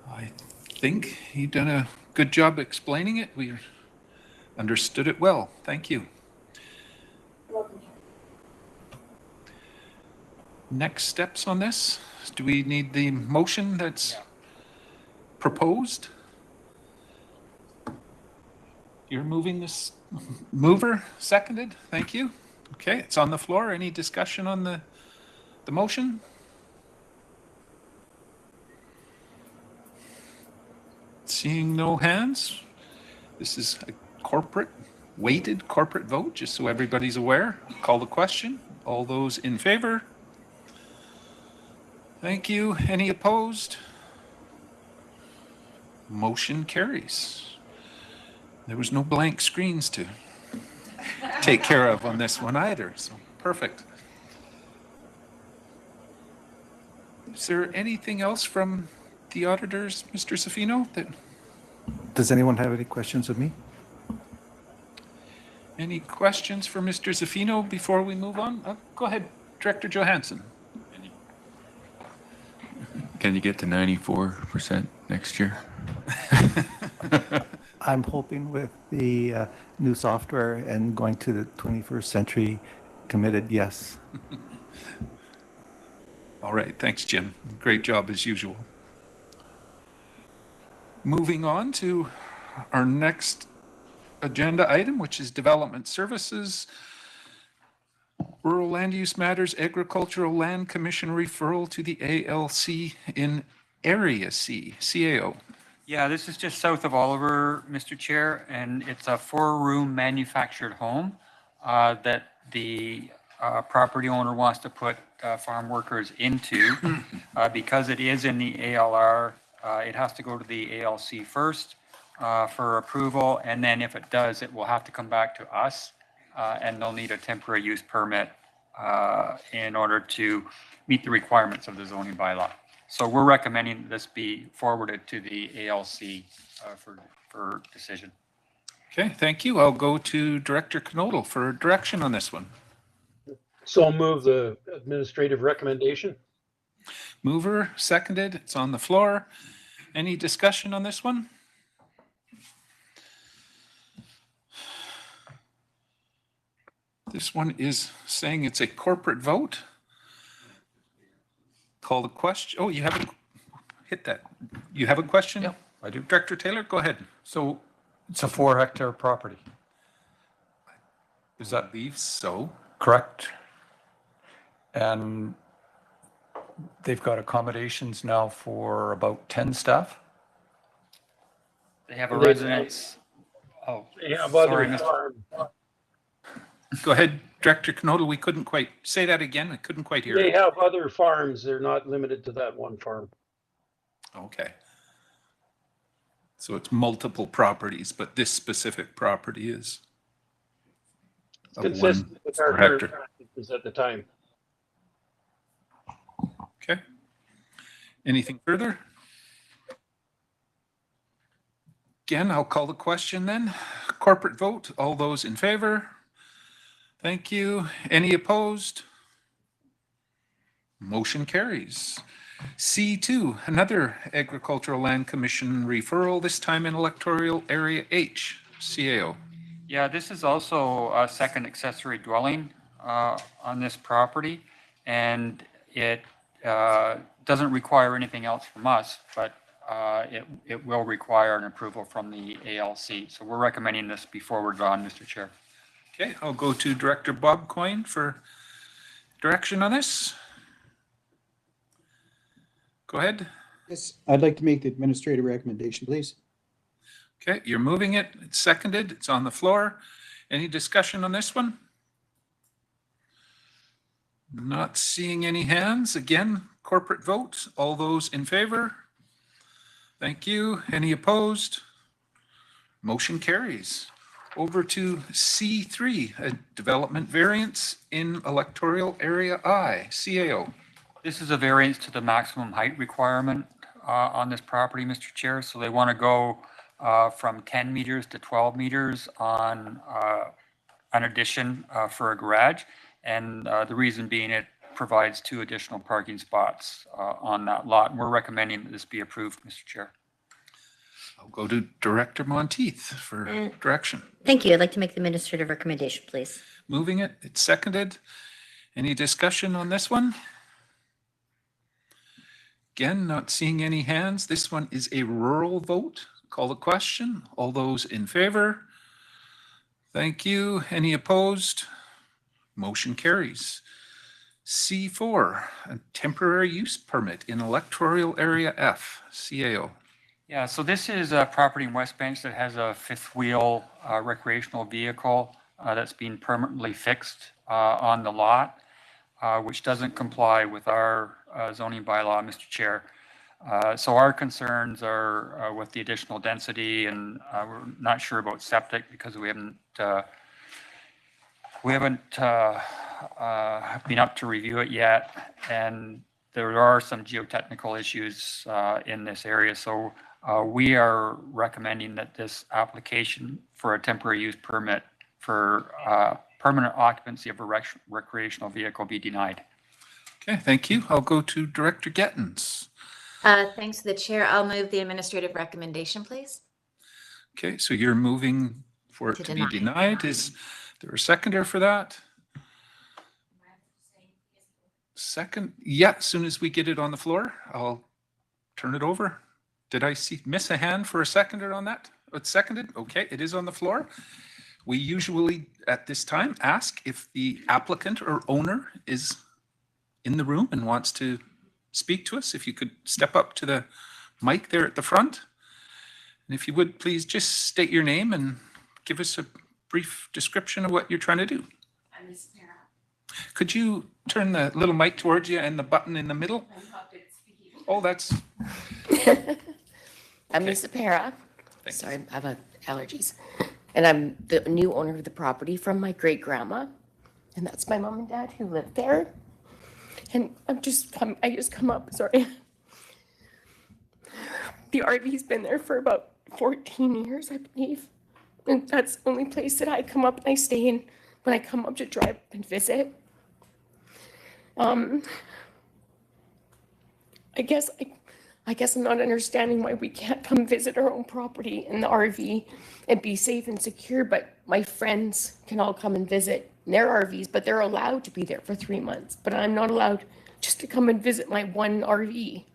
I think you've done a good job explaining it. We understood it well. Thank you. Next steps on this? Do we need the motion that's proposed? You're moving this? Mover, seconded. Thank you. Okay, it's on the floor. Any discussion on the motion? Seeing no hands. This is a weighted corporate vote, just so everybody's aware. Call the question. All those in favor? Thank you. Any opposed? Motion carries. There was no blank screens to take care of on this one either, so perfect. Is there anything else from the auditors, Mr. Zaffino? Does anyone have any questions of me? Any questions for Mr. Zaffino before we move on? Go ahead, Director Johansson. Can you get to 94% next year? I'm hoping with the new software and going to the 21st century committed, yes. All right, thanks, Jim. Great job as usual. Moving on to our next agenda item, which is Development Services, Rural Land Use Matters, Agricultural Land Commission referral to the ALC in Area C, CAO. Yeah, this is just south of Oliver, Mr. Chair, and it's a 4-room manufactured home that the property owner wants to put farm workers into. Because it is in the ALR, it has to go to the ALC first for approval, and then if it does, it will have to come back to us, and they'll need a temporary use permit in order to meet the requirements of the zoning bylaw. So we're recommending this be forwarded to the ALC for decision. Okay, thank you. I'll go to Director Knodel for direction on this one. So I'll move the administrative recommendation. Mover, seconded. It's on the floor. Any discussion on this one? This one is saying it's a corporate vote. Call the question. Oh, you haven't hit that. You have a question? Yeah, I do. Director Taylor, go ahead. So it's a 4-hectare property. Is that believe so? correct? And they've got accommodations now for about 10 staff? They have a residence. Oh, sorry, Mr. Go ahead, Director Knodel. We couldn't quite say that again. I couldn't quite hear They it. have other farms. They're not limited to that one farm. Okay. So it's multiple properties, but this specific property is of Consistent with our 1 current hectare. practices at the time. Okay. Anything further? Again, I'll call the question then. Corporate vote. All those in favor? Thank you. Any opposed? Motion carries. C2, another Agricultural Land Commission referral, this time in electoral area H, CAO. Yeah, this is also a second accessory dwelling on this property, and it doesn't require anything else from us, but it will require an approval from the ALC. So we're recommending this be forwarded on, Mr. Chair. Okay, I'll go to Director Bob Coyne for direction on this. Go ahead. Yes, I'd like to make the administrative recommendation, please. Okay, you're moving it. It's seconded. It's on the floor. Any discussion on this one? Not seeing any hands. Again, corporate vote. All those in favor? Thank you. Any opposed? Motion carries. Over to C3, a development variance in electoral area I, CAO. This is a variance to the maximum height requirement on this property, Mr. Chair. So they want to go from 10 meters to 12 meters on an addition for a garage. And the reason being it provides 2 additional parking spots on that lot. And we're recommending that this be approved, Mr. Chair. I'll go to Director Monteith for direction. Thank you. I'd like to make the administrative recommendation, please. Moving it. It's seconded. Any discussion on this one? Again, not seeing any hands. This one is a rural vote. Call the question. All those in favor? Thank you. Any opposed? Motion carries. C4, a temporary use permit in electoral area F, CAO. Yeah, so this is a property in West Bench that has a 5th wheel recreational vehicle that's been permanently fixed on the lot, which doesn't comply with our zoning bylaw, Mr. Chair. So our concerns are with the additional density, and we're not sure about septic because we haven't been up to review it yet, and there are some geotechnical issues in this area. So we are recommending that this application for a temporary use permit for permanent occupancy of a recreational vehicle be denied. Okay, thank you. I'll go to Director Gettens. Thanks to the chair. I'll move the administrative recommendation, please. Okay, so you're moving for it to be denied. Is there a seconder for that? Second, yeah, as soon as we get it on the floor, I'll turn it over. Did I miss a hand for a seconder on that? It's seconded. Okay, it is on the floor. We usually at this time ask if the applicant or owner is in the room and wants to speak to us. If you could step up to the mic there at the front. And if you would, please just state your name and give us a brief description of what you're trying to do. I'm Miss Sarah. Could you turn the little mic towards you and the button in the middle? Oh, that's... I'm Miss Para. Sorry, I have allergies. And I'm the new owner of the property from my great grandma. And that's my mom and dad who lived there. And I just come up, sorry. The RV's been there for about 14 years, I believe. And that's the only place that I come up and I stay in when I come up to drive and visit. I guess I'm not understanding why we can't come visit our own property in the RV and be safe and secure, but my friends can all come and visit their RVs, but they're allowed to be there for 3 months. But I'm not allowed just to come and visit my one RV.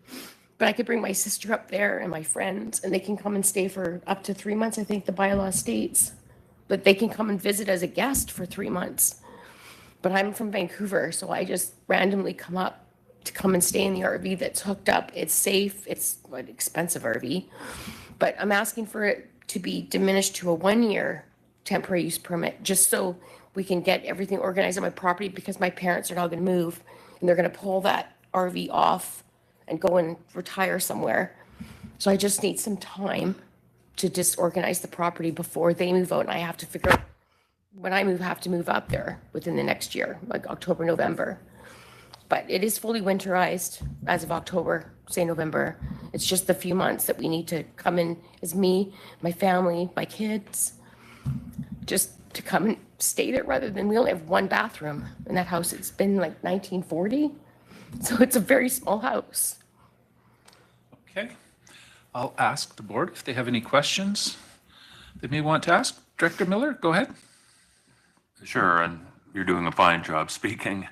But I could bring my sister up there and my friends, and they can come and stay for up to 3 months, I think the bylaw states. But they can come and visit as a guest for 3 months. But I'm from Vancouver, so I just randomly come up to come and stay in the RV that's hooked up. It's safe. It's an expensive RV. But I'm asking for it to be diminished to a 1-year temporary use permit, just so we can get everything organized on my property, because my parents are now going to move and they're going to pull that RV off and go and retire somewhere. So I just need some time to disorganize the property before they move out. And I have to figure out when I have to move up there within the next year, like October, November. But it is fully winterized as of October, say November. It's just the few months that we need to come in as me, my family, my kids, just to come and stay there, rather than, we only have one bathroom in that house. It's been like 1940. So it's a very small house. Okay. I'll ask the board if they have any questions they may want to ask. Director Miller, go ahead. Sure, and you're doing a fine job speaking.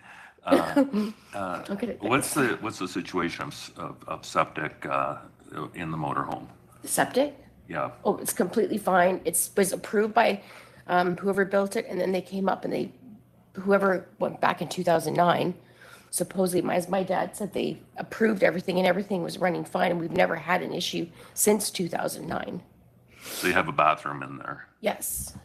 What's the situation of septic in the motorhome? The septic? Yeah. Oh, it's completely fine. It was approved by whoever built it, and then they came up and whoever went back in 2009, supposedly, as my dad said, they approved everything and everything was running fine, and we've never had an issue since 2009. So you have a bathroom in there? Yes.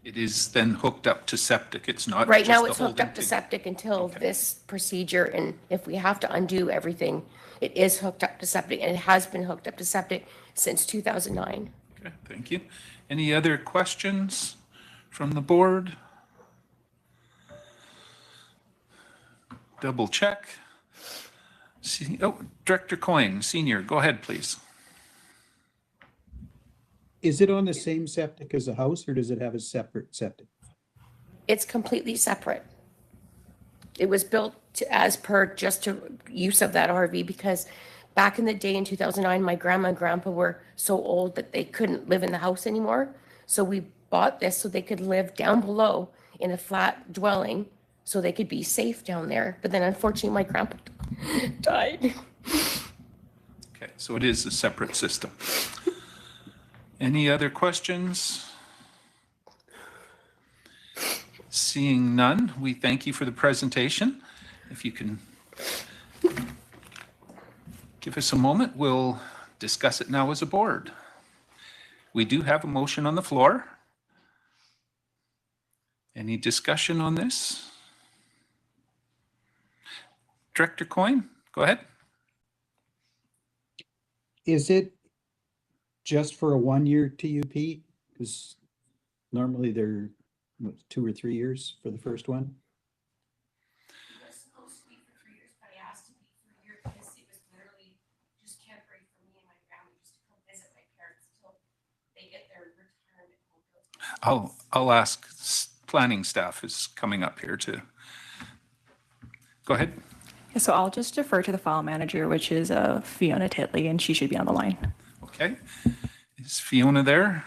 It is then hooked up to septic. It's not Right just now, the it's hooked holding up to tank. septic until this procedure, and if we have to undo everything, it is hooked up to septic, and it has been hooked up to septic since 2009. Okay, thank you. Any other questions from the board? Double check. Director Coyne, Senior, go ahead, please. Is it on the same septic as the house, or does it have a separate septic? It's completely separate. It was built as per just to use of that RV, because back in the day in 2009, my grandma and grandpa were so old that they couldn't live in the house anymore. So we bought this so they could live down below in a flat dwelling, so they could be safe down there. But then unfortunately, my grandpa died. Okay, so it is a separate system. Any other questions? Seeing none, we thank you for the presentation. If you can give us a moment, we'll discuss it now as a board. We do have a motion on the floor. Any discussion on this? Director Coyne, go ahead. Is it just for a 1-year TUP? Because normally they're 2 or 3 years for the first one. It was supposed to be for 3 years, but I asked to be for a year because it was literally just temporary for me and my family, just to come visit my parents until they get their retirement home. I'll ask, planning staff is coming up here to, go ahead. So I'll just defer to the file manager, which is Fiona Titley, and she should be on the line. Okay. Is Fiona there?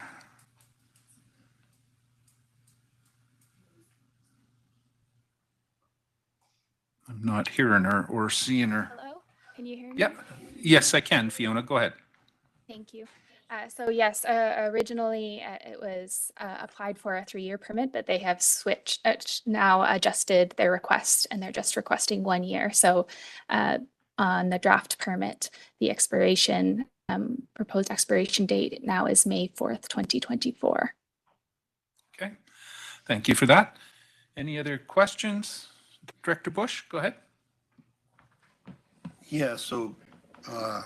I'm not hearing her or seeing her. Hello, can you hear me? Yep. Yes, I can. Fiona, go ahead. Thank you. So yes, originally it was applied for a 3-year permit, but they have switched, now adjusted their request, and they're just requesting 1 year. So on the draft permit, the expiration proposed expiration date now is May 4th, 2024. Okay, thank you for that. Any other questions? Director Bush, go ahead. Yeah, so I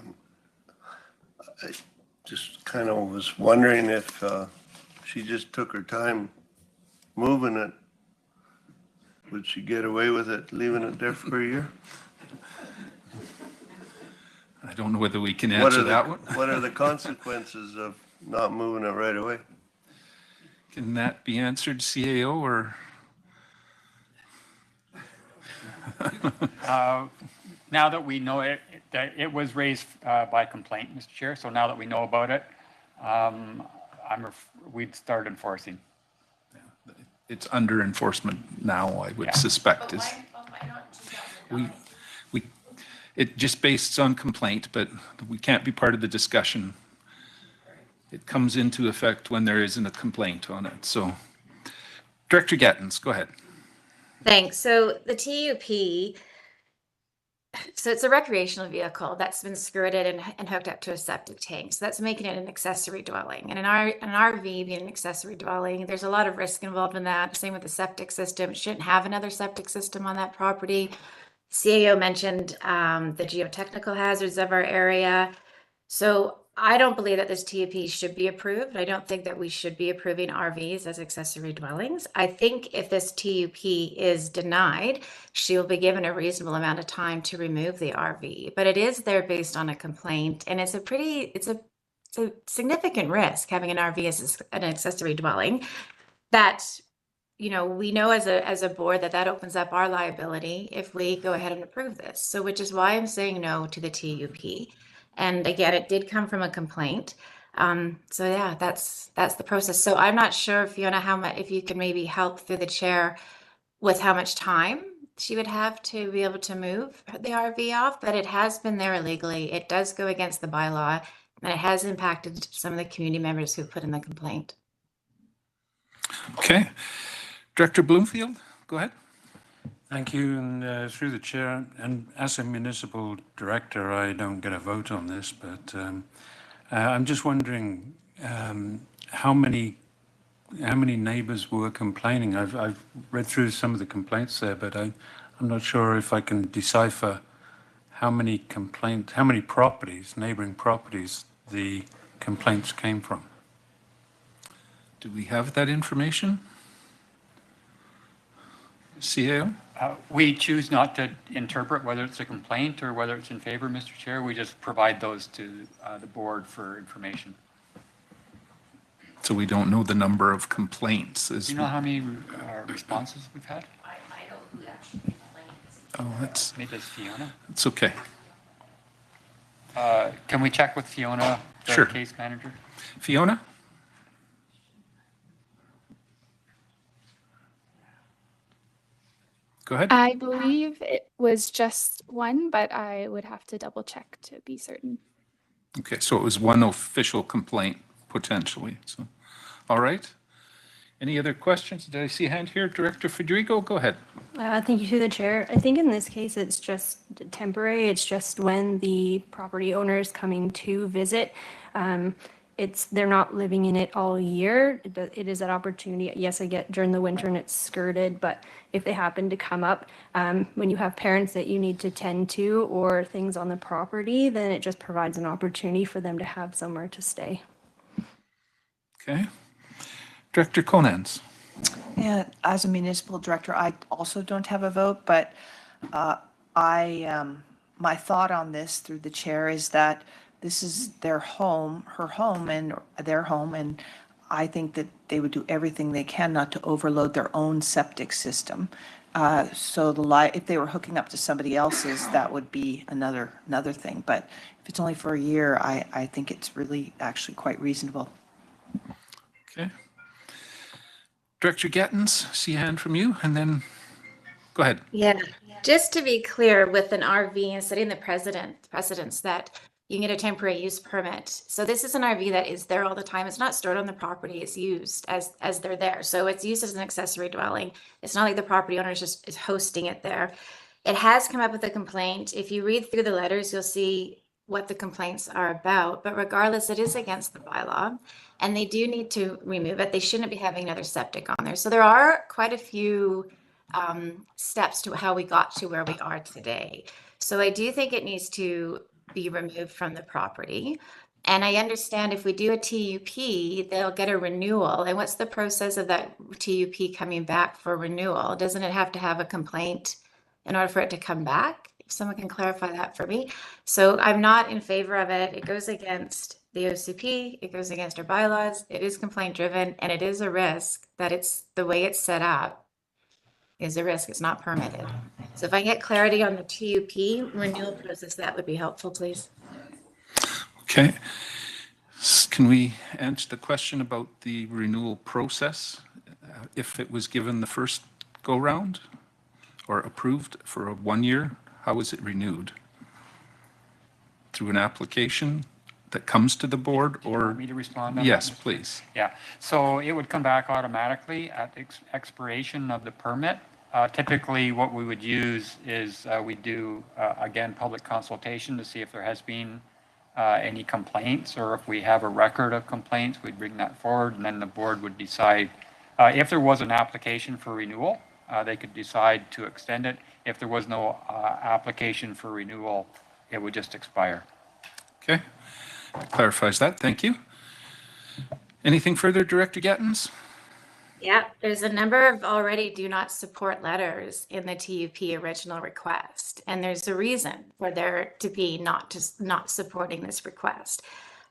just kind of was wondering if she just took her time moving it, would she get away with it, leaving it there for a year? I don't know whether we can answer that one. What are the consequences of not moving it right away? Can that be answered, CAO, or? Now that we know it, that it was raised by complaint, Mr. Chair. So now that we know about it, we'd start enforcing. It's under enforcement now, I would suspect. Is it just based on complaint, but we can't be part of the discussion. It comes into effect when there isn't a complaint on it. So, Director Gettins, go ahead. Thanks. So the TUP, so it's a recreational vehicle that's been skirted and hooked up to a septic tank. So that's making it an accessory dwelling. And an RV being an accessory dwelling, there's a lot of risk involved in that. Same with the septic system. It shouldn't have another septic system on that property. CAO mentioned the geotechnical hazards of our area. So I don't believe that this TUP should be approved. I don't think that we should be approving RVs as accessory dwellings. I think if this TUP is denied, she will be given a reasonable amount of time to remove the RV. But it is there based on a complaint, and it's a significant risk having an RV as an accessory dwelling. That, you know, we know as a board that opens up our liability if we go ahead and approve this. So which is why I'm saying no to the TUP. And again, it did come from a complaint. So yeah, that's the process. So I'm not sure, Fiona, how much, if you could maybe help through the chair with how much time she would have to be able to move the RV off, but it has been there illegally. It does go against the bylaw, and it has impacted some of the community members who put in the complaint. Okay. Director Bloomfield, go ahead. Thank you, and through the chair, and as a municipal director, I don't get a vote on this, but I'm just wondering how many neighbours were complaining. I've read through some of the complaints there, but I'm not sure if I can decipher how many properties, neighbouring properties, the complaints came from. Do we have that information? CAO? We choose not to interpret whether it's a complaint or whether it's in favor, Mr. Chair. We just provide those to the board for information. So we don't know the number of complaints. Do you know how many responses we've had? I know who actually complained. Oh, that's... Maybe it's Fiona. It's okay. Can we check with Fiona, the Sure. case manager? Fiona? Go ahead. I believe it was just one, but I would have to double check to be certain. Okay, so it was one official complaint, potentially. So, all right. Any other questions? Did I see a hand here? Director Federico, go ahead. Thank you to the chair. I think in this case, it's just temporary. It's just when the property owner is coming to visit. They're not living in it all year. It is an opportunity. Yes, I get during the winter and it's skirted, but if they happen to come up, when you have parents that you need to tend to or things on the property, then it just provides an opportunity for them to have somewhere to stay. Okay. Director Conans. Yeah, as a municipal director, I also don't have a vote, but my thought on this through the chair is that this is their home, her home, and their home, and I think that they would do everything they can not to overload their own septic system. So if they were hooking up to somebody else's, that would be another thing. But if it's only for a year, I think it's really actually quite reasonable. Okay. Director Gettins, see a hand from you, and then go ahead. Yeah, just to be clear, with an RV and setting the precedence that you can get a temporary use permit. So this is an RV that is there all the time. It's not stored on the property. It's used as they're there. So it's used as an accessory dwelling. It's not like the property owner is hosting it there. It has come up with a complaint. If you read through the letters, you'll see what the complaints are about, but regardless, it is against the bylaw and they do need to remove it. They shouldn't be having another septic on there. So there are quite a few steps to how we got to where we are today. So I do think it needs to be removed from the property. And I understand if we do a TUP, they'll get a renewal. And what's the process of that TUP coming back for renewal? Doesn't it have to have a complaint in order for it to come back? If someone can clarify that for me. So I'm not in favor of it. It goes against the OCP, it goes against our bylaws, it is complaint driven, and it is a risk that it's the way it's set up is a risk, it's not permitted. So if I get clarity on the TUP renewal process, that would be helpful, please. Okay. Can we answer the question about the renewal process? If it was given the first go round or approved for a 1 year, how was it renewed? Through an application that comes to the board or? Do you want me to respond on that? Yes, please. Yeah, so it would come back automatically at expiration of the permit. Typically, what we would use is we do, again, public consultation to see if there has been any complaints, or if we have a record of complaints, we'd bring that forward, and then the board would decide. If there was an application for renewal, they could decide to extend it. If there was no application for renewal, it would just expire. Okay, that clarifies that. Thank you. Anything further, Director Gettins? Yeah, there's a number of already do not support letters in the TUP original request, and there's a reason for there to be not supporting this request.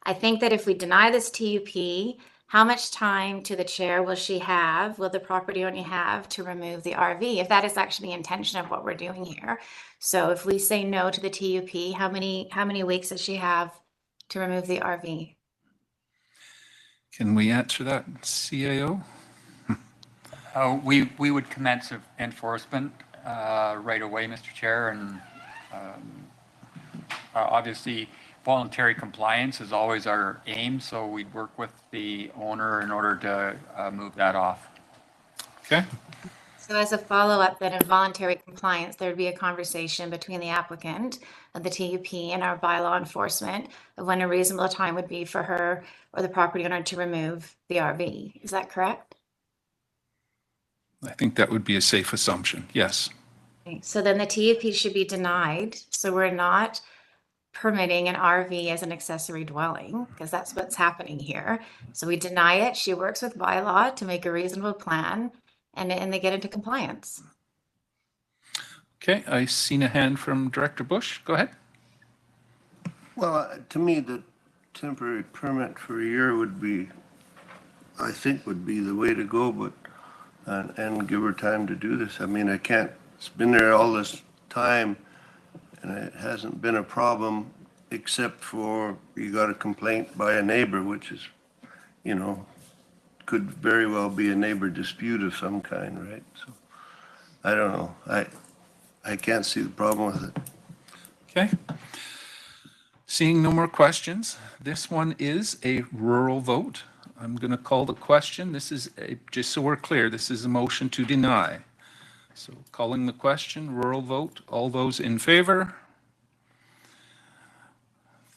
I think that if we deny this TUP, how much time to the chair will the property owner have to remove the RV, if that is actually the intention of what we're doing here? So if we say no to the TUP, how many weeks does she have to remove the RV? Can we answer that, CAO? We would commence enforcement right away, Mr. Chair, and obviously voluntary compliance is always our aim, so we'd work with the owner in order to move that off. Okay. So as a follow-up, then in voluntary compliance, there'd be a conversation between the applicant of the TUP and our bylaw enforcement of when a reasonable time would be for her or the property owner to remove the RV. Is that correct? I think that would be a safe assumption. Yes. Okay, so then the TUP should be denied. So we're not permitting an RV as an accessory dwelling because that's what's happening here. So we deny it. She works with bylaw to make a reasonable plan and they get into compliance. Okay, I seen a hand from Director Bush. Go ahead. Well, to me, the temporary permit for a year would be, I think would be the way to go, but and give her time to do this. I mean, it's been there all this time and it hasn't been a problem except for you got a complaint by a neighbor, which is, could very well be a neighbor dispute of some kind, right? So I don't know. I can't see the problem with it. Okay. Seeing no more questions, this one is a rural vote. I'm going to call the question. This is, just so we're clear, this is a motion to deny. So calling the question, rural vote. All those in favor?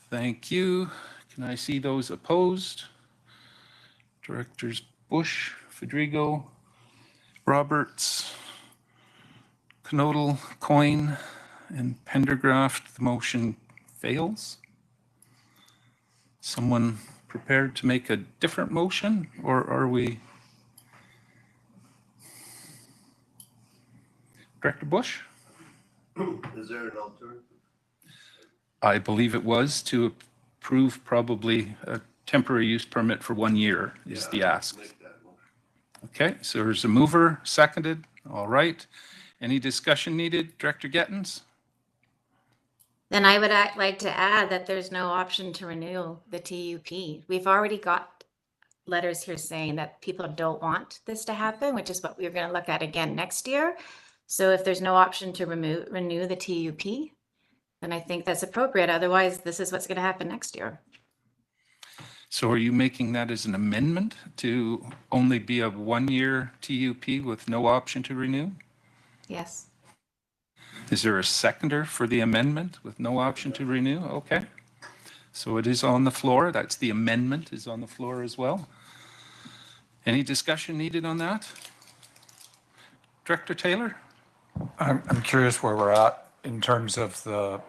Thank you. Can I see those opposed? Directors Bush, Fedrigo, Roberts, Knodel, Coyne, and Pendergraft. The motion fails. Someone prepared to make a different motion, or are we? Director Bush? Is there an alternative? I believe it was to approve probably a temporary use permit for 1 year is the ask. Okay, so there's a mover, seconded. All right. Any discussion needed? Director Gettins? Then I would like to add that there's no option to renew the TUP. We've already got letters here saying that people don't want this to happen, which is what we're going to look at again next year. So if there's no option to renew the TUP, then I think that's appropriate. Otherwise, this is what's going to happen next year. So are you making that as an amendment to only be a 1 year TUP with no option to renew? Yes. Is there a seconder for the amendment with no option to renew? Okay. So it is on the floor. That's the amendment is on the floor as well. Any discussion needed on that? Director Taylor? I'm curious where we're at in terms of the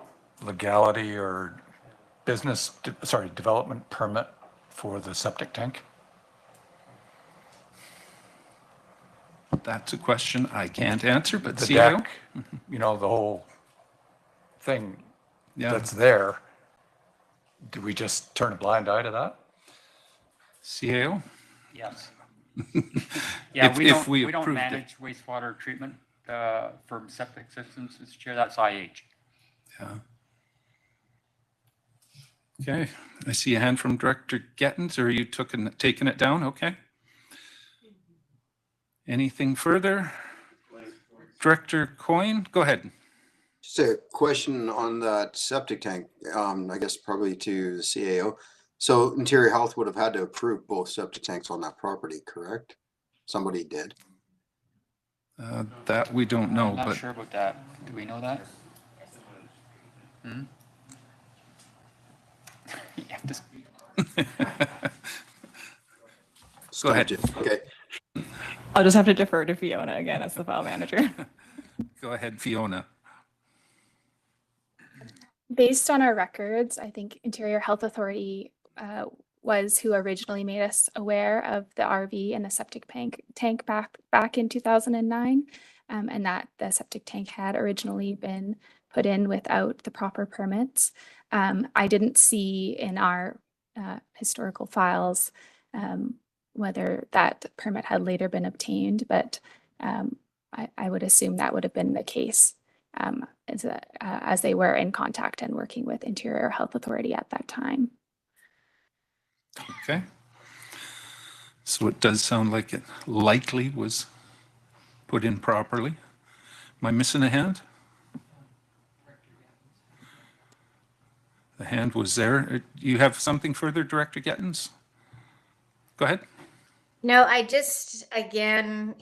legality or development permit for the septic tank. That's a question I can't answer, but The CEO? deck, the whole thing Yeah. that's there. Do we just turn a blind eye to that? CAO? Yes. Yeah, If we don't approved it. manage wastewater treatment for septic systems, Mr. Chair. That's IH. Yeah. Okay, I see a hand from Director Gettens, or are you taking it down? Okay. Anything further? Director Coyne, go ahead. Just a question on that septic tank, I guess probably to the CAO. So Interior Health would have had to approve both septic tanks on that property, correct? Somebody did. That we don't know, I'm not but sure about that. Do we know that? Hmm? You have to go ahead. Okay. I'll just have to defer to Fiona again as the file manager. Go ahead, Fiona. Based on our records, I think Interior Health Authority was who originally made us aware of the RV and the septic tank back in 2009, and that the septic tank had originally been put in without the proper permits. I didn't see in our historical files whether that permit had later been obtained, but I would assume that would have been the case as they were in contact and working with Interior Health Authority at that time. Okay. So it does sound like it likely was put in properly. Am I missing a hand? The hand was there. You have something further, Director Gettens? Go ahead. No, I just, again,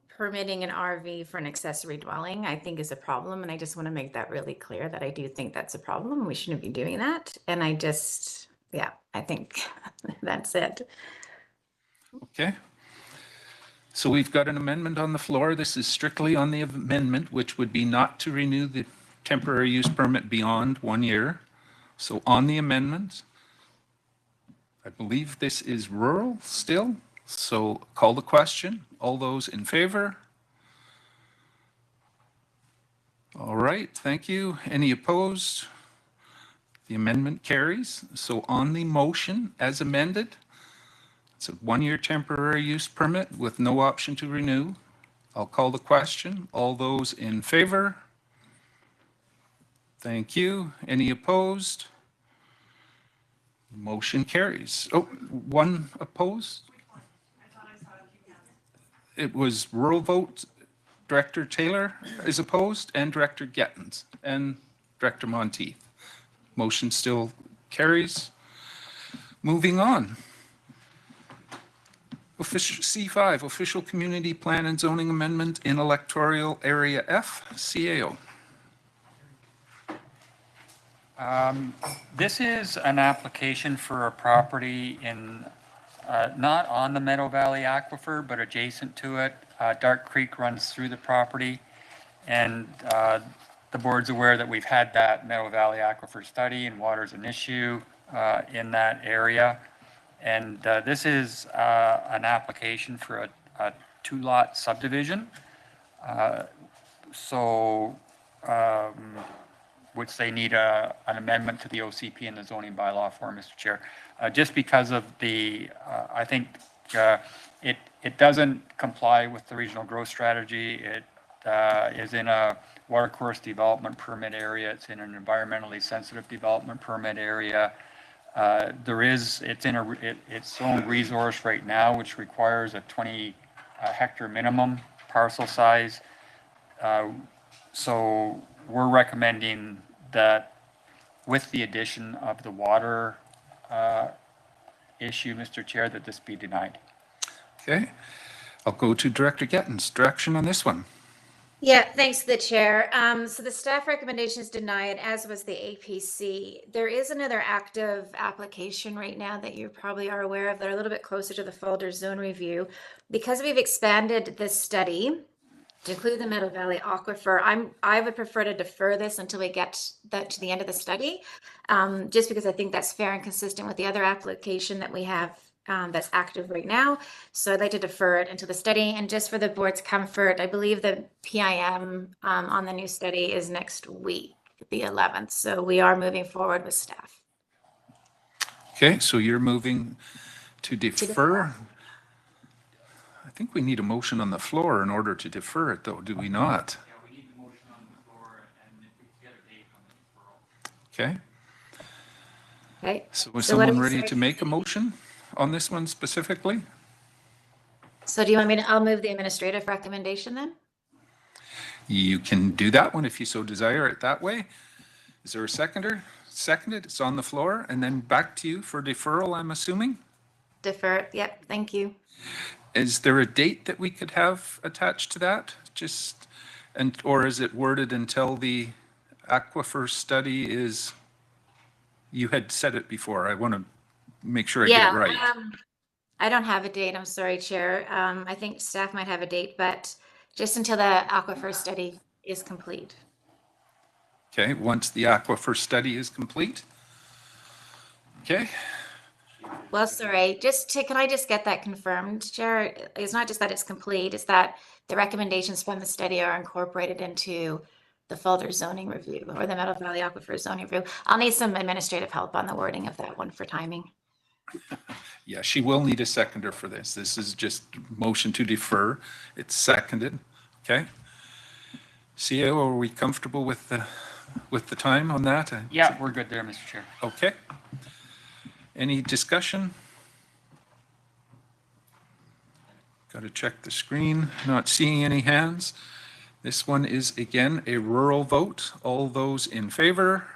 permitting an RV for an accessory dwelling, I think is a problem. And I just want to make that really clear that I do think that's a problem. We shouldn't be doing that. And I just, I think that's it. Okay. So we've got an amendment on the floor. This is strictly on the amendment, which would be not to renew the temporary use permit beyond 1 year. So on the amendment, I believe this is rural still. So call the question. All those in favor? All right, thank you. Any opposed? The amendment carries. So on the motion as amended, it's a 1-year temporary use permit with no option to renew. I'll call the question. All those in favor? Thank you. Any opposed? Motion carries. Oh, one opposed? It was rural vote. Director Taylor is opposed, and Director Gettens, and Director Monteith. Motion still carries. Moving on. C5, Official Community Plan and Zoning Amendment in Electoral Area F, CAO. This is an application for a property in, not on the Meadow Valley Aquifer, but adjacent to it. Dark Creek runs through the property, and the board's aware that we've had that Meadow Valley Aquifer study, and water's an issue in that area. And this is an application for a 2-lot subdivision. Which they need an amendment to the OCP and the zoning bylaw for, Mr. Chair. Just because of the, I think it doesn't comply with the regional growth strategy. It is in a watercourse development permit area. It's in an environmentally sensitive development permit area. It's in its own resource right now, which requires a 20 hectare minimum parcel size. So we're recommending that with the addition of the water issue, Mr. Chair, that this be denied. Okay. I'll go to Director Gettens. Direction on this one. Yeah, thanks to the chair. So the staff recommendation is denied, as was the APC. There is another active application right now that you probably are aware of. They're a little bit closer to the folder zone review. Because we've expanded this study to include the Middle Valley Aquifer, I would prefer to defer this until we get to the end of the study, just because I think that's fair and consistent with the other application that we have that's active right now. So I'd like to defer it until the study. And just for the board's comfort, I believe the PIM on the new study is next week, the 11th. So we are moving forward with staff. Okay, so you're moving to defer. I think we need a motion on the floor in order to defer it, though, do we not? Yeah, we need the motion on the floor, and if we can get a date on the deferral. Okay. Okay. So is So what do someone we ready say? to make a motion on this one specifically? So do you want me to, I'll move the administrative recommendation then? You can do that one if you so desire it that way. Is there a seconder? Seconded, it's on the floor, and then back to you for deferral, I'm assuming? Defer it. Yep. Thank you. Is there a date that we could have attached to that? Just, and, or is it worded until the aquifer study is, you had said it before, I want to make sure I get it right. I don't have a date. I'm sorry, Chair. I think staff might have a date, but just until the aquifer study is complete. Okay, once the aquifer study is complete. Okay, Well, sorry, can I just get that confirmed, Chair? It's not just that it's complete, it's that the recommendations from the study are incorporated into the folder zoning review or the Meadow Valley Aquifer zoning review. I'll need some administrative help on the wording of that one for timing. yeah, she will need a seconder for this. This is just motion to defer. It's seconded, okay? CEO, are we comfortable with the time on that? Yeah, we're good there, Mr. Chair. Okay. Any discussion? Got to check the screen, not seeing any hands. This one is again a rural vote. All those in favor?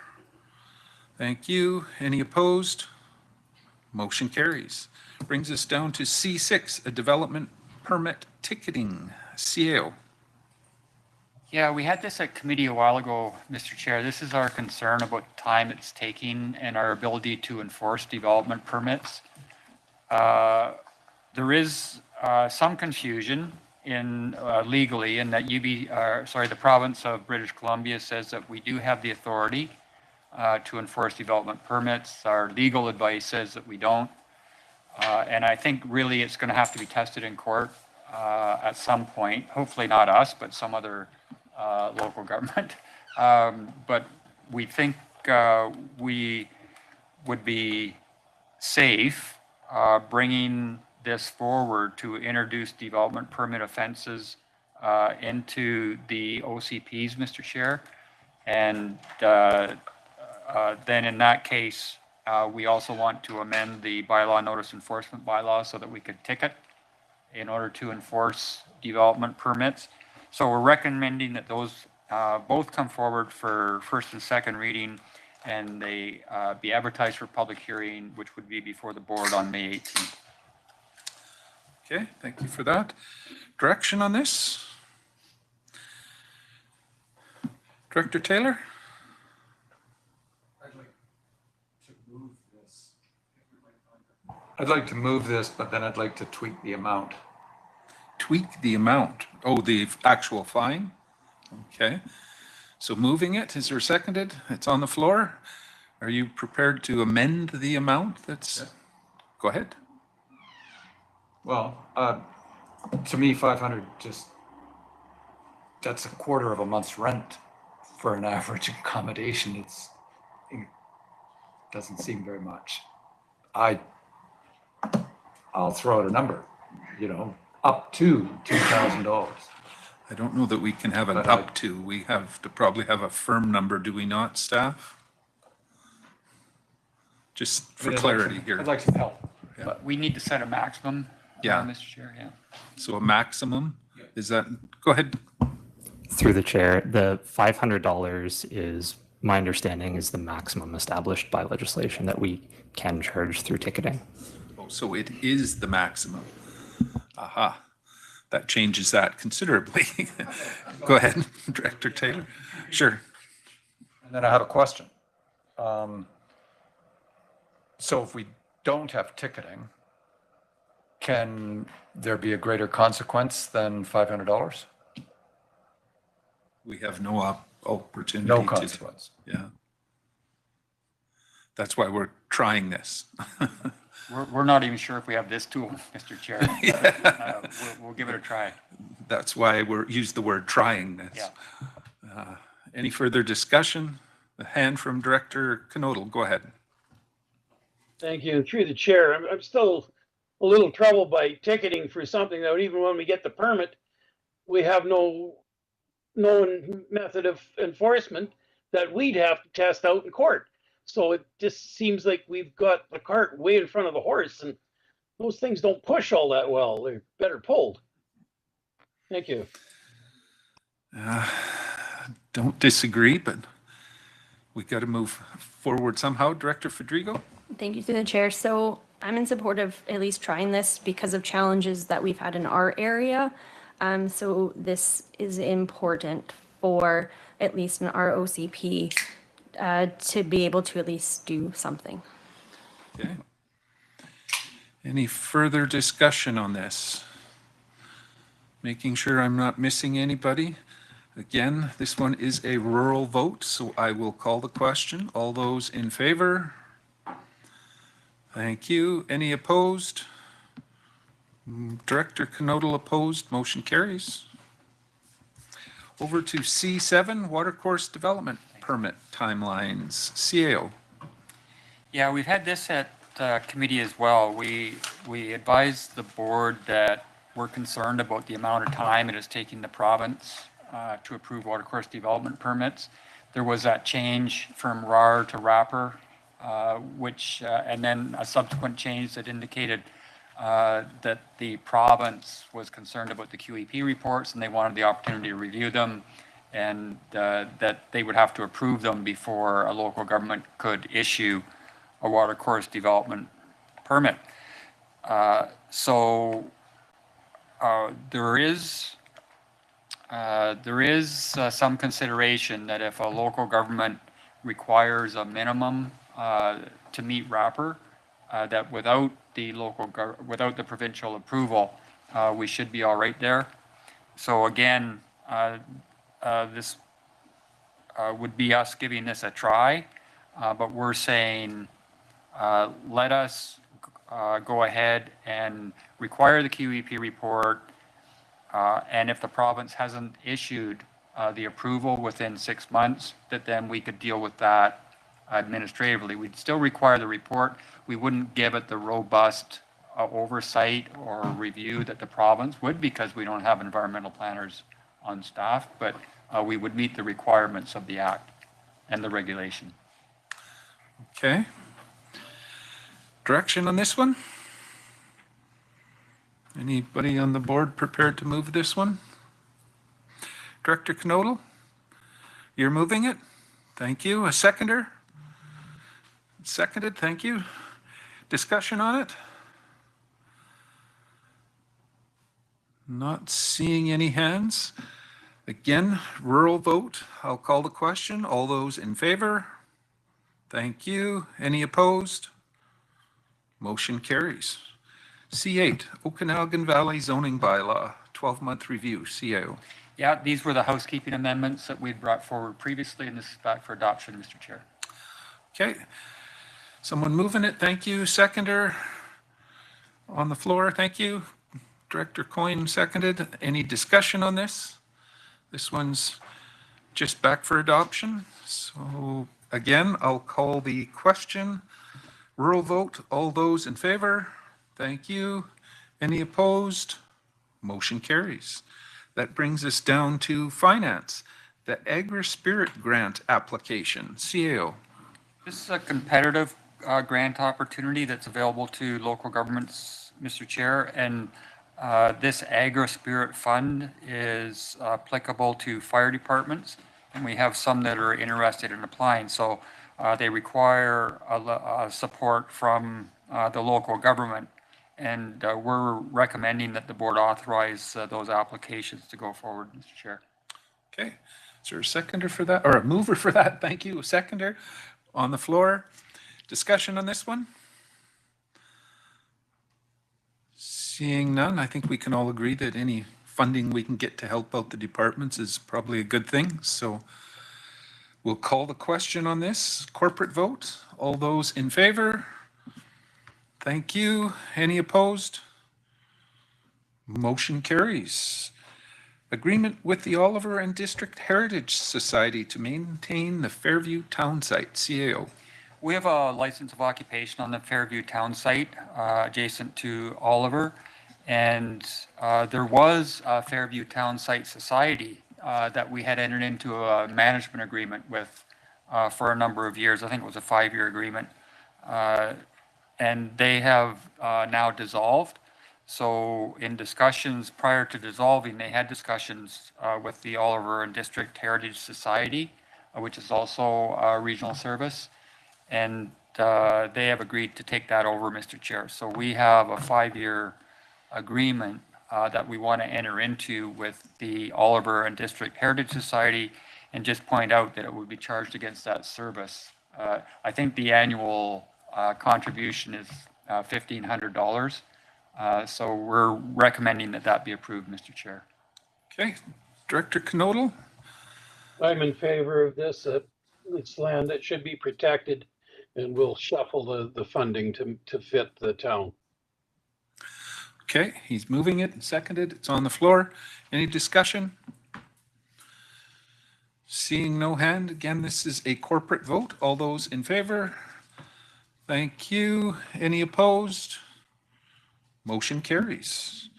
Thank you. Any opposed? Motion carries. Brings us down to C6, a development permit ticketing. CEO. Yeah, we had this at committee a while ago, Mr. Chair. This is our concern about time it's taking and our ability to enforce development permits. There is some confusion in legally in that the province of British Columbia says that we do have the authority to enforce development permits. Our legal advice says that we don't. And I think really it's going to have to be tested in court at some point. Hopefully not us, but some other local government. But we think we would be safe bringing this forward to introduce development permit offenses into the OCPs, Mr. Chair. And then in that case, we also want to amend the bylaw notice enforcement bylaw so that we could ticket in order to enforce development permits. So we're recommending that those both come forward for first and second reading, and they be advertised for public hearing, which would be before the board on May 18th. Okay, thank you for that. Direction on this? Director Taylor? I'd like to move this, but then I'd like to tweak the amount. Tweak the amount. Oh, the actual fine? Okay. So moving it, is there seconded? It's on the floor. Are you prepared to amend the amount that's, go ahead. Well, to me, 500 that's a quarter of a month's rent for an average accommodation. It doesn't seem very much. I'll throw out a number, up to $2,000. I don't know that we can have an up to. We have to probably have a firm number, do we not, staff? Just for clarity here. I'd like some help. But we need to set a maximum, Mr. Chair, yeah. So a maximum, is that, go ahead. Through the chair, the $500 is, my understanding, is the maximum established by legislation that we can charge through ticketing. Oh, so it is the maximum. Aha. that changes that considerably. Go ahead, Director Taylor. Sure. And then I have a question. So if we don't have ticketing, can there be a greater consequence than $500? We have no opportunity No to. consequence. Yeah. That's why we're trying this. We're not even sure if we have this tool, Mr. Chair. We'll give it a try. That's why we're use the word trying this. Yeah. Any further discussion? The hand from Director Knodel. Go ahead. Thank you. Through the chair, I'm still a little troubled by ticketing for something that even when we get the permit, we have no known method of enforcement that we'd have to test out in court. So it just seems like we've got the cart way in front of the horse, and those things don't push all that well. They're better pulled. Thank you. Don't disagree, but we got to move forward somehow. Director Fedrigo? Thank you to the chair. So I'm in support of at least trying this because of challenges that we've had in our area. So this is important for at least an ROCP to be able to at least do something. Okay. Any further discussion on this? Making sure I'm not missing anybody. Again, this one is a rural vote, so I will call the question. All those in favor? Thank you. Any opposed? Director Knodel opposed. Motion carries. Over to C7, Watercourse Development Permit Timelines. CAO. Yeah, we've had this at committee as well. We advised the board that we're concerned about the amount of time it is taking the province to approve watercourse development permits. There was that change from RAR to wrapper, and then a subsequent change that indicated that the province was concerned about the QEP reports and they wanted the opportunity to review them, and that they would have to approve them before a local government could issue a watercourse development permit. So there is some consideration that if a local government requires a minimum to meet wrapper, that without the provincial approval, we should be all right there. So again, this would be us giving this a try, but we're saying let us go ahead and require the QEP report, and if the province hasn't issued the approval within 6 months, that then we could deal with that administratively. We'd still require the report. We wouldn't give it the robust oversight or review that the province would, because we don't have environmental planners on staff, but we would meet the requirements of the Act and the regulation. Okay. Direction on this one? Anybody on the board prepared to move this one? Director Knodel, you're moving it? Thank you. A seconder? Seconded, thank you. Discussion on it? Not seeing any hands. Again, rural vote. I'll call the question. All those in favor? Thank you. Any opposed? Motion carries. C8, Okanagan Valley Zoning Bylaw, 12-month review, CAO. Yeah, these were the housekeeping amendments that we'd brought forward previously, and this is back for adoption, Mr. Chair. Okay. Someone moving it, thank you. Seconder on the floor, thank you. Director Coyne seconded. Any discussion on this? This one's just back for adoption. So again, I'll call the question. Rural vote, all those in favor? Thank you. Any opposed? Motion carries. That brings us down to finance, the Agri-Spirit Grant application, CAO. This is a competitive grant opportunity that's available to local governments, Mr. Chair, and this Agri-Spirit Fund is applicable to fire departments, and we have some that are interested in applying. So they require support from the local government. And we're recommending that the board authorize those applications to go forward, Mr. Chair. Okay. Is there a seconder for that, or a mover for that? Thank you. A seconder on the floor. Discussion on this one? Seeing none, I think we can all agree that any funding we can get to help out the departments is probably a good thing. So we'll call the question on this. Corporate vote. All those in favor? Thank you. Any opposed? Motion carries. Agreement with the Oliver and District Heritage Society to maintain the Fairview Town Site, CAO. We have a license of occupation on the Fairview Town Site adjacent to Oliver. And there was a Fairview Town Site Society that we had entered into a management agreement with for a number of years. I think it was a 5-year agreement. And they have now dissolved. So in discussions prior to dissolving, they had discussions with the Oliver and District Heritage Society, which is also a regional service. And they have agreed to take that over, Mr. Chair. So we have a 5-year agreement that we want to enter into with the Oliver and District Heritage Society, and just point out that it would be charged against that service. I think the annual contribution is $1,500. So we're recommending that that be approved, Mr. Chair. Okay. Director Knodel? I'm in favor of this. It's land that should be protected, and we'll shuffle the funding to fit the town. Okay, he's moving it and seconded. It's on the floor. Any discussion? Seeing no hand, again, this is a corporate vote. All those in favor? Thank you. Any opposed? Motion carries.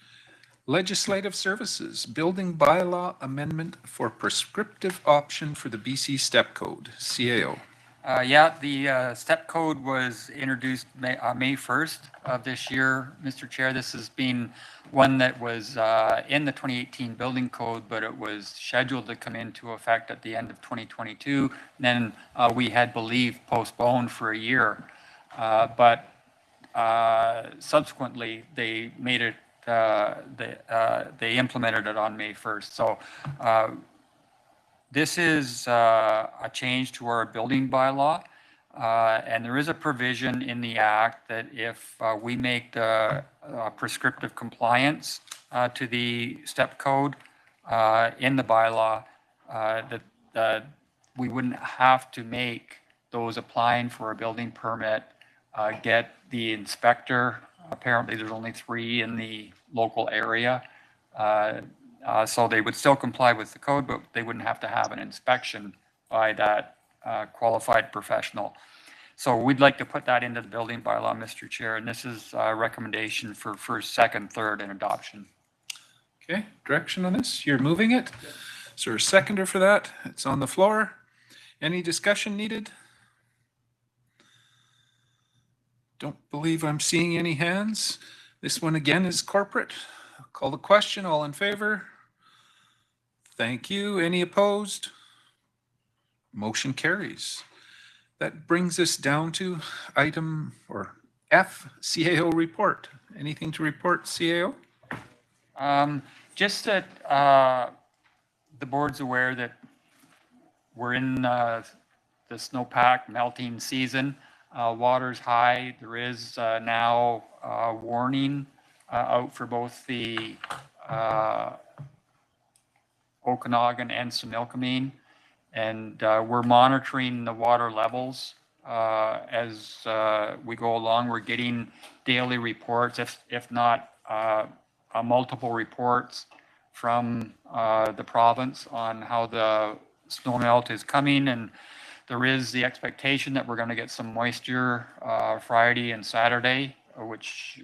Legislative Services, Building Bylaw Amendment for Prescriptive Option for the BC Step Code, CAO. Yeah, the step code was introduced May 1st of this year, Mr. Chair. This has been one that was in the 2018 building code, but it was scheduled to come into effect at the end of 2022. Then we had believed postponed for a year, but subsequently they made it, they implemented it on May 1st. So this is a change to our building bylaw, and there is a provision in the act that if we make the prescriptive compliance to the step code in the bylaw, that we wouldn't have to make those applying for a building permit get the inspector. Apparently there's only 3 in the local area. So they would still comply with the code, but they wouldn't have to have an inspection by that qualified professional. So we'd like to put that into the building bylaw, Mr. Chair, and this is a recommendation for first, second, third, and adoption. Okay, direction on this? You're moving it? Is there a seconder for that? It's on the floor. Any discussion needed? Don't believe I'm seeing any hands. This one again is corporate. I'll call the question. All in favor? Thank you. Any opposed? Motion carries. That brings us down to item or F, CAO report. Anything to report, CAO? Just that the board's aware that we're in the snowpack melting season. Water's high. There is now warning out for both the Okanagan and Similkameen, and we're monitoring the water levels as we go along. We're getting daily reports, if not multiple reports from the province on how the snow melt is coming, and there is the expectation that we're going to get some moisture Friday and Saturday, which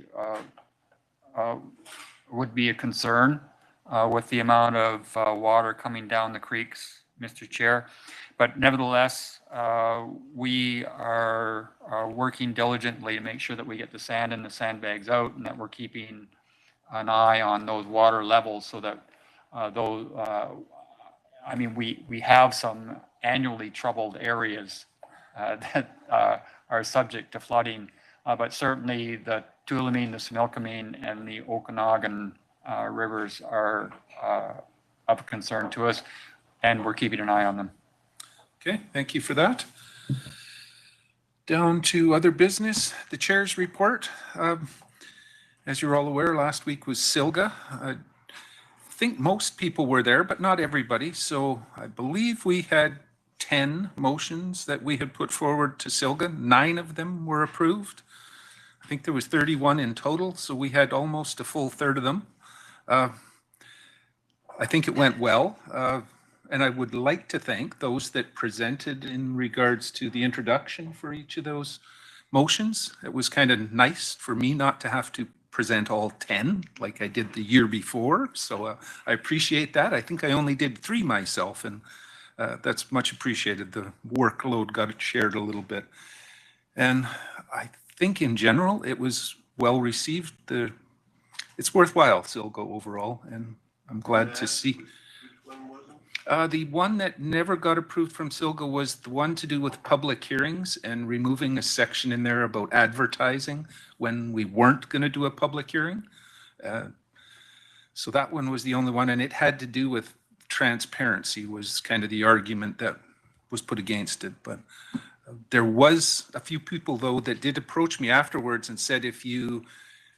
would be a concern with the amount of water coming down the creeks, Mr. Chair. But nevertheless, we are working diligently to make sure that we get the sand and the sandbags out, and that we're keeping an eye on those water levels so that those, I mean, we have some annually troubled areas that are subject to flooding but certainly the Tulameen, the Similkameen, and the Okanagan rivers are of concern to us, and we're keeping an eye on them. Okay, thank you for that. Down to other business, the chair's report. As you're all aware, last week was Silga. I think most people were there, but not everybody. So I believe we had 10 motions that we had put forward to Silga. 9 of them were approved. I think there was 31 in total, so we had almost a full third of them. I think it went well. And I would like to thank those that presented in regards to the introduction for each of those motions. It was kind of nice for me not to have to present all 10 like I did the year before. So I appreciate that. I think I only did 3 myself, and that's much appreciated. The workload got shared a little bit. And I think in general, it was well received. It's worthwhile, Silgo, overall, and I'm glad to see. The one that never got approved from Silga was the one to do with public hearings and removing a section in there about advertising when we weren't going to do a public hearing. So that one was the only one, and it had to do with transparency was kind of the argument that was put against it. But there was a few people, though, that did approach me afterwards and said if you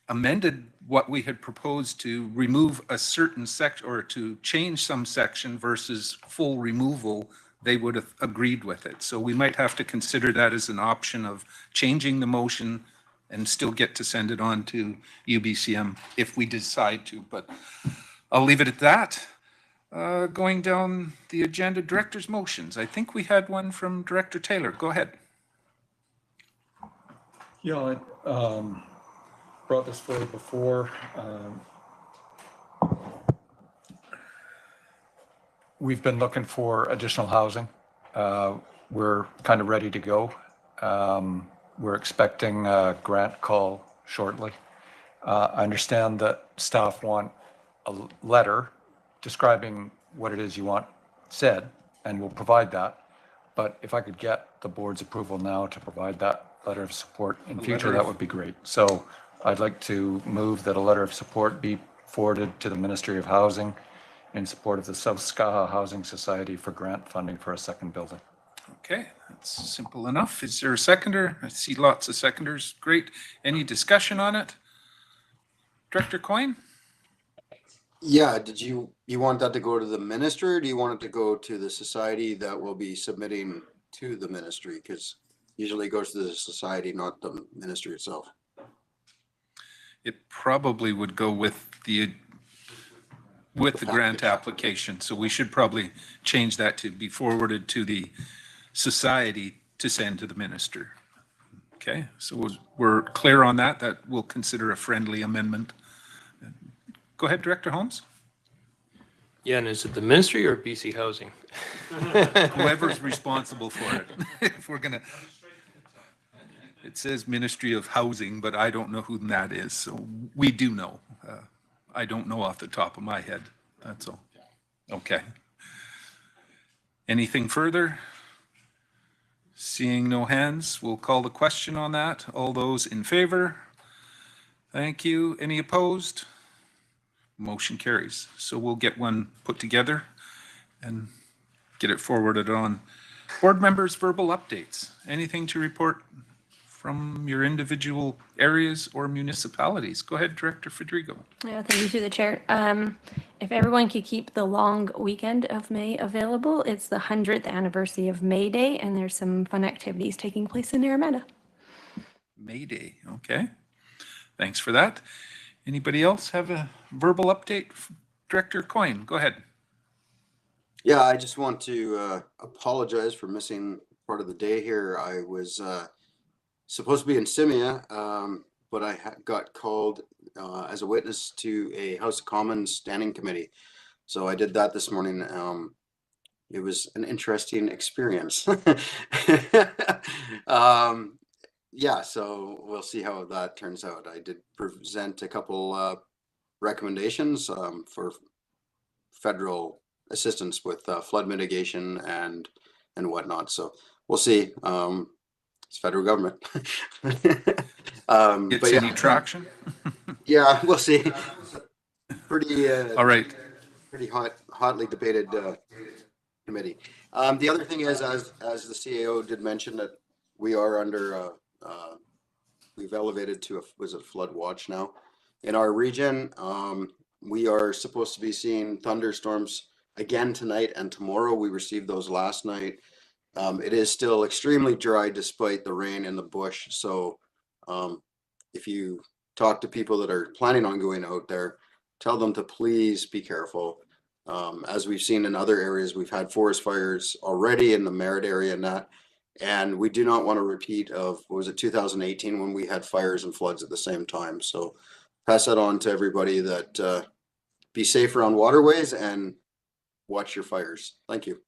amended what we had proposed to remove a certain section or to change some section versus full removal, they would have agreed with it. So we might have to consider that as an option of changing the motion and still get to send it on to UBCM if we decide to, but I'll leave it at that. Going down the agenda, director's motions. I think we had one from Director Taylor. Go ahead. Yeah, brought this forward before. We've been looking for additional housing. We're kind of ready to go. We're expecting a grant call shortly. I understand that staff want a letter describing what it is you want said, and we'll provide that. But if I could get the board's approval now to provide that letter of support in future, that would be great. So I'd like to move that a letter of support be forwarded to the Ministry of Housing in support of the South Skaha Housing Society for grant funding for a second building. Okay, that's simple enough. Is there a seconder? I see lots of seconders. Great. Any discussion on it? Director Coyne? Yeah, did you want that to go to the ministry, or do you want it to go to the society that will be submitting to the ministry? Because usually it goes to the society, not the ministry itself. It probably would go with the grant application. So we should probably change that to be forwarded to the society to send to the minister. Okay, so we're clear on that. That we'll consider a friendly amendment. Go ahead, Director Holmes. Yeah, and is it the ministry or BC Housing? Whoever's responsible for it. If we're gonna, it says Ministry of Housing, but I don't know who that is. So we do know. I don't know off the top of my head. That's all. Okay. Anything further? Seeing no hands, we'll call the question on that. All those in favor? Thank you. Any opposed? Motion carries. So we'll get one put together and get it forwarded on. Board members' verbal updates. Anything to report from your individual areas or municipalities? Go ahead, Director Federico. Yeah, thank you through the chair. If everyone could keep the long weekend of May available, it's the 100th anniversary of May Day, and there's some fun activities taking place in Naramata. May Day, okay. Thanks for that. Anybody else have a verbal update? Director Coyne, go ahead. Yeah, I just want to apologize for missing part of the day here. I was supposed to be in Simia, but I got called as a witness to a House of Commons standing committee. So I did that this morning. It was an interesting experience. Yeah, so we'll see how that turns out. I did present a couple recommendations for federal assistance with flood mitigation and whatnot. So we'll see. It's federal government. Gets But any yeah, traction? yeah, we'll see. Pretty, All right. pretty hotly debated committee. The other thing is, as the CAO did mention, that we are under, we've elevated to a flood watch now in our region. We are supposed to be seeing thunderstorms again tonight and tomorrow. We received those last night. It is still extremely dry despite the rain in the bush. So if you talk to people that are planning on going out there, tell them to please be careful. As we've seen in other areas, we've had forest fires already in the Merritt area and that, and we do not want a repeat of, what was it, 2018, when we had fires and floods at the same time. So pass that on to everybody, that be safe around waterways and watch your fires. Thank you.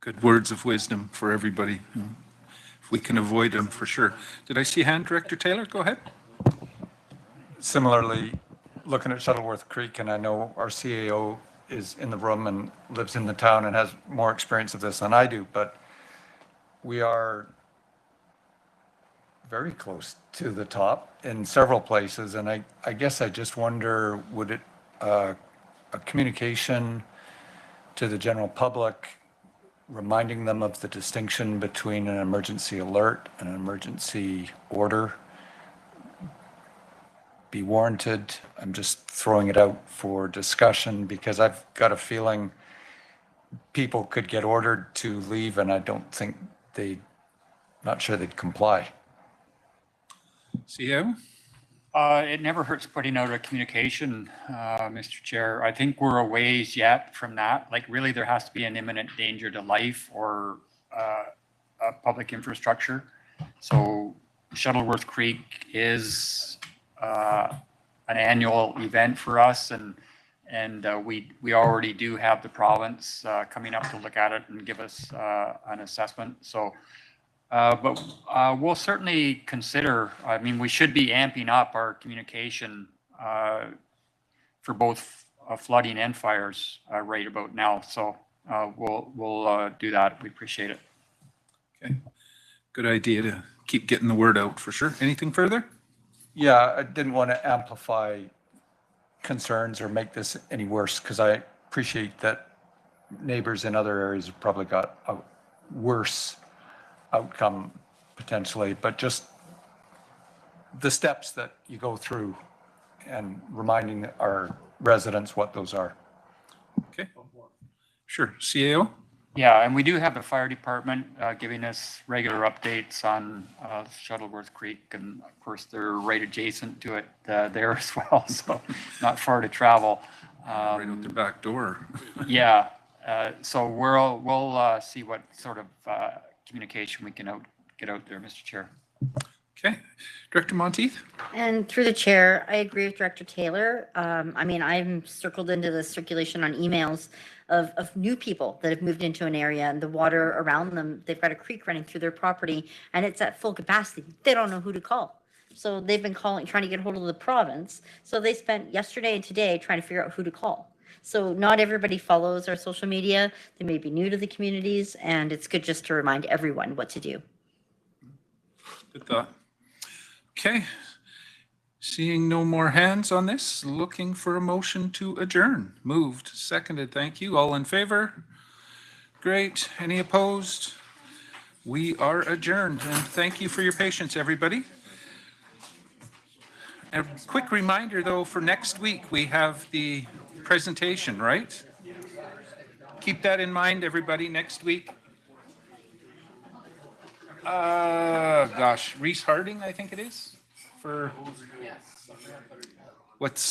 Good words of wisdom for everybody. If we can avoid them, for sure. Did I see a hand, Director Taylor? Go ahead. Similarly, looking at Shuttleworth Creek, and I know our CAO is in the room and lives in the town and has more experience of this than I do, but we are very close to the top in several places. And I guess I just wonder, would it, a communication to the general public, reminding them of the distinction between an emergency alert and an emergency order, be warranted? I'm just throwing it out for discussion because I've got a feeling people could get ordered to leave and I don't think not sure they'd comply. CAO? It never hurts putting out a communication, Mr. Chair. I think we're a ways yet from that. Like, really, there has to be an imminent danger to life or public infrastructure. So Shuttleworth Creek is an annual event for us, and we already do have the province coming up to look at it and give us an assessment. So. But we'll certainly consider, I mean, we should be amping up our communication for both flooding and fires right about now. So we'll do that. We appreciate it. Okay. Good idea to keep getting the word out, for sure. Anything further? Yeah, I didn't want to amplify concerns or make this any worse, because I appreciate that neighbors in other areas have probably got a worse outcome potentially, but just the steps that you go through and reminding our residents what those are. Okay. Sure. CAO? Yeah, and we do have the fire department giving us regular updates on Shuttleworth Creek, and of course they're right adjacent to it there as well, so not far to travel. Right out the back door. Yeah, so we'll see what sort of communication we can get out there, Mr. Chair. Okay. Director Monteith? And through the chair, I agree with Director Taylor. I mean, I'm circled into the circulation on emails of new people that have moved into an area, and the water around them, they've got a creek running through their property and it's at full capacity. They don't know who to call. So they've been trying to get hold of the province. So they spent yesterday and today trying to figure out who to call. So not everybody follows our social media. They may be new to the communities, and it's good just to remind everyone what to do. Good thought. Okay. Seeing no more hands on this, looking for a motion to adjourn. Moved, seconded. Thank you. All in favor? Great. Any opposed? We are adjourned, and thank you for your patience, everybody. A quick reminder, though, for next week, we have the presentation, right? Keep that in mind, everybody, next week. Gosh, Reese Harding, I think it is, for what's